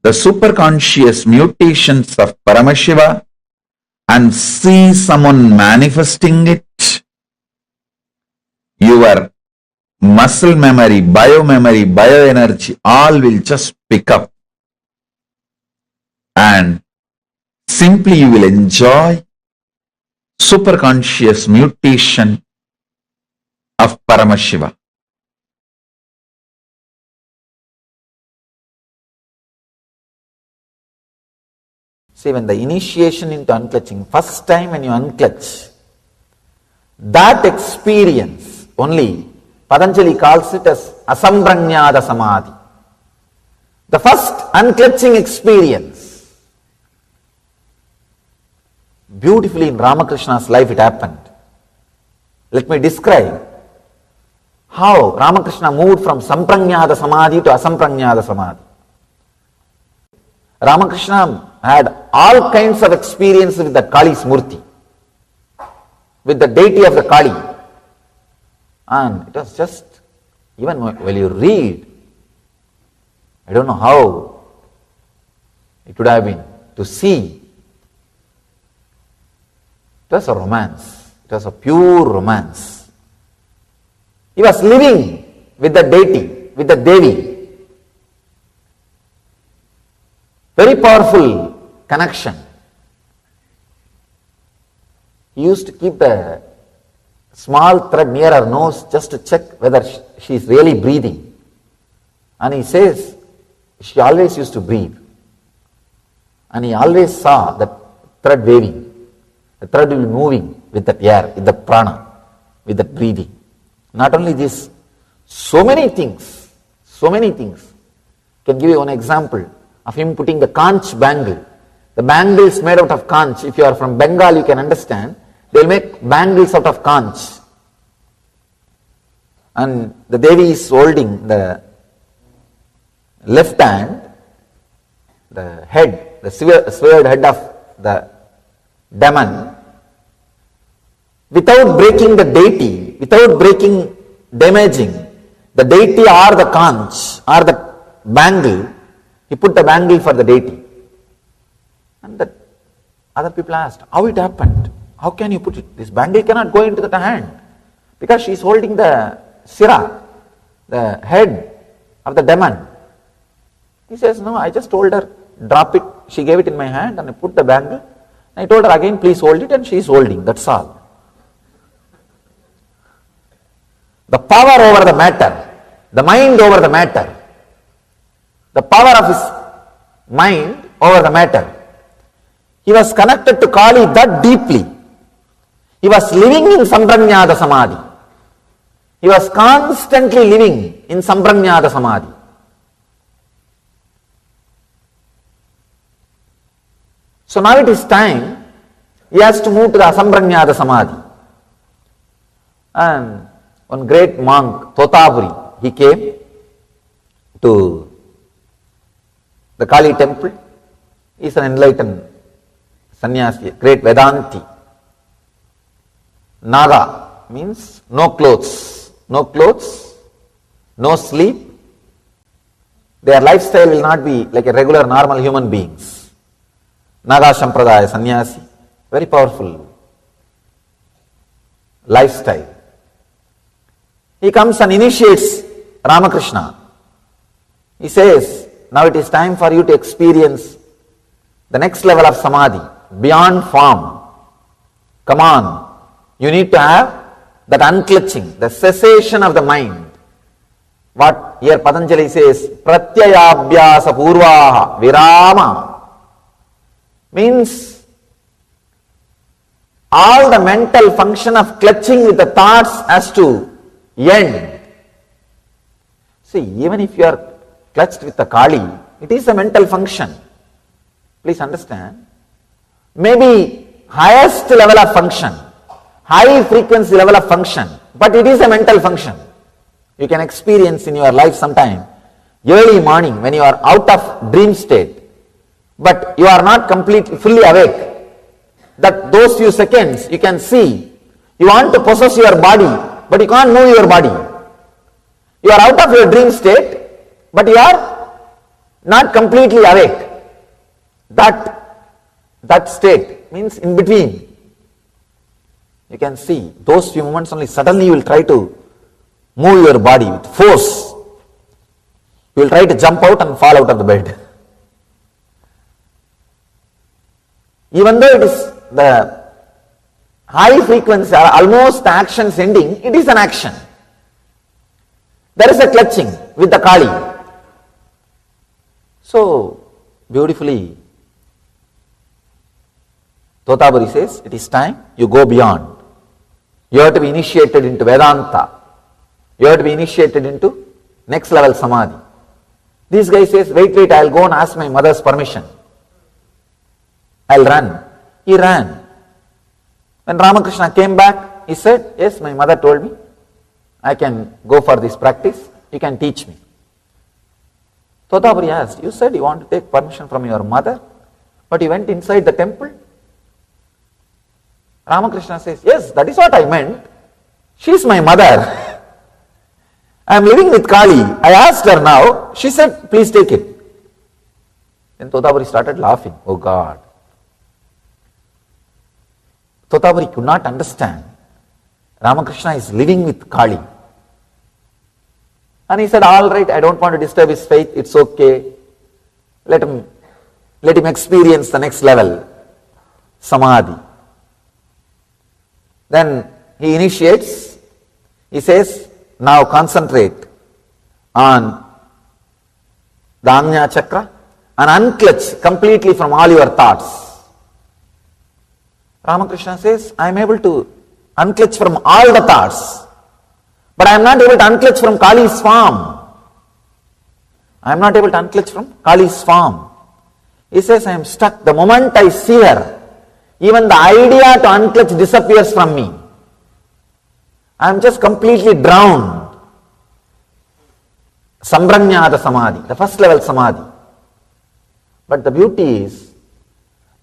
the superconscious mutations of Paramashiva and see someone manifesting it. Your muscle memory, bioenergy, all will just pick up. And simply you will enjoy superconscious mutation of Paramashiva. See, when the initiation into unclutching, first time when you unclutch, that experience only, Patanjali calls it as Asamprajnata Samādhi. The first unclutching experience Beautifully in Ramakrishna's life it happened. Let me describe how Ramakrishna moved from Samprajnata Samādhi to Asamprajnata Samādhi. Ramakrishna had all kinds of experience with the Kali's Murti, with the deity of the Kali. And it was just, even when you read, I don't know how it would have been to see. It was a romance. It was a pure romance. He was living with the deity, with the Devi. Very powerful connection. He used to keep the small thread near her nose just to check whether she is really breathing. And he says she always used to breathe. And he always saw the thread waving. The thread will be moving with that air, with the prana, with that breathing. Not only this, so many things. Can give you one example of him putting the conch bangle. The bangle is made out of conch. If you are from Bengal, you can understand. They will make bangles out of conch. And the Devi is holding the left hand, the head, the severed head of the demon, without breaking the deity, without damaging the deity or the conch or the bangle. He put the bangle for the deity. And the other people asked, how it happened? How can you put it? This bangle cannot go into the hand. Because she is holding the sira, the head of the demon. He says, no, I just told her, drop it. She gave it in my hand and I put the bangle. I told her again, please hold it, and she is holding. That's all. The power over the matter, the mind over the matter, the power of his mind over the matter. He was connected to Kali that deeply. He was living in Samprajnata Samādhi. He was constantly living in Samprajnata Samādhi. So now it is time, he has to move to the Asamprajnata Samādhi. And one great monk, Totapuri, he came to the Kali temple. He is an enlightened sannyasi, great Vedanti. Naga means no clothes, no sleep. Their lifestyle will not be like a regular normal human beings. Naga Sampradaya sannyasi, very powerful lifestyle. He comes and initiates Ramakrishna. He says, now it is time for you to experience the next level of Samadhi, beyond form. Come on, you need to have that unclutching, the cessation of the mind. What here Patanjali says, pratyayabhyasa purvaha virama, means all the mental function of clutching with the thoughts has to end. See, even if you are clutched with the Kali, it is a mental function. Please understand. Maybe highest level of function, high frequency level of function, but it is a mental function. You can experience in your life sometime, early morning when you are out of dream state, but you are not completely fully awake. That those few seconds you can see, you want to possess your body, but you can't move your body. You are out of your dream state, but you are not completely awake. That state means in between. You can see those few moments only, suddenly you will try to move your body with force. You will try to jump out and fall out of the bed. Even though it is the high frequency, almost the action's ending, it is an action. There is a clutching with the Kali. So, beautifully, Totapuri says, it is time you go beyond. You have to be initiated into Vedanta. You have to be initiated into next level Samadhi. This guy says, wait, I'll go and ask my mother's permission. I'll run. He ran. When Ramakrishna came back, he said, yes, my mother told me, I can go for this practice, you can teach me. Totabari asked, you said you want to take permission from your mother, but you went inside the temple? Ramakrishna says, yes, that is what I meant. She is my mother. I am living with Kali. I asked her now. She said, please take it. Then Totabari started laughing. Oh God. Totabari could not understand. Ramakrishna is living with Kali. And he said, all right, I don't want to disturb his faith. It's okay. Let him experience the next level, Samadhi. Then he initiates. He says, now concentrate on the Ajna Chakra and unclutch completely from all your thoughts. Ramakrishna says, I am able to unclutch from all the thoughts, but I am not able to unclutch from Kali's form. I am not able to unclutch from Kali's form. He says, I am stuck. The moment I see her, even the idea to unclutch disappears from me. I am just completely drowned. Asamprajnata Samādhi, the first level Samadhi. But the beauty is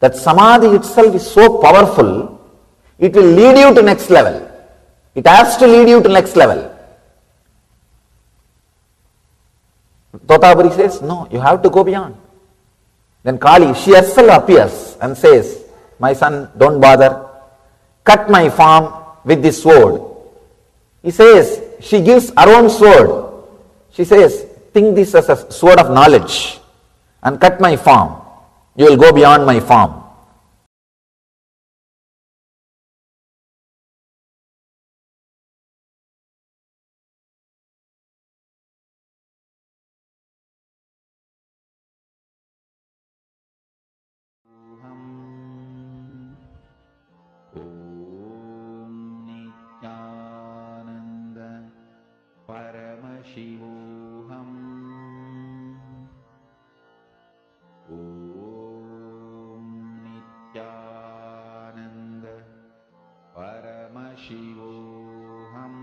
that Samadhi itself is so powerful, it will lead you to next level. It has to lead you to next level. Totabari says, no, you have to go beyond. Then Kali, she herself appears and says, my son, don't bother. Cut my form with this sword. He says, she gives her own sword. She says, think this as a sword of knowledge and cut my form. You will go beyond my form. Nithyananda Paramashivoham. Om Nithyananda Paramashivoham.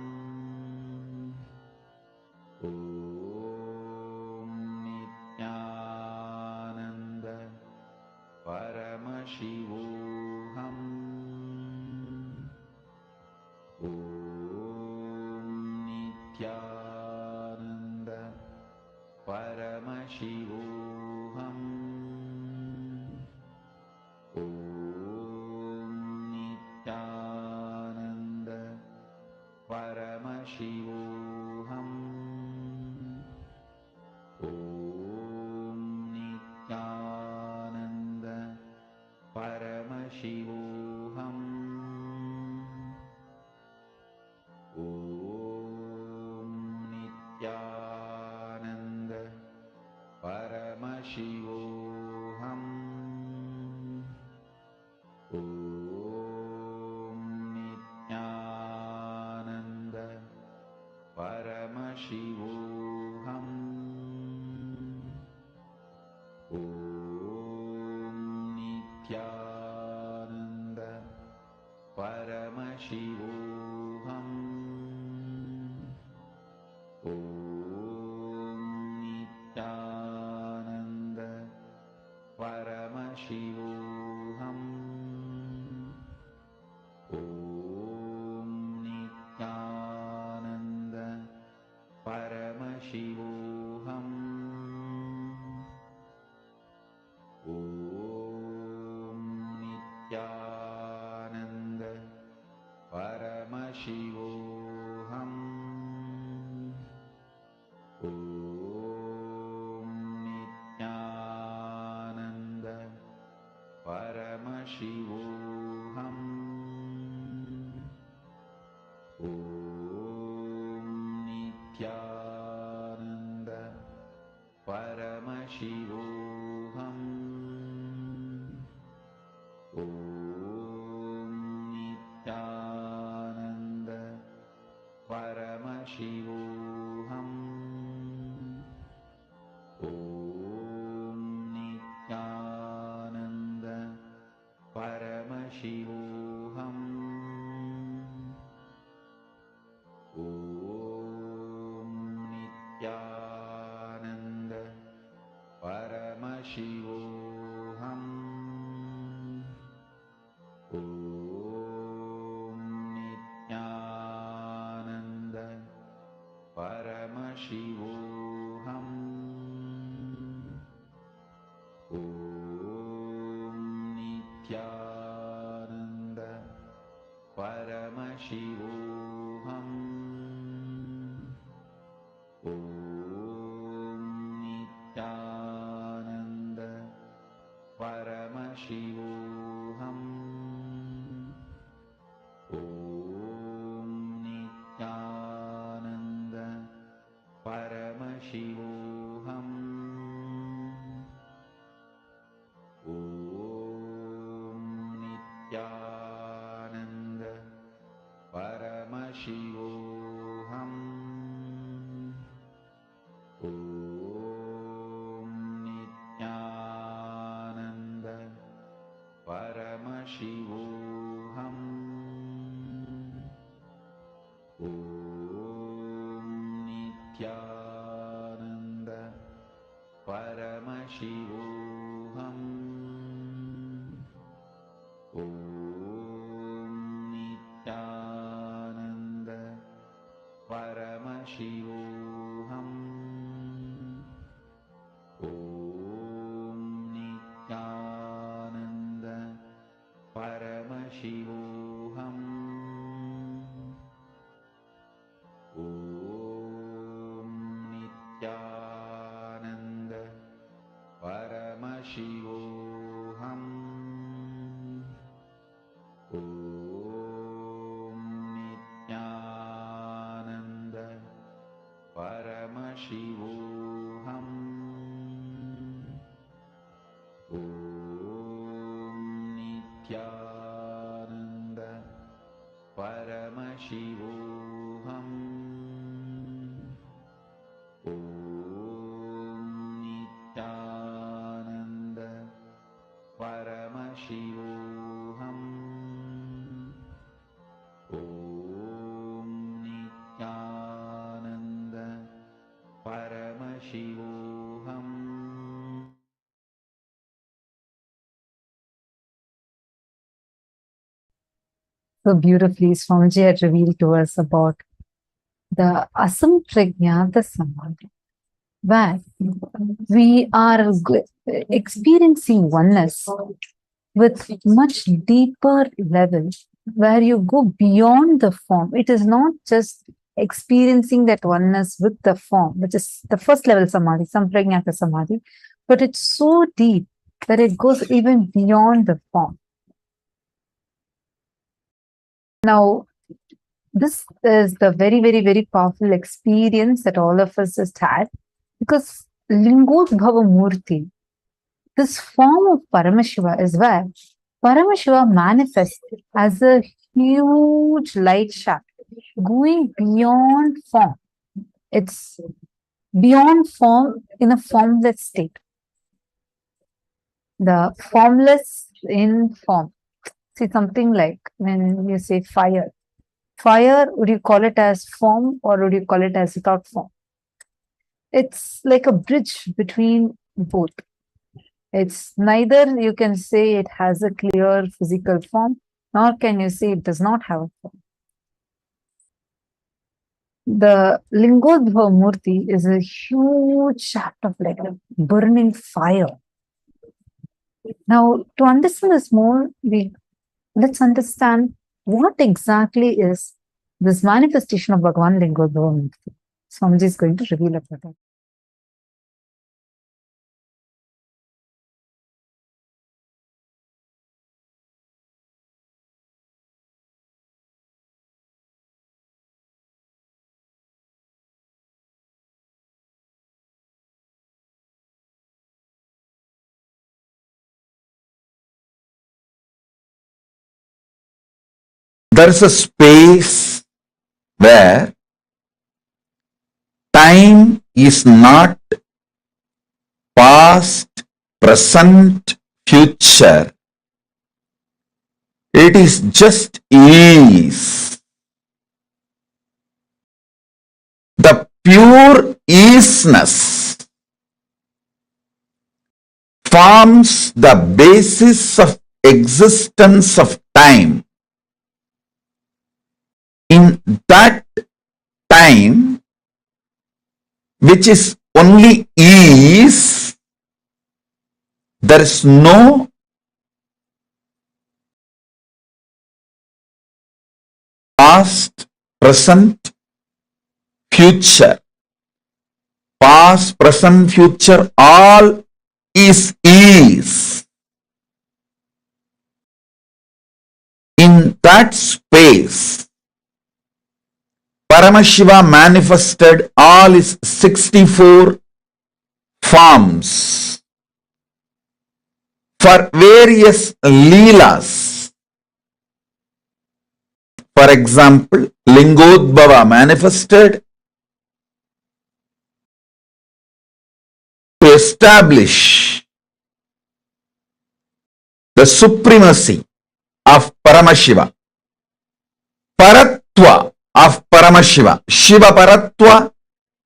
Om Nithyananda Paramashivoham. Om Nithyananda Paramashivoham. Om Nithyananda Paramashivoham. Om Nithyananda Paramashivoham. Om Nithyananda Paramashivoham. Om Nithyananda Paramashivoham. Om Nithyananda Paramashivoham. Om Nithyananda Paramashivoham. Om Nithyananda Paramashivoham. Om Nithyananda Paramashivoham. Om Nithyananda Paramashivoham. Om Nithyananda Paramashivoham. Om Nithyananda Paramashivoham. Om Nithyananda Paramashivoham. Paramashivoham. Om Nithyananda Paramashivoham. Om Nithyananda Paramashivoham. Om Nithyananda Paramashivoham. Om Nithyananda Paramashivoham. Om Nithyananda Paramashivoham. Om Nithyananda Paramashivoham. Om Nithyananda Paramashivoham. Om Nithyananda Paramashivoham. Om Nithyananda Paramashivoham. Om Nithyananda Paramashivoham. Om Nithyananda Paramashivoham. Om Nithyananda Paramashivoham. Om Nithyananda Paramashivoham. Om Nithyananda Paramashivoham. So beautifully, Swamiji had revealed to us about the Asamprajnata Samādhi, where we are experiencing oneness with much deeper level, where you go beyond the form. It is not just experiencing that oneness with the form, which is the first level Samadhi, Samprajnata Samādhi, but it's so deep that it goes even beyond the form. Now, this is the very, very, very powerful experience that all of us just had, because Lingodbhava Murti, this form of Paramashiva, is where Paramashiva manifests as a huge light shaft going beyond form. It's beyond form in a formless state. The formless in form. See, something like when you say fire. Fire, would you call it as form or would you call it as without form? It's like a bridge between both. It's neither you can say it has a clear physical form, nor can you say it does not have a form. The Lingodbhava Murti is a huge shaft of like a burning fire. Now, to understand this more, let's understand what exactly is this manifestation of Bhagavan Lingodbhava Murti. Swamiji is going to reveal about that. There is a space where time is not past, present, future. It is just is. The pure isness forms the basis of existence of time. In that time, which is only is, there is no past, present, future. Past, present, future, all is. In that space, Paramashiva manifested all his 64 forms for various leelas. For example, Lingodbhava manifested to establish the supremacy of Paramashiva. Paratva of Paramashiva, Shiva Paratva,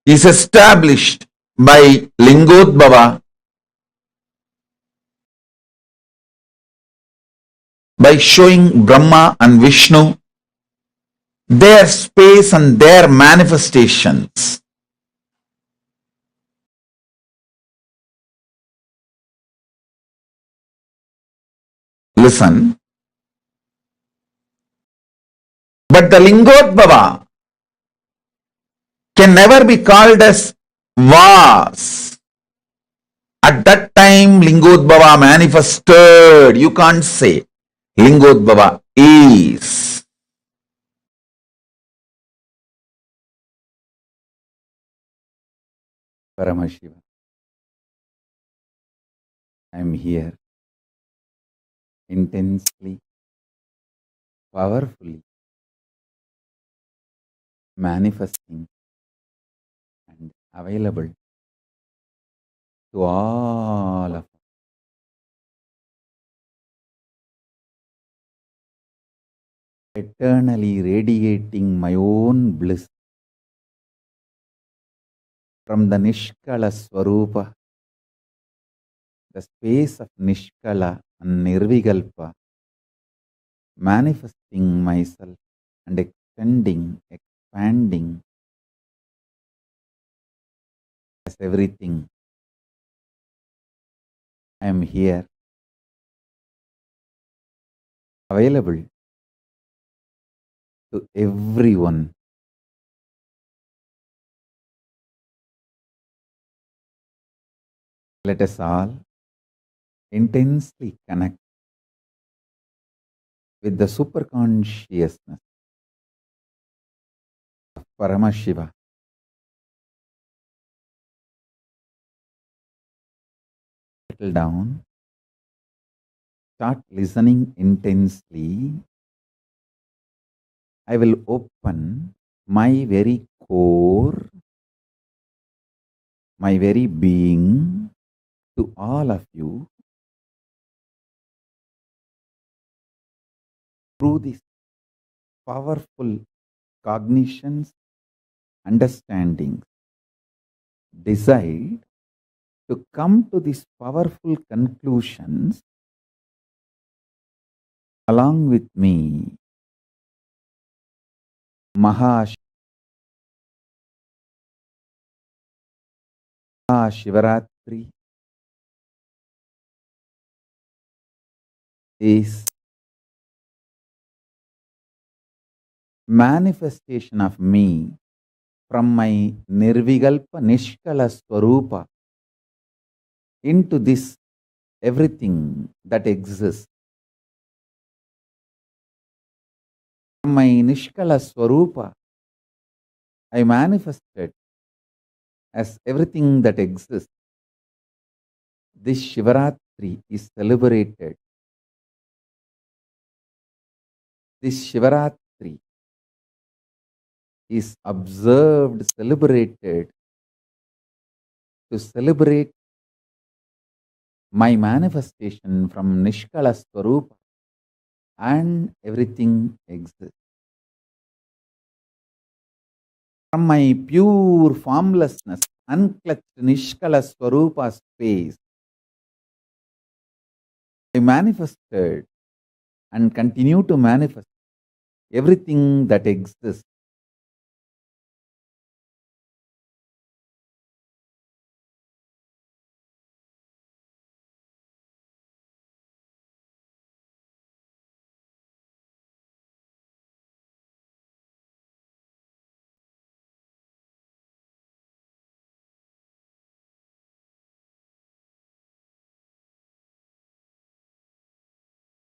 is established by Lingodbhava by showing Brahma and Vishnu their space and their manifestations. Listen. But the Lingodbhava can never be called as was. At that time, Lingodbhava manifested. You can't say Lingodbhava is. Paramashiva, I am here intensely, powerfully manifesting and available to all of us. Eternally radiating my own bliss from the Nishkala Swarupa, the space of Nishkala and Nirvikalpa, manifesting myself and extending, expanding as everything. I am here, available to everyone. Let us all intensely connect with the superconsciousness of Paramashiva. Settle down, start listening intensely. I will open my very core, my very being to all of you through these powerful cognitions, understandings. Decide to come to these powerful conclusions along with me. Mahashivaratri is manifestation of me from my Nirvikalpa Nishkala Swarupa into this everything that exists. From my Nishkala Swarupa, I manifested as everything that exists. This Shivaratri is celebrated. This Shivaratri is observed, celebrated to celebrate my manifestation from Nishkala Swarupa and everything exists. From my pure formlessness, unclutched Nishkala Swarupa space, I manifested and continue to manifest everything that exists.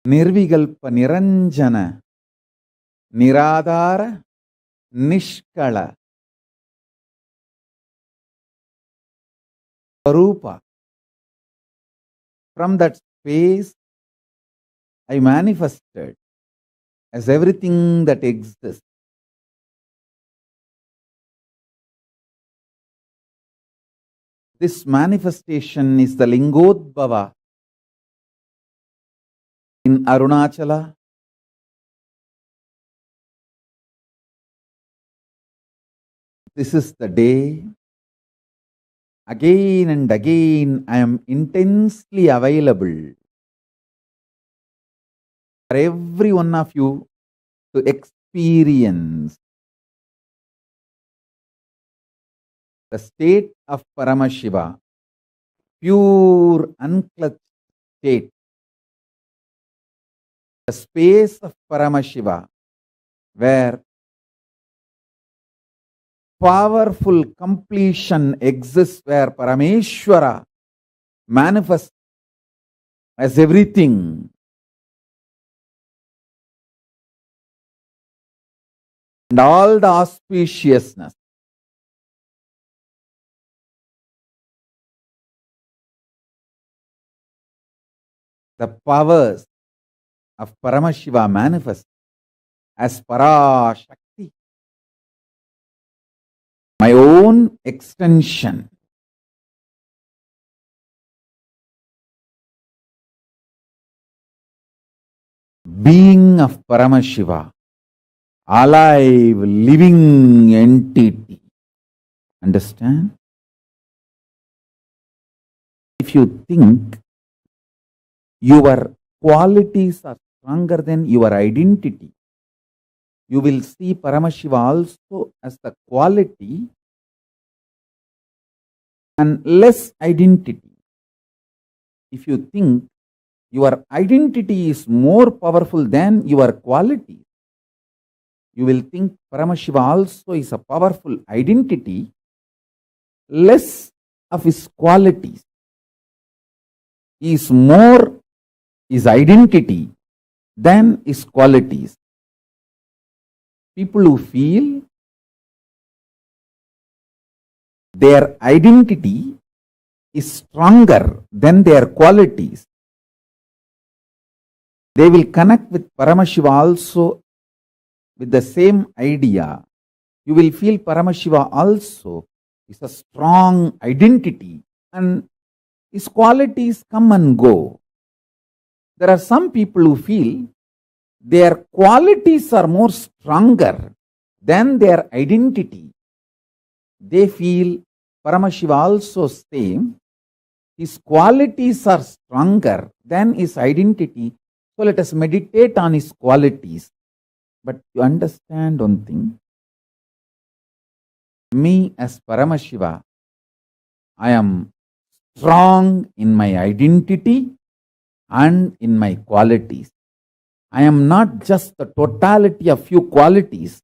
Nirvigalpa Niranjana Niradhara Nishkala Swarupa. From that space, I manifested as everything that exists. This manifestation is the Lingodbhava in Arunachala. This is the day. Again and again, I am intensely available for every one of you to experience the state of Paramashiva, pure, unclutched state. The space of Paramashiva, where powerful completion exists, where Parameshwara manifests as everything. And all the auspiciousness. The powers of Paramashiva manifest as Parashakti, my own extension. Being of Paramashiva, alive, living entity. Understand? If you think your qualities are stronger than your identity, you will see Paramashiva also as the quality and less identity. If you think your identity is more powerful than your quality, you will think Paramashiva also is a powerful identity, less of his qualities. He is more his identity than his qualities. People who feel their identity is stronger than their qualities, they will connect with Paramashiva also with the same idea. You will feel Paramashiva also is a strong identity and his qualities come and go. There are some people who feel their qualities are more stronger than their identity. They feel Paramashiva also same. His qualities are stronger than his identity. So let us meditate on his qualities. But you understand one thing. Me as Paramashiva, I am strong in my identity and in my qualities. I am not just the totality of few qualities.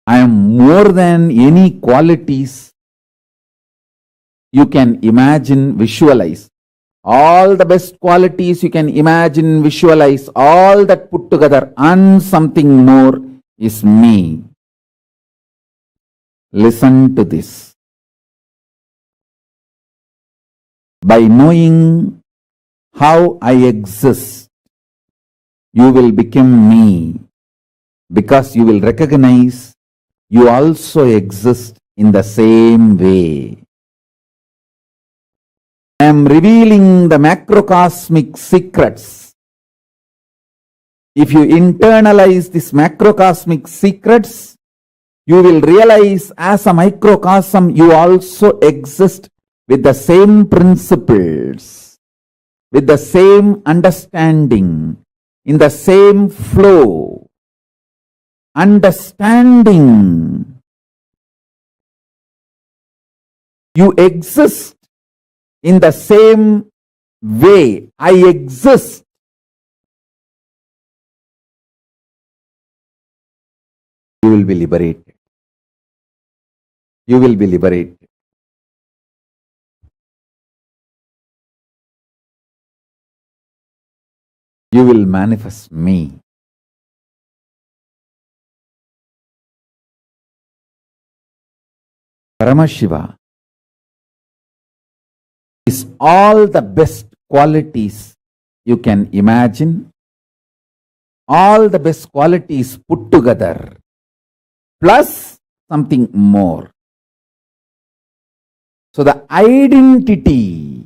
I am more than any qualities you can imagine, visualize. All the best qualities you can imagine, visualize, all that put together and something more is me. Listen to this. By knowing how I exist, you will become me, because you will recognize you also exist in the same way. I am revealing the macrocosmic secrets. If you internalize these macrocosmic secrets, you will realize as a microcosm you also exist with the same principles, with the same understanding, in the same flow, understanding. You exist in the same way I exist. You will be liberated. You will be liberated. You will manifest me. Paramashiva is all the best qualities you can imagine, all the best qualities put together, plus something more. So the identity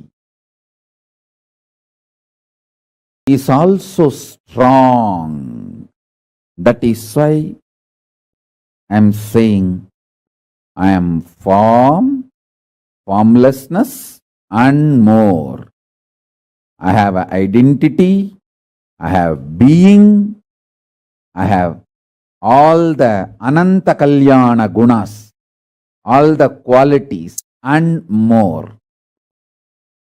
is also strong. That is why I am saying I am form, formlessness, and more. I have an identity, I have being, I have all the Ananta Kalyana gunas, all the qualities, and more.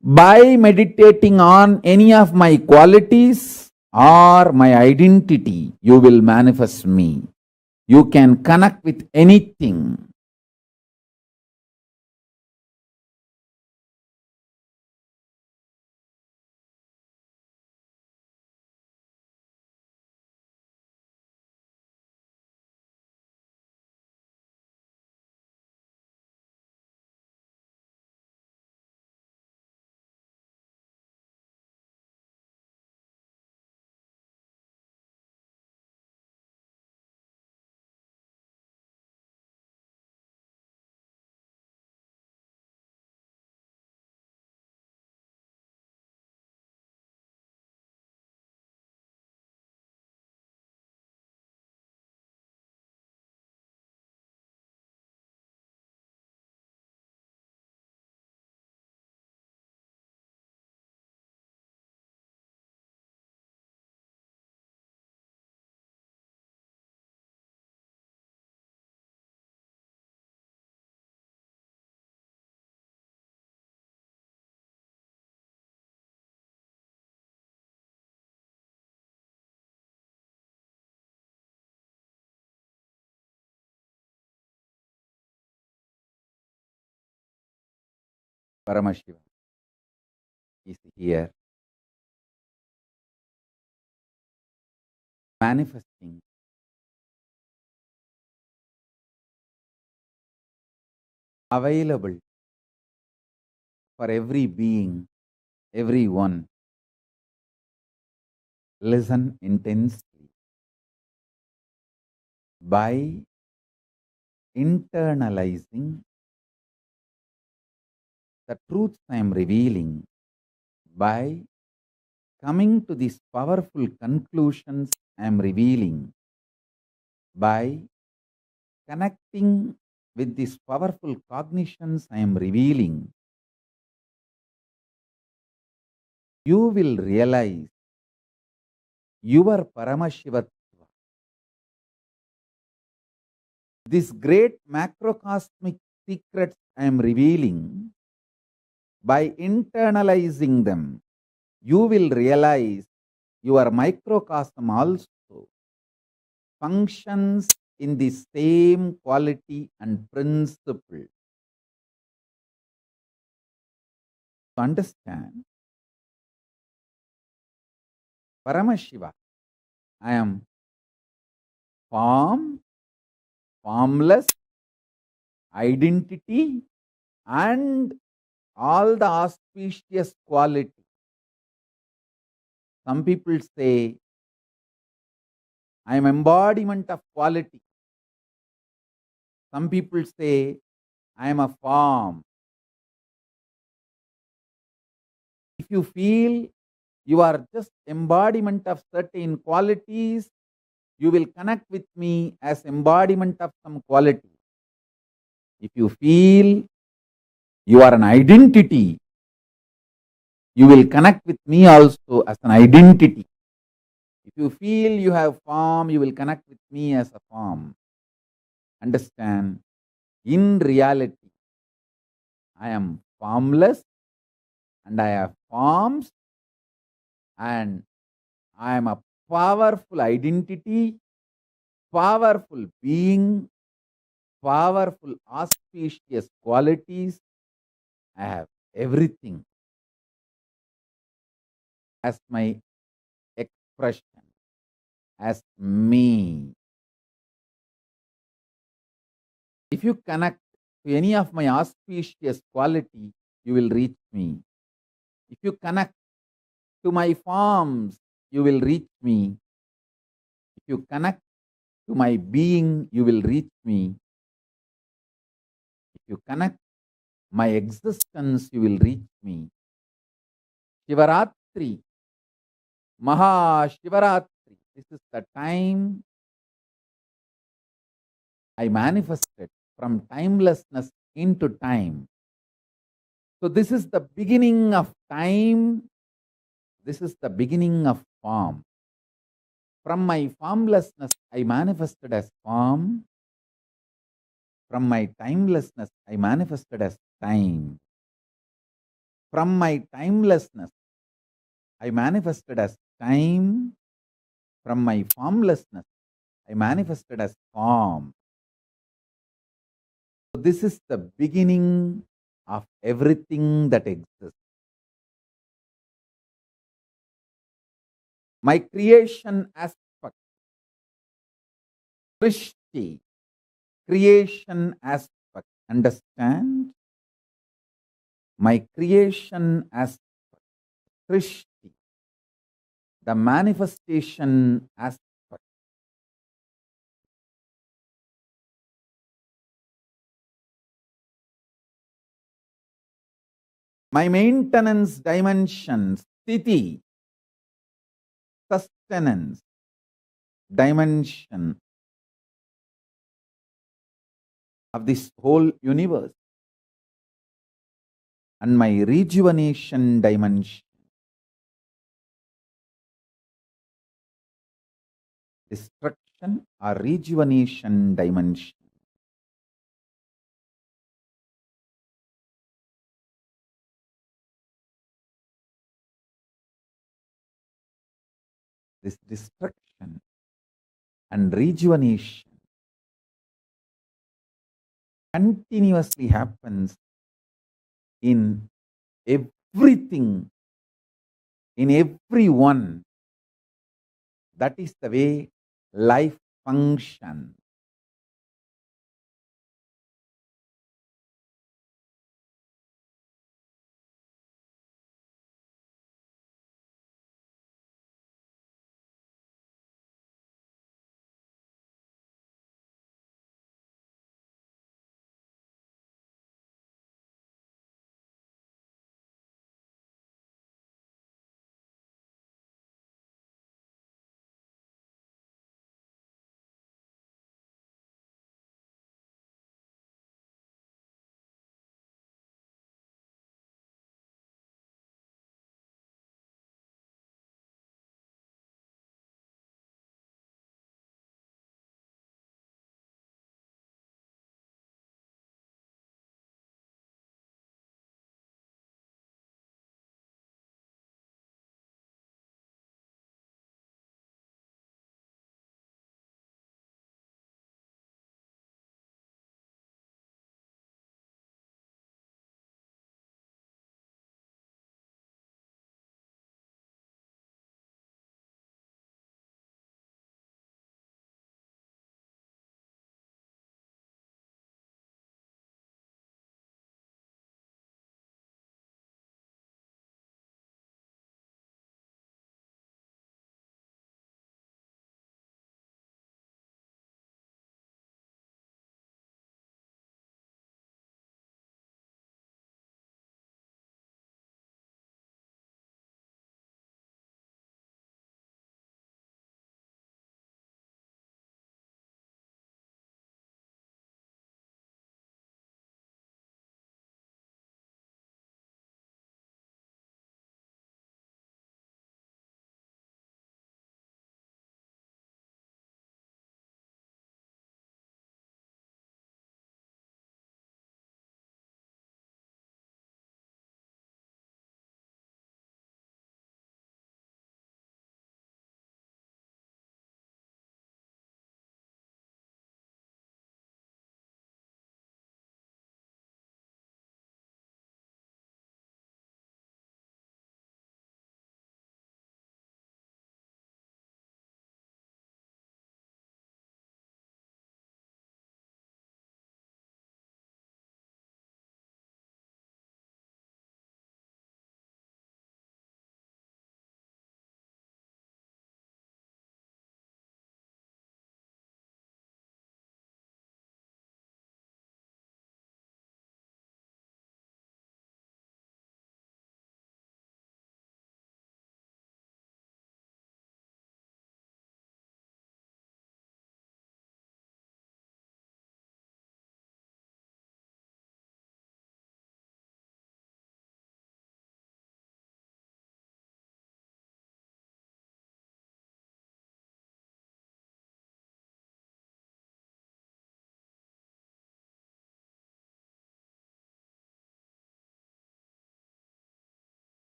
By meditating on any of my qualities or my identity, you will manifest me. You can connect with anything. Paramashivam is here manifesting available for every being, everyone. Listen intensely. By internalizing the truths I am revealing, by coming to these powerful conclusions I am revealing, by connecting with these powerful cognitions I am revealing, you will realize your Paramashivatva. These great macrocosmic secrets I am revealing, by internalizing them, you will realize your microcosm also functions in the same quality and principle. To understand, Paramashiva, I am form, formless, identity, and all the auspicious quality. Some people say, I am embodiment of quality. Some people say, I am a form. If you feel you are just embodiment of certain qualities, you will connect with me as embodiment of some quality. If you feel You are an identity. You will connect with me also as an identity. If you feel you have form, you will connect with me as a form. Understand? In reality, I am formless and I have forms, and I am a powerful identity, powerful being, powerful auspicious qualities. I have everything as my expression, as me. If you connect to any of my auspicious quality, you will reach me. If you connect to my forms, you will reach me. If you connect to my being, you will reach me. If you connect my existence, you will reach me. Shivaratri, Maha Shivaratri, this is the time I manifested from timelessness into time. So this is the beginning of time. This is the beginning of form. From my formlessness, I manifested as form. From my timelessness, I manifested as time. From my timelessness, I manifested as time. From my formlessness, I manifested as form. So this is the beginning of everything that exists. My creation aspect, Krishti, creation aspect, understand? My creation aspect, Krishti, the manifestation aspect. My maintenance dimension, Sthiti, sustenance dimension of this whole universe, and my rejuvenation dimension, destruction or rejuvenation dimension. This destruction and rejuvenation continuously happens in everything, in everyone. That is the way life functions.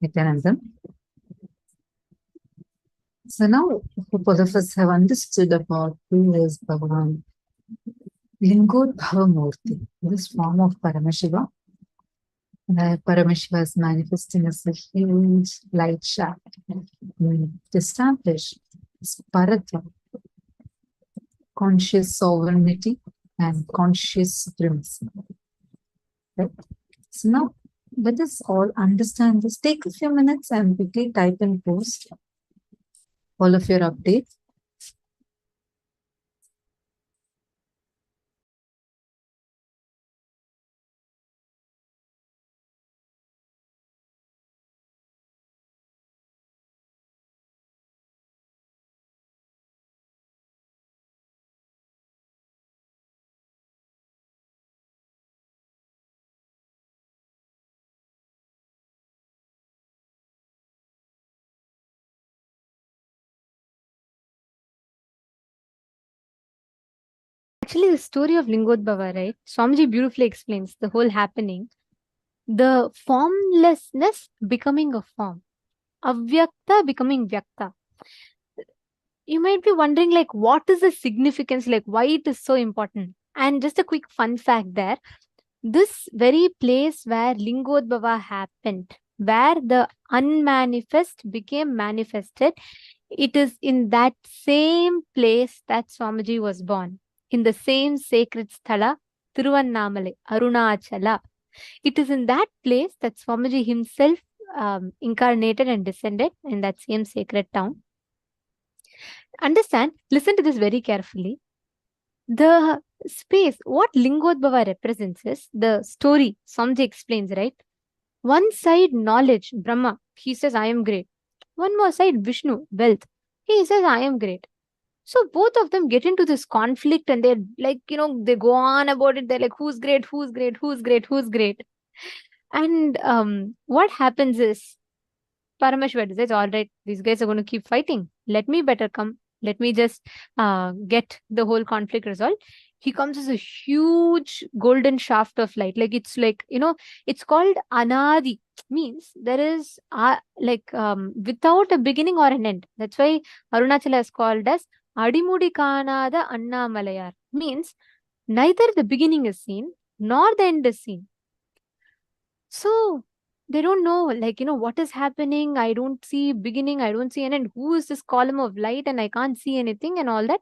Nithyananda. So now, both of us have understood about who is Bhagavan. Lingodbhava Murti, this form of Paramashiva. Paramashiva is manifesting as a huge light shaft to establish this Paratva, conscious sovereignty and conscious supremacy. Right? So now, let us all understand this. Take a few minutes and quickly type and post all of your updates. Actually, the story of Lingodbhava, right? Swamiji beautifully explains the whole happening. The formlessness becoming a form. Avyakta becoming Vyakta. You might be wondering, like, what is the significance? Like, why it is so important? And just a quick fun fact there. This very place where Lingodbhava happened, where the unmanifest became manifested, it is in that same place that Swamiji was born, in the same sacred sthala, Tiruvannamalai, Arunachala. It is in that place that Swamiji himself incarnated and descended in that same sacred town. Understand, listen to this very carefully. The space, what Lingodbhava represents is the story. Swamiji explains, right? One side, knowledge, Brahma, he says, I am great. One more side, Vishnu, wealth, he says, I am great. So both of them get into this conflict and they're like, they go on about it. They're like, who's great, who's great, who's great, who's great. And what happens is, Paramashiva decides, all right, these guys are going to keep fighting. Let me better come. Let me just get the whole conflict resolved. He comes as a huge golden shaft of light. Like, it's like, it's called Anadi. Means there is without a beginning or an end. That's why Arunachala is called as Adimudi Kanada Annamalayar. Means neither the beginning is seen nor the end is seen. So they don't know, like, what is happening. I don't see beginning, I don't see an end. Who is this column of light and I can't see anything and all that?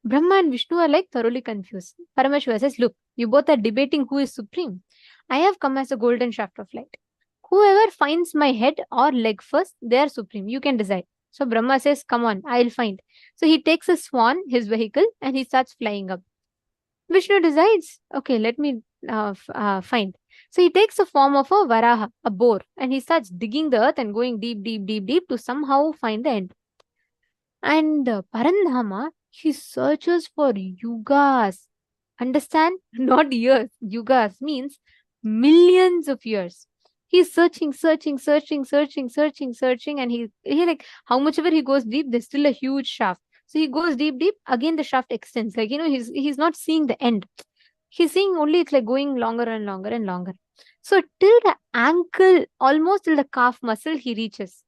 Brahma and Vishnu are like thoroughly confused. Paramashiva says, look, you both are debating who is supreme. I have come as a golden shaft of light. Whoever finds my head or leg first, they are supreme. You can decide. So Brahma says, come on, I'll find. So he takes a swan, his vehicle, and he starts flying up. Vishnu decides, okay, let me find. So he takes the form of a Varaha, a boar, and he starts digging the earth and going deep, deep, deep, deep to somehow find the end. And Parandhama, he searches for yugas. Understand? Not years. Yugas means millions of years. He's searching, searching, searching, searching, searching, searching, and he like, how much ever he goes deep, there's still a huge shaft. So he goes deep, deep, again the shaft extends. Like, he's not seeing the end. He's seeing only it's like going longer and longer and longer. So till the ankle, almost till the calf muscle, he reaches.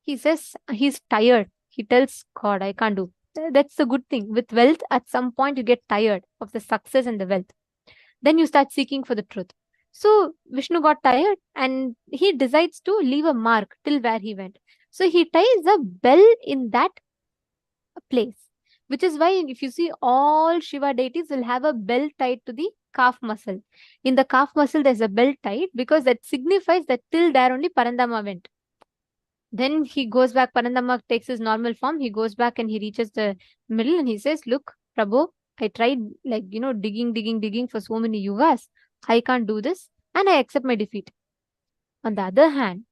He says he's tired. He tells God, I can't do. That's the good thing. With wealth, at some point you get tired of the success and the wealth. Then you start seeking for the truth. So Vishnu got tired and he decides to leave a mark till where he went. So he ties a bell in that place, which is why if you see all Shiva deities will have a bell tied to the calf muscle. In the calf muscle, there's a bell tied because that signifies that till there only Parandama went. Then he goes back, Parandama takes his normal form, he goes back and he reaches the middle and he says, look, Prabhu, I tried digging for so many yugas. I can't do this and I accept my defeat. On the other hand,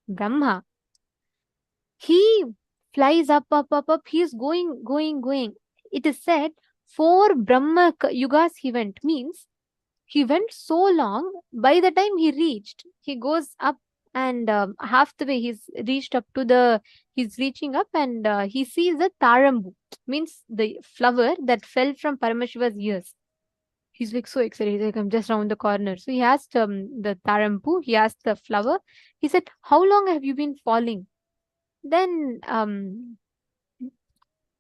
Brahma, he flies up. He's going. It is said 4 Brahma yugas he went. Means he went so long, by the time he reached, he goes up and half the way he's reached up to he's reaching up and he sees the tarambu, means the flower that fell from Paramashiva's ears. He's like so excited. He's like, I'm just around the corner. So he asked the Tarampu, he asked the flower, he said, how long have you been falling? Then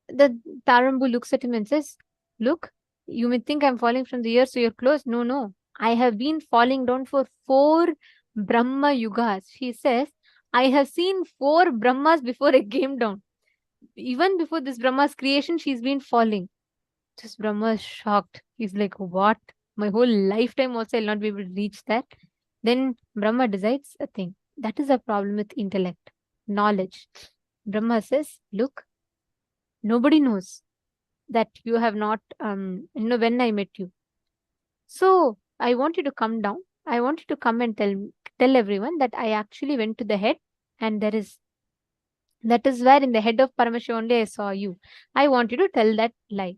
the Tarampu looks at him and says, look, you may think I'm falling from the air, so you're close. No, no. I have been falling down for 4 Brahma Yugas. He says, I have seen 4 Brahmas before I came down. Even before this Brahma's creation, she's been falling. This Brahma is shocked. He's like, what? My whole lifetime also I'll not be able to reach that. Then Brahma decides a thing. That is a problem with intellect, knowledge. Brahma says, look, nobody knows that you have not, when I met you. So I want you to come down. I want you to come and tell everyone that I actually went to the head, and that is where in the head of Paramashivam only I saw you. I want you to tell that lie.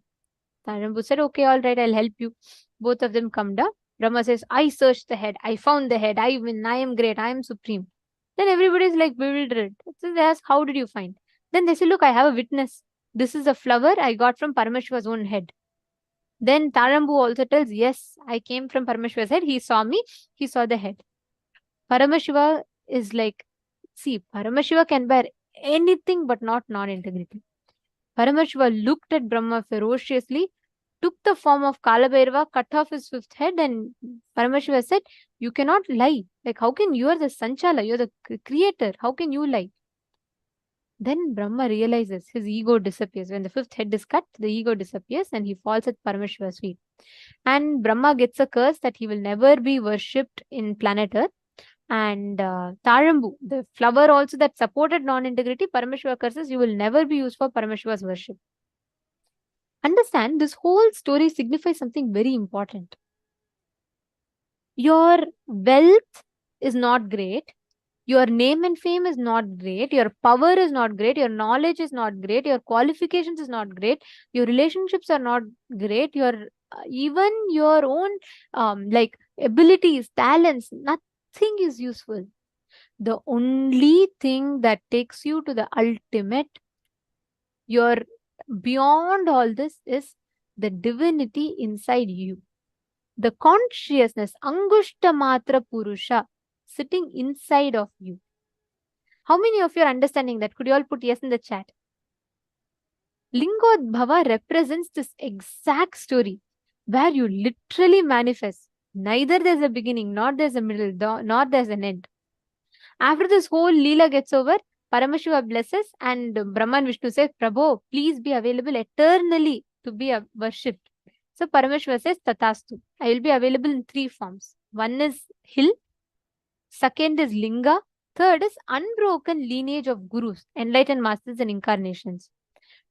Tarampu said, okay, all right, I'll help you. Both of them come down. Brahma says, I searched the head. I found the head. I win. I am great. I am supreme. Then everybody is like bewildered. So they ask, how did you find? Then they say, look, I have a witness. This is a flower I got from Paramashiva's own head. Then Tarampu also tells, yes, I came from Paramashiva's head. He saw me. He saw the head. Paramashiva is like, see, Paramashiva can bear anything but not non-integrity. Paramashiva looked at Brahma ferociously, took the form of Kalabhairava, cut off his 5th head, and Paramashiva said, you cannot lie. Like, how can you are the Sanchala, you're the creator. How can you lie? Then Brahma realizes his ego disappears. When the 5th head is cut, the ego disappears and he falls at Paramashiva's feet. And Brahma gets a curse that he will never be worshipped in planet Earth. And Tarambu, the flower also that supported non-integrity, Paramashiva curses, you will never be used for Paramashiva's worship. Understand, this whole story signifies something very important. Your wealth is not great. Your name and fame is not great. Your power is not great. Your knowledge is not great. Your qualifications is not great. Your relationships are not great. Your even your own like abilities, talents, nothing is useful. The only thing that takes you to the ultimate, your beyond all this, is the divinity inside you. The consciousness, Angushta Matra Purusha, sitting inside of you. How many of you are understanding that? Could you all put yes in the chat? Lingodbhava represents this exact story where you literally manifest. Neither there's a beginning, nor there's a middle, nor there's an end. After this whole Leela gets over, Paramashiva blesses and Brahma and Vishnu say, Prabhu, please be available eternally to be worshipped. So Paramashiva says, Tatastu. I will be available in 3 forms. One is hill, second is linga, third is unbroken lineage of gurus, enlightened masters and incarnations.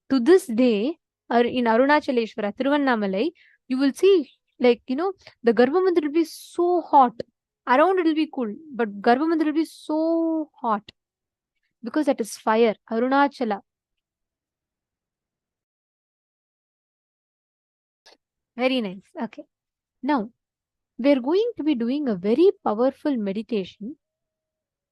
To this day, in Arunachaleshwara, Thiruvannamalai, you will see, like, the Garbhamandira will be so hot. Around it will be cool, but Garbhamandira will be so hot because that is fire, Arunachala. Very nice. Okay. Now, we're going to be doing a very powerful meditation,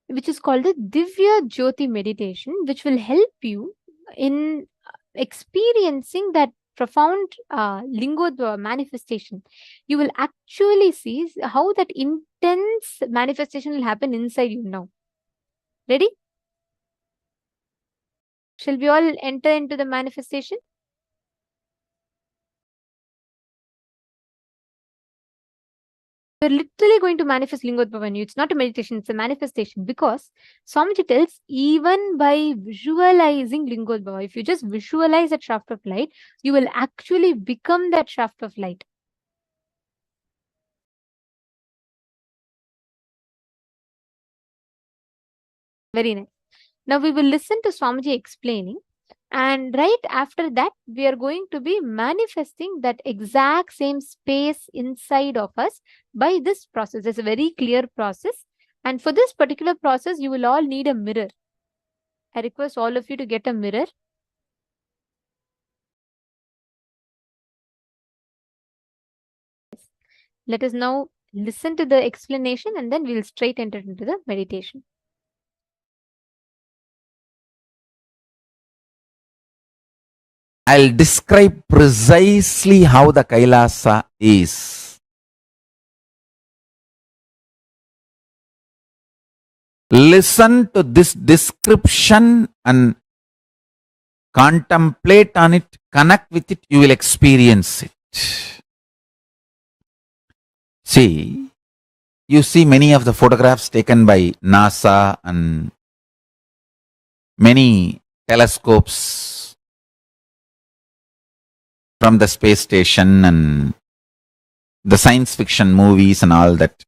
which is called the Divya Jyoti meditation, which will help you in experiencing that profound Lingodhava manifestation. You will actually see how that intense manifestation will happen inside you now. Ready? Shall we all enter into the manifestation? We're literally going to manifest Lingodhava in you. It's not a meditation, it's a manifestation, because Swamiji tells, even by visualizing Lingodhava, if you just visualize that shaft of light, you will actually become that shaft of light. Very nice. Now we will listen to Swamiji explaining, and right after that, we are going to be manifesting that exact same space inside of us by this process. It's a very clear process. And for this particular process, you will all need a mirror. I request all of you to get a mirror. Let us now listen to the explanation and then we'll straight enter into the meditation. I'll describe precisely how the Kailasa is. listen to this description and contemplate on it, connect with it, you will experience it. See, you see many of the photographs taken by NASA and many telescopes from the space station and the science fiction movies and all that.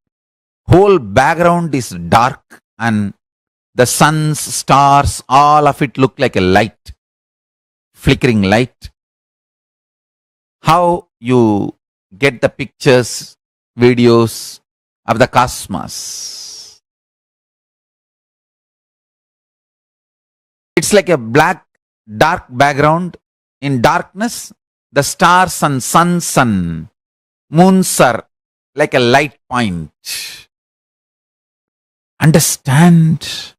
Whole background is dark and the suns, stars, all of it look like a light, flickering light. How you get the pictures, videos of the cosmos? It's like a black, dark background. In darkness, the stars and suns and moons are like a light point. Understand?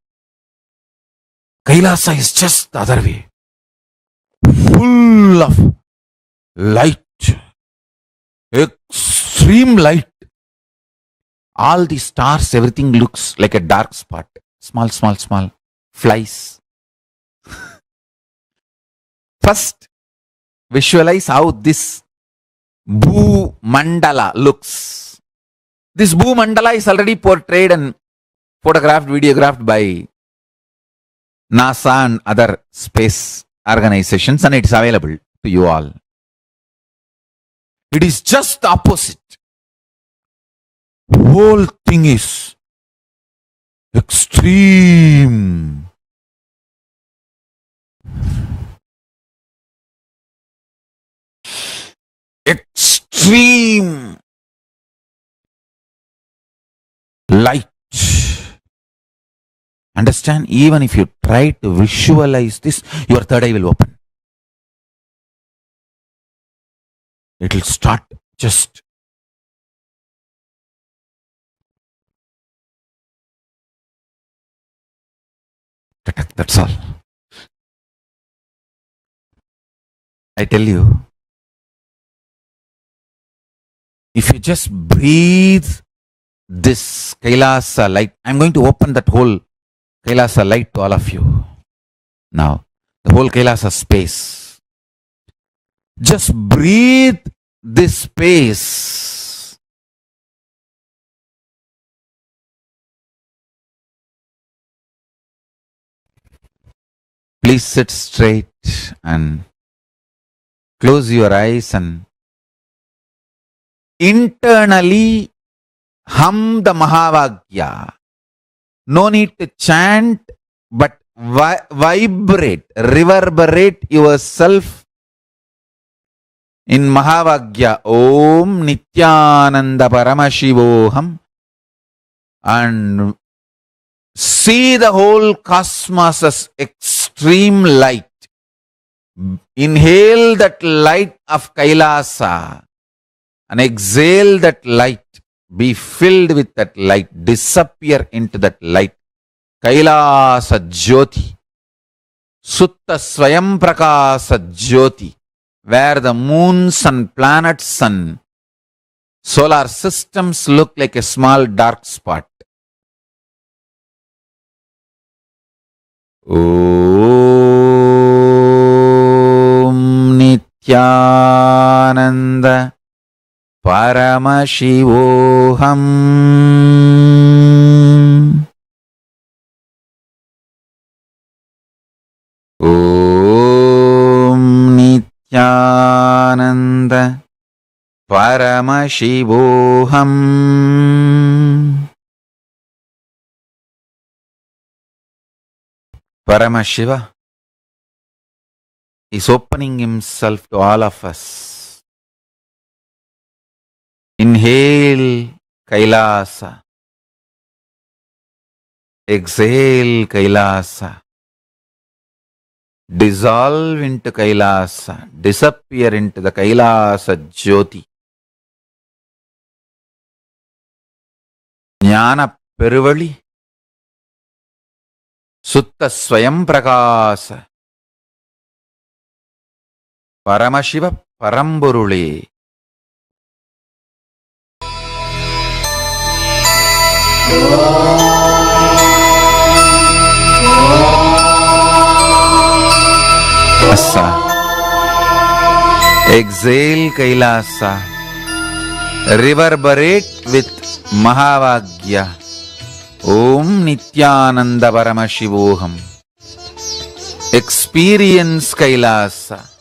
Kailasa is just the other way. Full of light. Extreme light. All the stars, everything looks like a dark spot. Small, small, small flies. First, visualize how this Bhu Mandala looks. This Bhu Mandala is already portrayed and photographed, videographed by NASA and other space organizations, and it is available to you all. It is just the opposite. Whole thing is extreme. Extreme light. Understand? Even if you try to visualize this, your third eye will open. It will start just that's all. I tell you, if you just breathe this Kailasa light, I'm going to open that whole Kailasa light to all of you. Now, the whole Kailasa space. Just breathe this space. Please sit straight and close your eyes and internally hum the Mahavagya. No need to chant, but vibrate, reverberate yourself in Mahavagya. Om Nithyananda Paramashivoham. And see the whole cosmos as extreme light. Inhale that light of Kailasa and exhale that light. Be filled with that light. Disappear into that light. Kailasa Jyoti. Sutta Swayam Prakasa Jyoti. Where the moons and planets and solar systems look like a small dark spot. Om Nithyananda Paramashivoham. Om Nithyananda Paramashivoham. Paramashiva is opening himself to all of us. Inhale Kailasa. Exhale Kailasa. Dissolve into Kailasa. Disappear into the Kailasa Jyoti. Jnana Peruvali. Sutta Swayam Prakasa. Paramashiva Paramburule. Kailasa. Exhale Kailasa. Reverberate with Mahavagya. Om Nithyananda Paramashivoham. Experience Kailasa.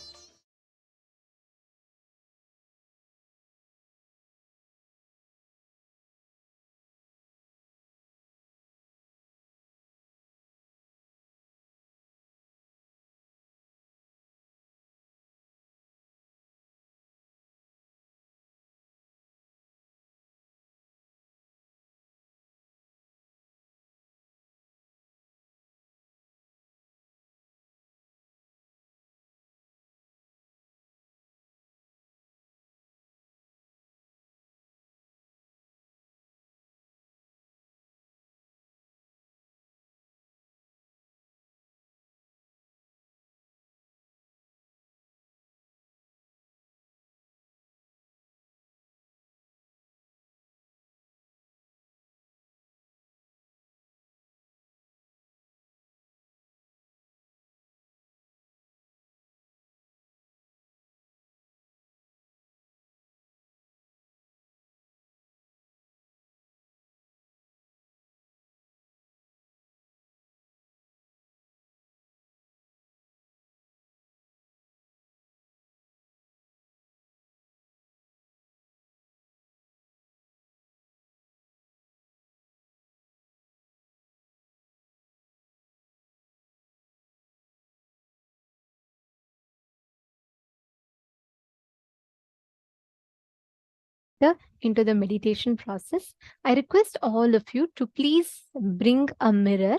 Into the meditation process, I request all of you to please bring a mirror.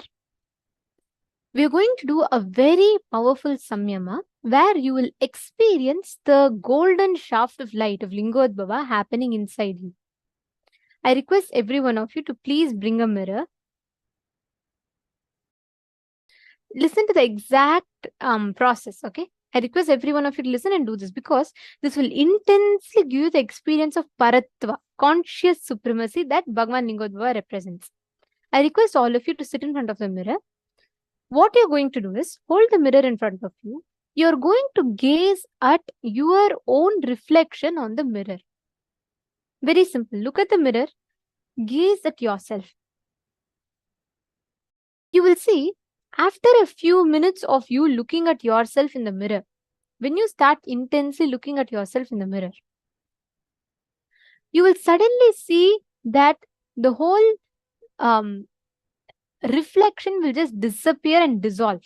We are going to do a very powerful samyama where you will experience the golden shaft of light of Lingodbhava happening inside you. I request every one of you to please bring a mirror. Listen to the exact process, okay? I request every one of you to listen and do this because this will intensely give you the experience of Paratva, conscious supremacy that Bhagavan Lingodbhava represents. I request all of you to sit in front of the mirror. What you're going to do is hold the mirror in front of you. You're going to gaze at your own reflection on the mirror. Very simple. Look at the mirror. Gaze at yourself. You will see after a few minutes of you looking at yourself in the mirror, when you start intensely looking at yourself in the mirror, you will suddenly see that the whole reflection will just disappear and dissolve.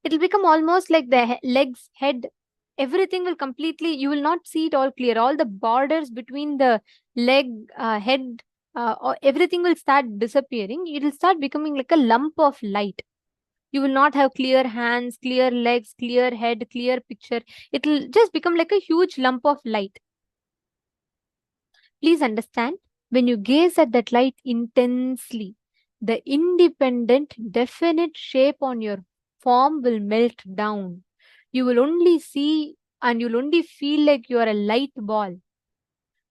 It will become almost like the legs, head, everything will completely, you will not see it all clear. All the borders between the leg, head, or everything will start disappearing. It will start becoming like a lump of light. You will not have clear hands, clear legs, clear head, clear picture. It will just become like a huge lump of light. Please understand, when you gaze at that light intensely, the independent, definite shape on your form will melt down. You will only see and you'll only feel like you are a light ball.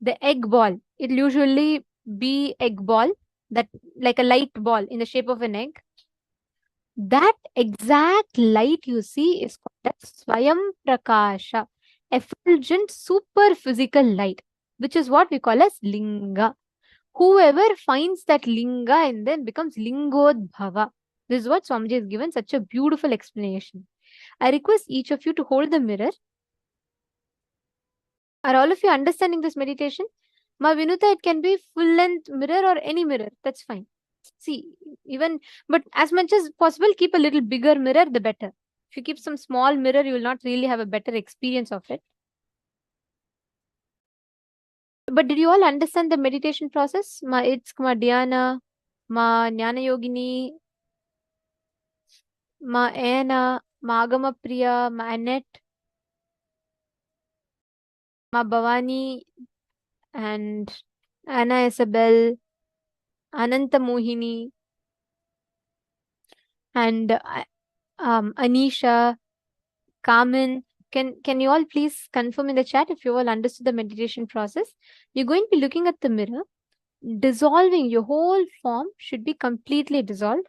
The egg ball, it'll usually be egg ball, that like a light ball in the shape of an egg. That exact light you see is called as Swayam Prakasha, effulgent super physical light, which is what we call as Linga. Whoever finds that Linga and then becomes Lingodbhava. This is what Swamiji has given such a beautiful explanation. I request each of you to hold the mirror. Are all of you understanding this meditation? Ma Vinuta, it can be full length mirror or any mirror. That's fine. See, but as much as possible, keep a little bigger mirror, the better. If you keep some small mirror, you will not really have a better experience of it. But did you all understand the meditation process? Ma Itsk, Ma Dhyana, Ma Jnana Yogini, Ma Ena, Ma Agama Priya, Ma Annette, Ma Bhavani, and Anna Isabel, Ananta Mohini, and Anisha, Carmen. Can you all please confirm in the chat if you all understood the meditation process? You're going to be looking at the mirror, dissolving your whole form should be completely dissolved.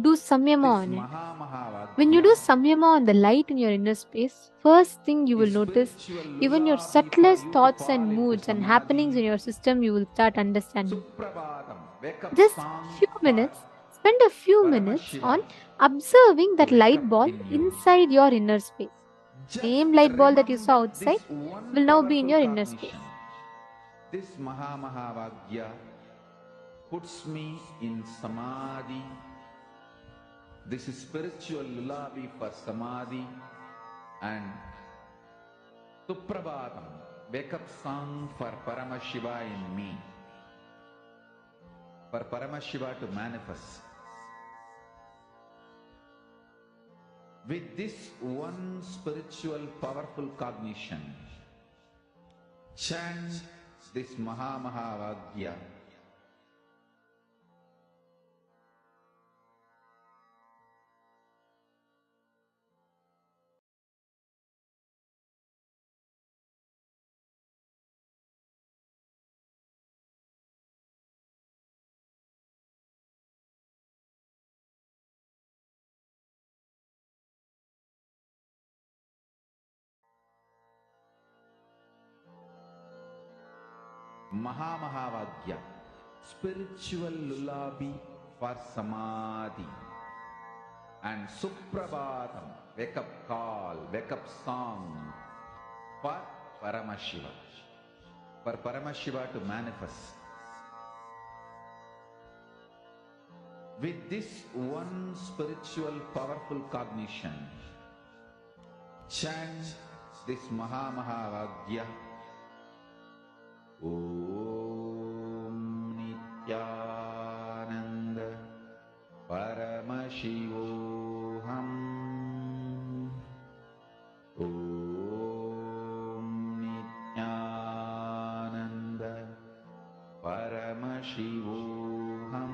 do samyama This on it. Maha When you do samyama on the light in your inner space, first thing you will is notice, spiritual even your lullaby for subtlest you to thoughts fall and into moods and happenings in samadhi. your system, you will start understanding. Suprabhatam, wake up Just song few for minutes, spend a few minutes on Paramashivam observing to that wake light up ball in you. inside your inner space. Just Same light ball that you remember saw outside this one will now be in powerful your inner cognition. space. This Mahavagya puts me in samadhi. This is spiritual lullaby for samadhi and Suprabhatam, wake up song for Paramashiva in me. For Paramashiva to manifest. With this one spiritual powerful cognition, chant this Mahavagya. Mahavagya, spiritual lullaby for samadhi, and Suprabhatam, wake up call, wake up song for Paramashiva, for Paramashiva to manifest. With this one spiritual powerful cognition, chant this Mahavagya. Om Nithyananda Paramashivoham. Om Nithyananda Paramashivoham.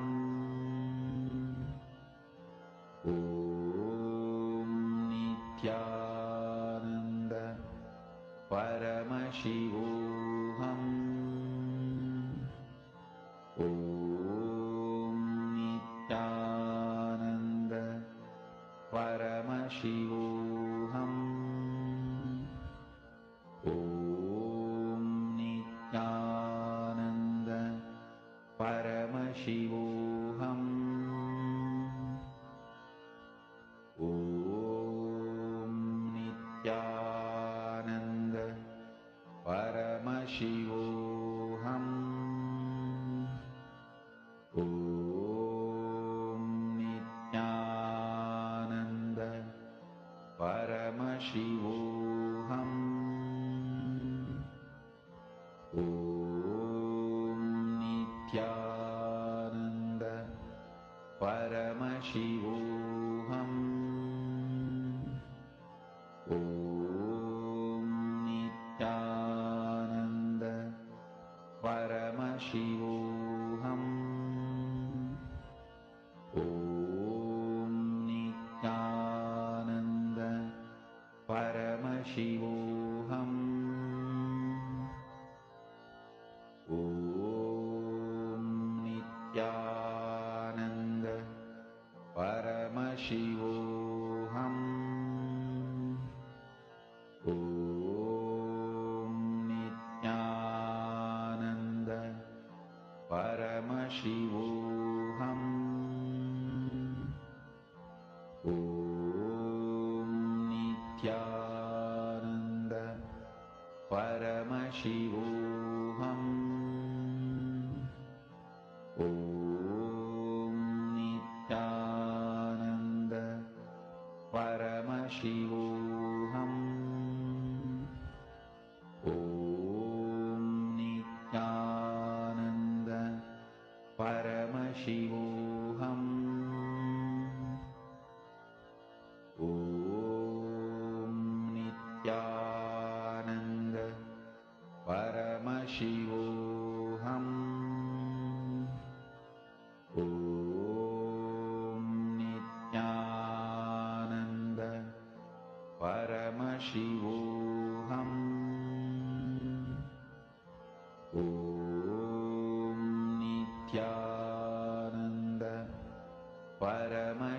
Om Nithyananda Paramashivoham. Om Nithyananda Paramashivoham. Om Nithyananda Paramashivoham. Om Nithyananda Paramashivoham. Om Nithyananda Paramashivoham. Om Nithyananda Paramashivoham. Om Nithyananda Paramashivoham. Om Nithyananda Paramashivoham. Om Nithyananda Paramashivoham. Om Nithyananda Paramashivoham. Om Nithyananda Paramashivoham. Om Nithyananda Paramashivoham. Om Nithyananda Paramashivoham. Om Nithyananda Paramashivoham. Om Nithyananda Paramashivoham. Om Nithyananda Paramashivoham.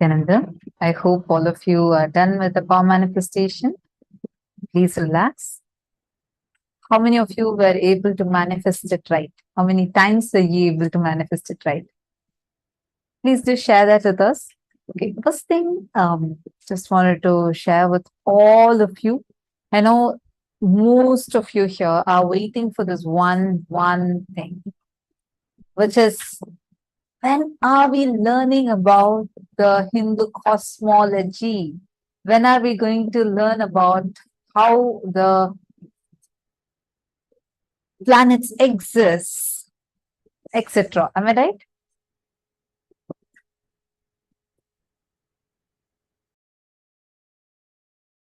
Nithyananda, I hope all of you are done with the power manifestation. Please relax. How many of you were able to manifest it right? How many times are you able to manifest it right? Please do share that with us. Okay, first thing, just wanted to share with all of you. I know most of you here are waiting for this one thing, which is, when are we learning about the Hindu cosmology? When are we going to learn about how the planets exist, etc.? Am I right?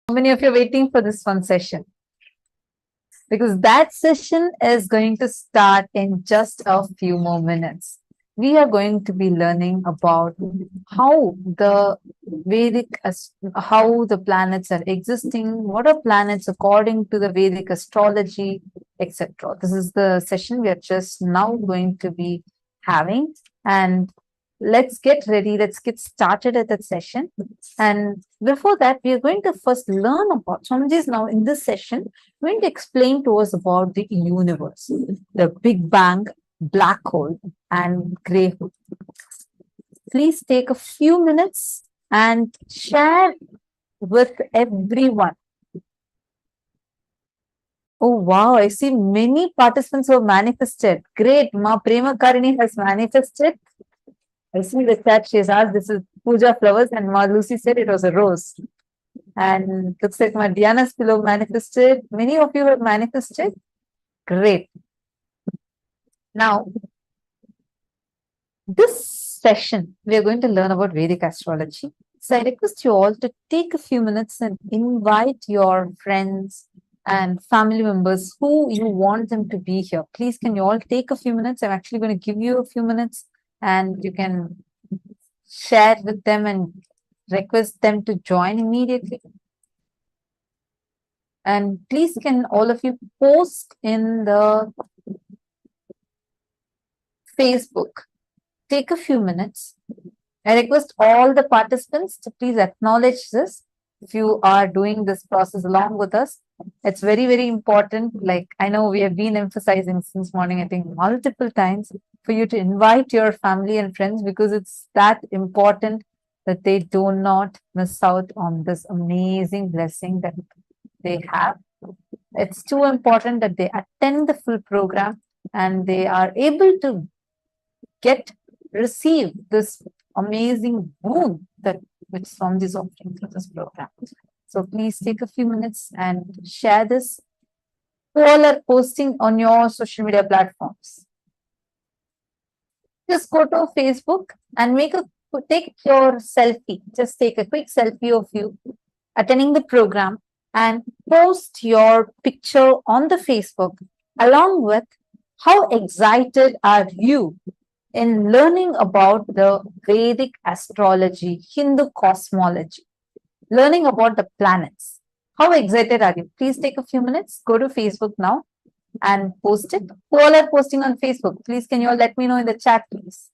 How many of you are waiting for this one session? Because that session is going to start in just a few more minutes. We are going to be learning about how the how the planets are existing, what are planets according to the Vedic astrology, etc. This is the session we are just now going to be having, and let's get ready. Let's get started at that session. And before that, we are going to first learn about, Swamiji is now in this session going to explain to us about the universe, the Big Bang, black hole, and gray hole. Please take a few minutes and share with everyone. Oh wow, I see many participants who have manifested. Great, Ma Prema Karini has manifested. I see the chat, she has asked, this is puja flowers, and Ma Lucy said it was a rose. And looks like my Diana's pillow manifested. Many of you have manifested. Great. Now, this session, we are going to learn about Vedic astrology. So I request you all to take a few minutes and invite your friends and family members who you want them to be here. Please, can you all take a few minutes? I'm actually going to give you a few minutes and you can share with them and request them to join immediately. And please, can all of you post in the Facebook? Take a few minutes. I request all the participants to please acknowledge this. If you are doing this process along with us, it's very, very important. Like I know we have been emphasizing since morning, I think multiple times, for you to invite your family and friends, because it's that important that they do not miss out on this amazing blessing that they have. It's too important that they attend the full program and they are able to receive this amazing boon that which Swamiji is offering through this program. So please take a few minutes and share this. You all are posting on your social media platforms. Just go to Facebook and take your selfie. Just take a quick selfie of you attending the program and post your picture on the Facebook along with how excited are you in learning about the Vedic astrology, Hindu cosmology, learning about the planets. How excited are you? Please take a few minutes, go to Facebook now and post it. Who all are posting on Facebook? Please, can you all let me know in the chat, please?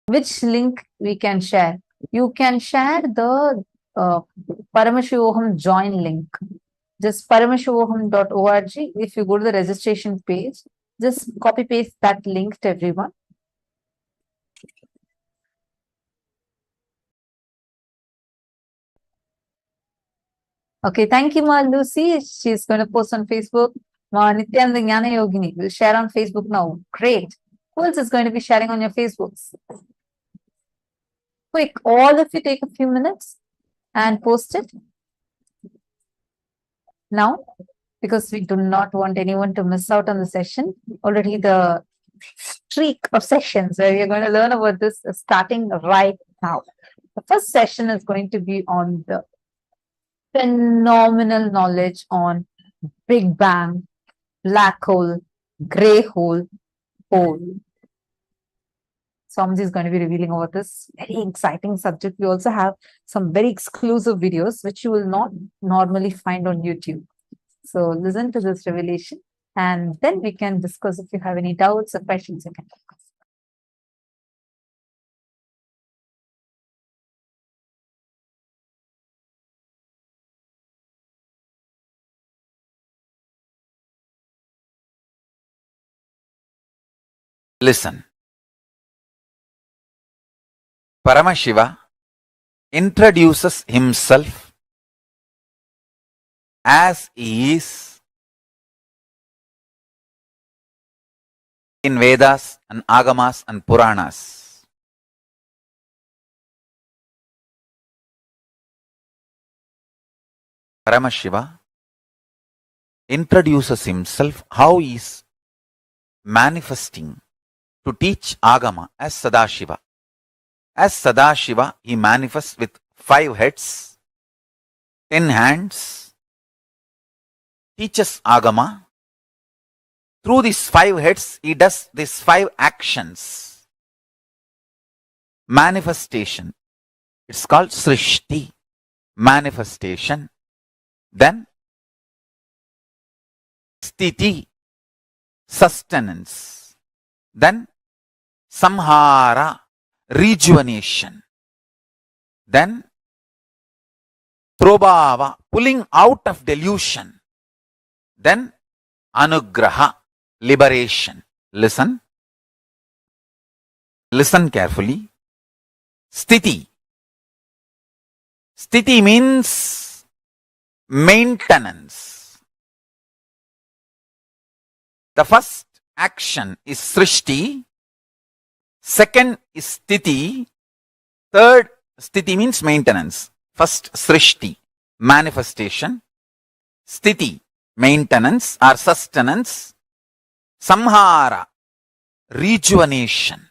Which link we can share? You can share the Paramashivoham join link. Just paramashivoham.org. If you go to the registration page, just copy paste that link to everyone. Okay, thank you, Ma Lucy. She's going to post on Facebook. Ma Nithyananda Jnana Yogini will share on Facebook now. Great. Who else is going to be sharing on your Facebooks? Quick, all of you take a few minutes and post it now, because we do not want anyone to miss out on the session. Already the streak of sessions where we're going to learn about this is starting right now. The first session is going to be on the phenomenal knowledge on Big Bang, black hole, gray hole, hole. Swamiji is going to be revealing about this very exciting subject. We also have some very exclusive videos which you will not normally find on YouTube. So listen to this revelation and then we can discuss. If you have any doubts or questions, you can discuss. Listen. Paramashiva introduces himself as he is in Vedas and Agamas and Puranas. Paramashiva introduces himself how he is manifesting to teach Agama as Sadashiva. As Sadashiva, he manifests with 5 heads, 10 hands, teaches Agama. Through these 5 heads, he does these 5 actions. Manifestation. It's called Srishti. Manifestation. Then Sthiti. Sustenance. Then Samhara. Rejuvenation. Then Prabhava. Pulling out of delusion. Then Anugraha. Liberation. Listen. Listen carefully. Sthiti. Sthiti means maintenance. The first action is Srishti. Second is Sthiti. Third, Sthiti means maintenance. First, Srishti, manifestation. Sthiti, maintenance or sustenance. Samhara, rejuvenation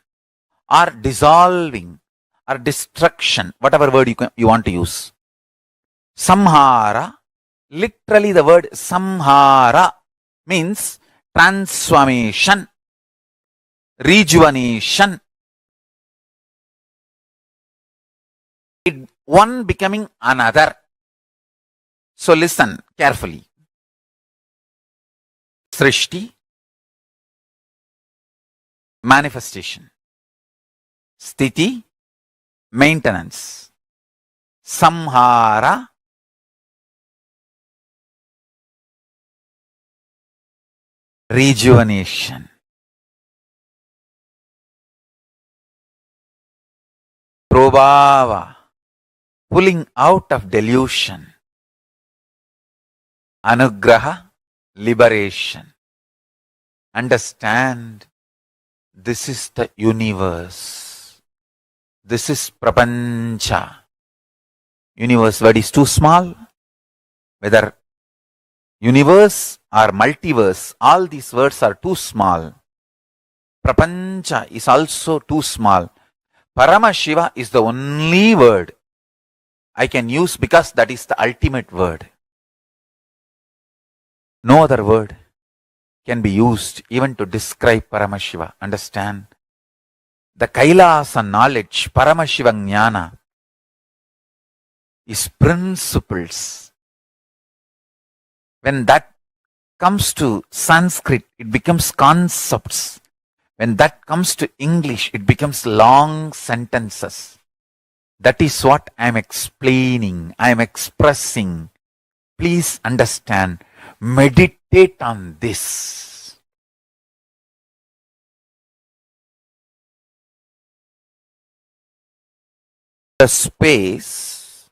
or dissolving or destruction, whatever word you want to use. Samhara, literally the word Samhara means transformation, rejuvenation, one becoming another. So listen carefully. Srishti, manifestation. Sthiti, maintenance. Samhara, rejuvenation. Prabhava, pulling out of delusion. Anugraha, liberation. Understand, this is the universe. This is Prapancha. Universe word is too small. Whether universe or multiverse, all these words are too small. Prapancha is also too small. Paramashiva is the only word I can use because that is the ultimate word. No other word can be used even to describe Paramashiva. Understand? The KAILASA knowledge, Paramashiva Jnana, is principles. When that comes to Sanskrit, it becomes concepts. When that comes to English, it becomes long sentences. That is what I am explaining, I am expressing. Please understand. Meditate on this. The space,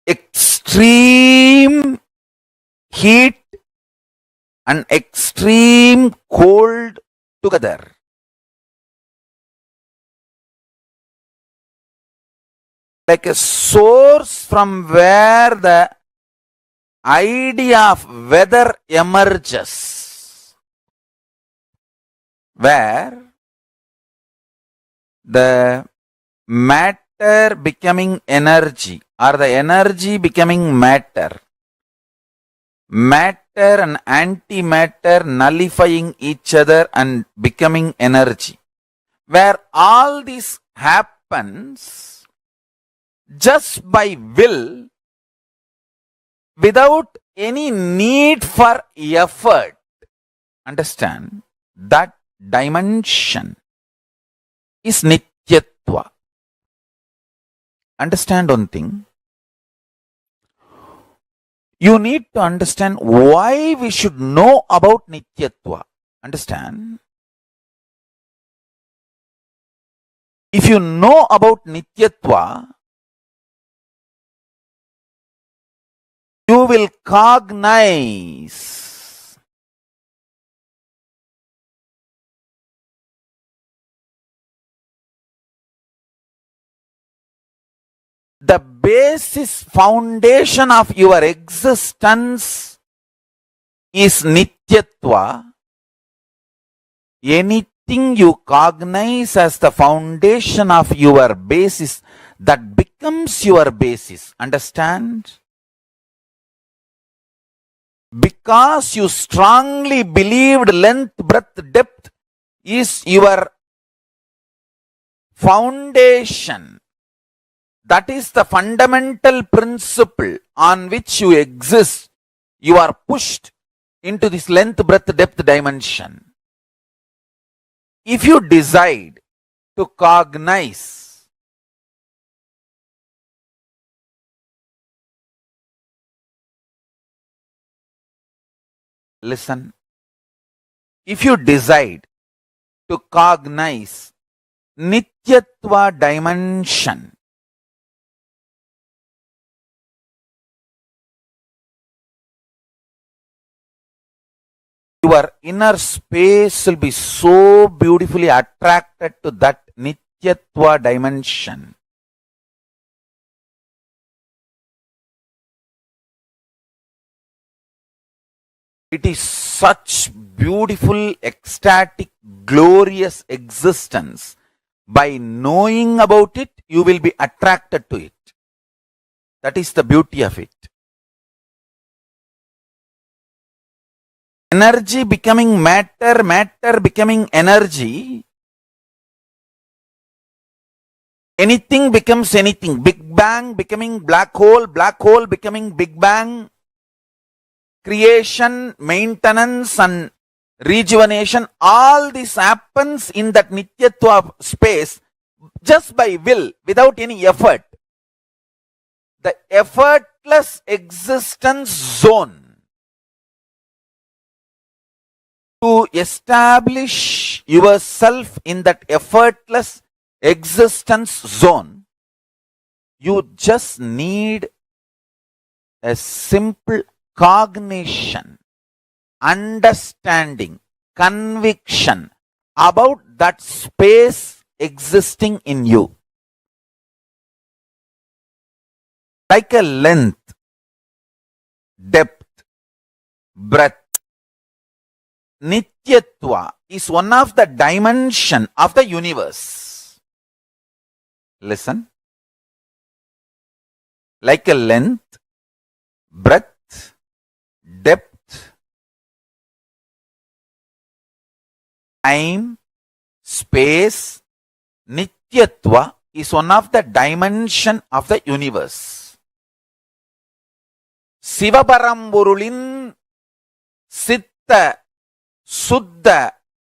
extreme heat and extreme cold together. Like a source from where the idea of weather emerges, where the matter becoming energy or the energy becoming matter, matter and antimatter nullifying each other and becoming energy, where all this happens just by will, without any need for effort, understand, that dimension is Nityatva. Understand one thing. You need to understand why we should know about Nityatva. Understand? If you know about Nityatva, you will cognize the basis foundation of your existence is Nityatva. Anything you cognize as the foundation of your basis, that becomes your basis. Understand? Because you strongly believed length, breadth, depth is your foundation. That is the fundamental principle on which you exist. You are pushed into this length, breadth, depth dimension. If you decide to cognize listen, if you decide to cognize Nityatva dimension, your inner space will be so beautifully attracted to that Nityatva dimension. It is such beautiful, ecstatic, glorious existence. By knowing about it, you will be attracted to it. That is the beauty of it. Energy becoming matter, matter becoming energy. Anything becomes anything. Big Bang becoming black hole becoming Big Bang. Creation, maintenance and rejuvenation, all this happens in that Nityatva space just by will, without any effort. The effortless existence zone. To establish yourself in that effortless existence zone, you just need a simple cognition, understanding, conviction about that space existing in you. Like a length, depth, breadth, Nityatva is one of the dimension of the universe. Listen. Like a length, breadth, depth, time, space, Nityatva is one of the dimension of the universe. Sivaparamburulin Sitta Suddha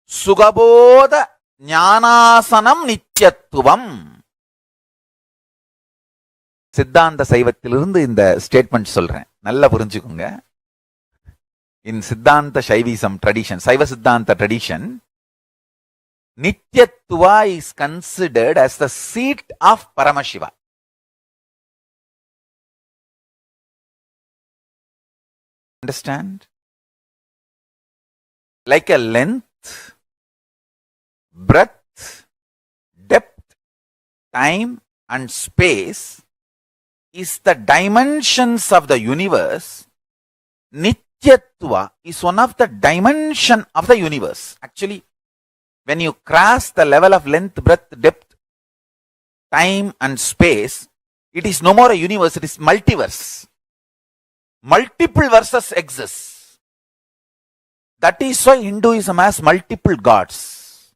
Sugabodha Jnanasanam Nityatvam. சித்தாந்த சைவத்திலிருந்து இந்த statement சொல்றேன், நல்லா புரிஞ்சுக்குங்க. In Siddhanta Shaivism tradition, Saiva Siddhanta tradition, Nityatva is considered as the seat of Paramashiva. Understand? Like a length, breadth, depth, time and space is the dimensions of the universe. Nityatva is one of the dimension of the universe. Actually, when you cross the level of length, breadth, depth, time and space, it is no more a universe, it is multiverse. Multiple verses exist. That is why Hinduism has multiple gods.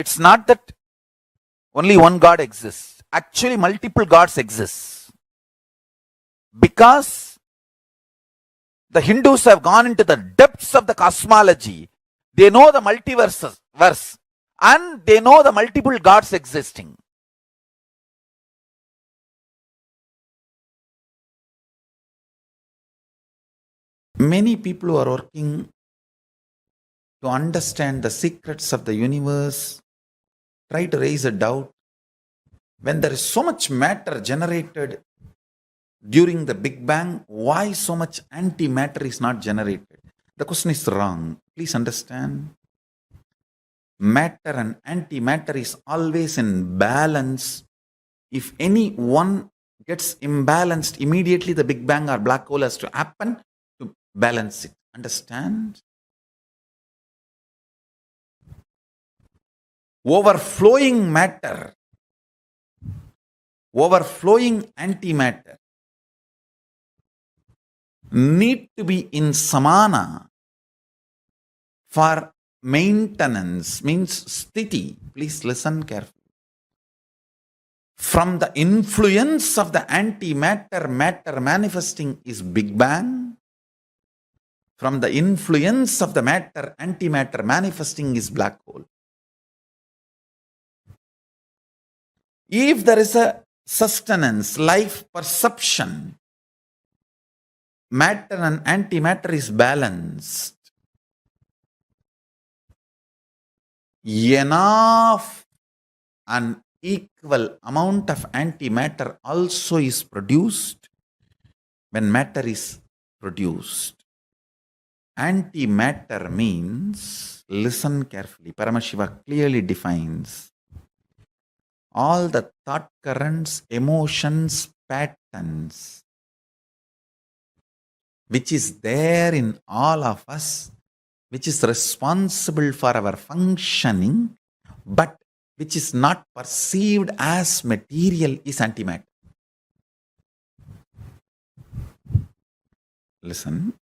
It's not that only one God exists. Actually, multiple gods exist. Because the Hindus have gone into the depths of the cosmology. They know the multiverse and they know the multiple gods existing. Many people who are working to understand the secrets of the universe try to raise a doubt. When there is so much matter generated during the Big Bang, why so much antimatter is not generated? The question is wrong. Please understand. Matter and antimatter is always in balance. If any one gets imbalanced, immediately the Big Bang or black hole has to happen to balance it. Understand? Overflowing matter, overflowing antimatter need to be in samana for maintenance, means sthiti. Please listen carefully. From the influence of the antimatter, matter manifesting is Big Bang. From the influence of the matter, antimatter manifesting is black hole. If there is a sustenance, life perception, matter and antimatter is balanced, enough and equal amount of antimatter also is produced when matter is produced. Antimatter means, listen carefully, Paramashiva clearly defines all the thought currents, emotions, patterns, which is there in all of us, which is responsible for our functioning, but which is not perceived as material, is antimatter. Listen.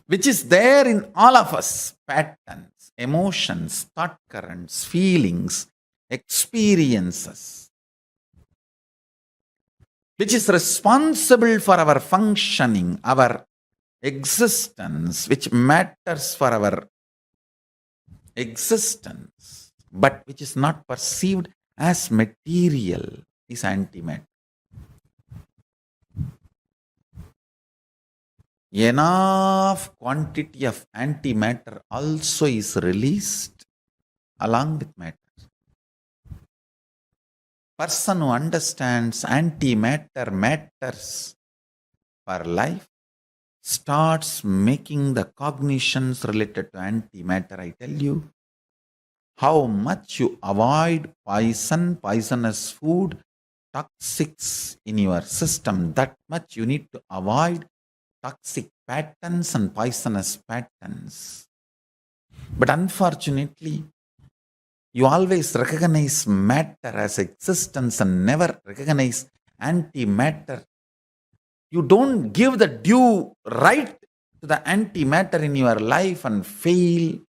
Which is there in all of us, patterns, emotions, thought currents, feelings, experiences, which is responsible for our functioning, our existence, which matters for our existence, but which is not perceived as material, is antimatter. Enough quantity of antimatter also is released along with matter. Person who understands antimatter matters for life starts making the cognitions related to antimatter. I tell you, how much you avoid poison, poisonous food, toxics in your system, that much you need to avoid toxic patterns and poisonous patterns. But unfortunately, you always recognize matter as existence and never recognize antimatter. You don't give the due right to the antimatter in your life and fail,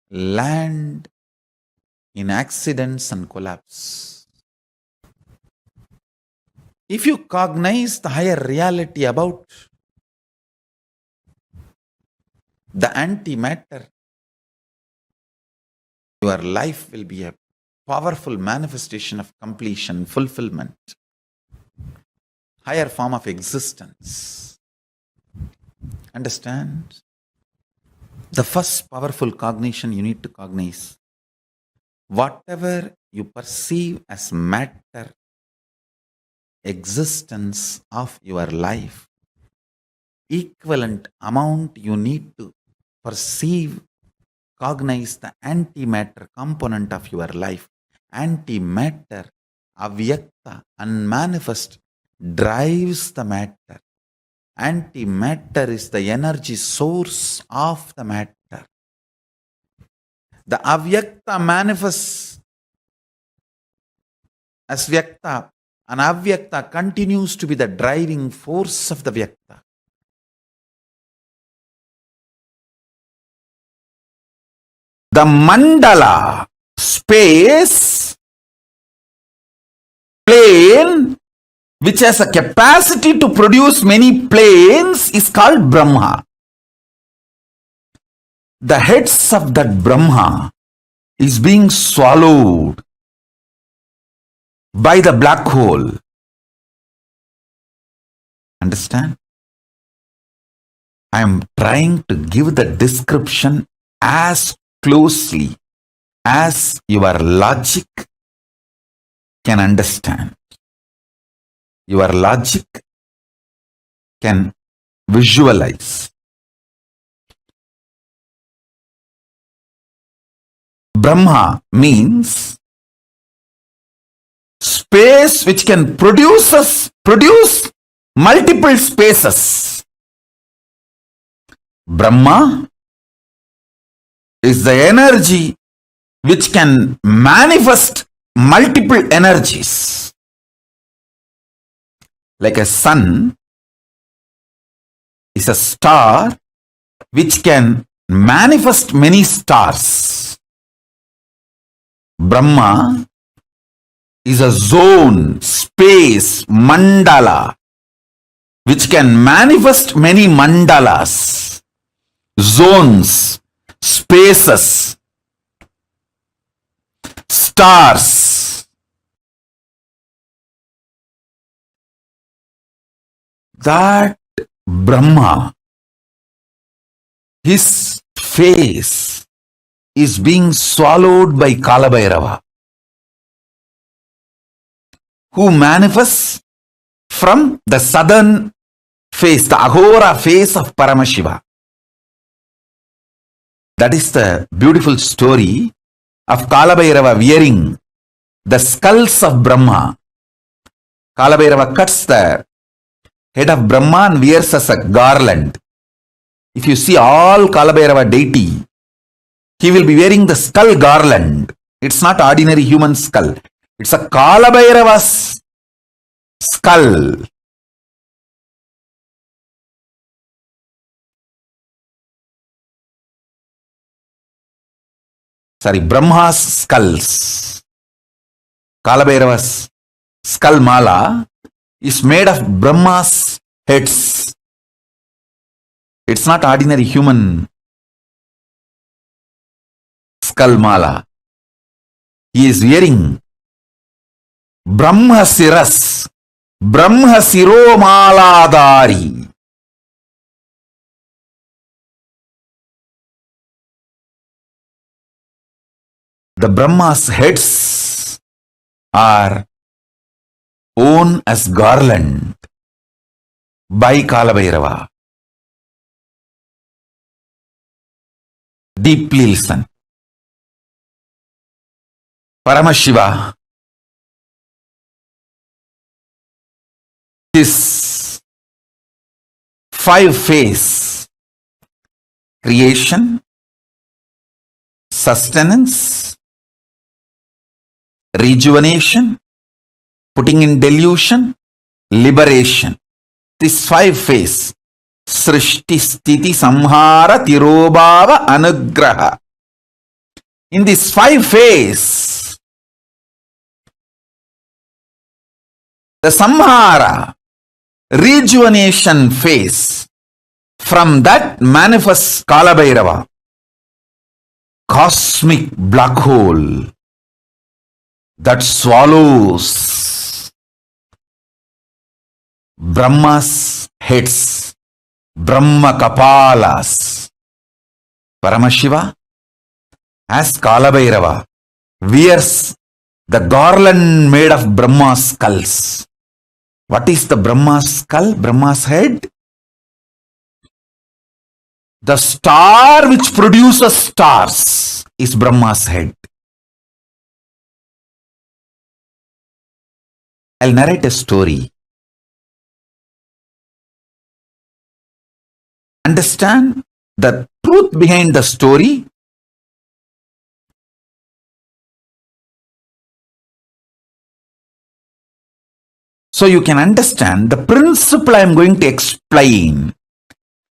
land in accidents and collapse. If you cognize the higher reality about the antimatter, your life will be a powerful manifestation of completion, fulfillment, higher form of existence. Understand? The first powerful cognition you need to cognize, whatever you perceive as matter, existence of your life, equivalent amount you need to perceive, cognize the antimatter component of your life. Antimatter, avyakta, unmanifest, drives the matter. Antimatter is the energy source of the matter. The avyakta manifests as vyakta, and avyakta continues to be the driving force of the vyakta. The mandala, space, plane, which has a capacity to produce many planes, is called Brahma. The heads of that Brahma is being swallowed by the black hole. Understand? I am trying to give the description as closely as your logic can understand. Your logic can visualize. Brahma means space which can produce multiple spaces. Brahma is the energy which can manifest multiple energies. Like a sun is a star which can manifest many stars. Brahma is a zone, space, mandala, which can manifest many mandalas, zones, spaces, stars. That Brahma, his face is being swallowed by Kalabhairava, who manifests from the southern face, the Ahora face of Paramashiva. That is the beautiful story of Kalabhairava wearing the skulls of Brahma. Kalabhairava cuts the head of Brahma and wears as a garland. If you see all Kalabhairava deity, he will be wearing the skull garland. It's not ordinary human skull. It's a Kalabhairava's skull. Brahma's skulls. Kalabhairava's skull mala is made of Brahma's heads. It's not ordinary human skull mala. He is wearing Brahma Siras, Brahma Siro Maladari. The Brahma's heads are worn as garland by Kalabhairava. Deeply listen. Paramashiva, his five-phase creation, sustenance, rejuvenation, putting in delusion, liberation. This five-phase, Srishti, Sthiti, Samhara, Tirobhava, Anugraha. In this five-phase, the Samhara, rejuvenation phase, from that manifests Kalabhairava, cosmic black hole that swallows Brahma's heads, Brahma Kapalas. Paramashiva, as Kalabhairava, wears the garland made of Brahma's skulls. What is the Brahma's skull, Brahma's head? The star which produces stars is Brahma's head. I'll narrate a story. Understand the truth behind the story. So you can understand the principle I am going to explain.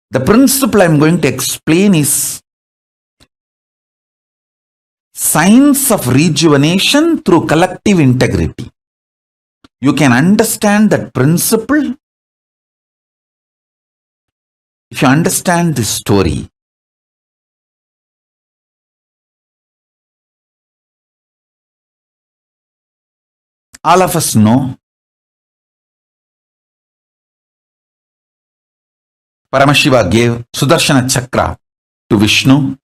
The principle I am going to explain is science of rejuvenation through collective integrity. you can understand that principle if you understand this story. All of us know Paramashiva gave Sudarshana Chakra to Vishnu.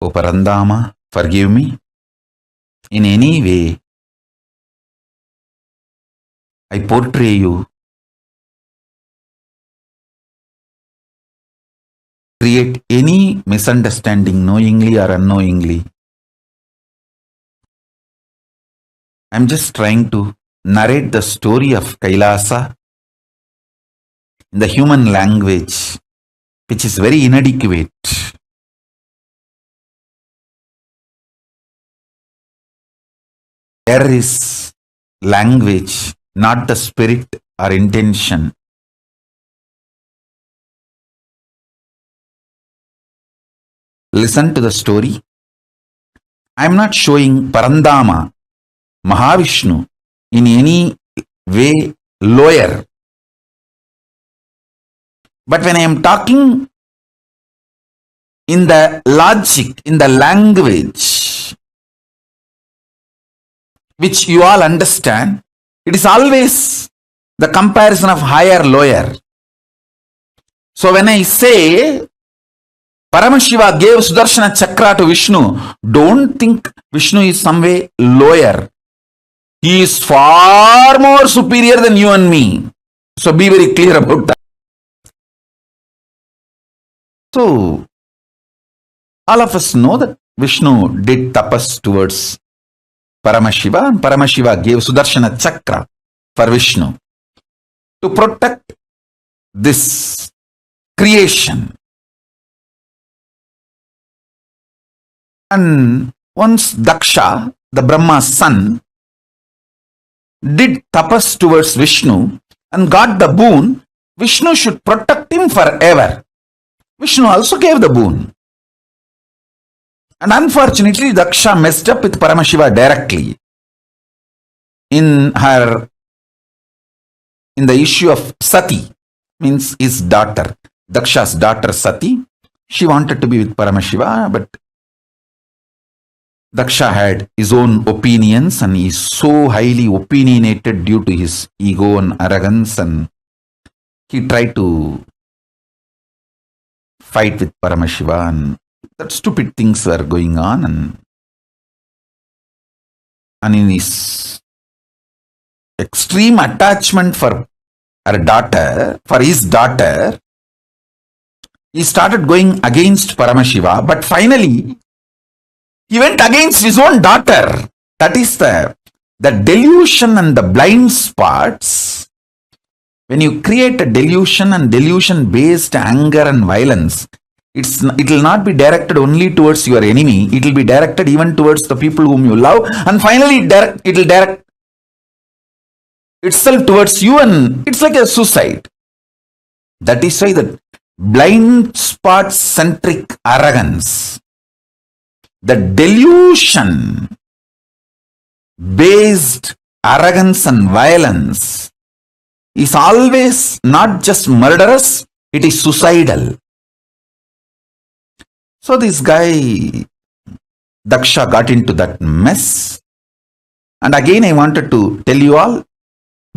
O Parandama, forgive me. In any way, I portray you, create any misunderstanding knowingly or unknowingly. I'm just trying to narrate the story of Kailasa in the human language, which is very inadequate. There is language, not the spirit or intention. Listen to the story. I'm not showing Parandama, Mahavishnu, in any way lower. But when I am talking in the logic, in the language, which you all understand, it is always the comparison of higher, lower. So when I say Paramashiva gave Sudarshana Chakra to Vishnu, don't think Vishnu is some way lower. He is far more superior than you and me. So be very clear about that. So all of us know that Vishnu did tapas towards Paramashiva, and Paramashiva gave Sudarshana Chakra for Vishnu to protect this creation. And once Daksha, the Brahma's son, did tapas towards Vishnu and got the boon, Vishnu should protect him forever. Vishnu also gave the boon. And unfortunately, Daksha messed up with Paramashiva directly in the issue of Sati, means his daughter, Daksha's daughter Sati. She wanted to be with Paramashiva, but Daksha had his own opinions and he is so highly opinionated due to his ego and arrogance, and he tried to fight with Paramashiva, and that stupid things were going on, and in his extreme attachment for his daughter, he started going against Paramashiva, but finally he went against his own daughter. That is the delusion and the blind spots. When you create a delusion and delusion-based anger and violence, it will not be directed only towards your enemy. It will be directed even towards the people whom you love, and finally it will direct itself towards you, and it's like a suicide. That is why the blind spot-centric arrogance, the delusion-based arrogance and violence is always not just murderous, it is suicidal. So this guy, Daksha, got into that mess. And again, I wanted to tell you all,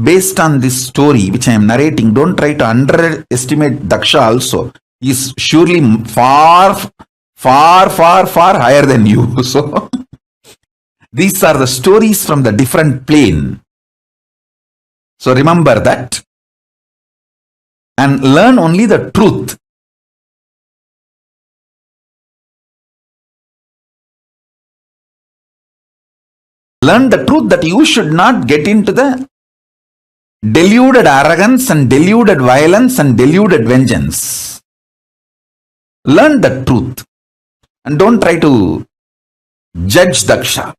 based on this story which I am narrating, don't try to underestimate Daksha also. He is surely far higher than you. So these are the stories from the different plane. So remember that and learn only the truth. Learn the truth that you should not get into the deluded arrogance and deluded violence and deluded vengeance. Learn the truth and don't try to judge Daksha.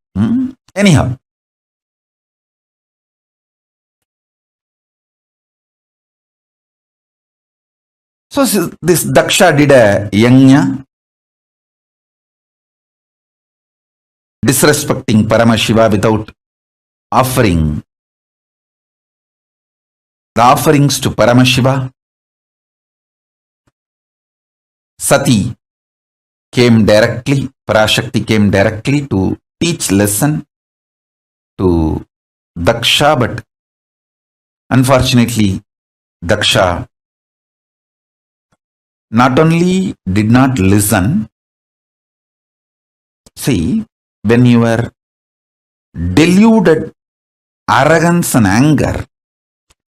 Anyhow. So this Daksha did a yajna, disrespecting Paramashiva without offering the offerings to Paramashiva. Sati came directly, Parashakti came directly to teach lesson to Daksha, but unfortunately Daksha not only did not listen. See, when your deluded arrogance and anger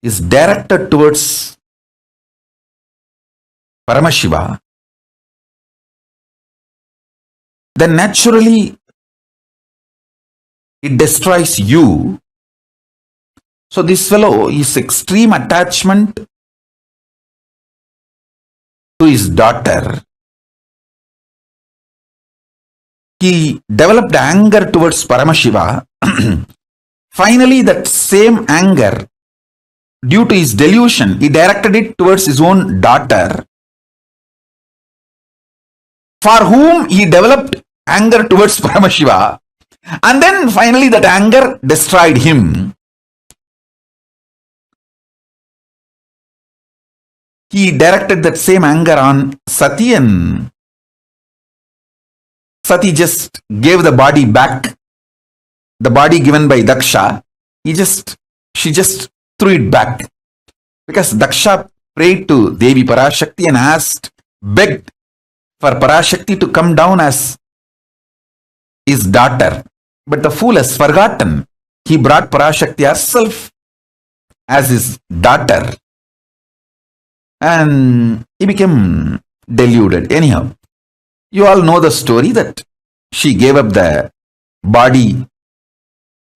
is directed towards Paramashiva, then naturally it destroys you. So this fellow is extreme attachment to his daughter. He developed anger towards Paramashiva. Finally, that same anger, due to his delusion, he directed it towards his own daughter, for whom he developed anger towards Paramashiva, and then finally that anger destroyed him. He directed that same anger on Sati, and Sati just gave the body back, the body given by Daksha. She just threw it back, because Daksha prayed to Devi Parashakti and begged for Parashakti to come down as his daughter. But the fool has forgotten. He brought Parashakti herself as his daughter, and he became deluded. Anyhow, you all know the story that she gave up the body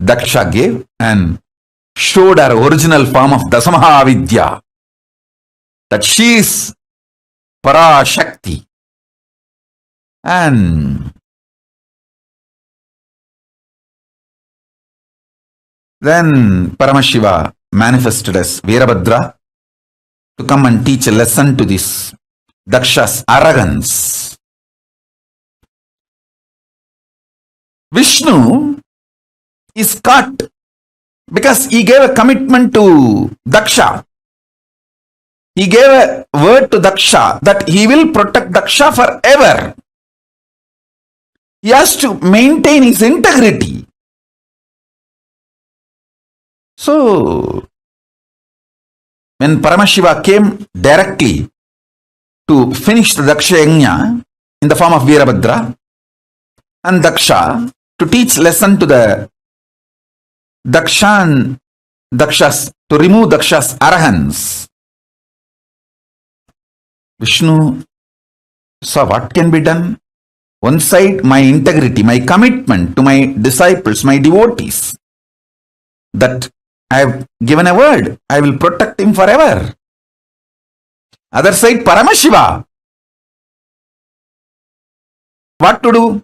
Daksha gave and showed her original form of Dasamahavidya, that she is Parashakti. And then Paramashiva manifested as Veerabhadra to come and teach a lesson to this Daksha's arrogance. Vishnu is caught because he gave a commitment to Daksha. He gave a word to Daksha that he will protect Daksha forever. He has to maintain his integrity. So, when Paramashiva came directly to finish the Daksha Yajna in the form of Veerabhadra, and Daksha to teach lesson to the Daksha and Daksha's, to remove Daksha's arrogance, Vishnu saw what can be done. One side, my integrity, my commitment to my disciples, my devotees, that I have given a word, I will protect him forever. Other side, Paramashiva. What to do?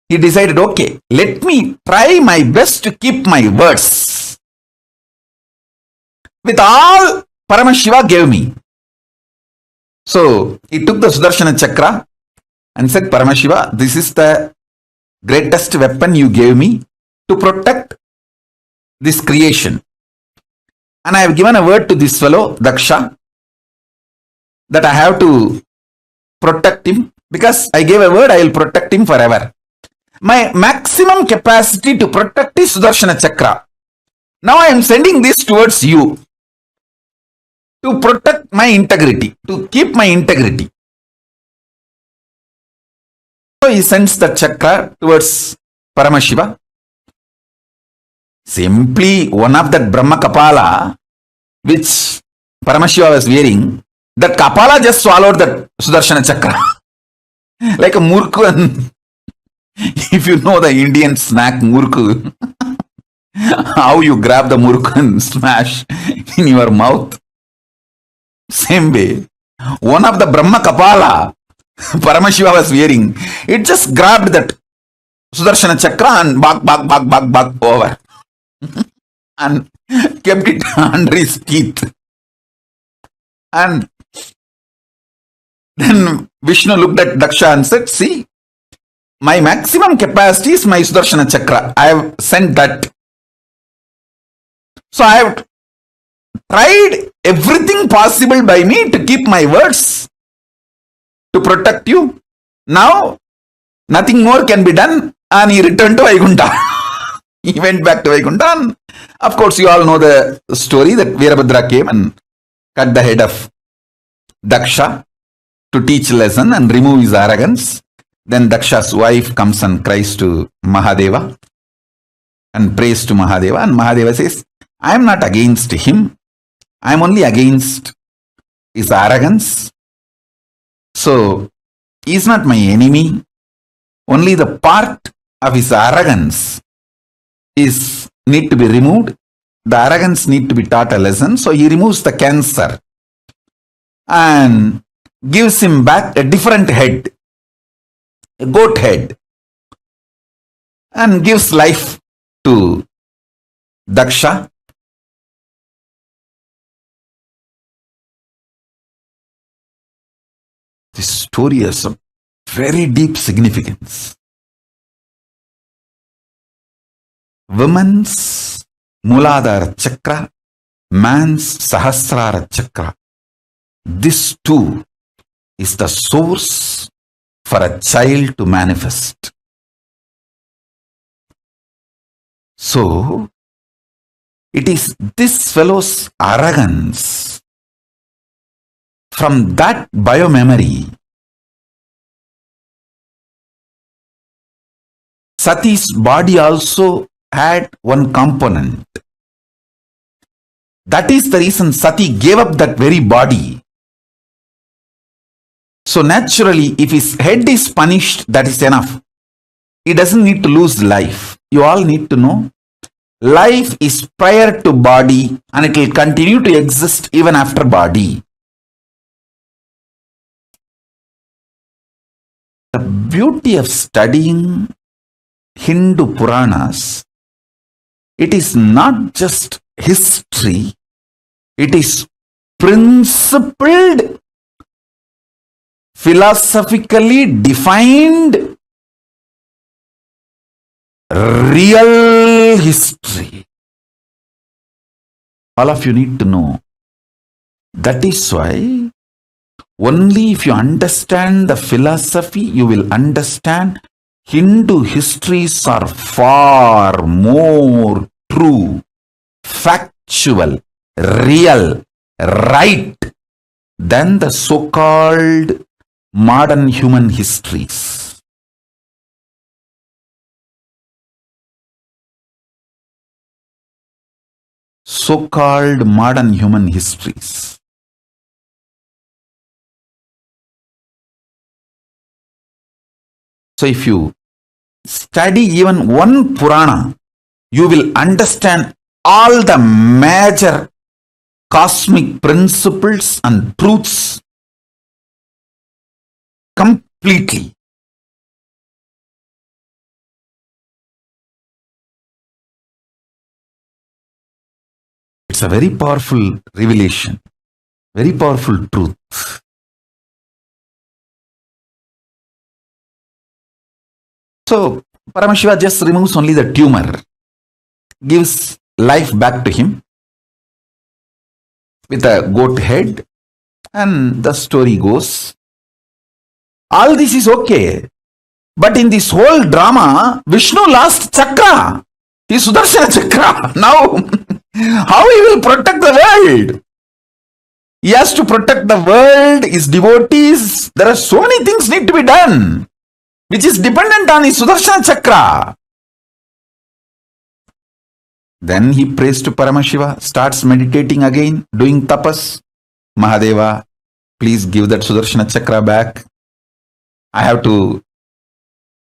He decided, okay, let me try my best to keep my words. With all Paramashiva gave me. So, he took the Sudarshana Chakra and said, Paramashiva, this is the greatest weapon you gave me to protect this creation. And I have given a word to this fellow, Daksha, that I have to protect him. Because I gave a word, I will protect him forever. My maximum capacity to protect is Sudarshana Chakra. Now I am sending this towards you to protect my integrity, to keep my integrity. So he sends the chakra towards Paramashiva. Simply one of that Brahma Kapala, which Paramashiva was wearing, that Kapala just swallowed that Sudarshana Chakra. Like a murku. And if you know the Indian snack murku, how you grab the murku and smash in your mouth. Same way, one of the Brahma Kapala Paramashiva was wearing, it just grabbed that Sudarshana Chakra and bag over. And kept it under his teeth. And then Vishnu looked at Daksha and said, see, my maximum capacity is my Sudarshana Chakra. I have sent that. So I have tried everything possible by me to keep my words, to protect you. Now, nothing more can be done, and he returned to Vaikuntha. He went back to Vaikuntha, and of course, you all know the story that Veerabhadra came and cut the head of Daksha to teach lesson and remove his arrogance. Then Daksha's wife comes and cries to Mahadeva and prays to Mahadeva, and Mahadeva says, I am not against him. I am only against his arrogance. So, he is not my enemy. Only the part of his arrogance need to be removed. The arrogance need to be taught a lesson. So, he removes the cancer and gives him back a different head, a goat head, and gives life to Daksha. This story has a very deep significance. Women's Muladhara Chakra, man's Sahasrara Chakra. This too is the source for a child to manifest. So, it is this fellow's arrogance, from that biomemory, Sati's body also had one component. That is the reason Sati gave up that very body. So naturally, if his head is punished, that is enough. He doesn't need to lose life. You all need to know, life is prior to body and it will continue to exist even after body. The beauty of studying Hindu Puranas, it is not just history, it is principled, philosophically defined, real history. All of you need to know. That is why only if you understand the philosophy, you will understand Hindu histories are far more true, factual, real, right than the so-called modern human histories. So-called modern human histories. So if you study even one Purana, you will understand all the major cosmic principles and truths completely. It's a very powerful revelation, very powerful truth. So, Paramashiva just removes only the tumor, gives life back to him with a goat head, and the story goes. All this is okay, but in this whole drama, Vishnu lost chakra, his Sudarshana chakra. Now, how he will protect the world? He has to protect the world, his devotees. There are so many things need to be done, which is dependent on his Sudarshana chakra. Then he prays to Paramashiva, starts meditating again, doing tapas. Mahadeva, please give that Sudarshana chakra back. I have to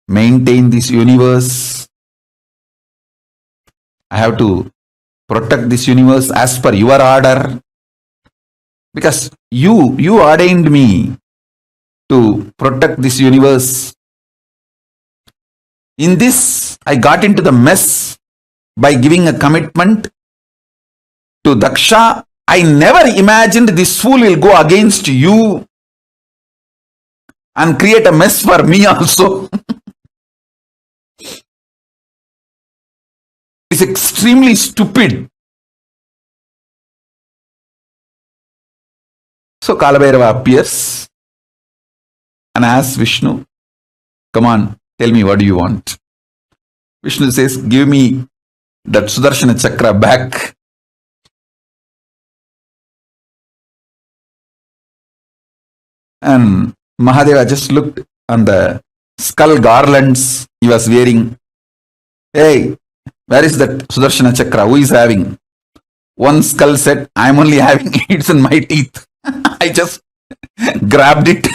maintain this universe. I have to protect this universe as per your order. Because you ordained me to protect this universe. In this, I got into the mess by giving a commitment to Daksha. I never imagined this fool will go against you and create a mess for me also. is extremely stupid. So Kalabhairava appears and asks Vishnu, come on, tell me, what do you want? Vishnu says, give me that Sudarshana Chakra back. And Mahadeva just looked on the skull garlands he was wearing. Hey, where is that Sudarshana Chakra? Who is having? One skull said, I'm only having it's in my teeth. I just grabbed it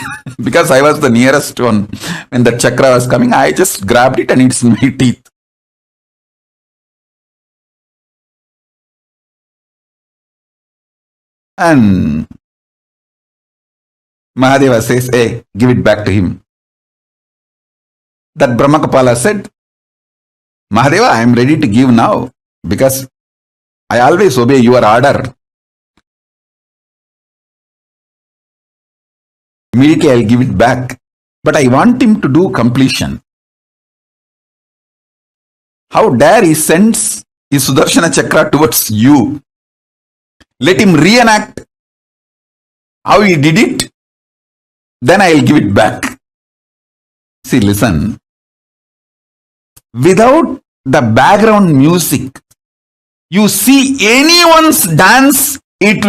because I was the nearest one. When the chakra was coming, I just grabbed it and it's in my teeth. And Mahadeva says, hey, give it back to him. That Brahmakapala said, Mahadeva, I am ready to give now because I always obey your order. Immediately I will give it back. But I want him to do completion. How dare he sends his Sudarshana Chakra towards you? Let him reenact how he did it. Then I will give it back. See, listen. Without the background music, you see anyone's dance, it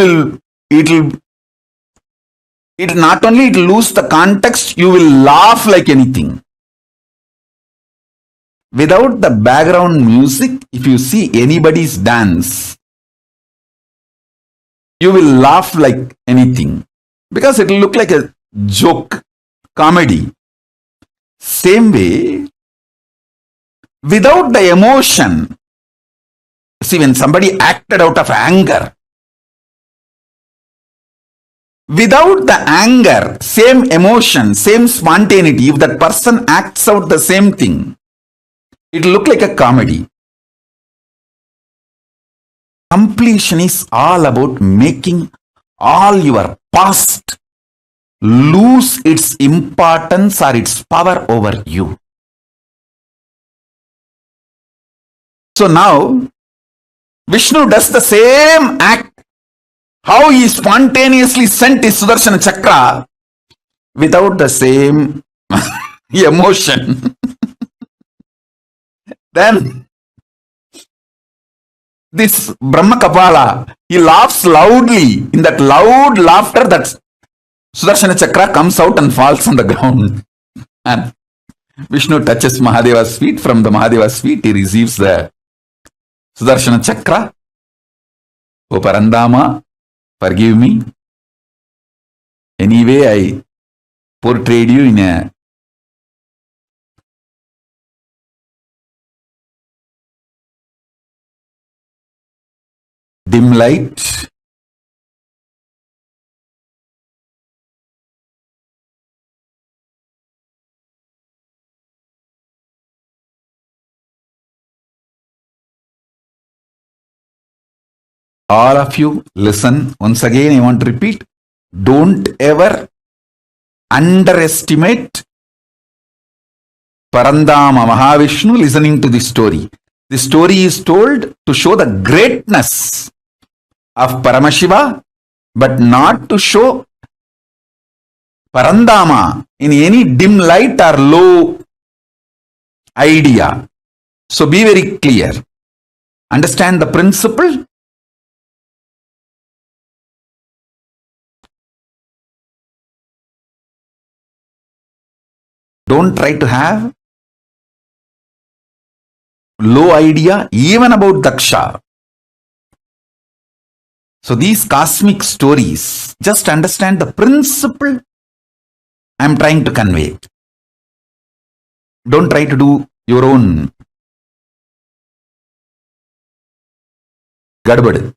not only it lose the context, you will laugh like anything. Without the background music, if you see anybody's dance, you will laugh like anything because it will look like a joke, comedy. Same way, without the emotion, see, when somebody acted out of anger, without the anger, same emotion, same spontaneity, if that person acts out the same thing, it will look like a comedy. Completion is all about making all your past lose its importance or its power over you. So now, Vishnu does the same act. How he spontaneously sent his Sudarshana Chakra without the same emotion. Then this Brahmakapala, he laughs loudly. In that loud laughter, that Sudarshana Chakra comes out and falls on the ground. And Vishnu touches Mahadeva's feet. From the Mahadeva's feet, he receives the Sudarshana Chakra. O Parandama, forgive me. Anyway, I portrayed you in a dim light. All of you, listen. Once again, I want to repeat. Don't ever underestimate Parandama Mahavishnu listening to this story. The story is told to show the greatness of Paramashiva, but not to show Parandama in any dim light or low idea. So be very clear. Understand the principle. Don't try to have low idea even about Daksha. So these cosmic stories, just understand the principle I am trying to convey. Don't try to do your own gadbad,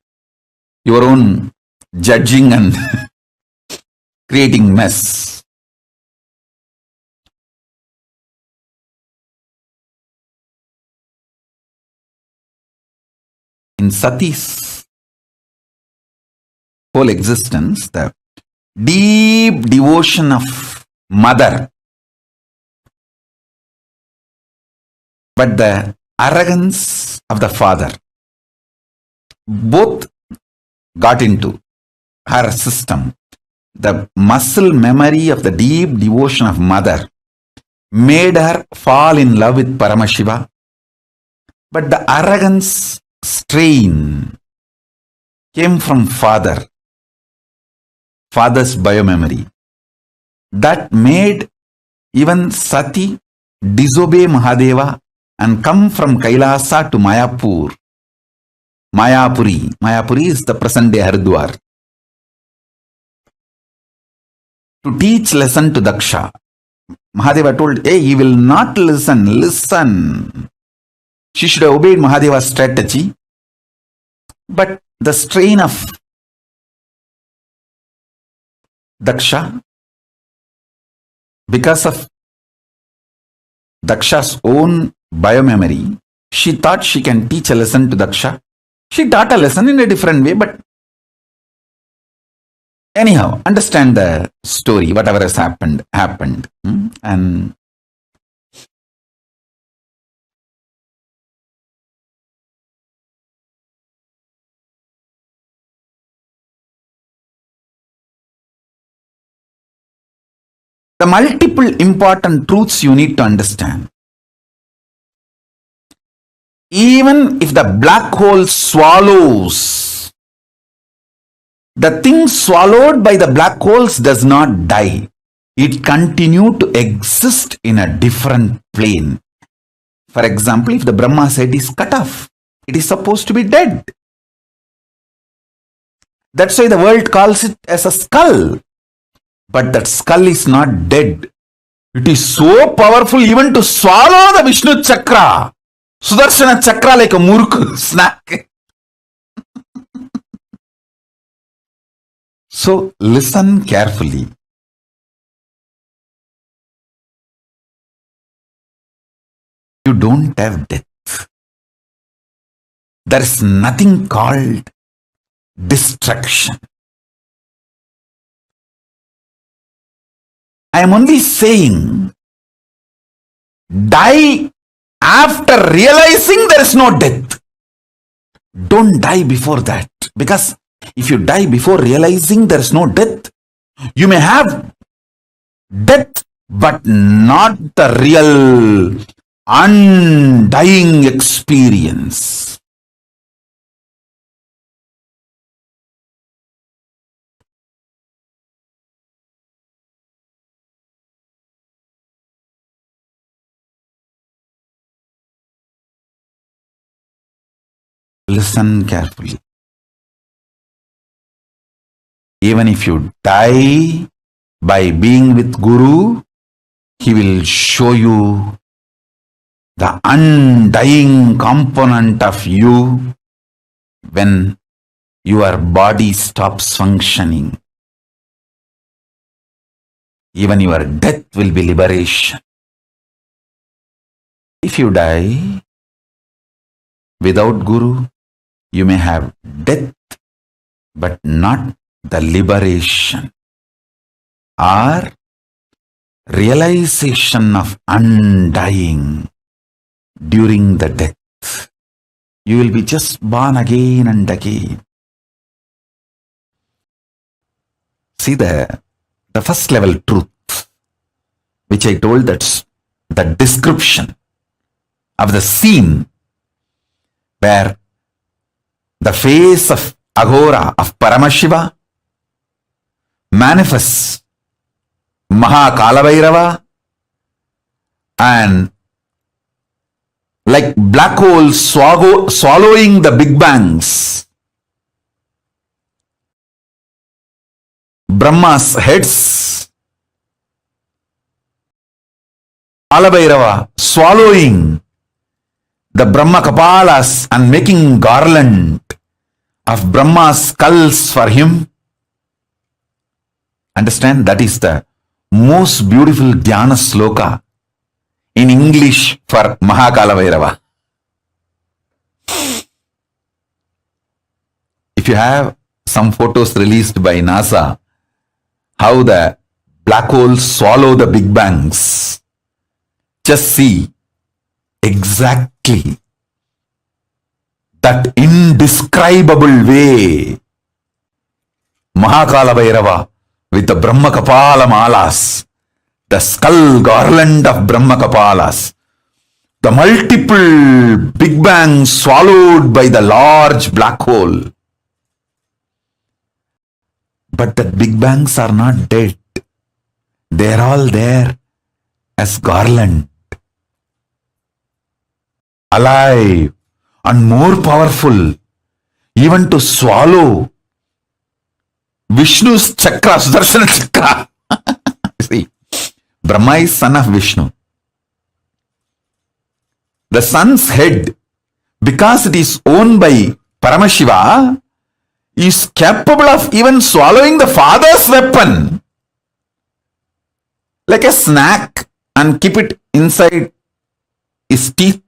your own judging and creating mess. In Sati's whole existence, the deep devotion of mother, but the arrogance of the father. Both got into her system. The muscle memory of the deep devotion of mother made her fall in love with Paramashiva. But the arrogance strain came from father's biomemory. That made even Sati disobey Mahadeva and come from Kailasa to Mayapur. Mayapuri is the present day Haridwar. To teach lesson to Daksha. Mahadeva told, hey, he will not listen. Listen. She should have obeyed Mahadeva's strategy. But the strain of Daksha, because of Daksha's own biomemory, she thought she can teach a lesson to Daksha. She taught a lesson in a different way, but anyhow, understand the story, whatever has happened. And the multiple important truths you need to understand. Even if the black hole swallows, the thing swallowed by the black holes does not die. It continues to exist in a different plane. For example, if the Brahma's head is cut off, it is supposed to be dead. That's why the world calls it as a skull. But that skull is not dead. It is so powerful even to swallow the Vishnu chakra. Sudarshana chakra like a muruk snack. So listen carefully. You don't have death. There is nothing called destruction. I am only saying, die after realizing there is no death. Don't die before that. Because if you die before realizing there is no death, you may have death, but not the real undying experience. Listen carefully. Even if you die by being with Guru, he will show you the undying component of you when your body stops functioning. Even your death will be liberation. If you die without Guru, you may have death, but not the liberation or realization of undying during the death. You will be just born again and again. See the first level truth, which I told, that's the description of the scene where the face of Aghora, of Paramashiva, manifests Mahakalavhairava, and like black holes swallowing the big bangs, Brahma's heads, Kalavhairava swallowing the Brahma Kapalas and making garland of Brahma's skulls for him. Understand, that is the most beautiful Dhyana sloka in English for Mahakalavhairava. If you have some photos released by NASA, how the black holes swallow the big bangs, just see exactly that indescribable way. Mahakala Bhairava with the Brahma Kapala Malas, the skull garland of Brahma Kapalas, the multiple Big Bangs swallowed by the large black hole. But the Big Bangs are not dead. They are all there as garland, alive and more powerful, even to swallow Vishnu's chakra, Sudarshana chakra. See, Brahma is son of Vishnu. The sun's head, because it is owned by Paramashiva, is capable of even swallowing the father's weapon like a snack and keep it inside his teeth.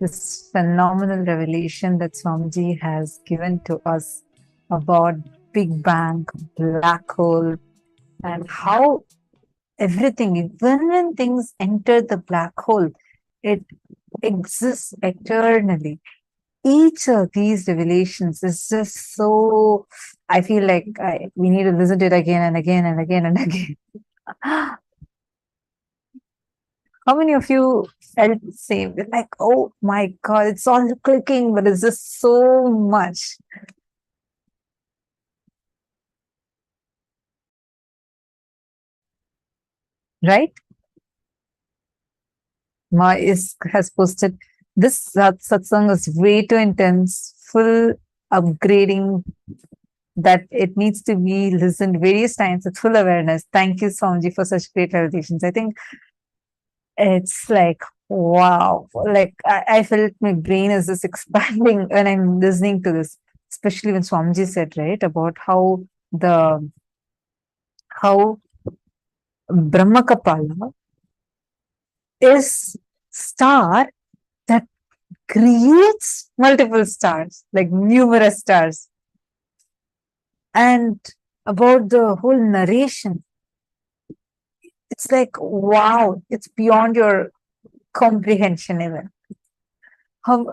this phenomenal revelation that Swamiji has given to us about Big Bang, black hole, and how everything, even when things enter the black hole, it exists eternally. Each of these revelations is just so, I feel like we need to listen to it again and again and again and again. How many of you felt the same? Like, oh my God, it's all clicking, but it's just so much. Right? Ma has posted, this satsang is way too intense, full upgrading that it needs to be listened various times with full awareness. Thank you, Swamiji, for such great revelations. I think it's like, wow, like I felt my brain is just expanding when I'm listening to this, especially when Swamiji said, right, about how Brahmakapala is star that creates multiple stars, like numerous stars. And about the whole narration, it's like, wow, it's beyond your comprehension even. How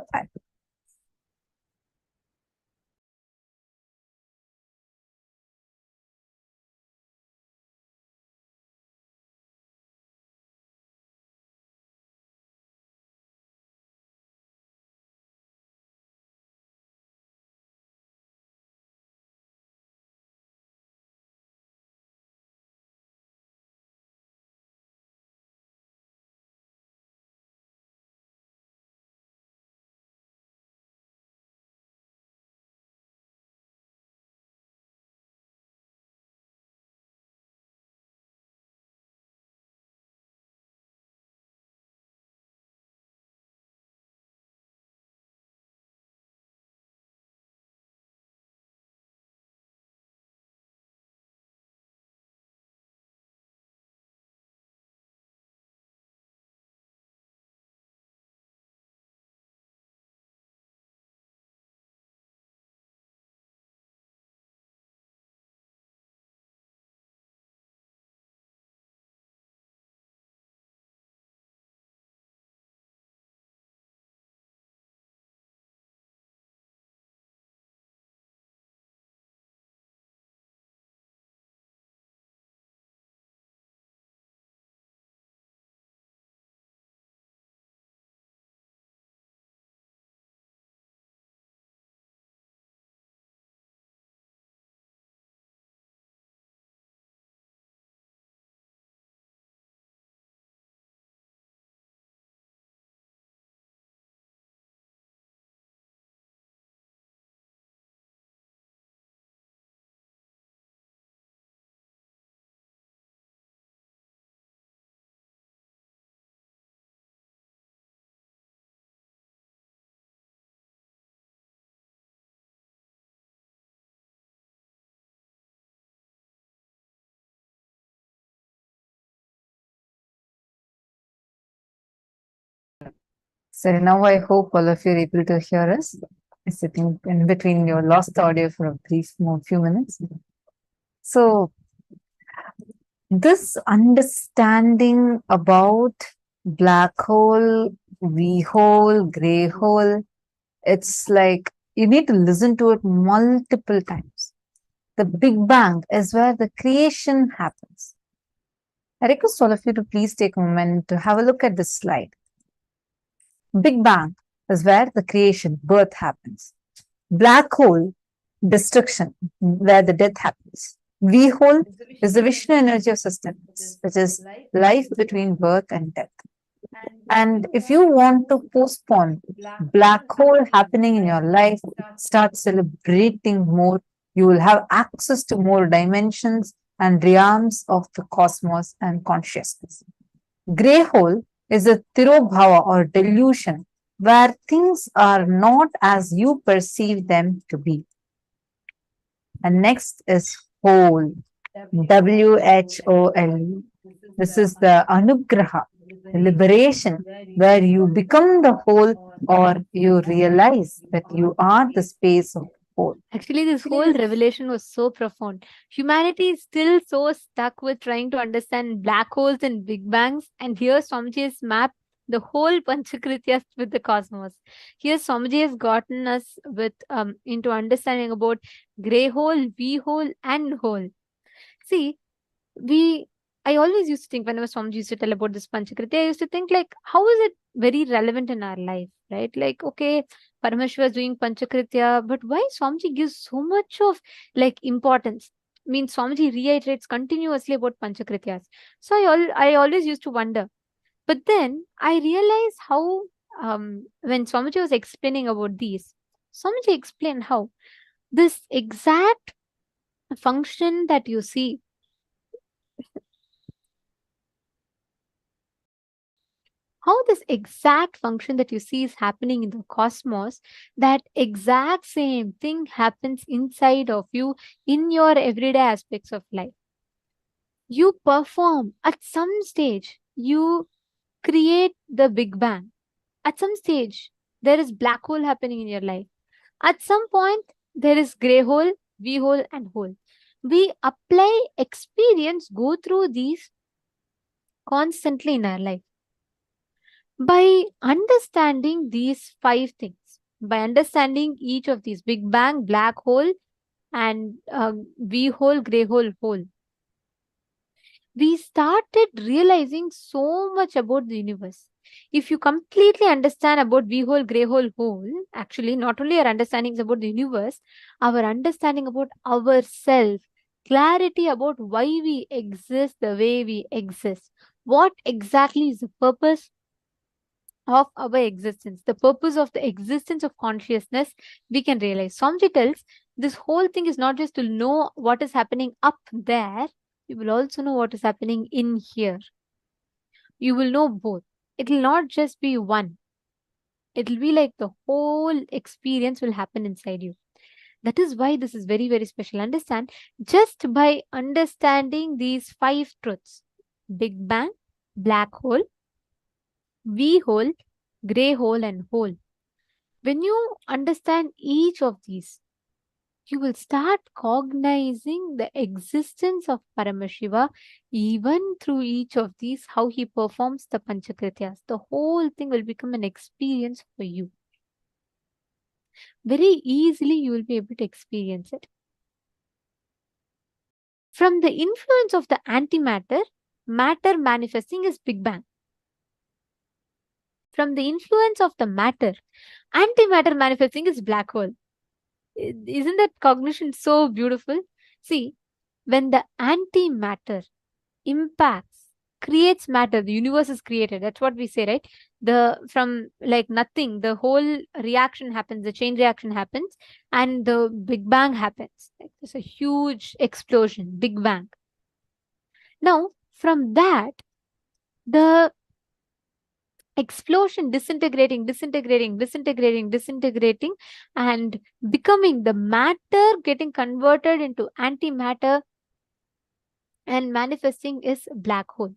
so now I hope all of you are able to hear us. I'm sitting in between your lost audio for a brief few minutes. So this understanding about black hole, V hole, gray hole, it's like you need to listen to it multiple times. The Big Bang is where the creation happens. I request all of you to please take a moment to have a look at this slide. Big Bang is where the creation, birth happens. Black hole, destruction, where the death happens. V hole is the Vishnu energy of sustenance, which is life between birth and death. And if you want to postpone black hole happening in your life, start celebrating more, you will have access to more dimensions and realms of the cosmos and consciousness. Grey hole is a tirobhava or delusion where things are not as you perceive them to be. And next is whole, WHOL. This is the anugraha, the liberation, where you become the whole or you realize that you are the space of whole. Actually, this whole revelation was so profound. Humanity is still so stuck with trying to understand black holes and big bangs, and here Swamiji has mapped the whole Panchakrityas with the cosmos. Here Swamiji has gotten us with into understanding about grey hole, V hole, and hole. See, I always used to think whenever Swamiji used to tell about this Panchakritya, I used to think like, how is it very relevant in our life, right? Like, okay, Paramashiva is doing Panchakritya, but why Swamiji gives so much of like importance? I mean, Swamiji reiterates continuously about Panchakrityas. So I always used to wonder. But then I realized how when Swamiji was explaining about these, Swamiji explained how this exact function that you see, how this exact function that you see is happening in the cosmos, that exact same thing happens inside of you in your everyday aspects of life. You perform at some stage, you create the Big Bang. At some stage, there is black hole happening in your life. At some point, there is gray hole, V hole, and hole. We apply experience, go through these constantly in our life. By understanding these 5 things, by understanding each of these Big Bang, black hole, and V hole, gray hole, hole, we started realizing so much about the universe. If you completely understand about V hole, gray hole, hole, actually, not only our understandings about the universe, our understanding about ourselves, clarity about why we exist the way we exist, what exactly is the purpose of our existence, the purpose of the existence of consciousness, we can realize. Swamiji tells this whole thing is not just to know what is happening up there, you will also know what is happening in here. You will know both. It will not just be one. It will be like the whole experience will happen inside you. That is why this is very, very special. Understand, just by understanding these 5 truths, Big Bang, black hole, V hole, gray hole, and hole. When you understand each of these, you will start cognizing the existence of Paramashiva even through each of these, how he performs the Panchakrityas. The whole thing will become an experience for you. Very easily, you will be able to experience it. From the influence of the antimatter, matter manifesting is Big Bang. From the influence of the matter, antimatter manifesting is black hole. Isn't that cognition so beautiful? See, when the antimatter impacts, creates matter, the universe is created. That's what we say, right? From like nothing, the whole reaction happens, the chain reaction happens, and the Big Bang happens. Like, there's a huge explosion, Big Bang. Now, from that, the explosion disintegrating, and becoming the matter getting converted into antimatter and manifesting is black hole.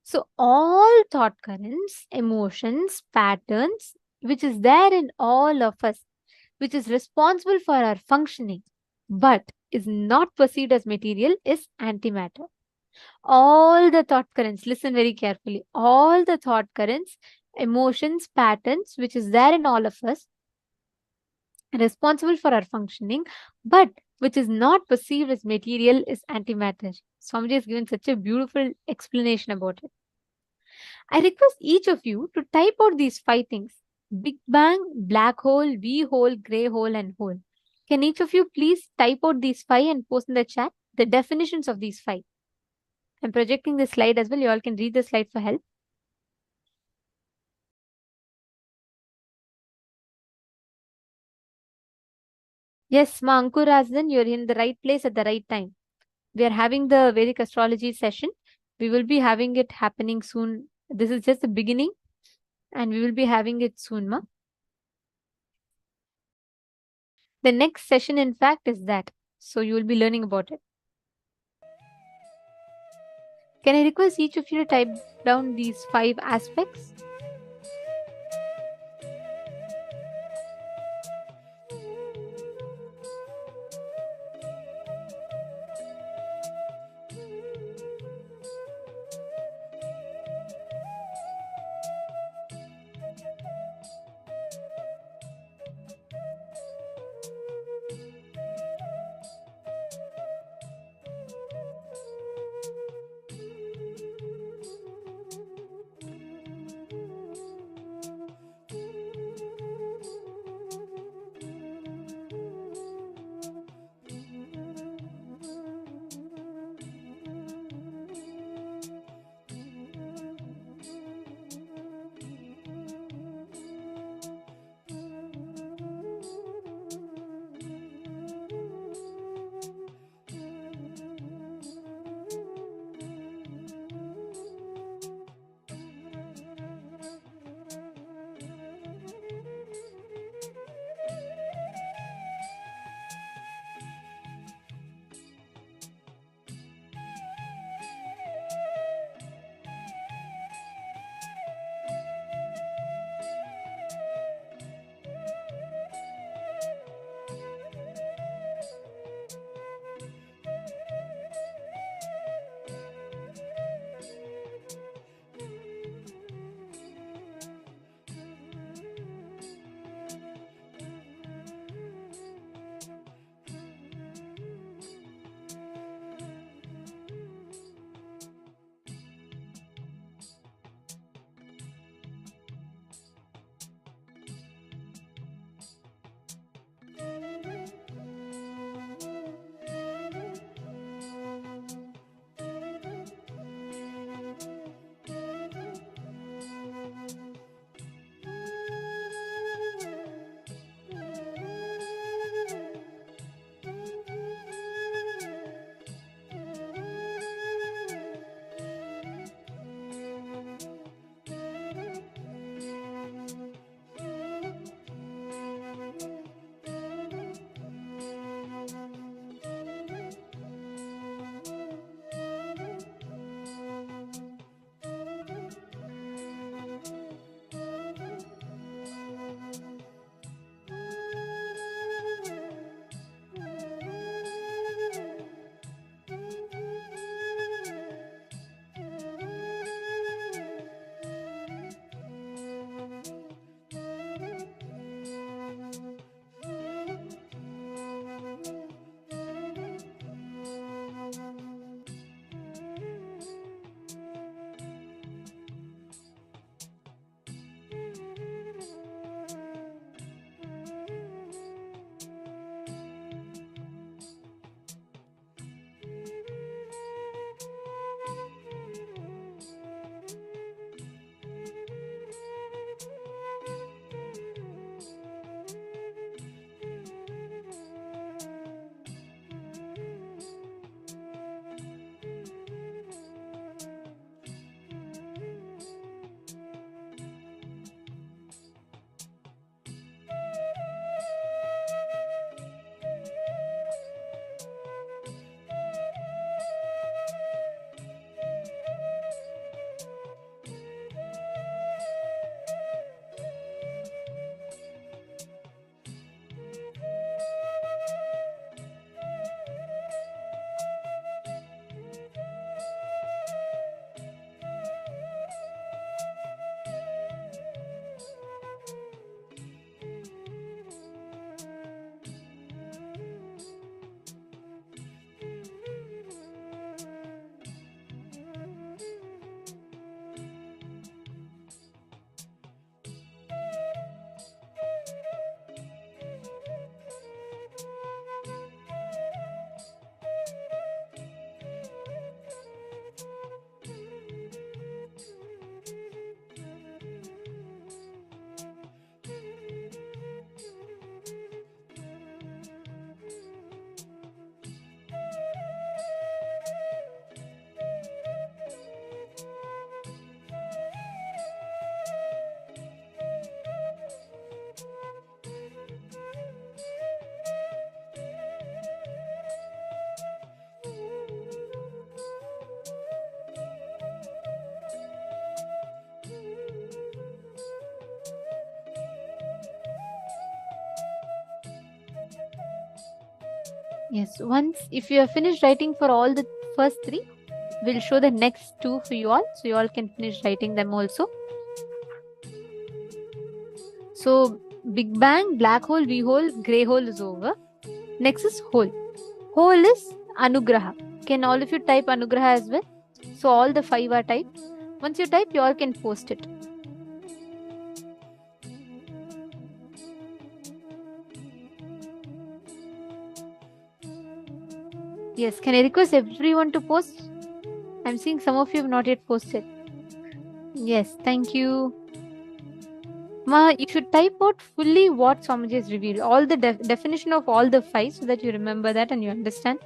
So all thought currents, emotions, patterns, which is there in all of us, which is responsible for our functioning, but is not perceived as material, is antimatter. All the thought currents, listen very carefully, all the thought currents, emotions, patterns, which is there in all of us, responsible for our functioning, but which is not perceived as material, is antimatter. Swamiji has given such a beautiful explanation about it. I request each of you to type out these 5 things: Big Bang, black hole, V hole, gray hole, and hole. Can each of you please type out these 5 and post in the chat the definitions of these 5? I'm projecting the slide as well. You all can read the slide for help. Yes, Ma Ankur Razdan, you're in the right place at the right time. We are having the Vedic Astrology session. We will be having it happening soon. This is just the beginning, and we will be having it soon, Ma. The next session, in fact, is that. So you will be learning about it. Can I request each of you to type down these 5 aspects? Yes, once if you have finished writing for all the first three, we'll show the next two for you all, so you all can finish writing them also. So Big Bang, black hole, V hole, grey hole is over. Next is hole. Hole is Anugraha. Can all of you type Anugraha as well? So all the 5 are typed. Once you type, you all can post it. Yes, can I request everyone to post? I'm seeing some of you have not yet posted. Yes, thank you. Ma, you should type out fully what Swamiji has revealed, all the definition of all the 5, so that you remember that and you understand.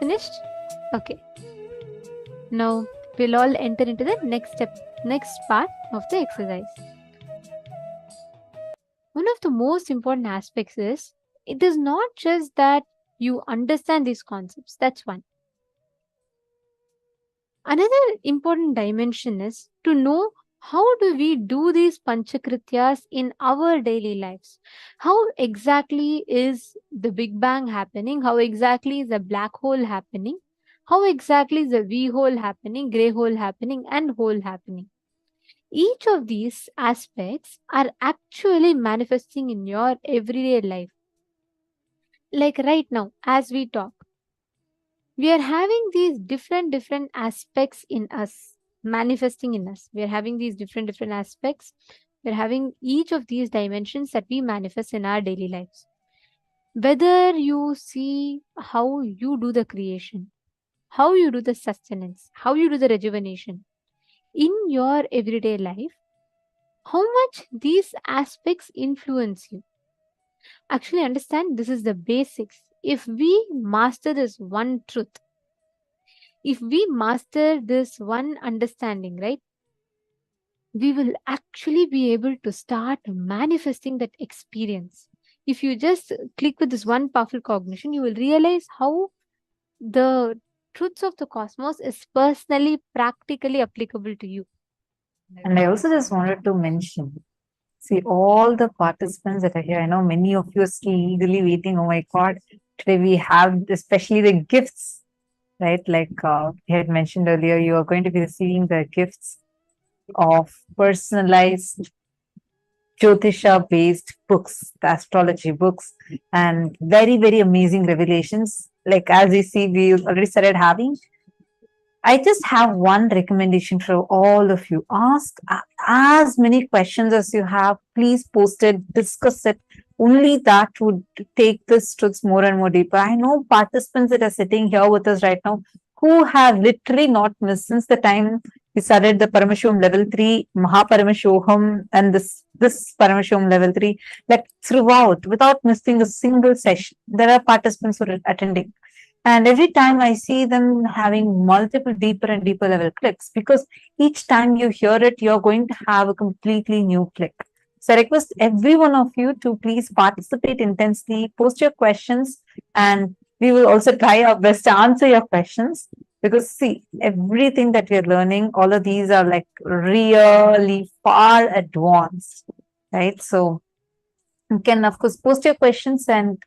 finished? Okay. Now we'll all enter into the next part of the exercise. One of the most important aspects is it is not just that you understand these concepts. That's one. Another important dimension is to know how do we do these panchakrityas in our daily lives. How exactly is the Big Bang happening? How exactly is the black hole happening? How exactly is the V hole happening, grey hole happening, and hole happening? Each of these aspects are actually manifesting in your everyday life. Like right now, as we talk, we are having these different aspects in us, manifesting in us. We are having these different aspects. We're having each of these dimensions that we manifest in our daily lives. Whether you see how you do the creation, how you do the sustenance, how you do the rejuvenation in your everyday life, how much these aspects influence you. Actually, understand this is the basics. If we master this one truth, if we master this one understanding, right, we will actually be able to start manifesting that experience. If you just click with this one powerful cognition, you will realize how the truths of the cosmos is personally, practically applicable to you. And I also just wanted to mention, see, all the participants that are here, I know many of you are still eagerly waiting. Oh my God, today we have especially the gifts, right? Like we had mentioned earlier, you are going to be receiving the gifts of personalized Jyotisha based books, the astrology books, and very amazing revelations. Like as we see, we already started having. I just have one recommendation for all of you. Ask as many questions as you have. Please post it, discuss it. Only that would take this truths more and more deeper. I know participants that are sitting here with us right now who have literally not missed since the time we started the Paramashivam level 3, Paramashivoham, and this Paramashivam level 3, like throughout, without missing a single session. There are participants who are attending. And every time I see them having multiple deeper and deeper level clicks, because each time you hear it, you're going to have a completely new click. So I request every one of you to please participate intensely, post your questions, and we will also try our best to answer your questions. Because see, everything that we're learning, all of these are like really far advanced, right? So you can, of course, post your questions and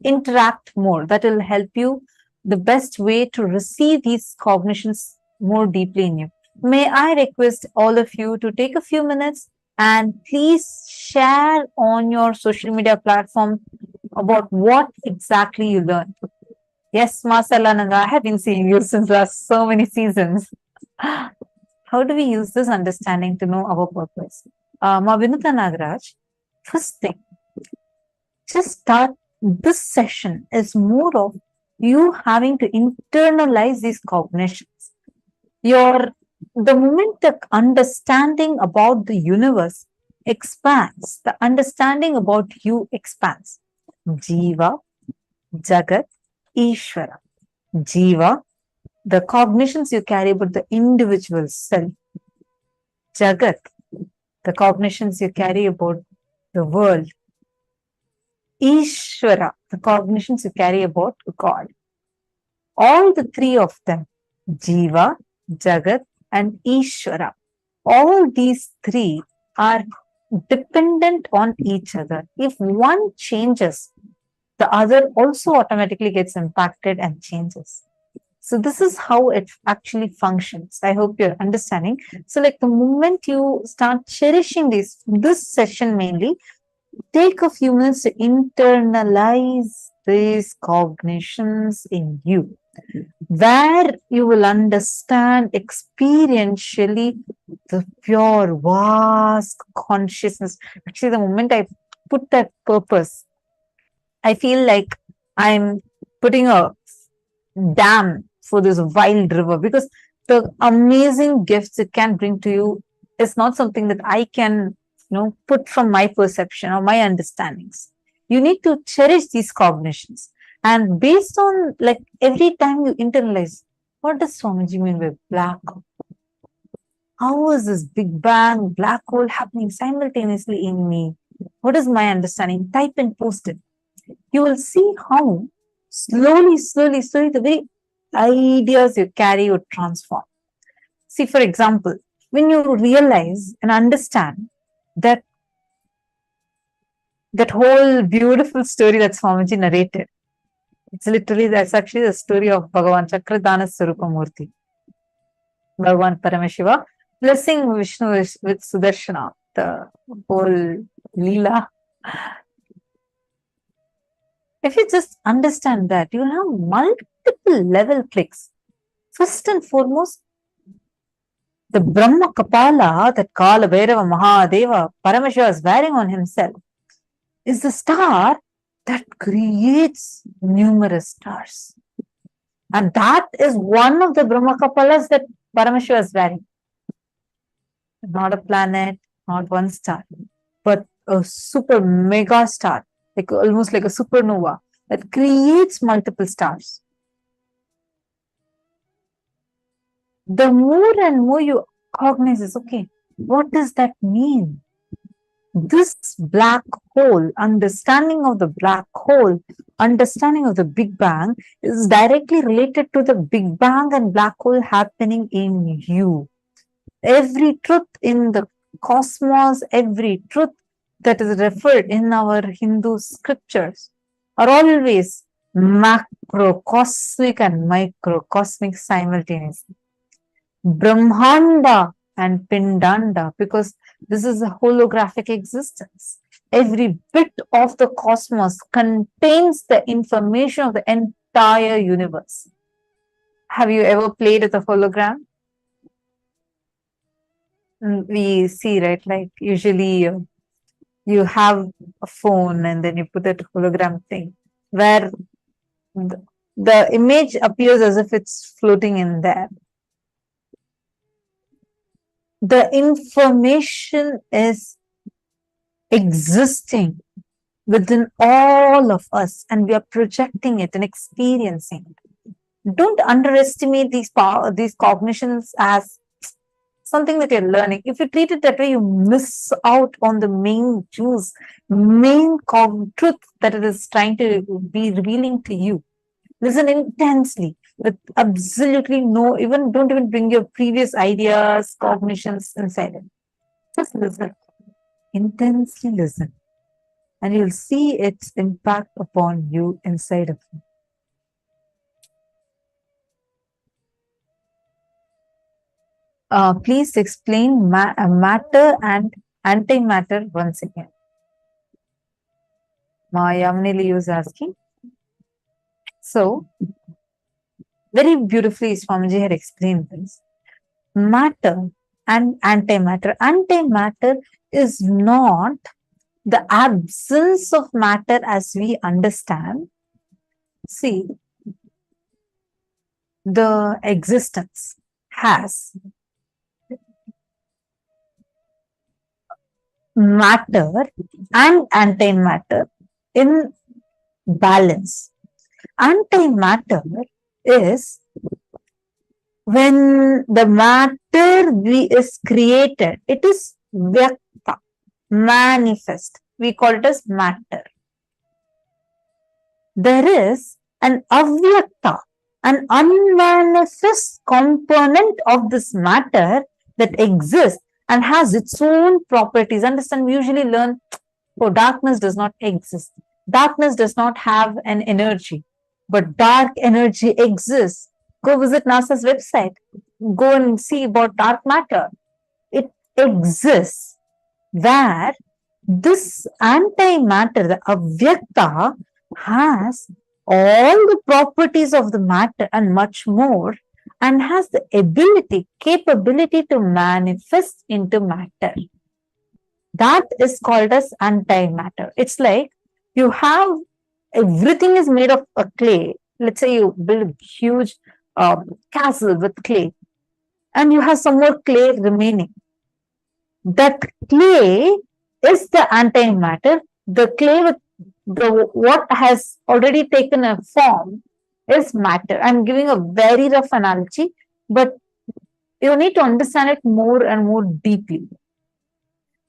interact more. That will help you the best way to receive these cognitions more deeply in you. May I request all of you to take a few minutes and please share on your social media platform about what exactly you learned. Yes, Masalananga, I have been seeing you since last so many seasons. How do we use this understanding to know our purpose? Vinutha Nagaraj, first thing, just start. This session is more of you having to internalize these cognitions. The moment the understanding about the universe expands, the understanding about you expands. Jiva, Jagat, Ishvara. Jiva, the cognitions you carry about the individual self. Jagat, the cognitions you carry about the world. Ishvara, the cognitions you carry about God. All the three of them, Jiva, Jagat, and Ishvara, all these three are dependent on each other. If one changes, the other also automatically gets impacted and changes. So this is how it actually functions. I hope you're understanding. So like the moment you start cherishing this session mainly, take a few minutes to internalize these cognitions in you, where you will understand experientially the pure, vast consciousness. Actually, the moment I put that purpose, I feel like I'm putting a dam for this wild river, because the amazing gifts it can bring to you is not something that I can put from my perception or my understandings. You need to cherish these cognitions. And based on, like, every time you internalize, what does Swamiji mean by black hole? How is this Big Bang, black hole happening simultaneously in me? What is my understanding? Type and post it. You will see how slowly, the very ideas you carry would transform. See, for example, when you realize and understand that whole beautiful story that Swamiji narrated, that's actually the story of Bhagavan Chakradhana Sarupamurti. Bhagavan Paramashiva blessing Vishnu with Sudarshana, the whole Leela. If you just understand that, you'll have multiple level clicks. First and foremost, the Brahma Kapala that Kala Bhairava Mahadeva Paramashiva is wearing on himself is the star that creates numerous stars. And that is one of the Brahma Kapalas that Paramashiva is wearing. Not a planet, not one star, but a super mega star, like almost like a supernova that creates multiple stars. The more and more you cognize this, okay, what does that mean? This black hole, understanding of the black hole, understanding of the Big Bang is directly related to the Big Bang and black hole happening in you. Every truth in the cosmos, every truth that is referred in our Hindu scriptures are always macrocosmic and microcosmic simultaneously. Brahmanda and Pindanda, because this is a holographic existence. Every bit of the cosmos contains the information of the entire universe. Have you ever played with a hologram? We see, right? Like usually you have a phone and then you put that hologram thing where the image appears as if it's floating in there. The information is existing within all of us and we are projecting it and experiencing it. Don't underestimate these cognitions as something that you're learning. If you treat it that way, you miss out on the main juice, main truth that it is trying to be revealing to you. Listen intensely with absolutely don't even bring your previous ideas, cognitions inside it. Just listen. Intensely listen. And you'll see its impact upon you inside of you. Please explain matter and antimatter once again. Yamnili is asking. So, very beautifully Swamiji had explained this. Matter and antimatter. Antimatter is not the absence of matter as we understand. See, the existence has matter and antimatter in balance. Antimatter is when the matter is created, it is vyakta, manifest. We call it as matter. There is an avyakta, an unmanifest component of this matter that exists and has its own properties. Understand, we usually learn, oh, darkness does not exist. Darkness does not have an energy, but dark energy exists. Go visit NASA's website. Go and see about dark matter. It exists. Where this antimatter, the avyakta, has all the properties of the matter and much more, and has the capability to manifest into matter. That is called as antimatter. It's like you have, everything is made of a clay. Let's say you build a huge castle with clay, and you have some more clay remaining. That clay is the antimatter. The clay with what has already taken a form is matter. I'm giving a very rough analogy, but you need to understand it more and more deeply.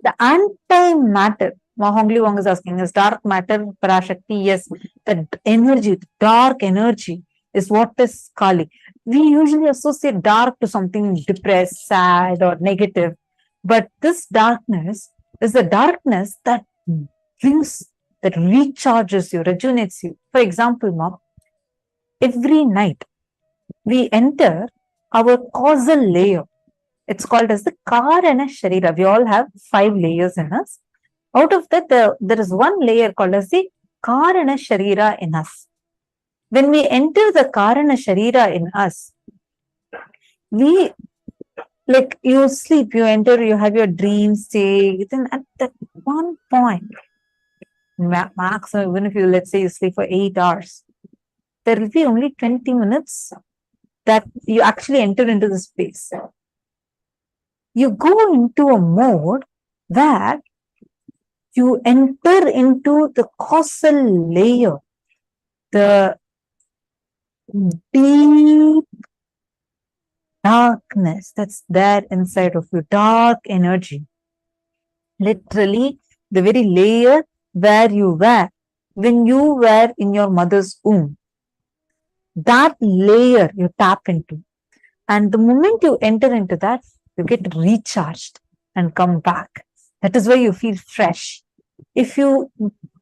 The anti-matter, Mahongli Wong is asking, is dark matter Parashakti? Yes, the energy, the dark energy is what is Kali. We usually associate dark to something depressed, sad, or negative. But this darkness is the darkness that brings, that recharges you, rejuvenates you. For example, Mom, every night we enter our causal layer. It's called as the Karana Sharira. We all have 5 layers in us. Out of that, there is one layer called as the Karana Sharira in us. When we enter the Karana Sharira in us, we, like, you sleep, you enter, you have your dream state, then at that one point, maximum, even if you, let's say, you sleep for 8 hours, there will be only 20 minutes that you actually enter into the space. You go into a mode where you enter into the causal layer, the deep darkness that's there inside of you, dark energy. Literally, the very layer where you were when you were in your mother's womb. That layer you tap into. And the moment you enter into that, you get recharged and come back. That is why you feel fresh. If you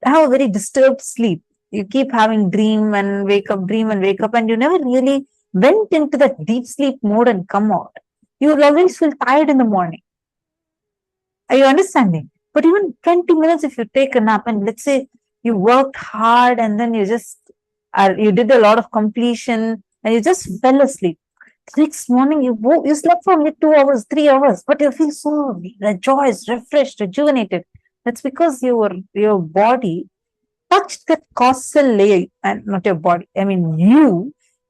have a very disturbed sleep, you keep having dream and wake up, and you never really went into that deep sleep mode and come out, you will always feel tired in the morning. Are you understanding? But even 20 minutes, if you take a nap, and let's say you worked hard and then you just, you did a lot of completion and you just fell asleep. Next morning, you slept for only 2 hours, 3 hours, but you feel so rejoiced, refreshed, rejuvenated. That's because your body touched that causal layer, and not your body. I mean,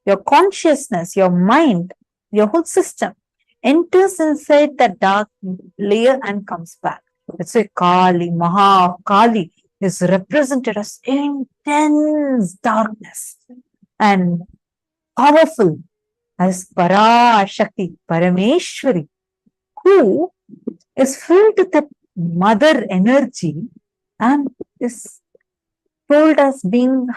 your consciousness, your mind, your whole system enters inside that dark layer and comes back. Let's say Kali, Kali is represented as intense darkness and powerful as Parashakti, Parameshwari, who is filled with that mother energy and is told as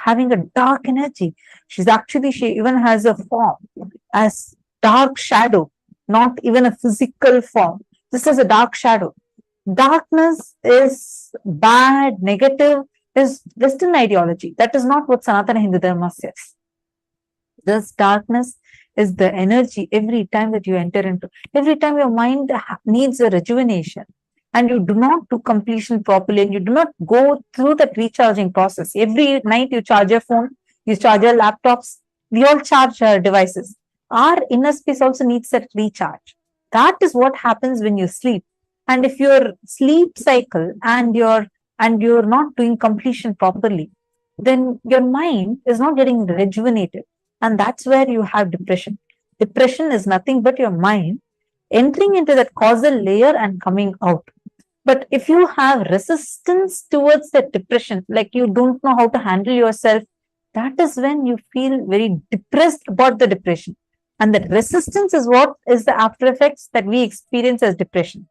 having a dark energy. She even has a form as dark shadow, not even a physical form. This is a dark shadow. Darkness is bad, negative, is Western ideology. That is not what Sanatana Hindu Dharma says. This darkness is the energy every time that you enter into. Every time your mind needs a rejuvenation and you do not do completion properly and you do not go through that recharging process. Every night you charge your phone, you charge your laptops, we all charge our devices. Our inner space also needs that recharge. That is what happens when you sleep. And if your sleep cycle and you're not doing completion properly, then your mind is not getting rejuvenated. And that's where you have depression. Depression is nothing but your mind entering into that causal layer and coming out. But if you have resistance towards that depression, like you don't know how to handle yourself, that is when you feel very depressed about the depression. And that resistance is what is the after effects that we experience as depression.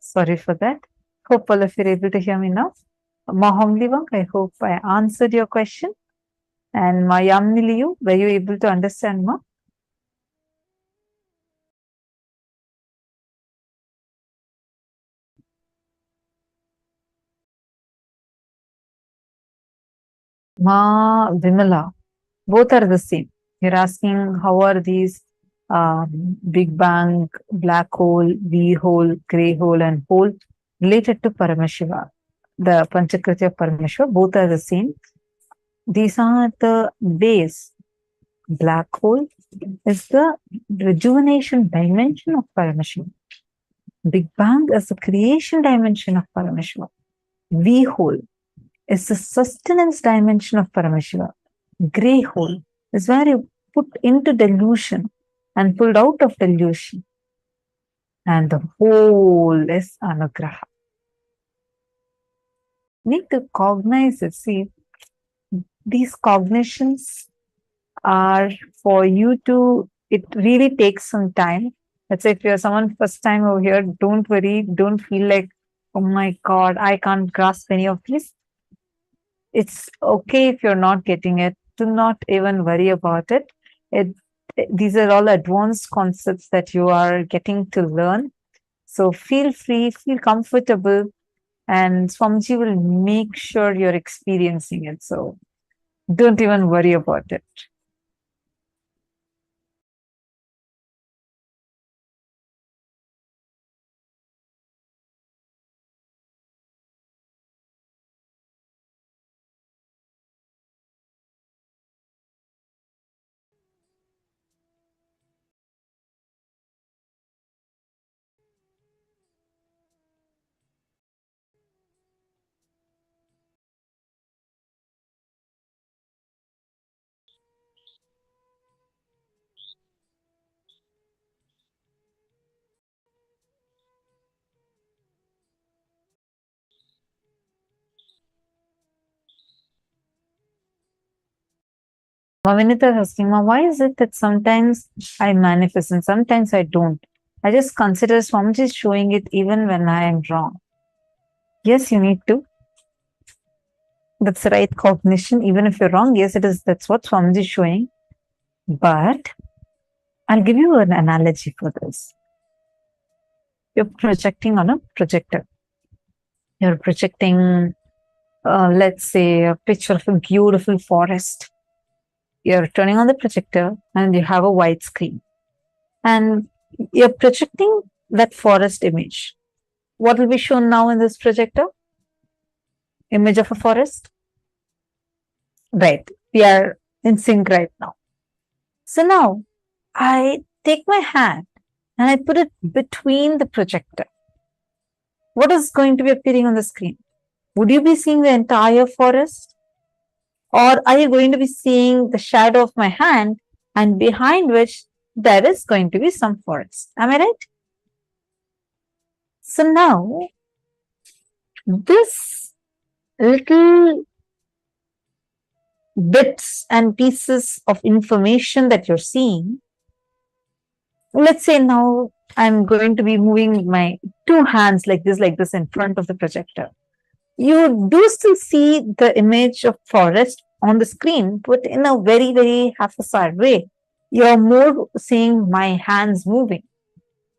Sorry for that. Hope all of you are able to hear me now. Mahamdivang, I hope I answered your question. And Mayamniliyu, were you able to understand, Ma? Ma Vimala, both are the same. You're asking how are these Big Bang, black hole, V hole, grey hole, and hole related to Paramashiva. The Panchakriti of Paramashiva, both are the same. These are the base. Black hole is the rejuvenation dimension of Paramashiva. Big Bang is the creation dimension of Paramashiva. V hole is the sustenance dimension of Paramashiva. Grey hole is where you put into delusion and pulled out of delusion. And the whole is Anugraha. Need to cognize it. See, these cognitions are for you to, it really takes some time. Let's say if you're someone first time over here, don't worry, don't feel like, oh my God, I can't grasp any of this. It's okay if you're not getting it. Do not even worry about it. These are all advanced concepts that you are getting to learn. So feel free, feel comfortable, and Swamiji will make sure you're experiencing it. So don't even worry about it. Mavinita is asking, why is it that sometimes I manifest and sometimes I don't? I just consider Swamiji is showing it even when I am wrong. Yes, you need to. That's the right cognition. Even if you're wrong, yes, it is. That's what Swamiji is showing. But I'll give you an analogy for this. You're projecting on a projector. You're projecting, let's say, a picture of a beautiful forest. You're turning on the projector and you have a white screen. And you're projecting that forest image. What will be shown now in this projector? Image of a forest. Right. We are in sync right now. So now I take my hand and I put it between the projector. What is going to be appearing on the screen? Would you be seeing the entire forest? Or are you going to be seeing the shadow of my hand and behind which there is going to be some forest? Am I right? So now, this little bits and pieces of information that you're seeing, let's say now I'm going to be moving my two hands like this in front of the projector. You do still see the image of forest on the screen, but in a very, very haphazard way. You're more seeing my hands moving.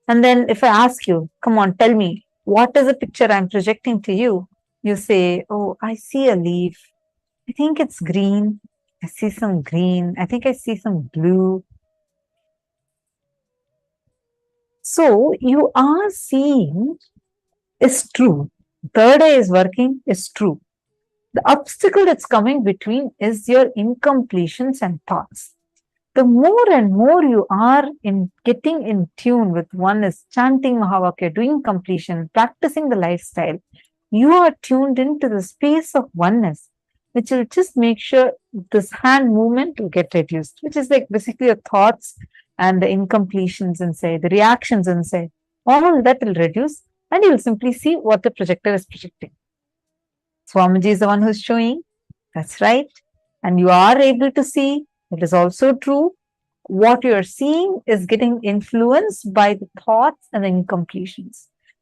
And then if I ask you, come on, tell me, what is the picture I'm projecting to you? You say, oh, I see a leaf. I think it's green. I see some green. I think I see some blue. So you are seeing is true. Third eye is working is true. The obstacle that's coming between is your incompletions and thoughts. The more and more you are in getting in tune with one is chanting Mahavakya, doing completion, practicing the lifestyle, you are tuned into the space of oneness, which will just make sure this hand movement will get reduced, which is like basically your thoughts and the incompletions inside, the reactions inside, all that will reduce and you will simply see what the projector is projecting. Swamiji is the one who's showing. That's right. And you are able to see. It is also true. What you are seeing is getting influenced by the thoughts and the incompletions.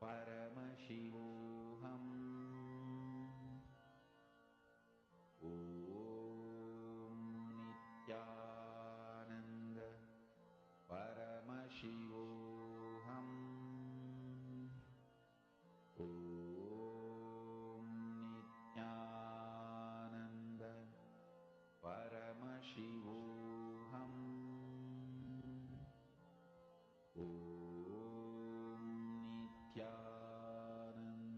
Paramashivoham. Om Nithyananda Paramashivoham. Om Nithyananda Paramashivoham. Om Nithyananda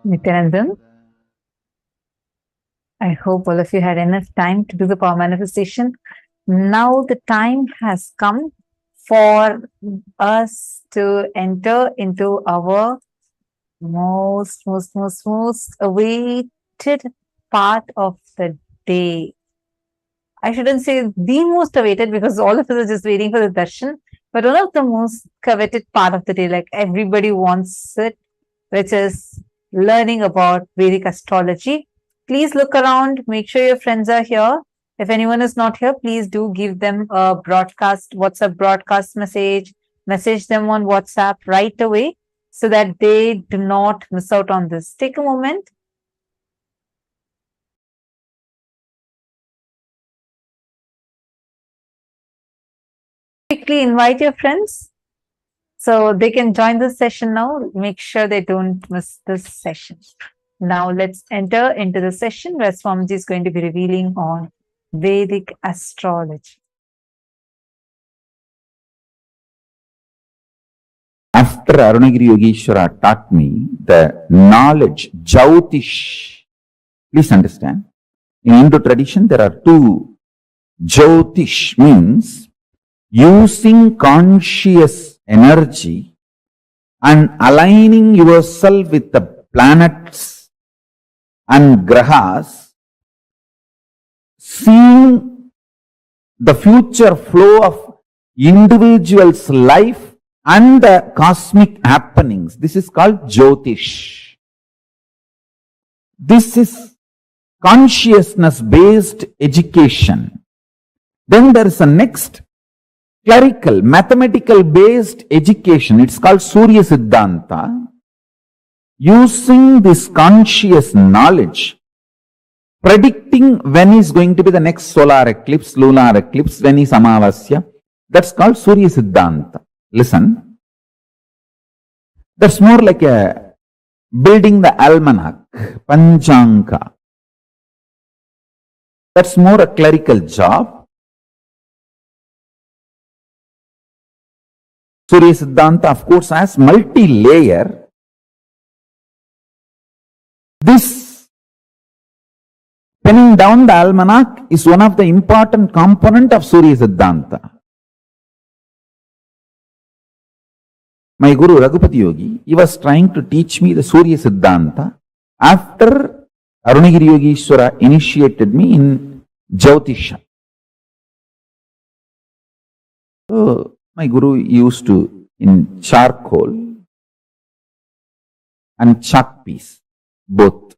Nithyananda, I hope all of you had enough time to do the power manifestation. Now the time has come for us to enter into our most awaited part of the day. I shouldn't say the most awaited because all of us are just waiting for the darshan, but one of the most coveted part of the day, like everybody wants it, which is learning about Vedic astrology. Please look around, make sure your friends are here. If anyone is not here, please do give them a WhatsApp broadcast message them on WhatsApp right away so that they do not miss out on this. Take a moment. Quickly invite your friends so they can join this session now. Make sure they don't miss this session. Now let's enter into the session where Swamiji is going to be revealing on Vedic astrology. After Arunagiri Yogeshwara taught me the knowledge, Jyotish. Please understand, in Hindu tradition there are two. Jyotish means using conscious energy and aligning yourself with the planets and grahas, seeing the future flow of individual's life and the cosmic happenings. This is called Jyotish. This is consciousness-based education. Then there is a next clerical, mathematical-based education. It's called Surya Siddhanta. Using this conscious knowledge, predicting when is going to be the next solar eclipse, lunar eclipse, when is Amavasya. That's called Surya Siddhanta. Listen, that's more like a building the almanac, Panchanga. That's more a clerical job. Surya Siddhanta, of course, has multi-layer. This penning down the almanac is one of the important component of Surya Siddhanta. My Guru Raghupati Yogi, he was trying to teach me the Surya Siddhanta after Arunagiri Yogeshwara initiated me in Jyotisha. So, my Guru used to, in charcoal and chalk piece, both,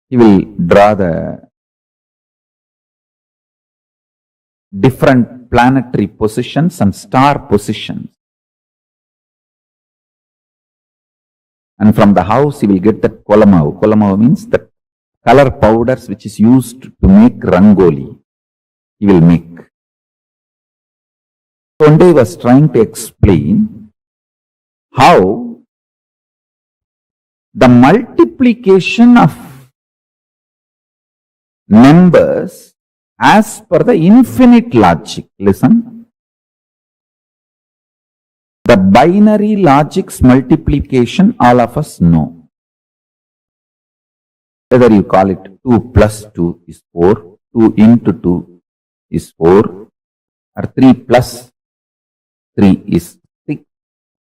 he will draw the different planetary positions and star positions. And from the house, he will get that kolamavu. Kolamavu means the color powders which is used to make rangoli. He will make. So one day he was trying to explain how the multiplication of numbers as per the infinite logic. Listen. The binary logic's multiplication, all of us know. Whether you call it 2 plus 2 is 4, 2 into 2 is 4, or 3 plus 3 is 6,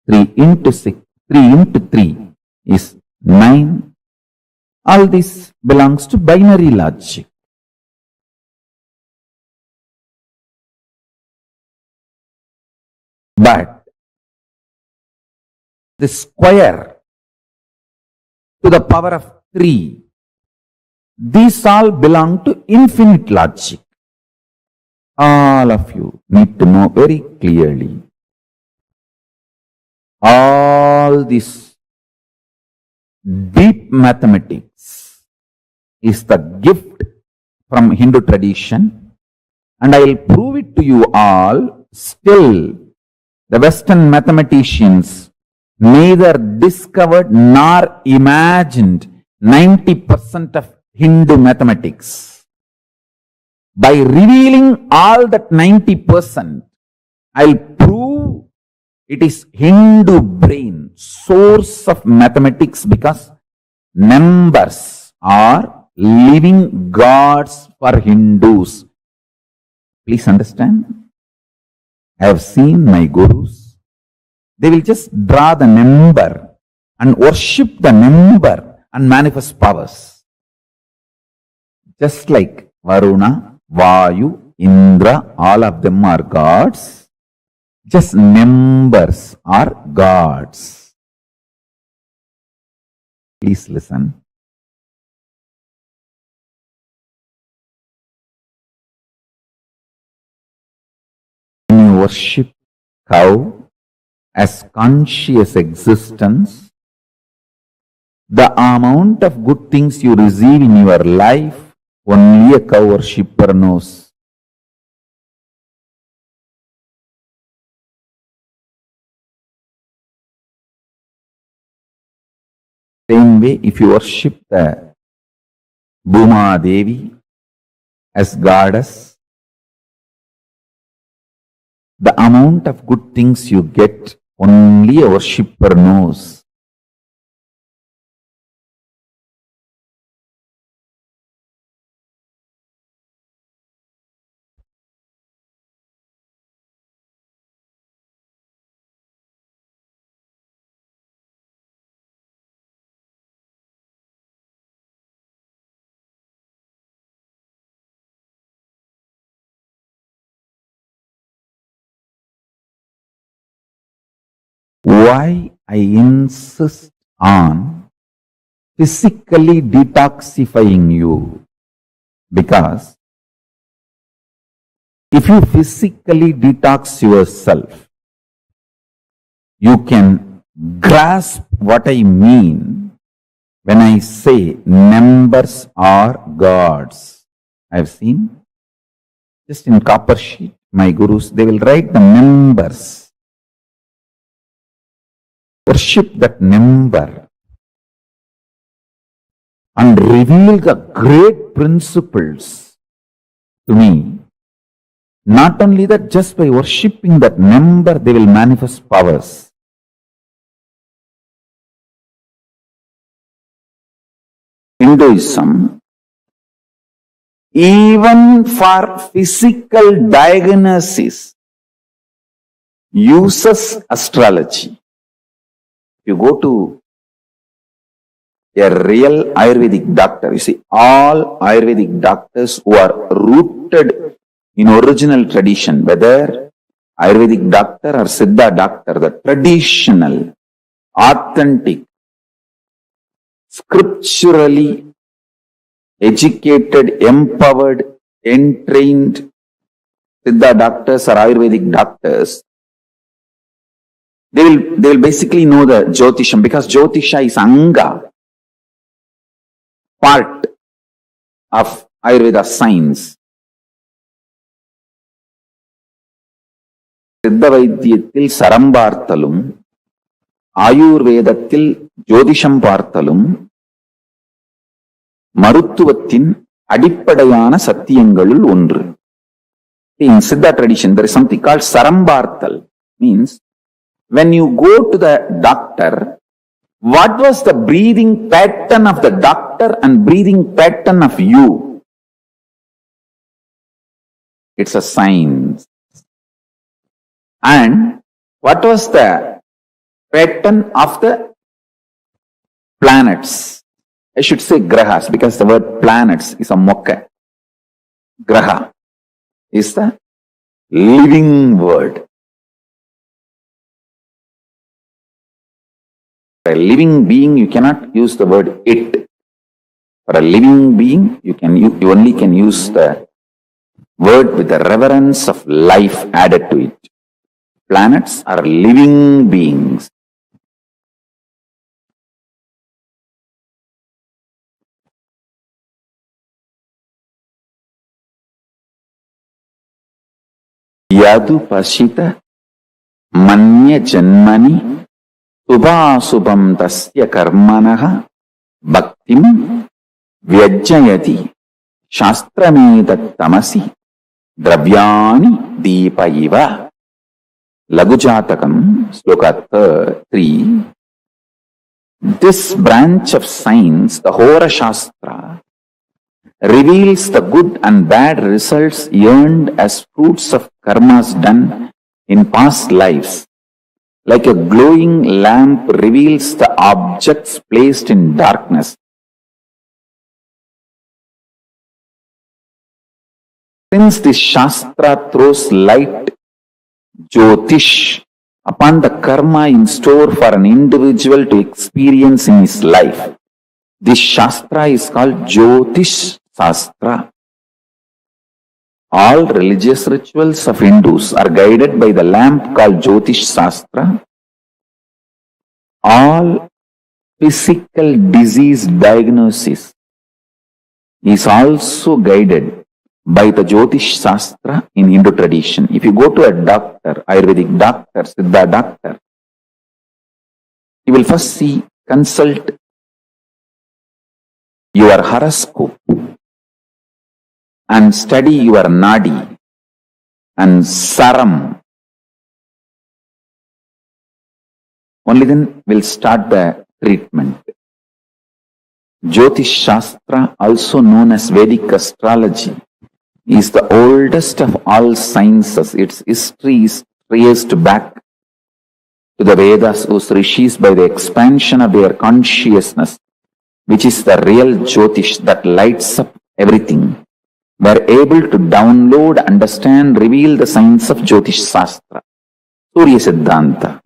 3 into 6, 3 into 3 is 9, All this belongs to binary logic. But the square to the power of 3, these all belong to infinite logic. All of you need to know very clearly. All this deep mathematics is the gift from Hindu tradition, and I will prove it to you all. Still, the Western mathematicians neither discovered nor imagined 90% of Hindu mathematics. By revealing all that 90%, I'll prove it is Hindu brain, source of mathematics, because numbers are living gods for Hindus. Please understand. I have seen my gurus. They will just draw the number and worship the number and manifest powers. Just like Varuna, Vayu, Indra, all of them are gods. Just numbers are gods. Please listen. When you worship cow as conscious existence, the amount of good things you receive in your life, only a cow worshipper knows. Same way, if you worship the Bhuma Devi as goddess, the amount of good things you get, only a worshipper knows. Why I insist on physically detoxifying you? Because if you physically detox yourself, you can grasp what I mean when I say numbers are gods. I have seen just in copper sheet, my gurus, they will write the numbers. Worship that number and reveal the great principles to me. Not only that, just by worshipping that number, they will manifest powers. Hinduism, even for physical diagnosis, uses astrology. If you go to a real Ayurvedic doctor, you see, all Ayurvedic doctors who are rooted in original tradition, whether Ayurvedic doctor or Siddha doctor, the traditional, authentic, scripturally educated, empowered, entrained Siddha doctors or Ayurvedic doctors, they will basically know the Jyotisha, because Jyotisha is Anga, part of Ayurveda science. சித்த வைத்தியத்தில் சரம் பார்த்தலும் ஆயுர்வேதத்தில் ஜோதிஷம் பார்த்தலும் மருத்துவத்தின் அடிப்படையான சத்தியங்களுள் ஒன்று. In Siddha tradition, there is something called sarambartal. Means, when you go to the doctor, what was the breathing pattern of the doctor and breathing pattern of you? It's a science. And what was the pattern of the planets? I should say grahas because the word planets is a mokka. Graha is the living word. For a living being, you cannot use the word it. For a living being, you only can use the word with the reverence of life added to it. Planets are living beings. Yadu Pashita Manya Janmani Subhasubham Tasya Karmanaha Bhaktim Vyajayati Shastramedat Tamasi Dravyani Deepa Iva. Lagujatakam, Sloka 3. This branch of science, the Hora Shastra, reveals the good and bad results earned as fruits of karmas done in past lives. Like a glowing lamp reveals the objects placed in darkness. Since this Shastra throws light, Jyotish, upon the karma in store for an individual to experience in his life, this Shastra is called Jyotish Shastra. All religious rituals of Hindus are guided by the lamp called Jyotish Shastra. All physical disease diagnosis is also guided by the Jyotish Shastra in Hindu tradition. If you go to a doctor, Ayurvedic doctor, Siddha doctor, you will first consult your horoscope and study your nadi and saram. Only then will start the treatment. Jyotish Shastra, also known as Vedic Astrology, is the oldest of all sciences. Its history is traced back to the Vedas, whose rishis, by the expansion of their consciousness, which is the real Jyotish that lights up everything, were able to download, understand, reveal the science of Jyotish Shastra. Surya Siddhanta.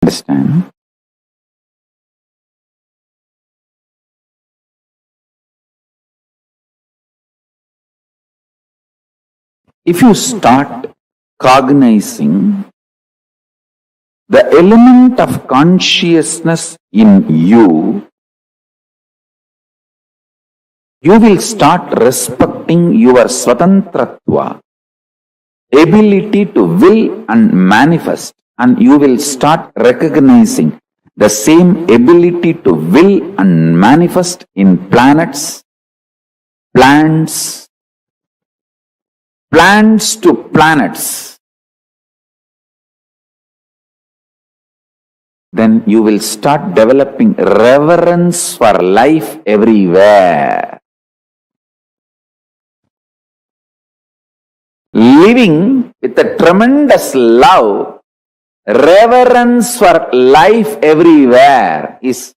Understand? If you start cognizing the element of consciousness in you, you will start respecting your swatantratva, ability to will and manifest, and you will start recognizing the same ability to will and manifest in planets, plants to planets. Then you will start developing reverence for life everywhere. Living with a tremendous love, reverence for life everywhere is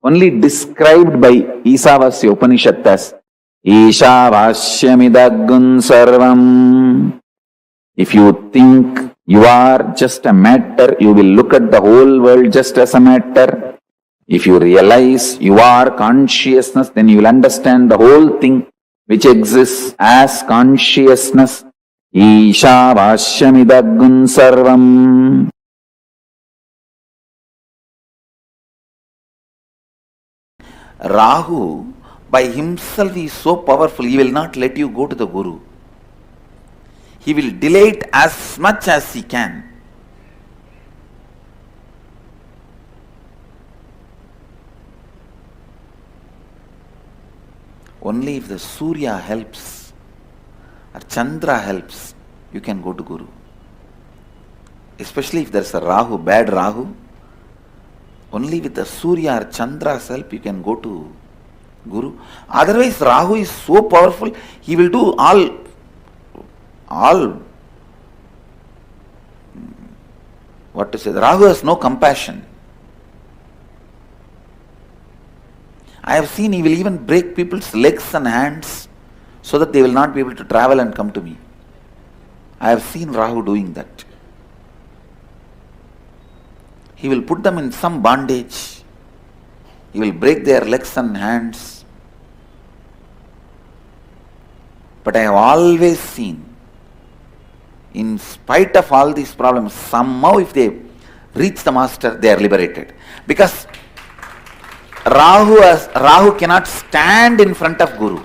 only described by Isavasya Upanishad as Ishavashyamidagun sarvam. If you think you are just a matter, you will look at the whole world just as a matter. If you realize you are consciousness, then you will understand the whole thing which exists as consciousness. Ishavashyamidagun sarvam. Rahu by himself is so powerful, he will not let you go to the Guru. He will delay it as much as he can. Only if the Surya helps or Chandra helps, you can go to Guru. Especially if there is a Rahu, bad Rahu, Only with the Surya or Chandra's help you can go to Guru. Otherwise, Rahu is so powerful, he will do all, what to say, Rahu has no compassion. I have seen he will even break people's legs and hands so that they will not be able to travel and come to me. I have seen Rahu doing that. He will put them in some bondage. He will break their legs and hands. But I have always seen, in spite of all these problems, somehow if they reach the master, they are liberated. Because Rahu cannot stand in front of Guru.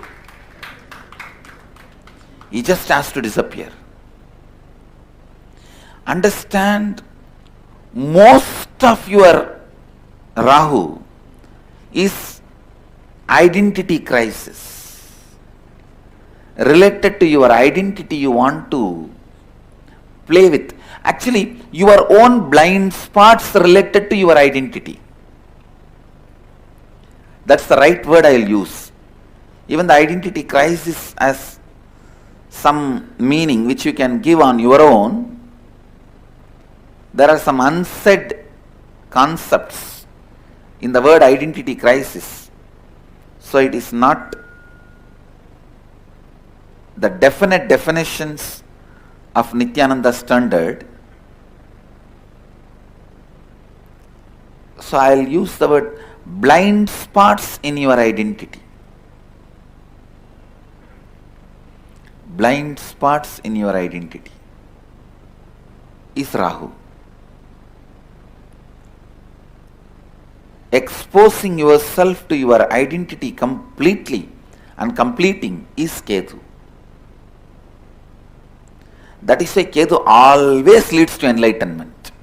He just has to disappear. Understand, most of your Rahu is identity crisis. Related to your identity you want to play with. Actually, your own blind spots related to your identity. That's the right word I will use. Even the identity crisis has some meaning which you can give on your own. There are some unsaid concepts in the word identity crisis. So it is not the definite definitions of Nithyananda standard. So I will use the word blind spots in your identity. Blind spots in your identity is Rahu. Exposing yourself to your identity completely and completing is Ketu. That is why Ketu always leads to enlightenment.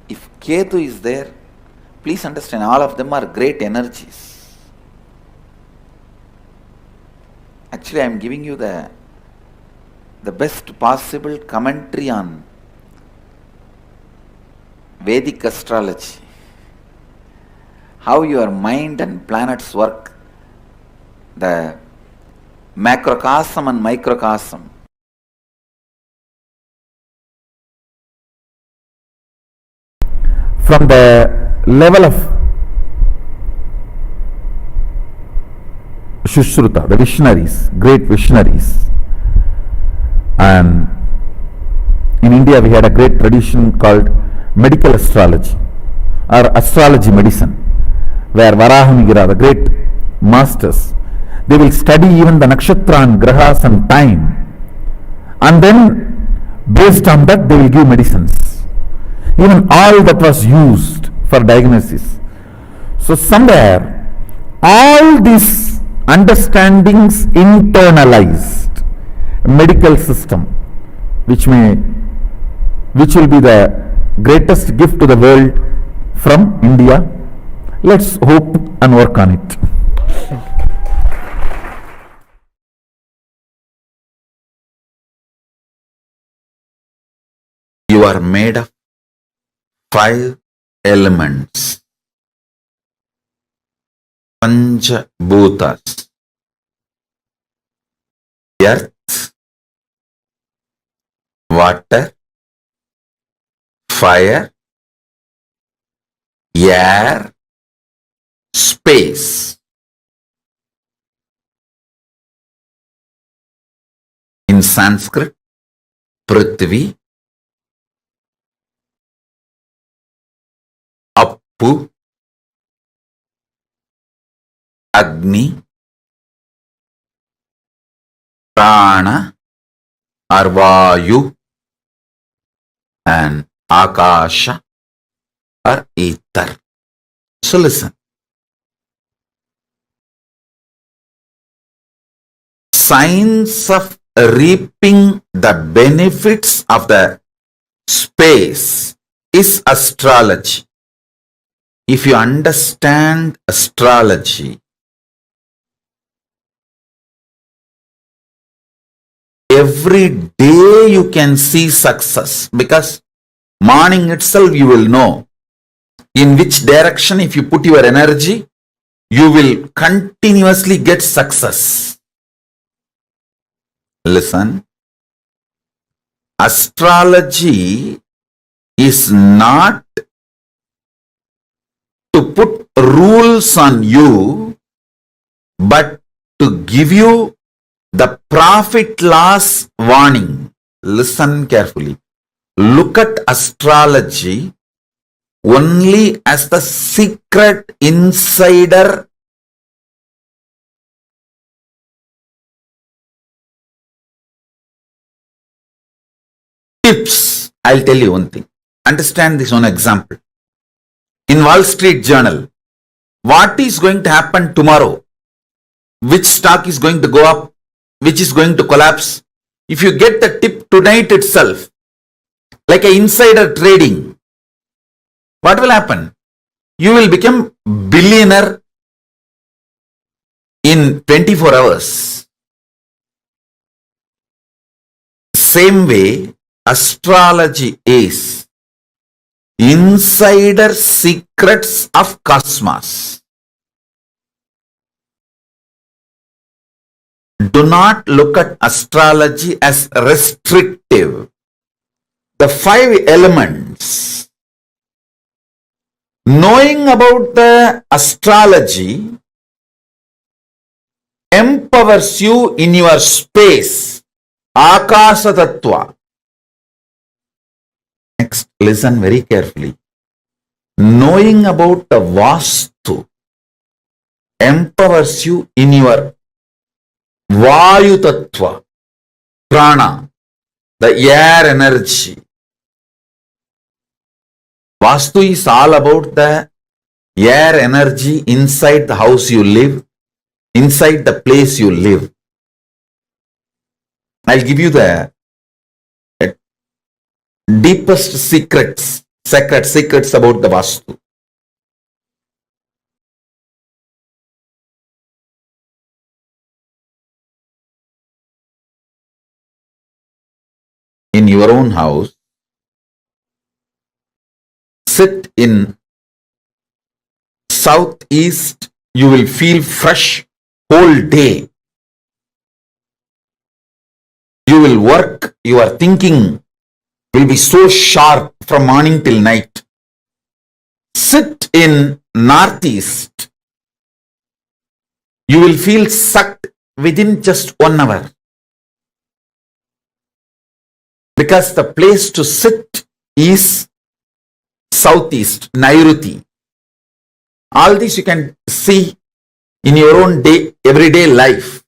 If Ketu is there, please understand, all of them are great energies. Actually, I am giving you the best possible commentary on Vedic Astrology. How your mind and planets work, the macrocosm and microcosm. From the level of Shushruta, the visionaries, great visionaries, and in India we had a great tradition called medical astrology or astrology medicine, where Varahamigira, the great masters, they will study even the nakshatra and grahas and time, and then based on that they will give medicines. Even all that was used for diagnosis. So somewhere all these understandings internalized medical system, which will be the greatest gift to the world from India. Let's hope and work on it. You are made of 5 elements. Pancha Bhutas. Earth, water, fire, air, space. In Sanskrit, Prithvi, Appu, Agni, Prana, or Vayu, and Akasha or ether. So listen. Science of reaping the benefits of the space is astrology. If you understand astrology, every day you can see success, because morning itself you will know in which direction if you put your energy, you will continuously get success. Listen, astrology is not to put rules on you, but to give you the profit loss warning. Listen carefully. Look at astrology only as the secret insider tips. I'll tell you one thing. Understand this one example. In Wall Street Journal, what is going to happen tomorrow? Which stock is going to go up? Which is going to collapse? If you get the tip tonight itself, like an insider trading, what will happen? You will become billionaire in 24 hours. Same way, astrology is insider secrets of cosmos. Do not look at astrology as restrictive. The 5 elements. Knowing about the astrology empowers you in your space. Akasa Tattva. Next, listen very carefully. Knowing about the Vastu empowers you in your Vayu Tattva, Prana, the air energy. Vastu is all about the air energy inside the house you live, inside the place you live. I'll give you the deepest secrets about the Vastu. In your own house, sit in southeast, you will feel fresh whole day. You will work, your thinking will be so sharp from morning till night. Sit in northeast, you will feel sucked within just 1 hour. Because the place to sit is southeast, Nairuti. All this you can see in your own day, everyday life.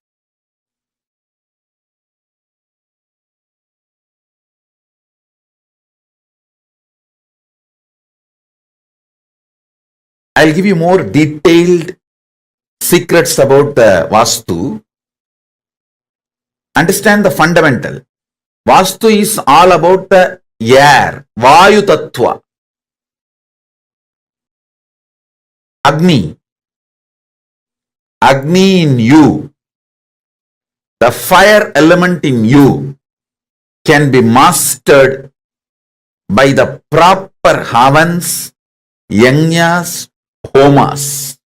I'll give you more detailed secrets about the Vastu. Understand the fundamental. Vastu is all about the air, Vayu Tattva. Agni. Agni in you, the fire element in you, can be mastered by the proper havans, yajnas, homas.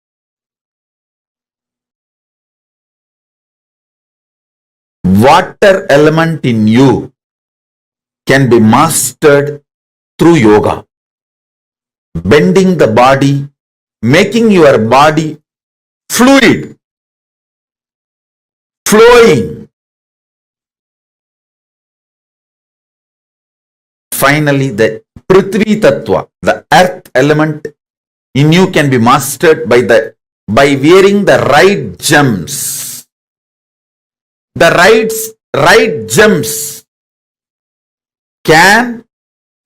Water element in you can be mastered through yoga, bending the body, making your body fluid, flowing. Finally, the Prithvi Tattva, the earth element in you, can be mastered by wearing the right gems. The right gems can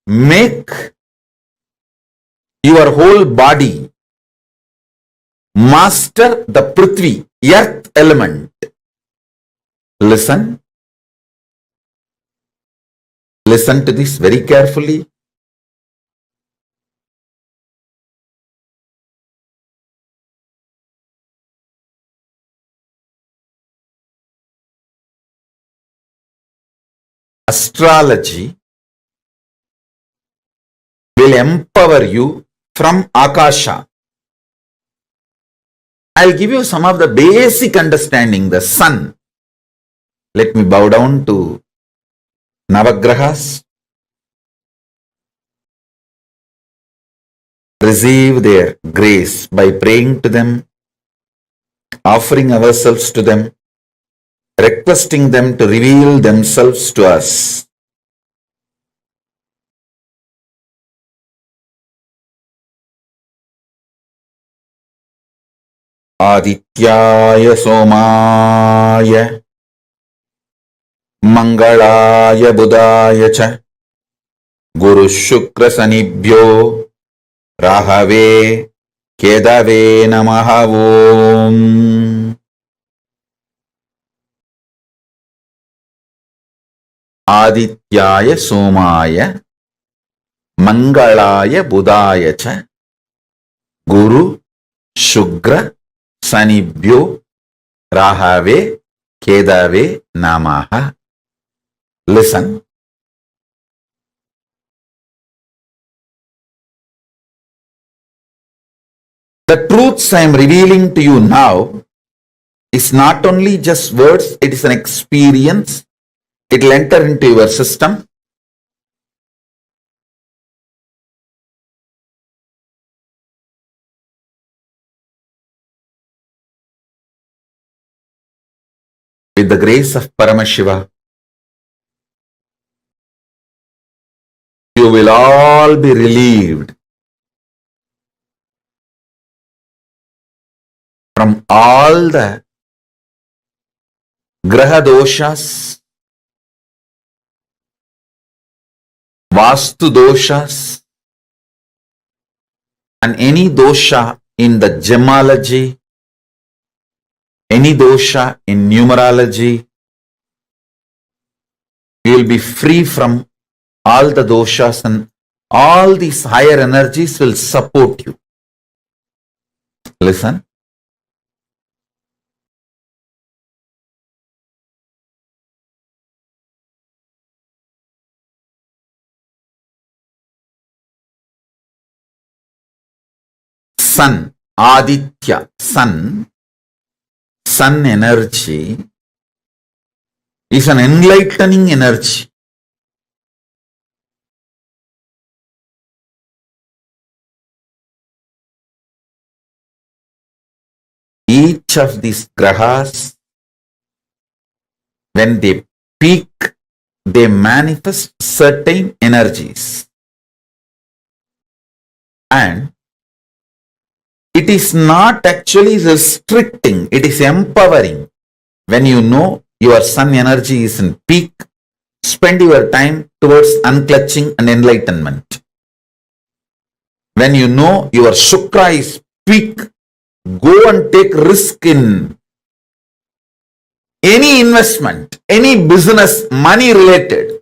make your whole body master the Prithvi, earth element. Listen to this very carefully. astrology will empower you from Akasha. I'll give you some of the basic understanding. The sun. Let me bow down to Navagrahas. Receive their grace by praying to them, offering ourselves to them, requesting them to reveal themselves to us. Adityaya Somaya Mangalaya Budaya Cha Guru Shukra Sanibhyo Rahave Kedave Namaha Om. Adityaya Somaya Mangalaya Budaya Cha Guru Shukra Sanibhyo Rahave Kedave Namaha. Listen. The truths I am revealing to you now is not only just words, it is an experience. It will enter into your system. With the grace of Paramashiva, you will all be relieved from all the graha doshas, vastu doshas, and any dosha in the gemology, any dosha in numerology. You will be free from all the doshas, and all these higher energies will support you. Listen. Sun, Aditya, sun energy is an enlightening energy. Each of these grahas, when they peak, they manifest certain energies. And it is not actually restricting, it is empowering. When you know your sun energy is in peak, spend your time towards unclutching and enlightenment. When you know your Shukra is peak, go and take risk in any investment, any business, money related,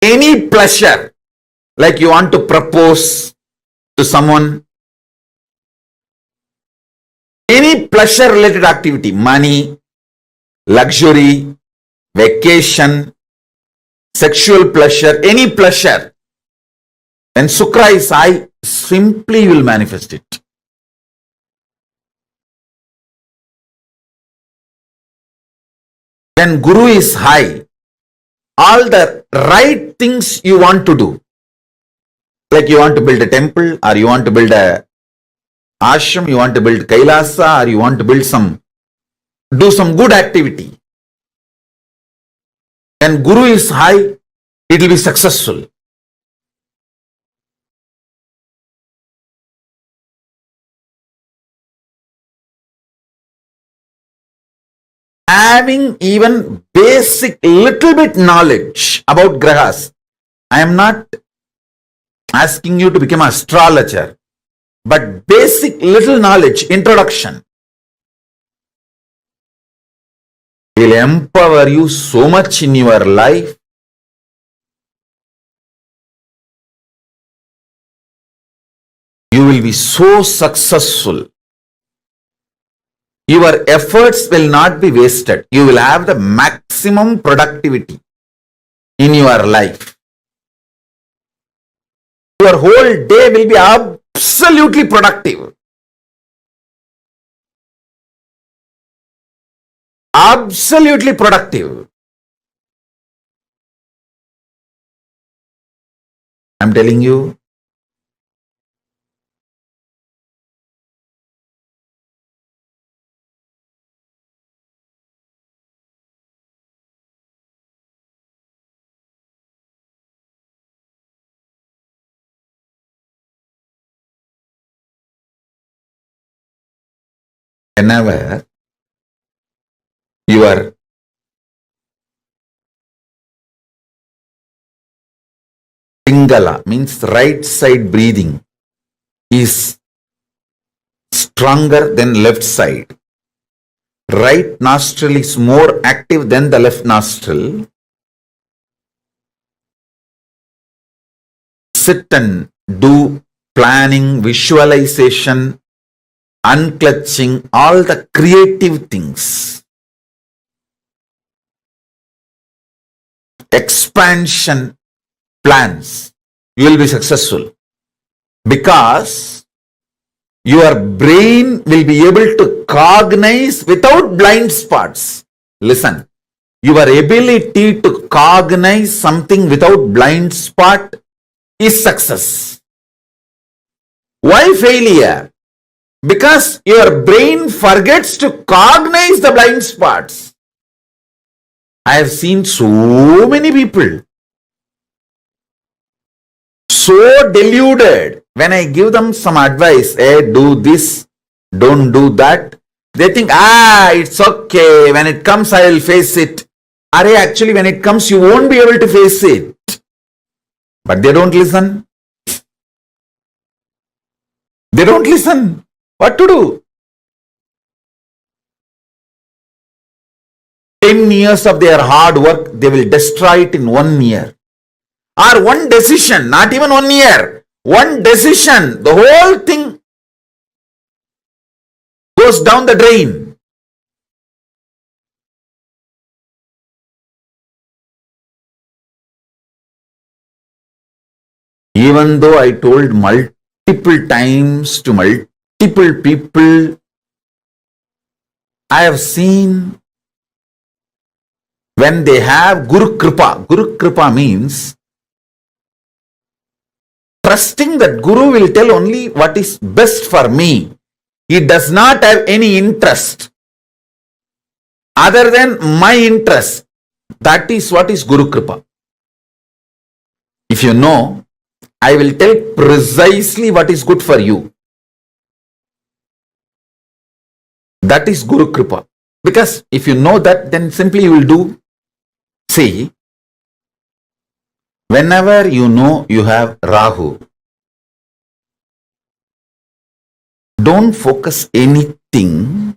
any pleasure, like you want to propose to someone, any pleasure related activity, money, luxury, vacation, sexual pleasure, any pleasure. When Shukra is high, simply you will manifest it. When Guru is high, all the right things you want to do, like you want to build a temple, or you want to build a ashram, you want to build KAILASA, or you want to build do some good activity. When Guru is high, it will be successful. Having even basic little bit knowledge about grahas. I am not asking you to become an astrologer, but basic little knowledge, introduction, will empower you so much in your life. You will be so successful. your efforts will not be wasted. You will have the maximum productivity in your life. Your whole day will be absolutely productive. Absolutely productive. I'm telling you. Whenever your Pingala means right side breathing is stronger than left side. Right nostril is more active than the left nostril. Sit and do planning, visualization, unclutching, all the creative things. Expansion plans. You will be successful because your brain will be able to cognize without blind spots. Listen, your ability to cognize something without blind spot is success. Why failure? Because your brain forgets to cognize the blind spots. I have seen so many people so deluded. When I give them some advice, hey, do this, don't do that, they think, it's okay. When it comes, I will face it. Actually, when it comes, you won't be able to face it. But they don't listen. They don't listen. What to do? 10 years of their hard work, they will destroy it in 1 year. Or one decision, not even 1 year. One decision, the whole thing goes down the drain. Even though I told multiple times to multiple people, I have seen when they have Guru Kripa means trusting that Guru will tell only what is best for me. He does not have any interest other than my interest. That is what is Guru Kripa. If you know, I will tell precisely what is good for you. That is Guru Kripa. Because if you know that, then simply you will do. See, whenever you know you have Rahu, don't focus anything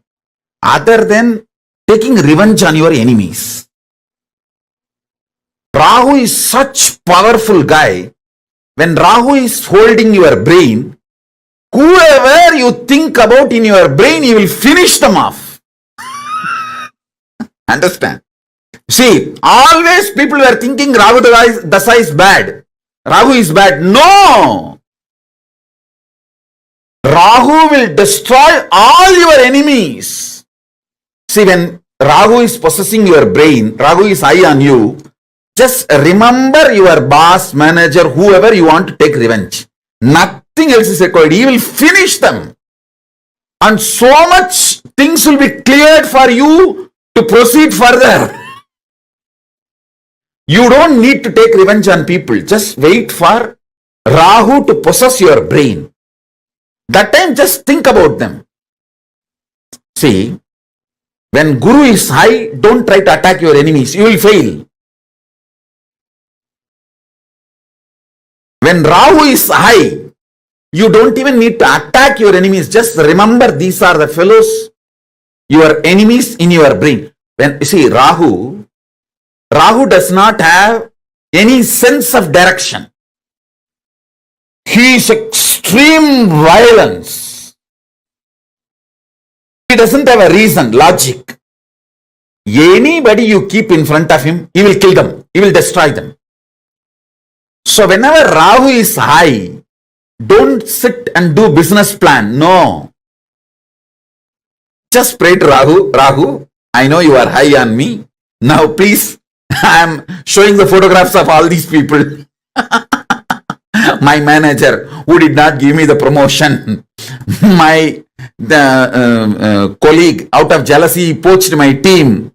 other than taking revenge on your enemies. Rahu is such powerful guy. When Rahu is holding your brain, whoever you think about in your brain, you will finish them off. Understand? See, always people were thinking Rahu Dasa is bad. Rahu is bad. No! Rahu will destroy all your enemies. See, when Rahu is possessing your brain, Rahu is high on you, just remember your boss, manager, whoever you want to take revenge. Nothing else is required. He will finish them. And so much things will be cleared for you to proceed further. You don't need to take revenge on people. Just wait for Rahu to possess your brain. That time just think about them. See, when Guru is high, don't try to attack your enemies. You will fail. When Rahu is high, you don't even need to attack your enemies. Just remember these are the fellows, your enemies in your brain. When you see Rahu does not have any sense of direction. He is extreme violence. He doesn't have a reason, logic. Anybody you keep in front of him, he will kill them, he will destroy them. So whenever Rahu is high, don't sit and do business plan. No. Just pray to Rahu. Rahu, I know you are high on me. Now please, I am showing the photographs of all these people. My manager who did not give me the promotion. My colleague out of jealousy poached my team.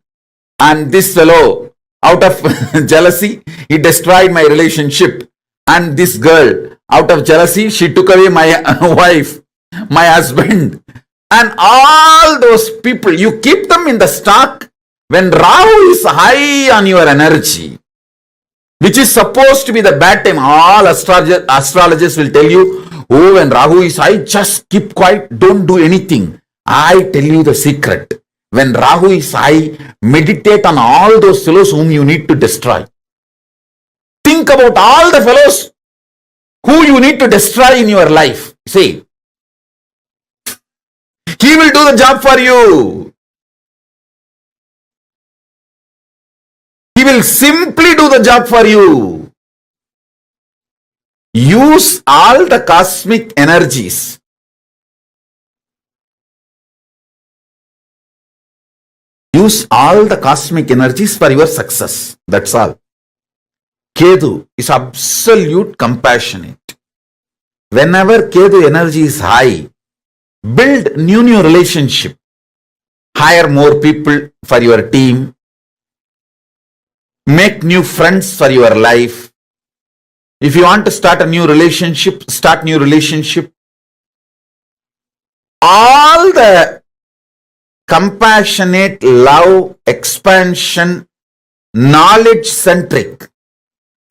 And this fellow out of jealousy, he destroyed my relationship. And this girl out of jealousy, she took away my wife, my husband. And all those people, you keep them in the stock when Rahu is high on your energy, which is supposed to be the bad time. All astrologers will tell you, oh, when Rahu is high, just keep quiet, don't do anything. I tell you the secret. When Rahu is high, meditate on all those fellows whom you need to destroy. Think about all the fellows who you need to destroy in your life. See, he will do the job for you. He will simply do the job for you. Use all the cosmic energies. Use all the cosmic energies for your success. That's all. Ketu is absolute compassionate. Whenever Ketu energy is high, build new relationship. Hire more people for your team. Make new friends for your life. If you want to start a new relationship, start new relationship. All the compassionate, love, expansion, knowledge-centric,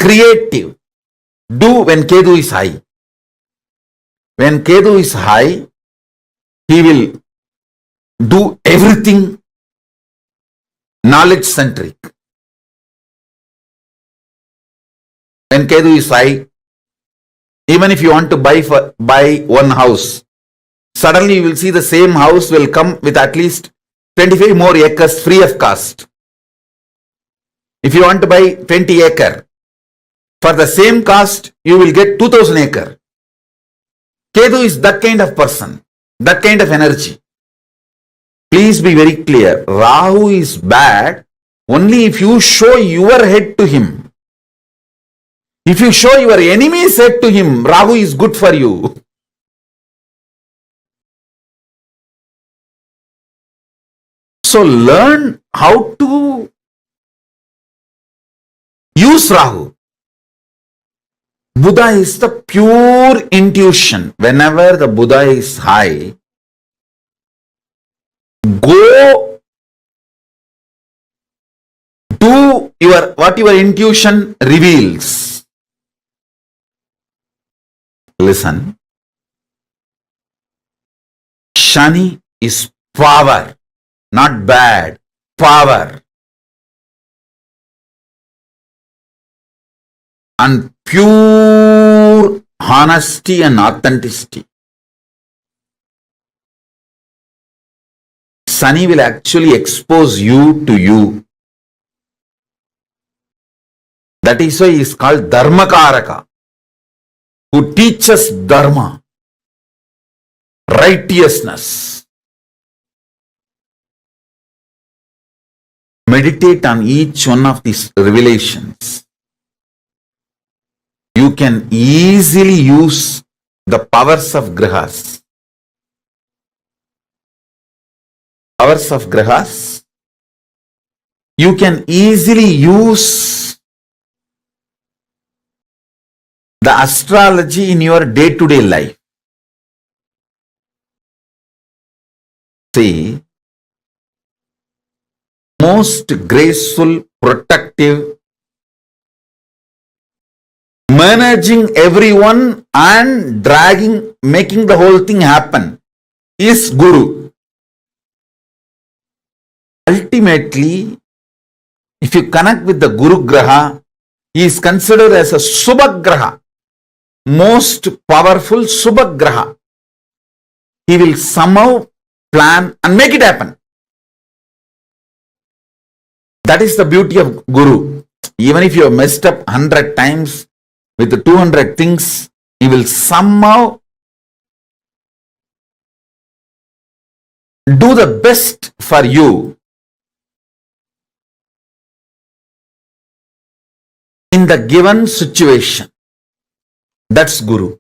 creative, do when Ketu is high. When Ketu is high, he will do everything knowledge-centric. When Ketu is high, even if you want to buy one house, suddenly you will see the same house will come with at least 25 more acres free of cost. If you want to buy 20 acre, for the same cost, you will get 2000 acre. Ketu is that kind of person, that kind of energy. Please be very clear. Rahu is bad only if you show your head to him. If you show your enemy's head to him, Rahu is good for you. So learn how to use Rahu. Buddha is the pure intuition. Whenever the Buddha is high, go do what your intuition reveals. Listen. Shani is power, not bad, power. And pure honesty and authenticity. Sunny will actually expose you to you. That is why he is called Dharmakaraka, who teaches Dharma, righteousness. Meditate on each one of these revelations. You can easily use the powers of grahas. Powers of grahas. You can easily use the astrology in your day-to-day life. See, most graceful, protective, managing everyone and making the whole thing happen is Guru. Ultimately, if you connect with the Guru Graha, he is considered as a Subhagraha, most powerful Subhagraha. He will somehow plan, and make it happen. That is the beauty of Guru. Even if you have messed up 100 times with the 200 things, he will somehow do the best for you in the given situation. That's Guru.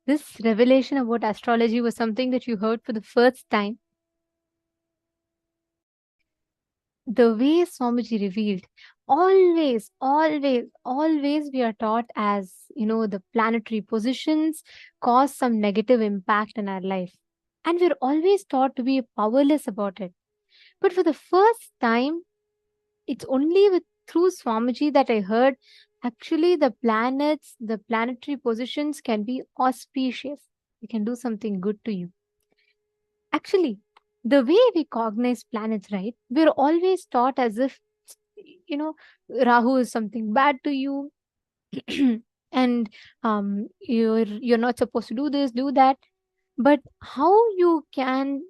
This revelation about astrology was something that you heard for the first time. The way Swamiji revealed, always we are taught as, the planetary positions cause some negative impact in our life. And we're always taught to be powerless about it. But for the first time, it's only through Swamiji that I heard actually the planets, the planetary positions can be auspicious. They can do something good to you. Actually, the way we cognize planets, right? We're always taught as if, Rahu is something bad to you, and you're not supposed to do this, do that. But how you can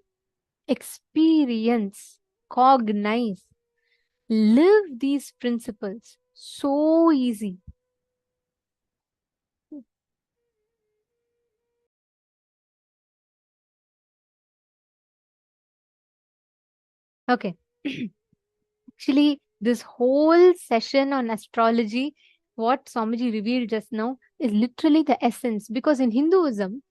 experience, cognize, live these principles so easy. Okay. Actually, this whole session on astrology, what Swamiji revealed just now, is literally the essence. Because in Hinduism,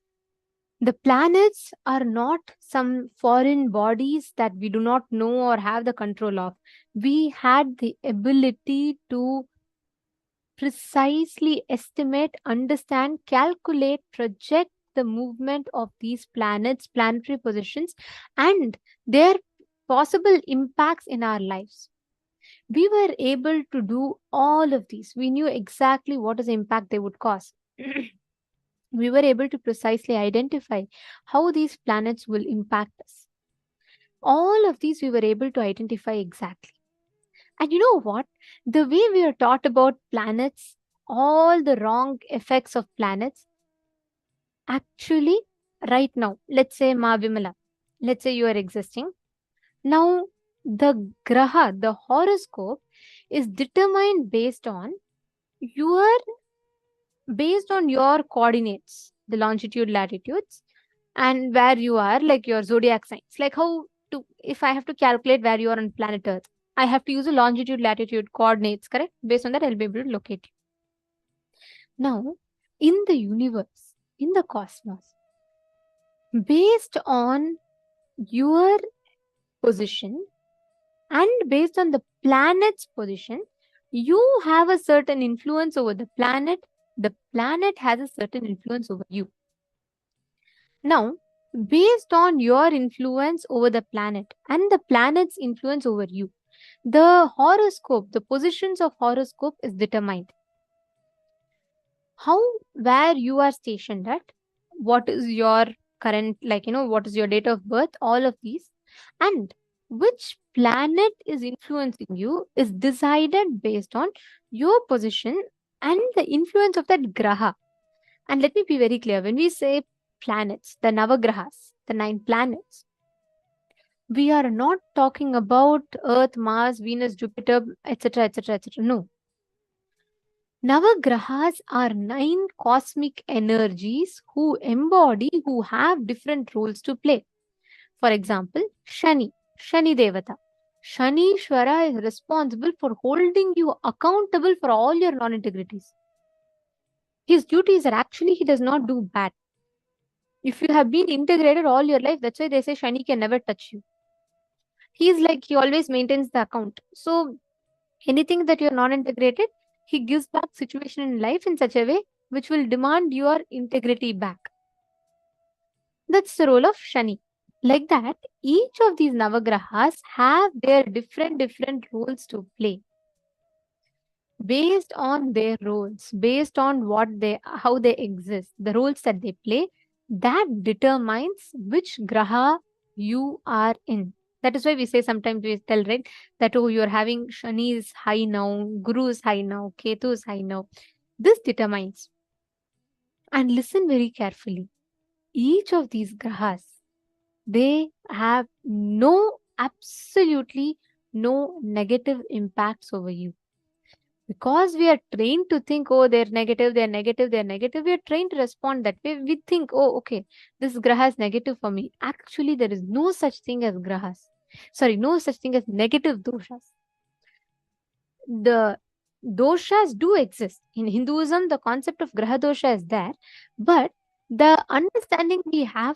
the planets are not some foreign bodies that we do not know or have the control of. We had the ability to precisely estimate, understand, calculate, project the movement of these planets, planetary positions, and their possible impacts in our lives. We were able to do all of these. We knew exactly what is the impact they would cause. We were able to precisely identify how these planets will impact us. All of these we were able to identify exactly. And you know what? The way we are taught about planets, all the wrong effects of planets, actually, right now, let's say Ma Vimala, let's say you are existing. Now, the Graha, the horoscope, is determined based on your coordinates, the longitude, latitudes, and where you are, like your zodiac signs. Like if I have to calculate where you are on planet Earth, I have to use a longitude, latitude coordinates, correct? Based on that, I'll be able to locate you. Now, in the universe, in the cosmos, based on your position and based on the planet's position, you have a certain influence over the planet has a certain influence over you. Now, based on your influence over the planet and the planet's influence over you, the horoscope, the positions of horoscope is determined. Where you are stationed at, what is your current, what is your date of birth, all of these, and which planet is influencing you is decided based on your position and the influence of that graha. And let me be very clear, when we say planets, the Navagrahas, the 9 planets, we are not talking about Earth, Mars, Venus, Jupiter, etc., etc., etc. No. Navagrahas are 9 cosmic energies who have different roles to play. For example, Shani Devata. Shanishwara is responsible for holding you accountable for all your non-integrities. His duties are actually, he does not do bad. If you have been integrated all your life, that's why they say Shani can never touch you. He always maintains the account. So anything that you're non-integrated, he gives back situation in life in such a way which will demand your integrity back. That's the role of Shani. Like that, each of these Navagrahas have their different roles to play. Based on their roles, based on how they exist, the roles that they play, that determines which Graha you are in. That is why we say, sometimes we tell, right, that, oh, you're having Shani is high now, Guru is high now, Ketu is high now. This determines. And listen very carefully. Each of these grahas, they have absolutely no negative impacts over you. Because we are trained to think, oh, they're negative, we are trained to respond that way. We think, oh, okay, this graha is negative for me. Actually, there is no such thing as grahas. No such thing as negative doshas. The doshas do exist. In Hinduism, the concept of graha dosha is there, but the understanding we have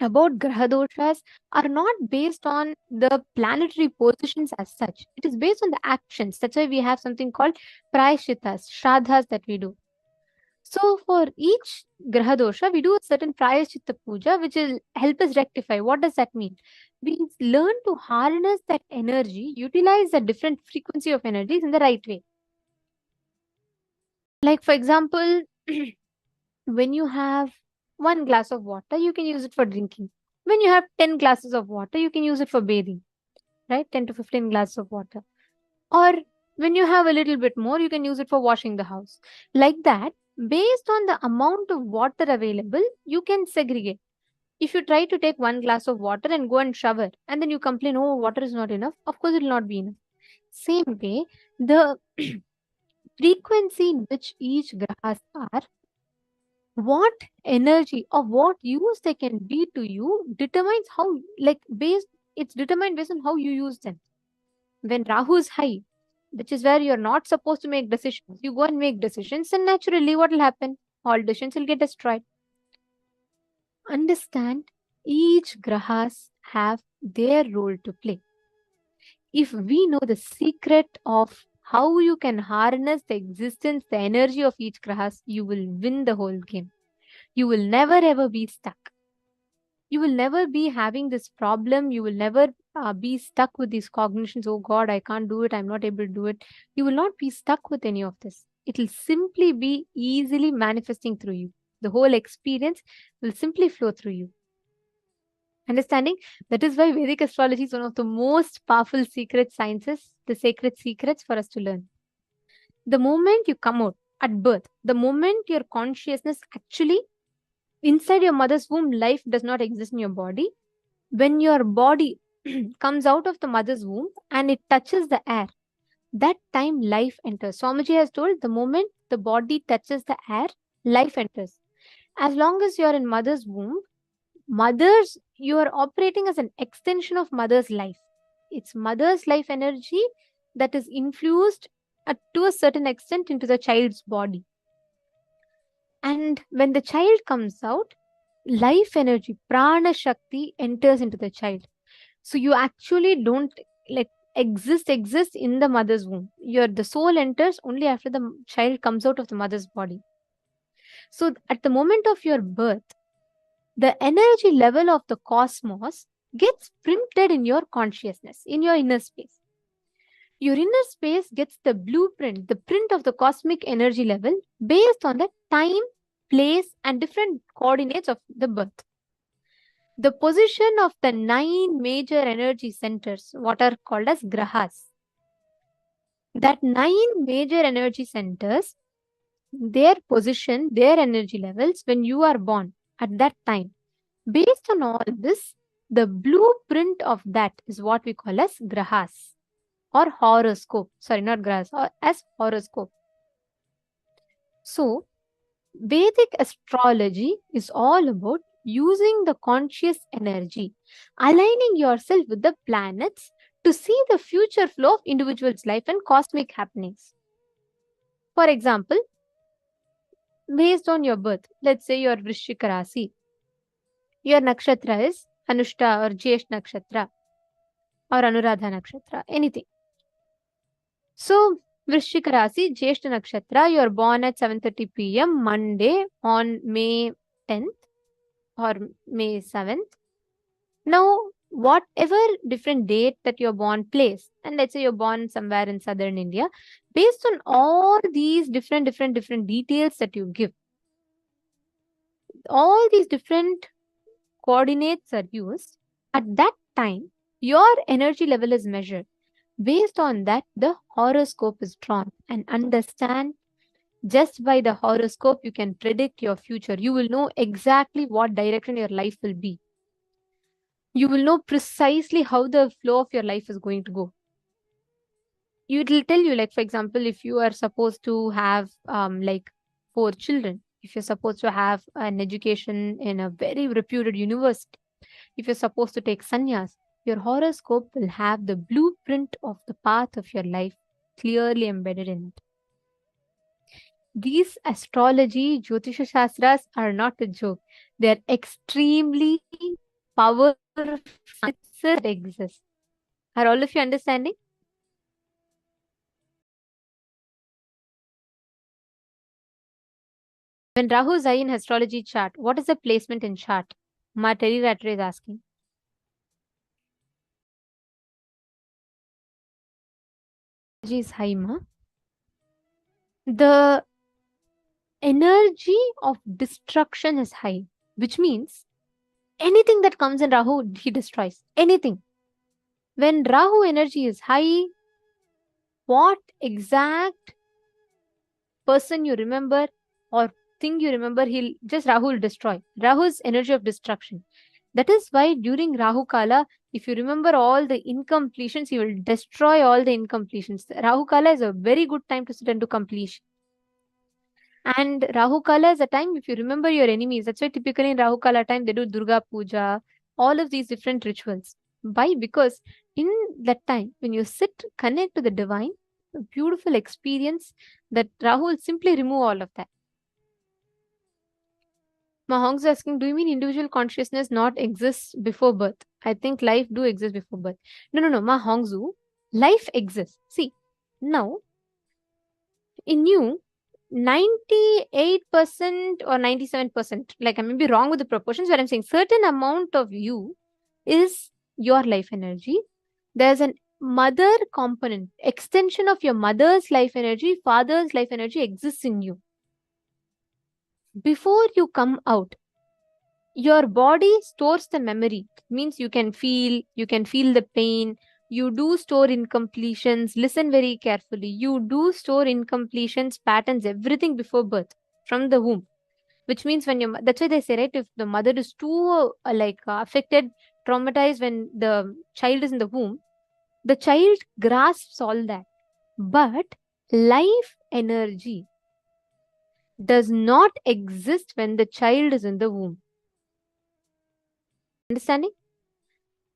about graha doshas are not based on the planetary positions as such. It is based on the actions. That's why we have something called prayashitas, shraddhas that we do. So for each graha dosha, we do a certain prayaschitta puja, which will help us rectify. What does that mean? We learn to harness that energy, utilize the different frequency of energies in the right way. Like for example, when you have 1 glass of water, you can use it for drinking. When you have 10 glasses of water, you can use it for bathing, right? 10 to 15 glasses of water. Or when you have a little bit more, you can use it for washing the house. Like that, based on the amount of water available, you can segregate. If you try to take 1 glass of water and go and shower, and then you complain, oh, water is not enough, of course, it will not be enough. Same way, the frequency in which each grahas are, what energy or what use they can be to you determines how, it's determined based on how you use them. When Rahu is high, which is where you're not supposed to make decisions, you go and make decisions, and naturally, what will happen? All decisions will get destroyed. Understand, each grahas have their role to play. If we know the secret of how you can harness the existence, the energy of each grahas, you will win the whole game. You will never ever be stuck. You will never be having this problem. You will never be stuck with these cognitions. Oh God, I can't do it. I'm not able to do it. You will not be stuck with any of this. It will simply be easily manifesting through you. The whole experience will simply flow through you. Understanding? That is why Vedic astrology is one of the most powerful secret sciences, the sacred secrets for us to learn. The moment you come out at birth, the moment your consciousness actually inside your mother's womb, life does not exist in your body. When your body comes out of the mother's womb and it touches the air, that time life enters. Swamiji has told, the moment the body touches the air, life enters. As long as you are in mother's womb, you are operating as an extension of mother's life. It's mother's life energy that is infused to a certain extent into the child's body. And when the child comes out, life energy, prana shakti, enters into the child. So you actually don't exist in the mother's womb. The soul enters only after the child comes out of the mother's body. So at the moment of your birth, the energy level of the cosmos gets printed in your consciousness, in your inner space. Your inner space gets the blueprint, the print of the cosmic energy level based on the time, place, and different coordinates of the birth. The position of the 9 major energy centers, what are called as grahas. That 9 major energy centers, their position, their energy levels when you are born at that time. Based on all this, the blueprint of that is what we call as grahas or horoscope. Sorry, not grahas, or as horoscope. So, Vedic astrology is all about using the conscious energy, aligning yourself with the planets to see the future flow of individual's life and cosmic happenings. For example, based on your birth, let's say your Vrishchika Rasi, your nakshatra is Anushta or Jyesh nakshatra or Anuradha nakshatra, anything. So, Vrishchika Rasi, Jyeshta nakshatra, you are born at 7:30 p.m. Monday on May 10th or May 7th. Now, whatever different date that you're born, place, and let's say you're born somewhere in southern India, based on all these different details that you give, all these different coordinates are used. At that time, your energy level is measured. Based on that, the horoscope is drawn, and understand, just by the horoscope, you can predict your future. You will know exactly what direction your life will be. You will know precisely how the flow of your life is going to go. It will tell you, like, for example, if you are supposed to have 4 children, if you're supposed to have an education in a very reputed university, if you're supposed to take sannyas, your horoscope will have the blueprint of the path of your life clearly embedded in it. These astrology, Jyotisha Shastras are not a joke. They are extremely powerful sciences that exist. Are all of you understanding? When Rahu is high in astrology chart, what is the placement in chart? Ma Terry Ratter is asking. Is high, ma. The energy of destruction is high, which means anything that comes in Rahu, he destroys. Anything. When Rahu energy is high, what exact person you remember or thing you remember, Rahu will destroy. Rahu's energy of destruction. That is why during Rahu Kala, if you remember all the incompletions, he will destroy all the incompletions. Rahu Kala is a very good time to sit and do completion. And Rahu Kala is a time, if you remember your enemies, that's why typically in Rahu Kala time, they do Durga Puja, all of these different rituals. Why? Because in that time, when you sit, connect to the divine, a beautiful experience that Rahu will simply remove all of that. Mahong's asking, do you mean individual consciousness not exists before birth? I think life do exist before birth. No. Mahongzu, life exists. See, now, in you, 98% or 97%, like I may be wrong with the proportions, but I'm saying certain amount of you is your life energy. There's a mother component, extension of your mother's life energy, father's life energy exists in you. Before you come out, your body stores the memory. Means you can feel the pain. You do store incompletions. Listen very carefully. You do store incompletions, patterns, everything before birth from the womb. Which means when that's why they say, right, if the mother is too affected, traumatized when the child is in the womb, the child grasps all that. But life energy does not exist when the child is in the womb. Understanding?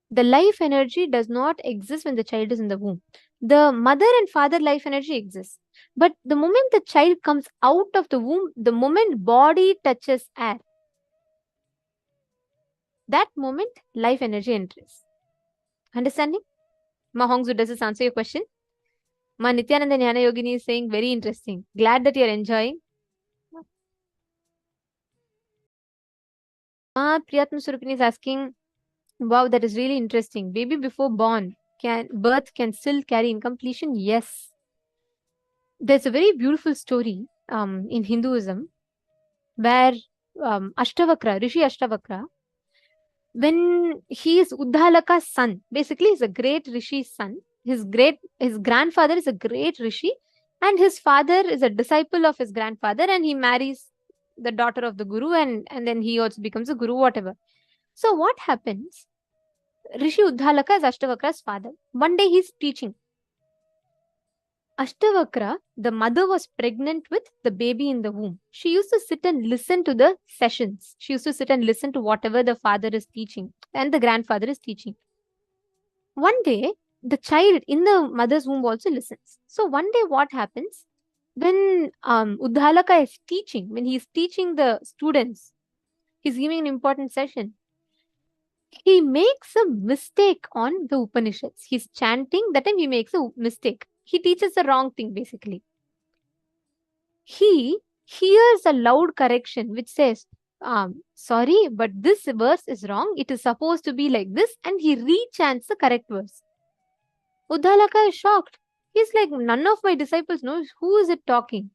The life energy does not exist when the child is in the womb. The mother and father life energy exists. But the moment the child comes out of the womb, the moment body touches air, that moment life energy enters. Understanding? Ma Hongzu, does this answer your question? Ma Nithyananda Jnana Yogini is saying very interesting. Glad that you're enjoying. Ma Priyatma Surupini is asking, wow, that is really interesting. Baby before birth can still carry incompletion? Yes. There's a very beautiful story in Hinduism where Ashtavakra, Rishi Ashtavakra, when he is Uddalaka's son, basically he's a great Rishi's son. His grandfather is a great Rishi, and his father is a disciple of his grandfather, and he marries the daughter of the Guru, and then he also becomes a Guru, whatever. So what happens? Rishi Uddalaka is Ashtavakra's father. One day he's teaching. Ashtavakra, the mother, was pregnant with the baby in the womb. She used to sit and listen to the sessions. She used to sit and listen to whatever the father is teaching and the grandfather is teaching. One day, the child in the mother's womb also listens. So one day what happens? When Uddalaka is teaching, when he's teaching the students, he's giving an important session, he makes a mistake on the Upanishads. He's chanting, that time he makes a mistake. He teaches the wrong thing, basically. He hears a loud correction which says, sorry, but this verse is wrong. It is supposed to be like this, and he rechants the correct verse. Uddalaka is shocked. He's like, none of my disciples knows who is it talking.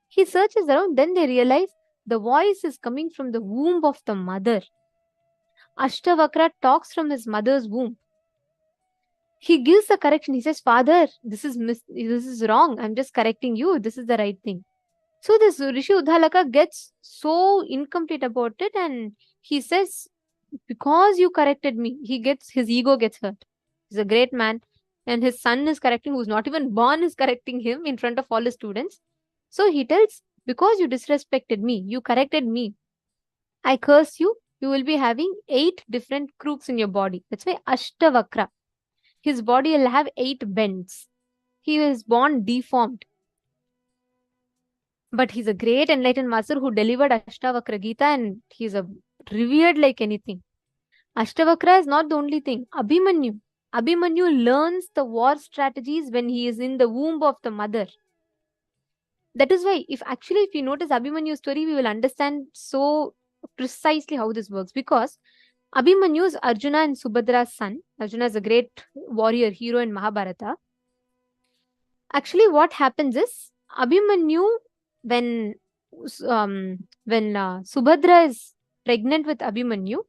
He searches around, then they realize the voice is coming from the womb of the mother. Ashtavakra talks from his mother's womb. He gives the correction. He says, Father, this is wrong. I'm just correcting you. This is the right thing. So this Rishi Uddalaka gets so incomplete about it, and he says, because you corrected me, his ego gets hurt. He's a great man, and his son is correcting, who's not even born, is correcting him in front of all his students. So he tells, because you disrespected me, you corrected me, I curse you. You will be having 8 different crooks in your body. That's why Ashtavakra. His body will have 8 bends. he was born deformed. But he's a great enlightened master who delivered Ashtavakra Gita, and he's a revered like anything. Ashtavakra is not the only thing. Abhimanyu learns the war strategies when he is in the womb of the mother. That is why, if you notice Abhimanyu's story, we will understand so precisely how this works. Because Abhimanyu is Arjuna and Subhadra's son. Arjuna is a great warrior, hero in Mahabharata. Actually, what happens is, Abhimanyu, when Subhadra is pregnant with Abhimanyu,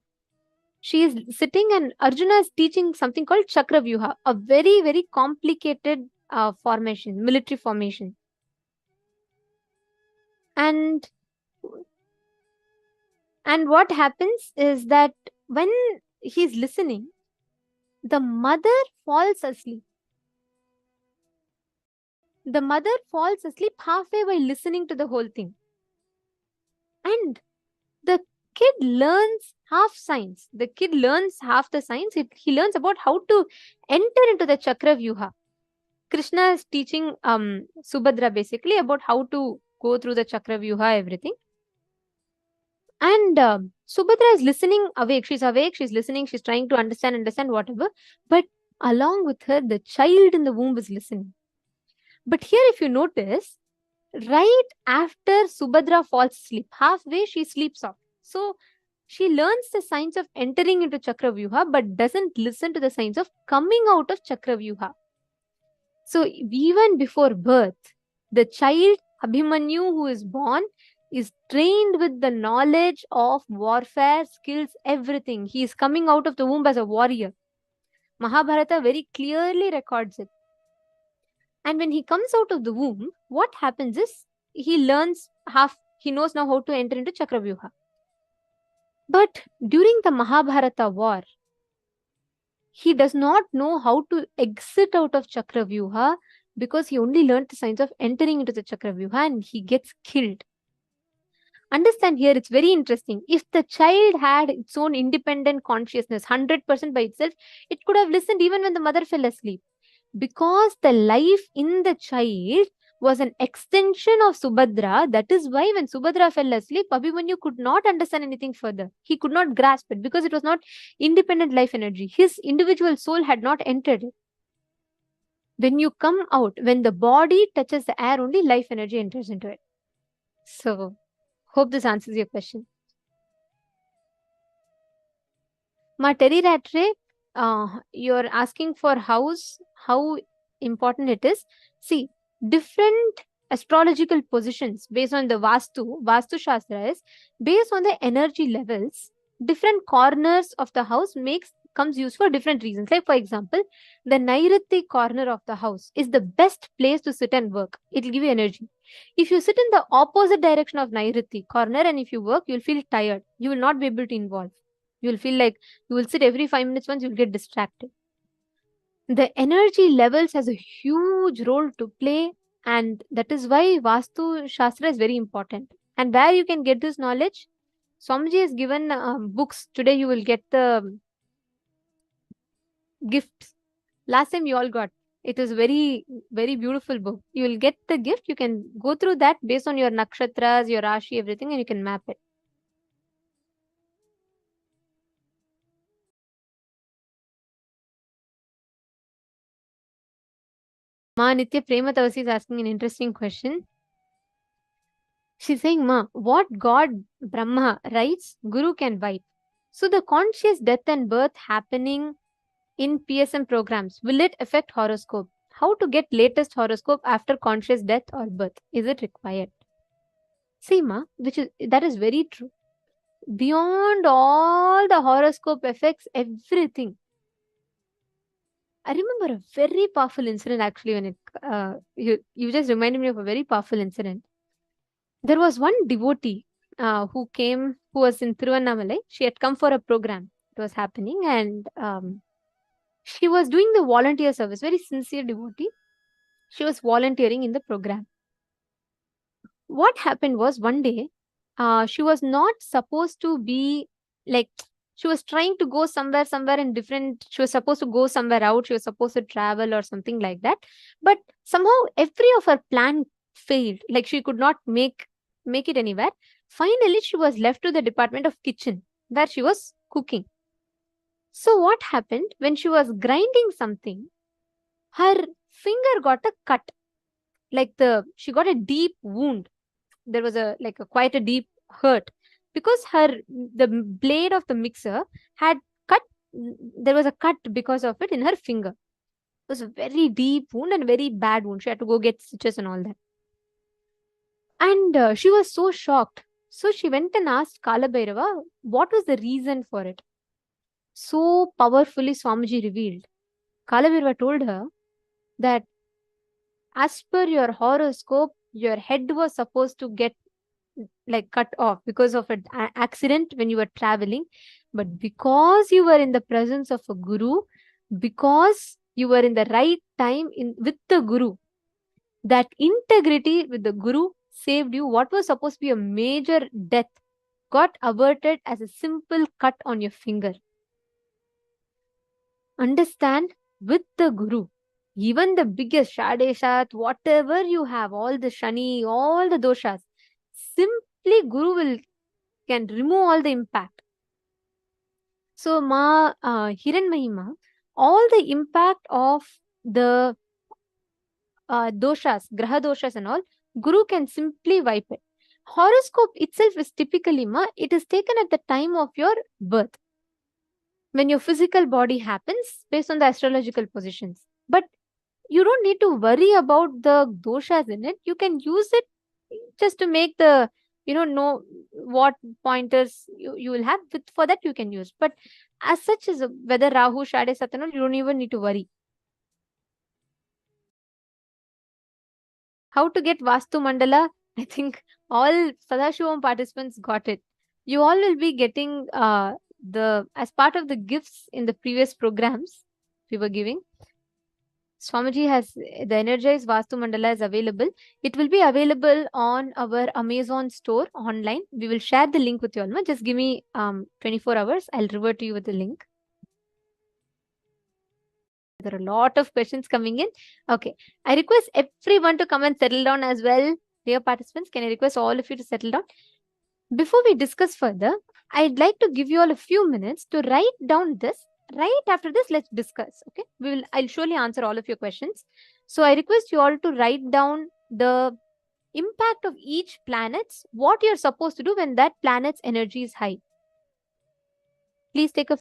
she is sitting and Arjuna is teaching something called Chakravyuha, a very, very complicated formation, military formation. And what happens is that when he's listening, the mother falls asleep. The mother falls asleep halfway while listening to the whole thing. And the kid learns half science. The kid learns half the science. He learns about how to enter into the Chakravyuha. Krishna is teaching Subhadra basically about how to go through the Chakravyuha, everything. And Subhadra is listening awake. She's awake, she's listening, she's trying to understand whatever. But along with her, the child in the womb is listening. But here, if you notice, right after Subhadra falls asleep, halfway she sleeps off. So she learns the science of entering into Chakravyuha, but doesn't listen to the science of coming out of Chakravyuha. So even before birth, the child, Abhimanyu, who is born, is trained with the knowledge of warfare, skills, everything. He is coming out of the womb as a warrior. Mahabharata very clearly records it. And when he comes out of the womb, what happens is, he learns he knows now how to enter into Chakravyuha. But during the Mahabharata war, he does not know how to exit out of Chakravyuha, because he only learned the science of entering into the Chakravyuha, and he gets killed. Understand here, it's very interesting. If the child had its own independent consciousness, 100% by itself, it could have listened even when the mother fell asleep. Because the life in the child was an extension of Subhadra, that is why when Subhadra fell asleep, Abhimanyu could not understand anything further. He could not grasp it, because it was not independent life energy. His individual soul had not entered it. When you come out, when the body touches the air, only life energy enters into it. So, hope this answers your question. Ma Terry Rattray, you're asking for house, how important it is. See, different astrological positions based on the Vastu Shastra is based on the energy levels. Different corners of the house comes used for different reasons. Like, for example, the Nairuti corner of the house is the best place to sit and work. It will give you energy. If you sit in the opposite direction of Nairuti corner and if you work, you'll feel tired. You will not be able to involve. You'll feel like you will sit every 5 minutes once, you'll get distracted. The energy levels has a huge role to play, and that is why Vastu Shastra is very important. And where you can get this knowledge, Swamiji has given books. Today you will get the gifts. Last time you all got. It is very, very beautiful book. You will get the gift. You can go through that based on your nakshatras, your rashi, everything, and you can map it. Ma Nitya Prema Tavasi is asking an interesting question. She's saying, Ma, what God Brahma writes, Guru can wipe. So the conscious death and birth happening in PSM programs, will it affect horoscope? How to get latest horoscope after conscious death or birth? Is it required? See, Ma, that is very true. Beyond all the horoscope effects, everything. I remember a very powerful incident actually when you just reminded me of a very powerful incident. There was one devotee who was in Tiruvannamalai. She had come for a program. It was happening, and she was doing the volunteer service, very sincere devotee. She was volunteering in the program. What happened was, one day, she was not supposed to be like, she was trying to go somewhere in different, she was supposed to go somewhere out, she was supposed to travel or something like that. But Somehow every of her plan failed. Like she could not make it anywhere. Finally, she was left to the department of kitchen where she was cooking. So what happened when she was grinding something? Her finger got a cut. Like she got a deep wound. There was quite a deep hurt because the blade of the mixer had cut. There was a cut because of it in her finger. It was a very deep wound and very bad wound. She had to go get stitches and all that. And she was so shocked. So she went and asked Kalabhairava what was the reason for it. So powerfully Swamiji revealed. Kalabhairava told her that as per your horoscope, your head was supposed to get cut off because of an accident when you were traveling. But because you were in the presence of a guru, because you were in the right time with the guru, that integrity with the guru saved you. What was supposed to be a major death got averted as a simple cut on your finger. Understand, with the guru, even the biggest Shadeshat, whatever you have, all the Shani, all the doshas, simply guru can remove all the impact. So Hiran Mahima, all the impact of the doshas, graha doshas and all, guru can simply wipe it. Horoscope itself is typically it is taken at the time of your birth, when your physical body happens based on the astrological positions. But you don't need to worry about the doshas in it. You can use it just to make the know what pointers you will have. For that you can use. But as such as whether Rahu, Shade, Saturn, you don't even need to worry. How to get Vastu Mandala? I think all Sadashivam participants got it. You all will be getting as part of the gifts in the previous programs we were giving. Swamiji has the energized Vastu Mandala is available. It will be available on our Amazon store online. We will share the link with you all. Just give me 24 hours. I'll revert to you with the link. There are a lot of questions coming in. Okay. I request everyone to come and settle down as well. Dear participants, can I request all of you to settle down? Before we discuss further, I'd like to give you all a few minutes to write down this. Right after this, let's discuss. Okay. I'll surely answer all of your questions. So I request you all to write down the impact of each planet, what you're supposed to do when that planet's energy is high. Please take a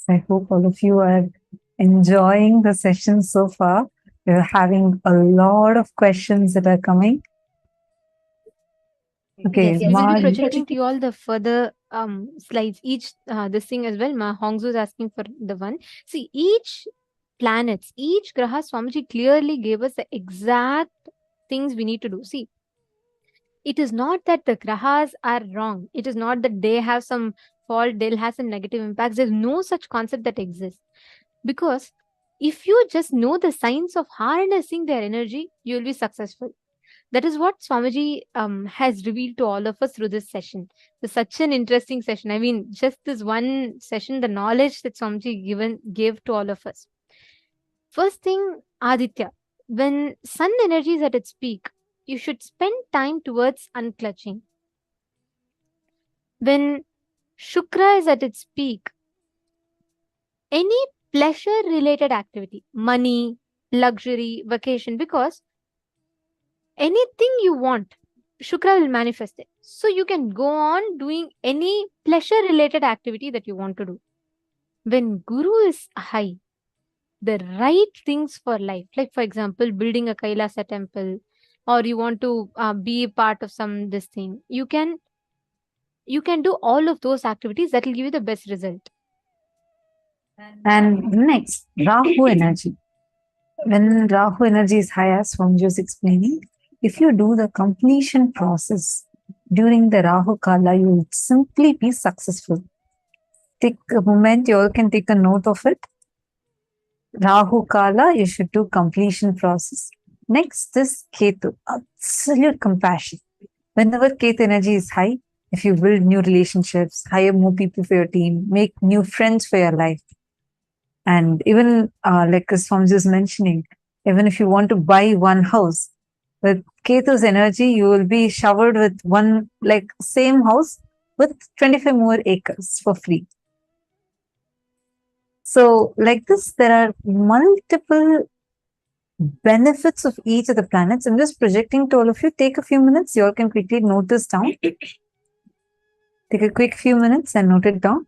I hope all of you are enjoying the session so far. We're having a lot of questions that are coming. Okay, Yes, we will be Marge. projecting to you all the further slides. Each this thing as well. Hongzu is asking for the one. See, each planets, each graha, Swamiji clearly gave us the exact things we need to do. See, it is not that the grahas are wrong. It is not that they have some fault, they'll have some negative impacts. There's no such concept that exists. Because if you just know the science of harnessing their energy, you'll be successful. That is what Swamiji has revealed to all of us through this session. It's such an interesting session. I mean, just this one session, the knowledge that Swamiji gave to all of us. First thing, Aditya, when sun energy is at its peak, you should spend time towards unclutching. When Shukra is at its peak, any pleasure related activity, money, luxury, vacation, because anything you want, Shukra will manifest it. So you can go on doing any pleasure related activity that you want to do. When Guru is high, the right things for life, like for example, building a Kailasa temple, or you want to be a part of this thing, you can do all of those activities that will give you the best result. And next, Rahu energy. When Rahu energy is high, as Swamiji was explaining, if you do the completion process during the Rahu Kala, you will simply be successful. Take a moment, you all can take a note of it. Rahu Kala, you should do completion process. Next is Ketu, absolute compassion. Whenever Ketu energy is high, if you build new relationships, hire more people for your team, make new friends for your life. And even like as Swamiji was mentioning, even if you want to buy one house, with Ketu's energy, you will be showered with one, like same house with 25 more acres for free. So like this, there are multiple benefits of each of the planets. I'm just projecting to all of you. Take a few minutes. You all can quickly note this down. Take a quick few minutes and note it down.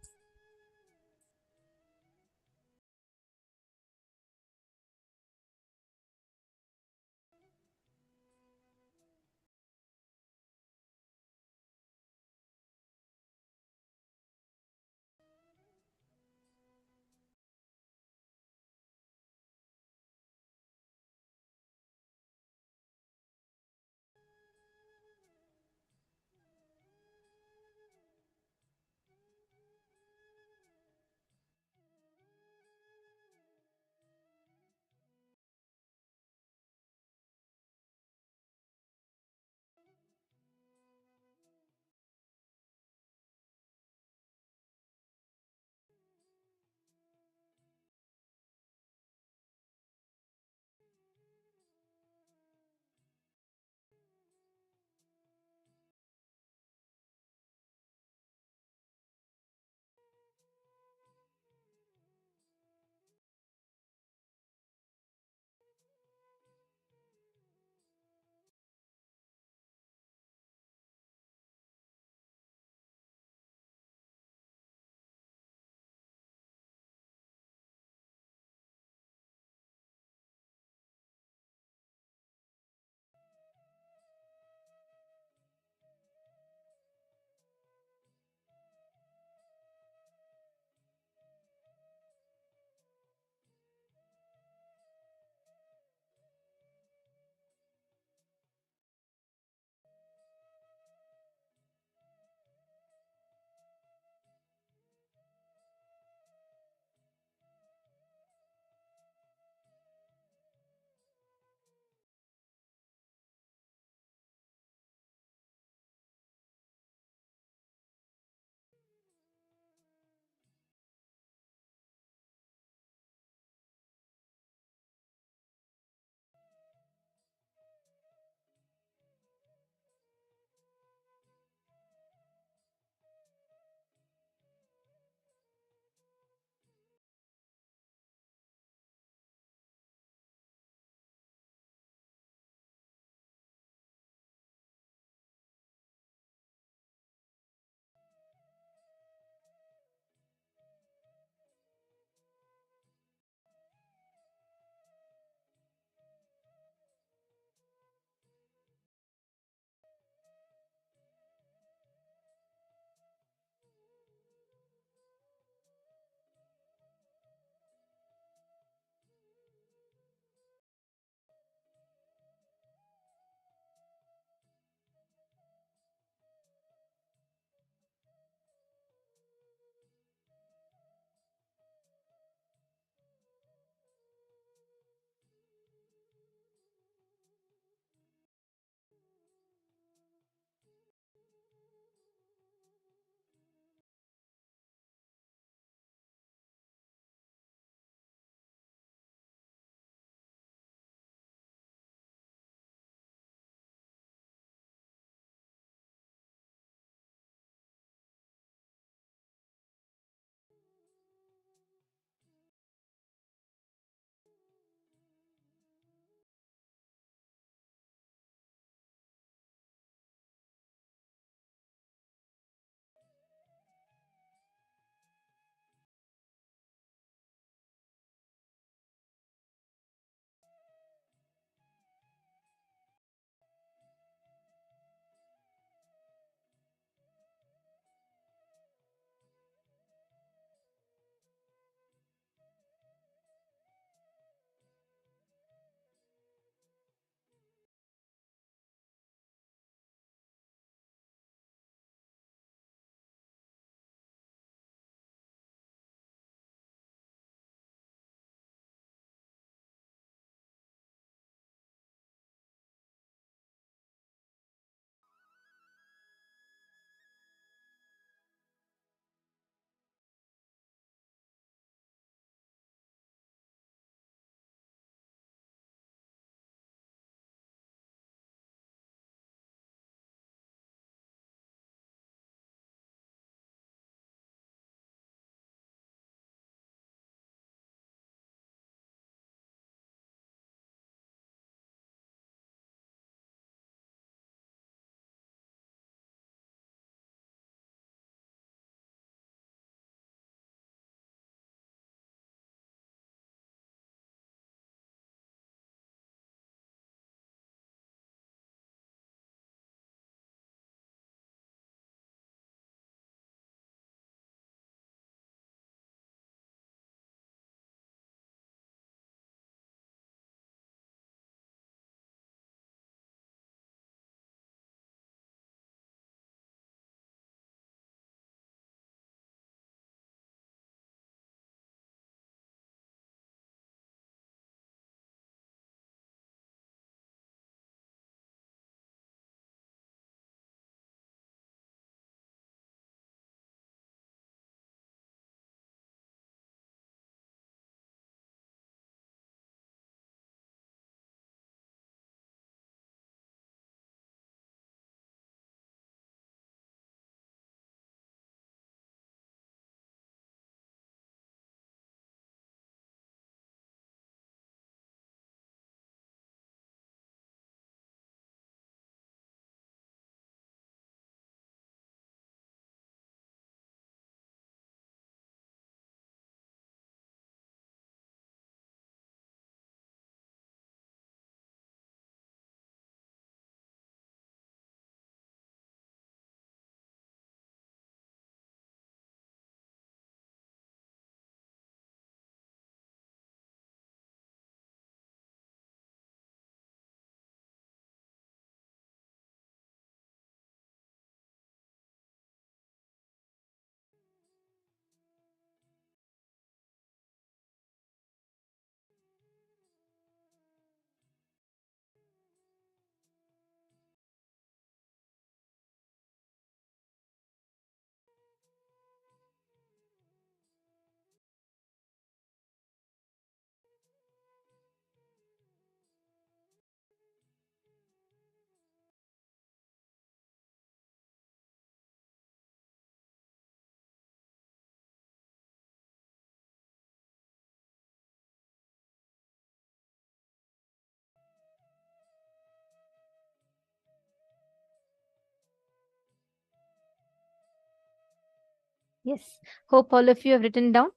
Yes. Hope all of you have written down.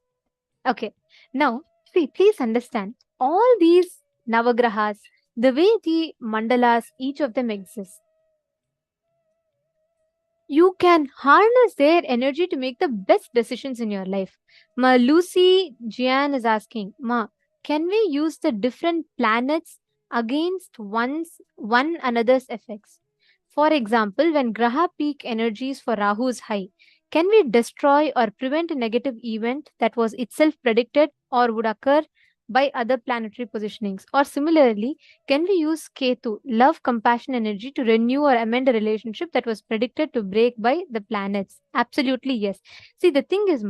Okay. Now, see, please understand all these Navagrahas, the way the mandalas, each of them exists. You can harness their energy to make the best decisions in your life. Ma Lucy Jian is asking, Ma, can we use the different planets against one another's effects? For example, when Graha peak energies for Rahu is high, can we destroy or prevent a negative event that was itself predicted or would occur by other planetary positionings? Or similarly, can we use Ketu, love, compassion, energy to renew or amend a relationship that was predicted to break by the planets? Absolutely, yes. See, the thing is,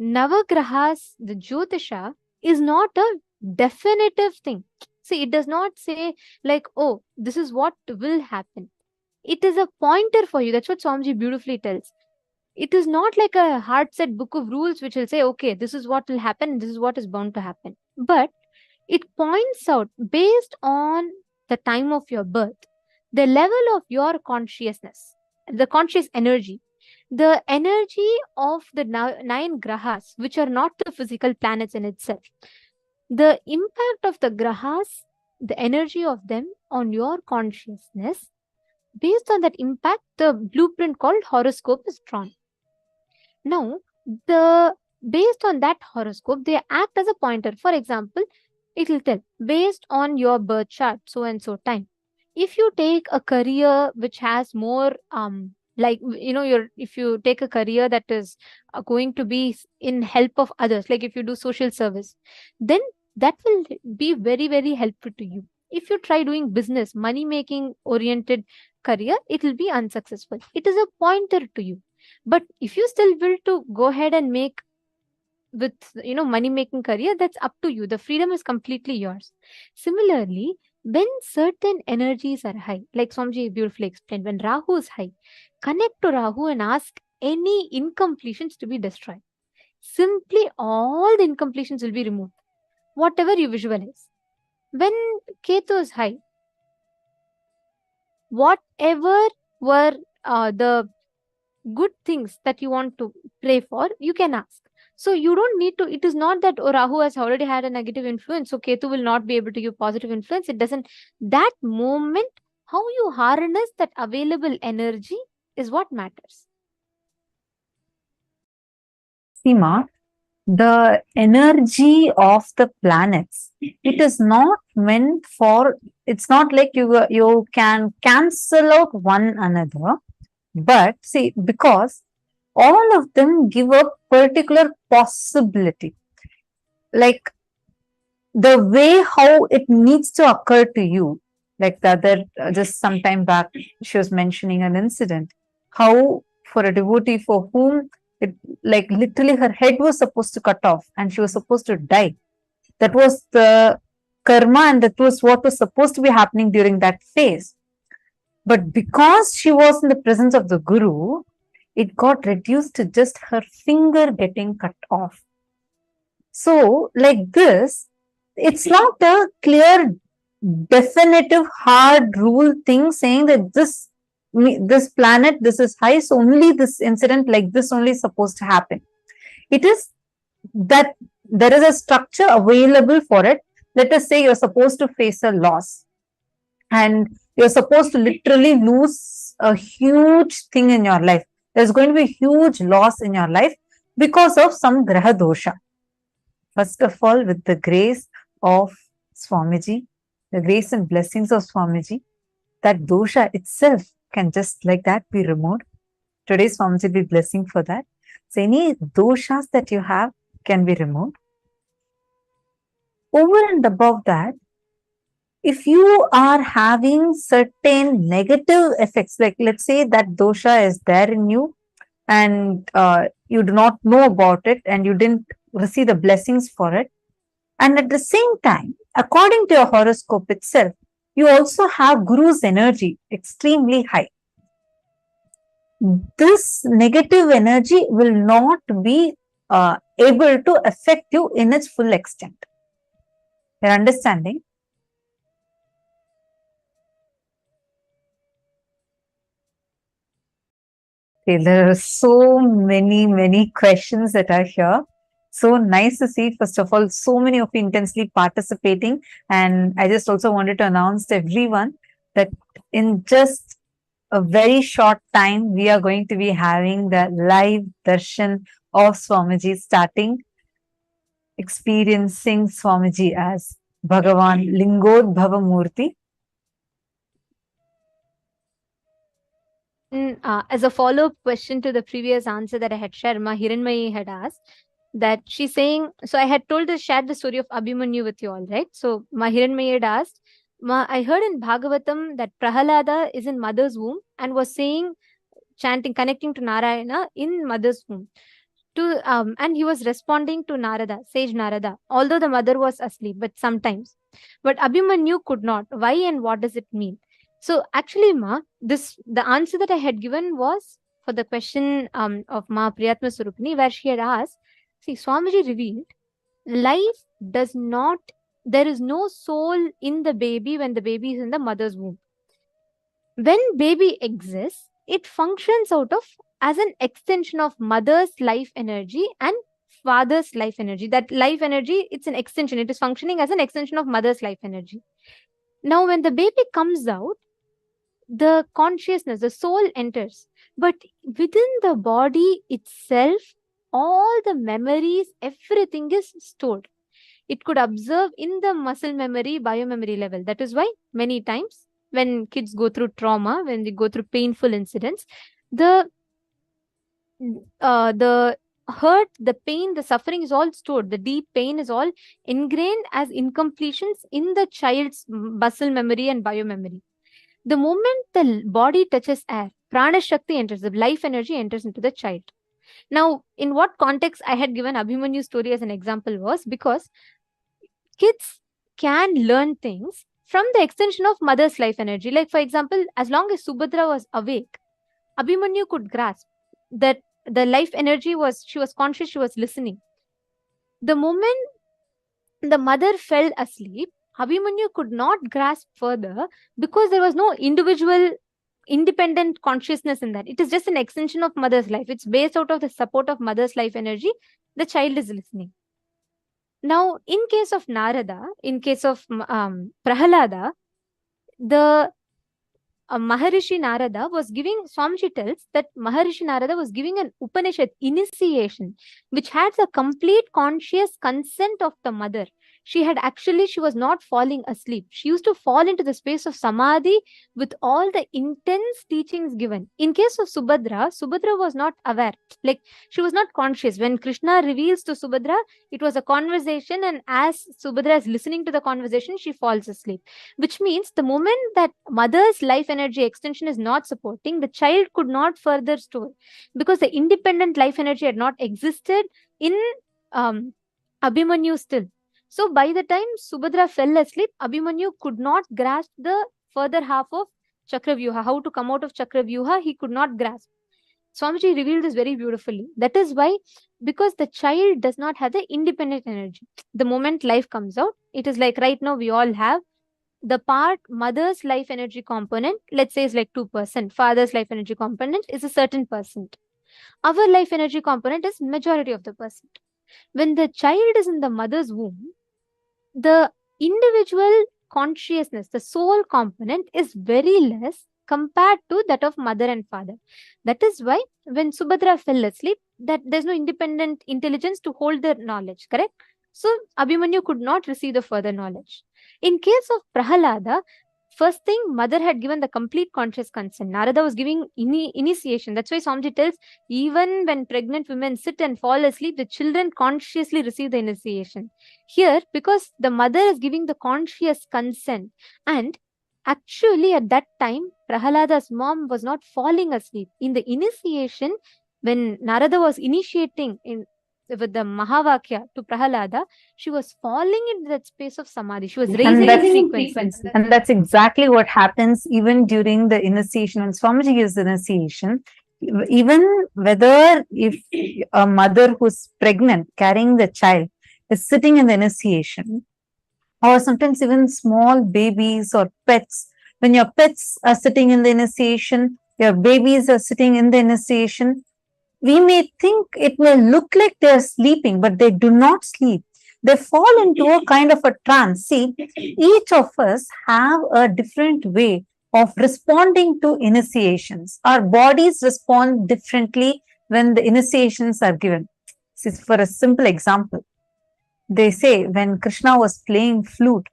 Navagrahas, the Jyotisha, is not a definitive thing. See, it does not say, like, oh, this is what will happen. It is a pointer for you. That's what Swamiji beautifully tells. It is not like a hard set book of rules which will say, okay, this is what will happen, and this is what is bound to happen. But it points out, based on the time of your birth, the level of your consciousness, the conscious energy, the energy of the nine grahas, which are not the physical planets in itself, the impact of the grahas, the energy of them on your consciousness. Based on that impact, the blueprint called horoscope is drawn. Now, based on that horoscope, they act as a pointer. For example, it will tell, based on your birth chart, so and so time. If you take a career which has more like, if you take a career that is going to be in help of others, like if you do social service, then that will be very, very helpful to you. If you try doing business, money making oriented career, it will be unsuccessful. It is a pointer to you. But if you still will to go ahead and make with money making career, that's up to you. The freedom is completely yours. Similarly, when certain energies are high, like Swamiji beautifully explained, when Rahu is high, connect to Rahu and ask any incompletions to be destroyed. Simply all the incompletions will be removed, whatever you visualize. When Ketu is high, whatever were the good things that you want to pray for, you can ask. So you don't need to, it is not that, oh, Rahu has already had a negative influence, so Ketu will not be able to give positive influence. It doesn't. That moment, how you harness that available energy is what matters. Seema, the energy of the planets, it is not meant for, it's not like you can cancel out one another, but see, because all of them give a particular possibility, like the way how it needs to occur to you. Like the other, just some time back, she was mentioning an incident, how for a devotee for whom it, like literally her head was supposed to cut off and she was supposed to die. That was the karma and that was what was supposed to be happening during that phase. But because she was in the presence of the Guru, it got reduced to just her finger getting cut off. So, like this, it's not a clear, definitive, hard rule thing saying that this planet, this is high, so only this incident like this only is supposed to happen. It is that there is a structure available for it. Let us say you're supposed to face a loss and you're supposed to literally lose a huge thing in your life. There's going to be a huge loss in your life because of some graha dosha. First of all, with the grace of Swamiji, the grace and blessings of Swamiji, that dosha itself can just like that be removed. Today, Swamiji will be blessing for that. So, any doshas that you have can be removed. Over and above that, if you are having certain negative effects, like let's say that dosha is there in you and you do not know about it and you didn't receive the blessings for it. And at the same time, according to your horoscope itself, you also have Guru's energy extremely high. This negative energy will not be able to affect you in its full extent. You're understanding? Okay, there are so many questions that are here. So nice to see, first of all, so many of you intensely participating. And I just also wanted to announce to everyone that in just a very short time, we are going to be having the live darshan of Swamiji, starting experiencing Swamiji as Bhagavan Lingodbhava Murti. As a follow-up question to the previous answer that I had shared, Ma Hiranmayi had asked that she's saying, so I had shared the story of Abhimanyu with you all, right? So Ma Hiranmayi had asked, Ma, I heard in Bhagavatam that Prahalada is in mother's womb and was saying, chanting, connecting to Narayana in mother's womb. And he was responding to Narada, sage Narada, although the mother was asleep, but sometimes. But Abhimanyu could not. Why and what does it mean? So actually, Ma, the answer that I had given was for the question of Ma Priyatma Surupini, where she had asked, see, Swamiji revealed, life does not, there is no soul in the baby when the baby is in the mother's womb. When baby exists, it functions out of as an extension of mother's life energy and father's life energy. That life energy, it's an extension. It is functioning as an extension of mother's life energy. Now, when the baby comes out, the consciousness, the soul enters. But within the body itself, all the memories, everything is stored. It could observe in the muscle memory, biomemory level. That is why many times when kids go through trauma, when they go through painful incidents, the hurt, the pain, the suffering is all stored. The deep pain is all ingrained as incompletions in the child's muscle memory and biomemory. The moment the body touches air, prana shakti enters, the life energy enters into the child. Now, in what context I had given Abhimanyu story as an example was because kids can learn things from the extension of mother's life energy. Like, for example, as long as Subhadra was awake, Abhimanyu could grasp that the life energy was, she was conscious, she was listening. The moment the mother fell asleep, Abhimanyu could not grasp further because there was no individual independent consciousness in that. It is just an extension of mother's life. It's based out of the support of mother's life energy. The child is listening. Now, in case of Narada, in case of Prahalada, the Maharishi Narada was giving, Swamiji tells that Maharishi Narada was giving an Upanishad initiation, which had the complete conscious consent of the mother. She was not falling asleep. She used to fall into the space of Samadhi with all the intense teachings given. In case of Subhadra, Subhadra was not aware. Like, she was not conscious. When Krishna reveals to Subhadra, it was a conversation, and as Subhadra is listening to the conversation, she falls asleep. Which means the moment that mother's life energy extension is not supporting, the child could not further store because the independent life energy had not existed in Abhimanyu still. So by the time Subhadra fell asleep, Abhimanyu could not grasp the further half of Chakravyuha. How to come out of Chakravyuha, he could not grasp. Swamiji revealed this very beautifully. That is why, because the child does not have the independent energy. The moment life comes out, it is like right now we all have the part mother's life energy component, let's say is like 2%. Father's life energy component is a certain percent. Our life energy component is majority of the percent. When the child is in the mother's womb, the individual consciousness, the soul component is very less compared to that of mother and father. That is why when Subhadra fell asleep, that there's no independent intelligence to hold the knowledge, correct? So Abhimanyu could not receive the further knowledge. In case of Prahalada, first thing, mother had given the complete conscious consent. Narada was giving initiation. That's why Swamiji tells, even when pregnant women sit and fall asleep, the children consciously receive the initiation. Here, because the mother is giving the conscious consent, and actually at that time, Prahalada's mom was not falling asleep. In the initiation, when Narada was initiating with the Mahavakya to Prahalada, she was falling into that space of Samadhi. She was raising the frequency. And that's exactly what happens even during the initiation. When Swamiji gives the initiation, even whether if a mother who's pregnant, carrying the child, is sitting in the initiation, or sometimes even small babies or pets, when your pets are sitting in the initiation, your babies are sitting in the initiation. We may think it may look like they are sleeping, but they do not sleep. They fall into a kind of a trance. See, each of us have a different way of responding to initiations. Our bodies respond differently when the initiations are given. See, for a simple example, they say when Krishna was playing flute,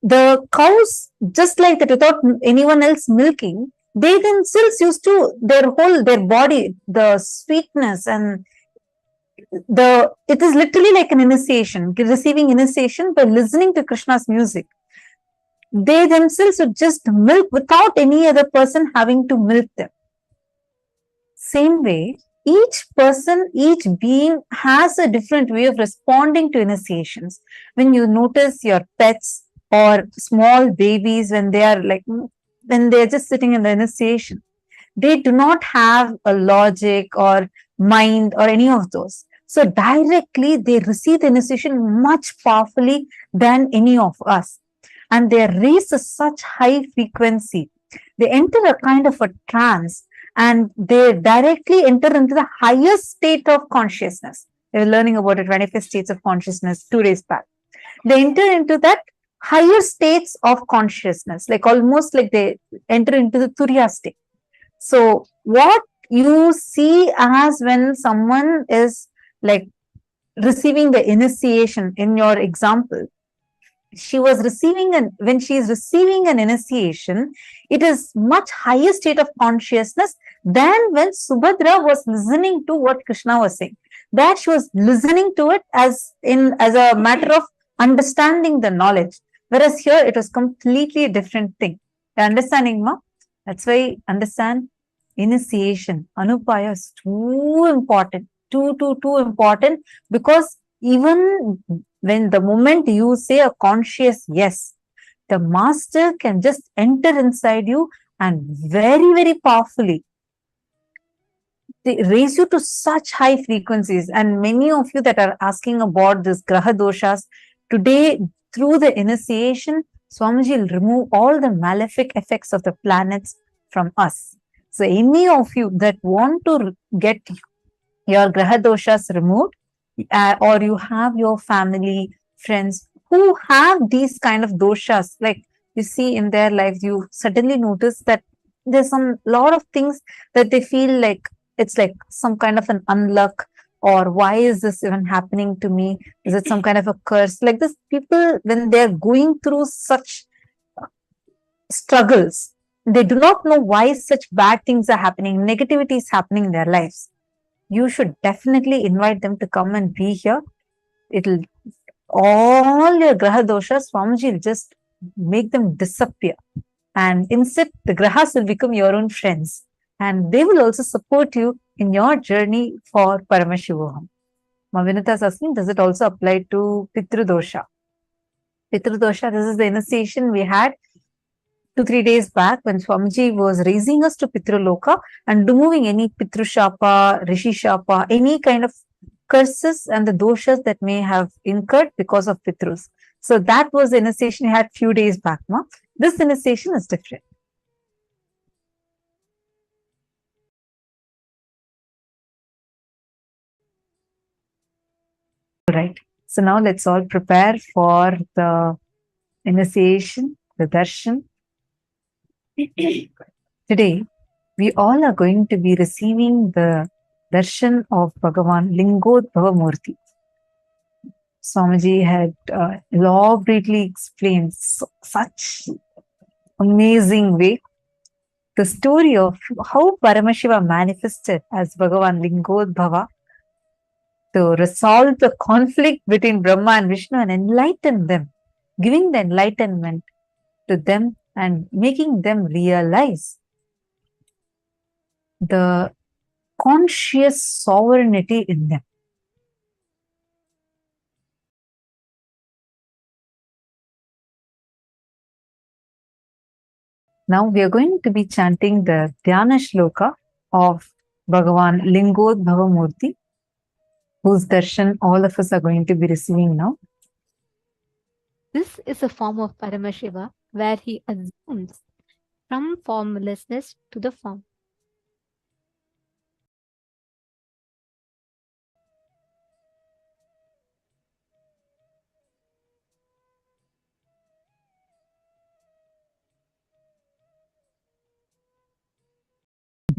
the cows, just like that, without anyone else milking, they themselves used to, their body, the sweetness, and it is literally like an initiation, receiving initiation by listening to Krishna's music. They themselves would just milk without any other person having to milk them. Same way, each person, each being has a different way of responding to initiations. When you notice your pets or small babies, when they're just sitting in the initiation, they do not have a logic or mind or any of those. So directly they receive the initiation much powerfully than any of us. And they are raised to such high frequency. They enter a kind of a trance and they directly enter into the highest state of consciousness. They were learning about the 25 states of consciousness 2 days back. They enter into that higher states of consciousness, like almost like they enter into the Turiya state. So what you see as when someone is like receiving the initiation in your example, when she is receiving an initiation, it is much higher state of consciousness than when Subhadra was listening to what Krishna was saying. That she was listening to it as a matter of understanding the knowledge. Whereas here it was completely a different thing. The understanding, ma? That's why understand initiation, Anupaya is too important, too important, because even when the moment you say a conscious yes, the master can just enter inside you and very, very powerfully they raise you to such high frequencies. And many of you that are asking about this graha doshas, today through the initiation, Swamiji will remove all the malefic effects of the planets from us. So any of you that want to get your graha doshas removed, or you have your family, friends who have these kind of doshas, like you see in their lives, you suddenly notice that there's some lot of things that they feel like it's like some kind of an unluck, or why is this even happening to me? Is it some kind of a curse? Like this, people, when they're going through such struggles, they do not know why such bad things are happening, negativity is happening in their lives. You should definitely invite them to come and be here. It'll, all your graha doshas, Swamiji will just make them disappear. And instead, the grahas will become your own friends. And they will also support you in your journey for Paramashivoham. Mavinata is asking, does it also apply to Pitru Dosha? Pitru Dosha, this is the initiation we had 2-3 days back when Swamiji was raising us to Pitraloka and removing any Pitru Shapa, Rishi Shapa, any kind of curses and the doshas that may have incurred because of Pitrus. So that was the initiation we had few days back. Ma? This initiation is different. Right. So now let's all prepare for the initiation, the darshan. Today, we all are going to be receiving the darshan of Bhagavan Lingodbhava Murti. Swamiji had elaborately explained such amazing way the story of how Paramashiva manifested as Bhagavan Lingodbhava to resolve the conflict between Brahma and Vishnu and enlighten them, giving the enlightenment to them and making them realize the conscious sovereignty in them. Now we are going to be chanting the Dhyana Shloka of Bhagavan Lingodbhava Murti, whose darshan all of us are going to be receiving now. This is a form of Paramashiva where he assumes from formlessness to the form.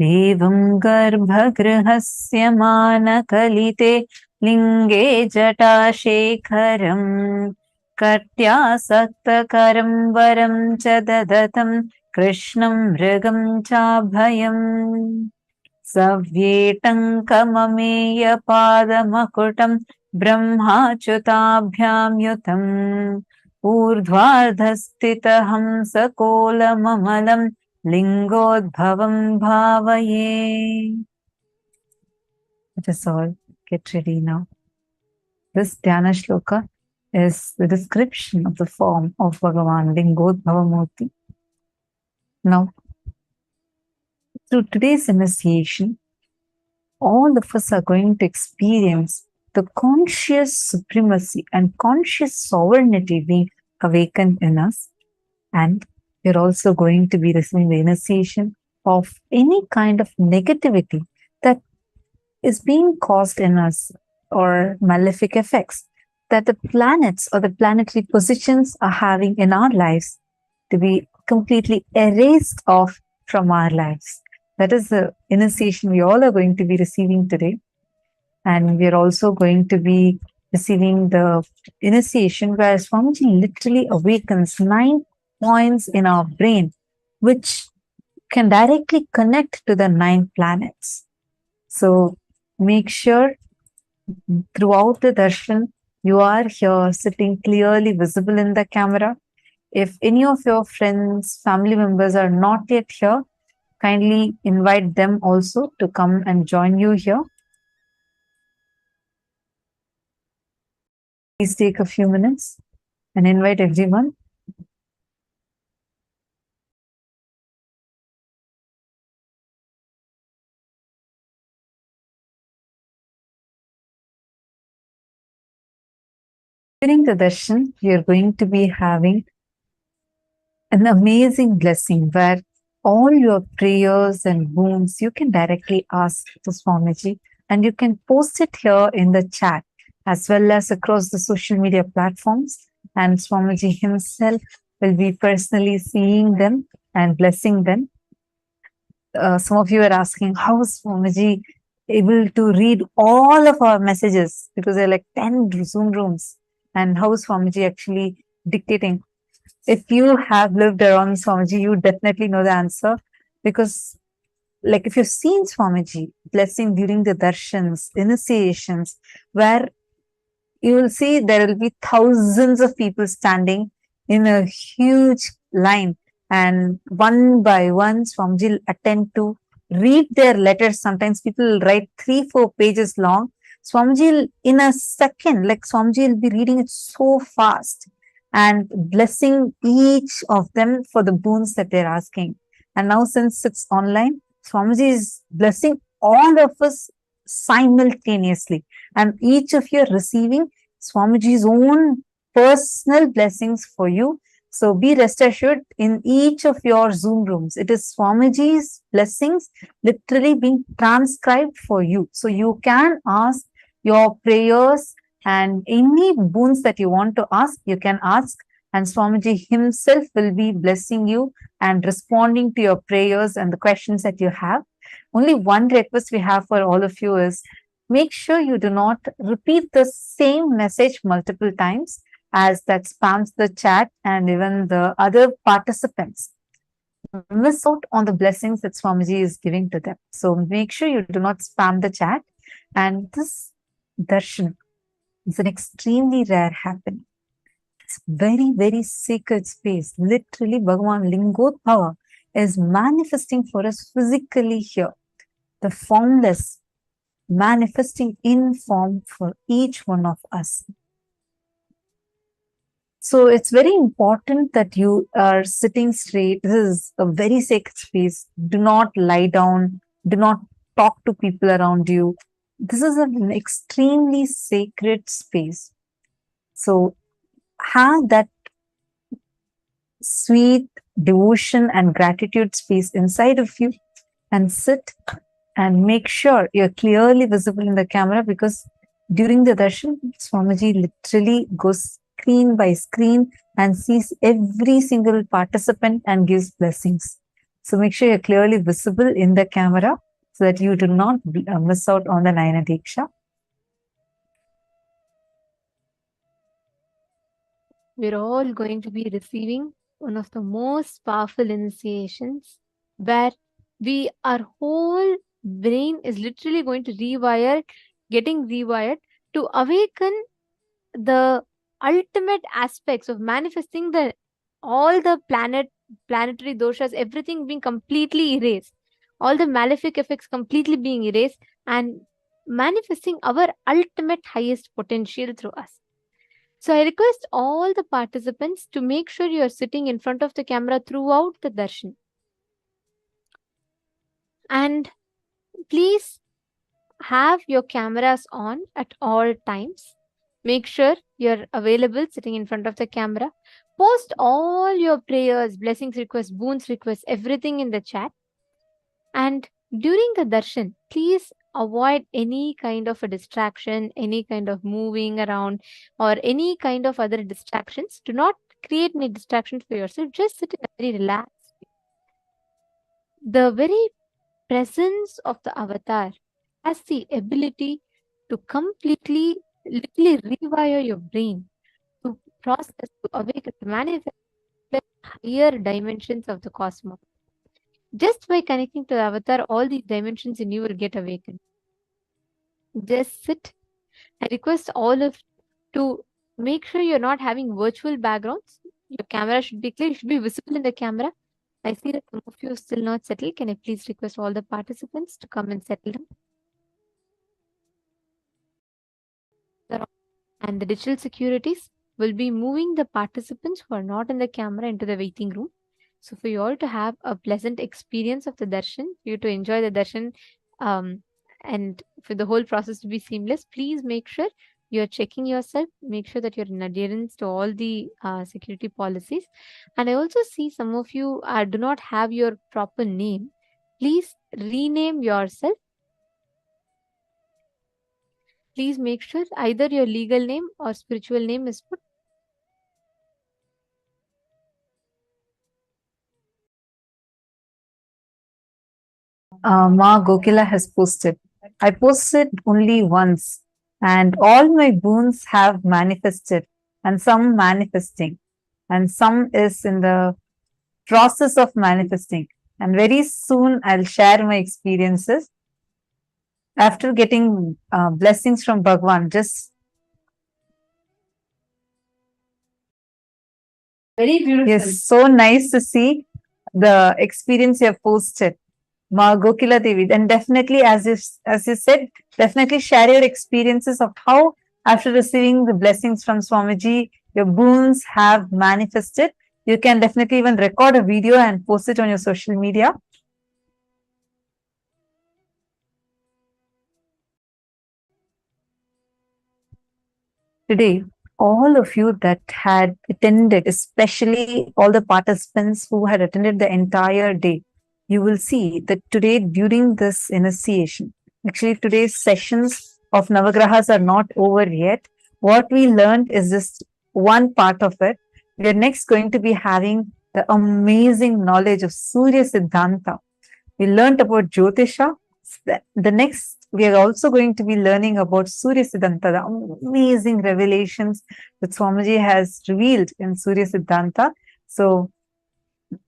देवं गर्भगृहस्य मानकलिते लिङ्गे जटाशेखरम् कट्यासक्तकरं वरं च ददतं कृष्णं मृगं चाभयम् सव्येटङ्कममेयपादमकुटं ब्रह्माच्युताभ्यां युतम् ऊर्ध्वार्धस्थितहंसकोलममलं लिङ्गोद्भवं भावये. Let us all get ready now. This Dhyana Shloka is the description of the form of Bhagavan, Lingodbhava Murti. Now, through today's initiation, all of us are going to experience the conscious supremacy and conscious sovereignty being awakened in us. And we're also going to be receiving the initiation of any kind of negativity that is being caused in us or malefic effects that the planets or the planetary positions are having in our lives to be completely erased off from our lives. That is the initiation we all are going to be receiving today. And we are also going to be receiving the initiation where Swamiji literally awakens 9 points in our brain, which can directly connect to the 9 planets. So make sure throughout the darshan, you are here sitting clearly visible in the camera. If any of your friends, family members are not yet here, kindly invite them also to come and join you here. Please take a few minutes and invite everyone. During the darshan, we are going to be having an amazing blessing where all your prayers and boons you can directly ask to Swamiji, and you can post it here in the chat as well as across the social media platforms, and Swamiji himself will be personally seeing them and blessing them. Some of you are asking, how is Swamiji able to read all of our messages? Because there are like 10 Zoom rooms, and how is Swamiji actually dictating? If you have lived around Swamiji, you definitely know the answer, because like if you've seen Swamiji blessing during the darshans, initiations, where you will see there will be thousands of people standing in a huge line, and one by one Swamiji will attend to read their letters. Sometimes people will write 3-4 pages long. Swamiji will, in a second, like Swamiji will be reading it so fast and blessing each of them for the boons that they're asking. And now since it's online, Swamiji is blessing all of us simultaneously, and each of you are receiving Swamiji's own personal blessings for you. So be rest assured, in each of your Zoom rooms, it is Swamiji's blessings literally being transcribed for you. So you can ask your prayers and any boons that you want to ask, you can ask, and Swamiji himself will be blessing you and responding to your prayers and the questions that you have. Only one request we have for all of you is, make sure you do not repeat the same message multiple times, as that spams the chat and even the other participants miss out on the blessings that Swamiji is giving to them. So make sure you do not spam the chat. And this darshan is an extremely rare happening. It's very, very sacred space. Literally, Bhagavan Lingodbhava is manifesting for us physically here. The formless manifesting in form for each one of us. So it's very important that you are sitting straight. This is a very sacred space. Do not lie down. Do not talk to people around you. This is an extremely sacred space. So have that sweet devotion and gratitude space inside of you, and sit and make sure you're clearly visible in the camera, because during the darshan, Swamiji literally goes screen by screen and sees every single participant and gives blessings. So make sure you're clearly visible in the camera so that you do not miss out on the Nayana Diksha. We're all going to be receiving one of the most powerful initiations where our whole brain is literally going to getting rewired to awaken the ultimate aspects of manifesting all the planetary doshas, everything being completely erased, all the malefic effects completely being erased, and manifesting our ultimate highest potential through us. So I request all the participants to make sure you are sitting in front of the camera throughout the darshan. And please have your cameras on at all times. Make sure you're available sitting in front of the camera. Post all your prayers, blessings requests, boons requests, everything in the chat. And during the darshan, please avoid any kind of a distraction, any kind of moving around, or any kind of other distractions. Do not create any distractions for yourself. Just sit in a very relaxed way. The very presence of the avatar has the ability to completely, literally rewire your brain, to process, to awaken, to manifest higher dimensions of the cosmos. Just by connecting to the avatar, all these dimensions in you will get awakened. Just sit. I request all of you to make sure you're not having virtual backgrounds. Your camera should be clear, you should be visible in the camera. I see that some of you are still not settled. Can I please request all the participants to come and settle down? And the digital securities will be moving the participants who are not in the camera into the waiting room. So for you all to have a pleasant experience of the darshan, for you to enjoy the darshan, and for the whole process to be seamless, please make sure you're checking yourself, make sure that you're in adherence to all the security policies. And I also see some of you do not have your proper name. Please rename yourself. Please make sure either your legal name or spiritual name is put. Ma Gokila has posted. I posted only once, and all my boons have manifested, and some manifesting, and some is in the process of manifesting. And very soon I'll share my experiences after getting blessings from Bhagavan. Just very beautiful. Yes, so nice to see the experience you have posted, Ma Gokila Devi. And definitely, as you said, definitely share your experiences of how, after receiving the blessings from Swamiji, your boons have manifested. You can definitely even record a video and post it on your social media. Today, all of you that had attended, especially all the participants who had attended the entire day, you will see that today, during this initiation, actually today's sessions of Navagrahas are not over yet. What we learned is just one part of it. We are next going to be having the amazing knowledge of Surya Siddhanta. We learned about Jyotisha. The next, we are also going to be learning about Surya Siddhanta, the amazing revelations that Swamiji has revealed in Surya Siddhanta. So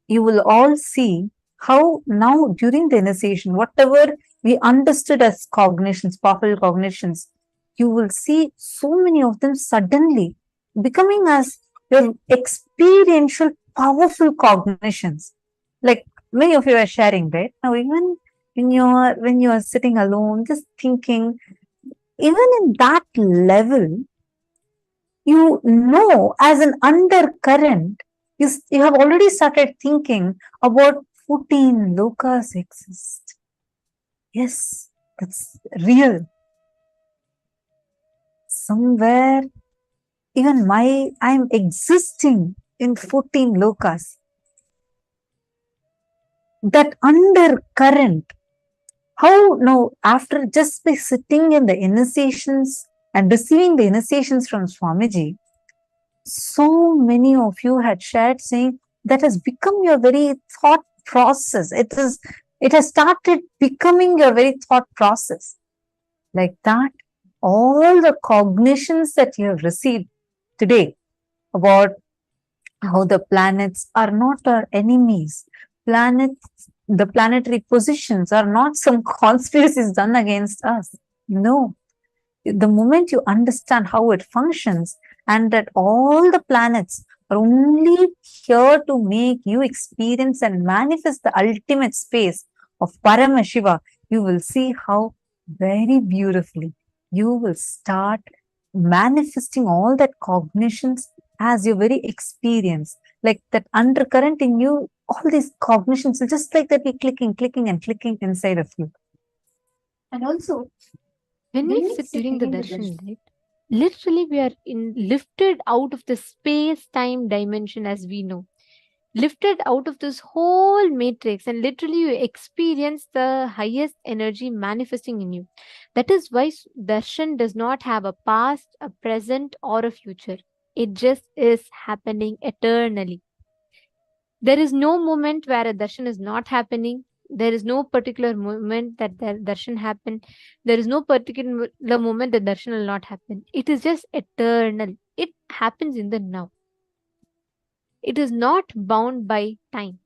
you will all see how now during the initiation, whatever we understood as cognitions, powerful cognitions, you will see so many of them suddenly becoming as your experiential, powerful cognitions. Like many of you are sharing, right? Now, even when you are sitting alone, just thinking, even in that level, you know, as an undercurrent, you have already started thinking about 14 lokas exist. Yes, that's real. Somewhere, even I'm existing in 14 lokas. that undercurrent. How now, after just by sitting in the initiations and receiving the initiations from Swamiji, so many of you had shared saying that has become your very thought process. It has started becoming your very thought process. Like that, all the cognitions that you have received today about how the planets are not our enemies. The planetary positions are not some conspiracies done against us. No. The moment you understand how it functions and that all the planets are only here to make you experience and manifest the ultimate space of Paramashiva, you will see how very beautifully you will start manifesting all that cognitions as your very experience. Like that undercurrent in you, all these cognitions will just like that be clicking and clicking inside of you. And also, when we sit during the darshan, right, literally we are lifted out of the space-time dimension as we know, lifted out of this whole matrix, and literally you experience the highest energy manifesting in you. That is why darshan does not have a past, a present, or a future. It just is happening eternally. There is no moment where a darshan is not happening. There is no particular moment that the darshan happened. There is no particular moment that darshan will not happen. It is just eternal. It happens in the now. It is not bound by time.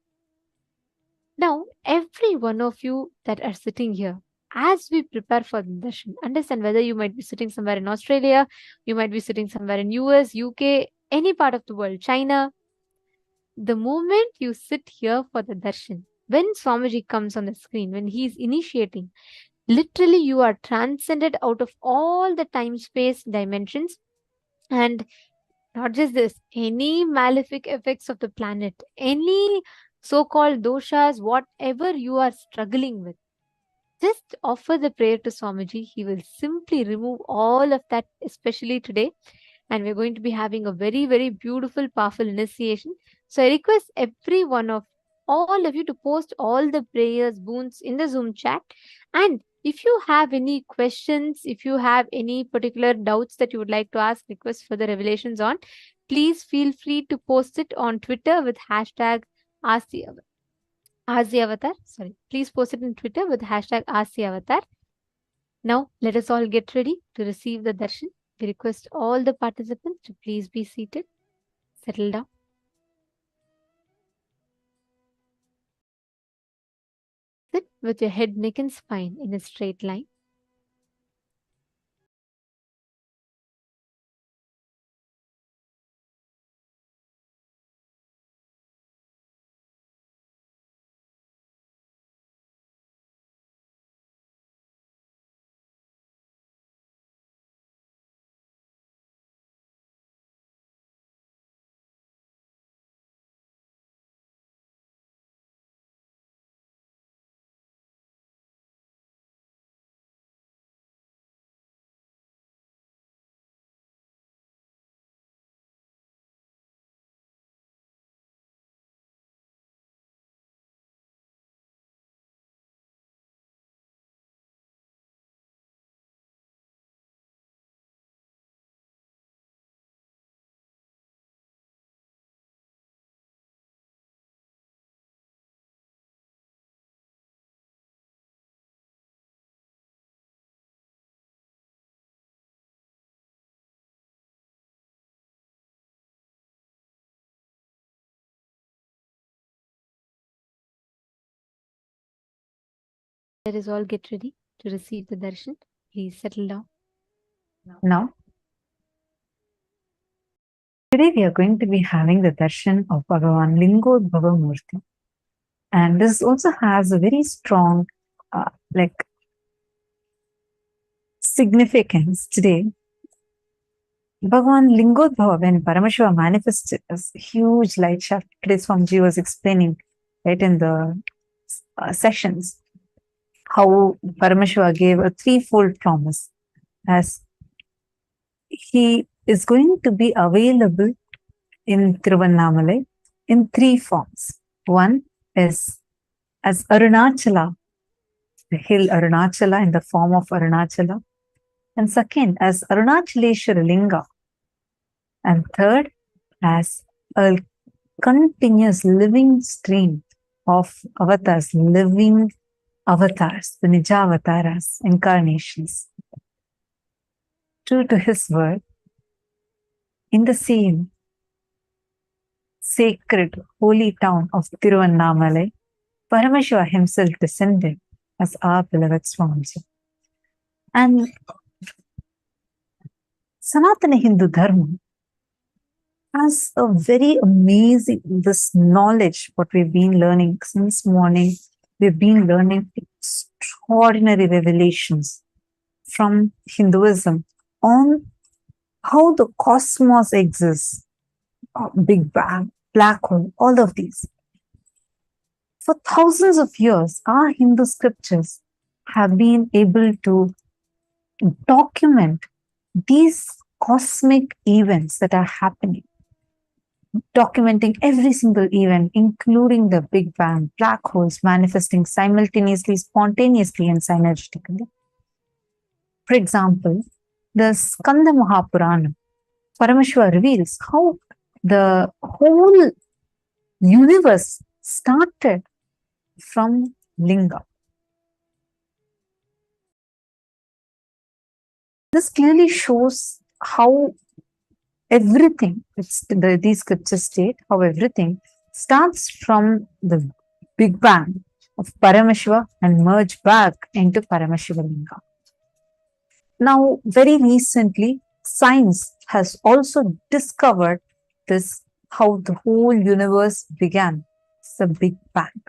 Now, every one of you that are sitting here, as we prepare for the darshan, understand whether you might be sitting somewhere in Australia, you might be sitting somewhere in US, UK, any part of the world, China. The moment you sit here for the darshan, when Swamiji comes on the screen, when he is initiating, literally you are transcended out of all the time-space dimensions. And not just this, any malefic effects of the planet, any so-called doshas, whatever you are struggling with, just offer the prayer to Swamiji. He will simply remove all of that, especially today. And we're going to be having a very, very beautiful, powerful initiation. So I request every one of all of you to post all the prayers, boons in the Zoom chat. And if you have any questions, if you have any particular doubts that you would like to ask, request for the revelations on, please feel free to post it on Twitter with hashtag AskTheAvatar. Sorry, please post it on Twitter with hashtag AskTheAvatar. Now, let us all get ready to receive the darshan. We request all the participants to please be seated, settle down. Sit with your head, neck and spine in a straight line. Let us all get ready to receive the darshan. Please settle down. Now, today we are going to be having the darshan of Bhagavan Lingodbhava Murti. And this also has a very strong significance today. Bhagavan Lingodbhava, when Paramashiva manifested as a huge light shaft, today Swamiji was explaining right in the sessions how Paramashiva gave a threefold promise as he is going to be available in Tiruvannamalai in three forms. One is as Arunachala, the hill Arunachala in the form of Arunachala, and second as Arunachaleshwara Linga, and third as a continuous living stream of avatars, living avatars, the Nijavataras, incarnations. True to his word, in the same sacred holy town of Tiruvannamalai, Paramashiva himself descended as our beloved Swamiji. And Sanatana Hindu Dharma has a very amazing, this knowledge, what we've been learning since morning. We've been learning extraordinary revelations from Hinduism on how the cosmos exists, Big Bang, black hole, all of these. For thousands of years, our Hindu scriptures have been able to document these cosmic events that are happening, documenting every single event, including the Big Bang, black holes manifesting simultaneously, spontaneously, and synergetically. For example, the Skanda Mahapurana, Paramashiva reveals how the whole universe started from Linga. This clearly shows how everything, these scriptures state, how everything starts from the Big Bang of Paramashiva and merge back into Paramashiva Linga. Now, very recently, science has also discovered this, how the whole universe began. It's the Big Bang.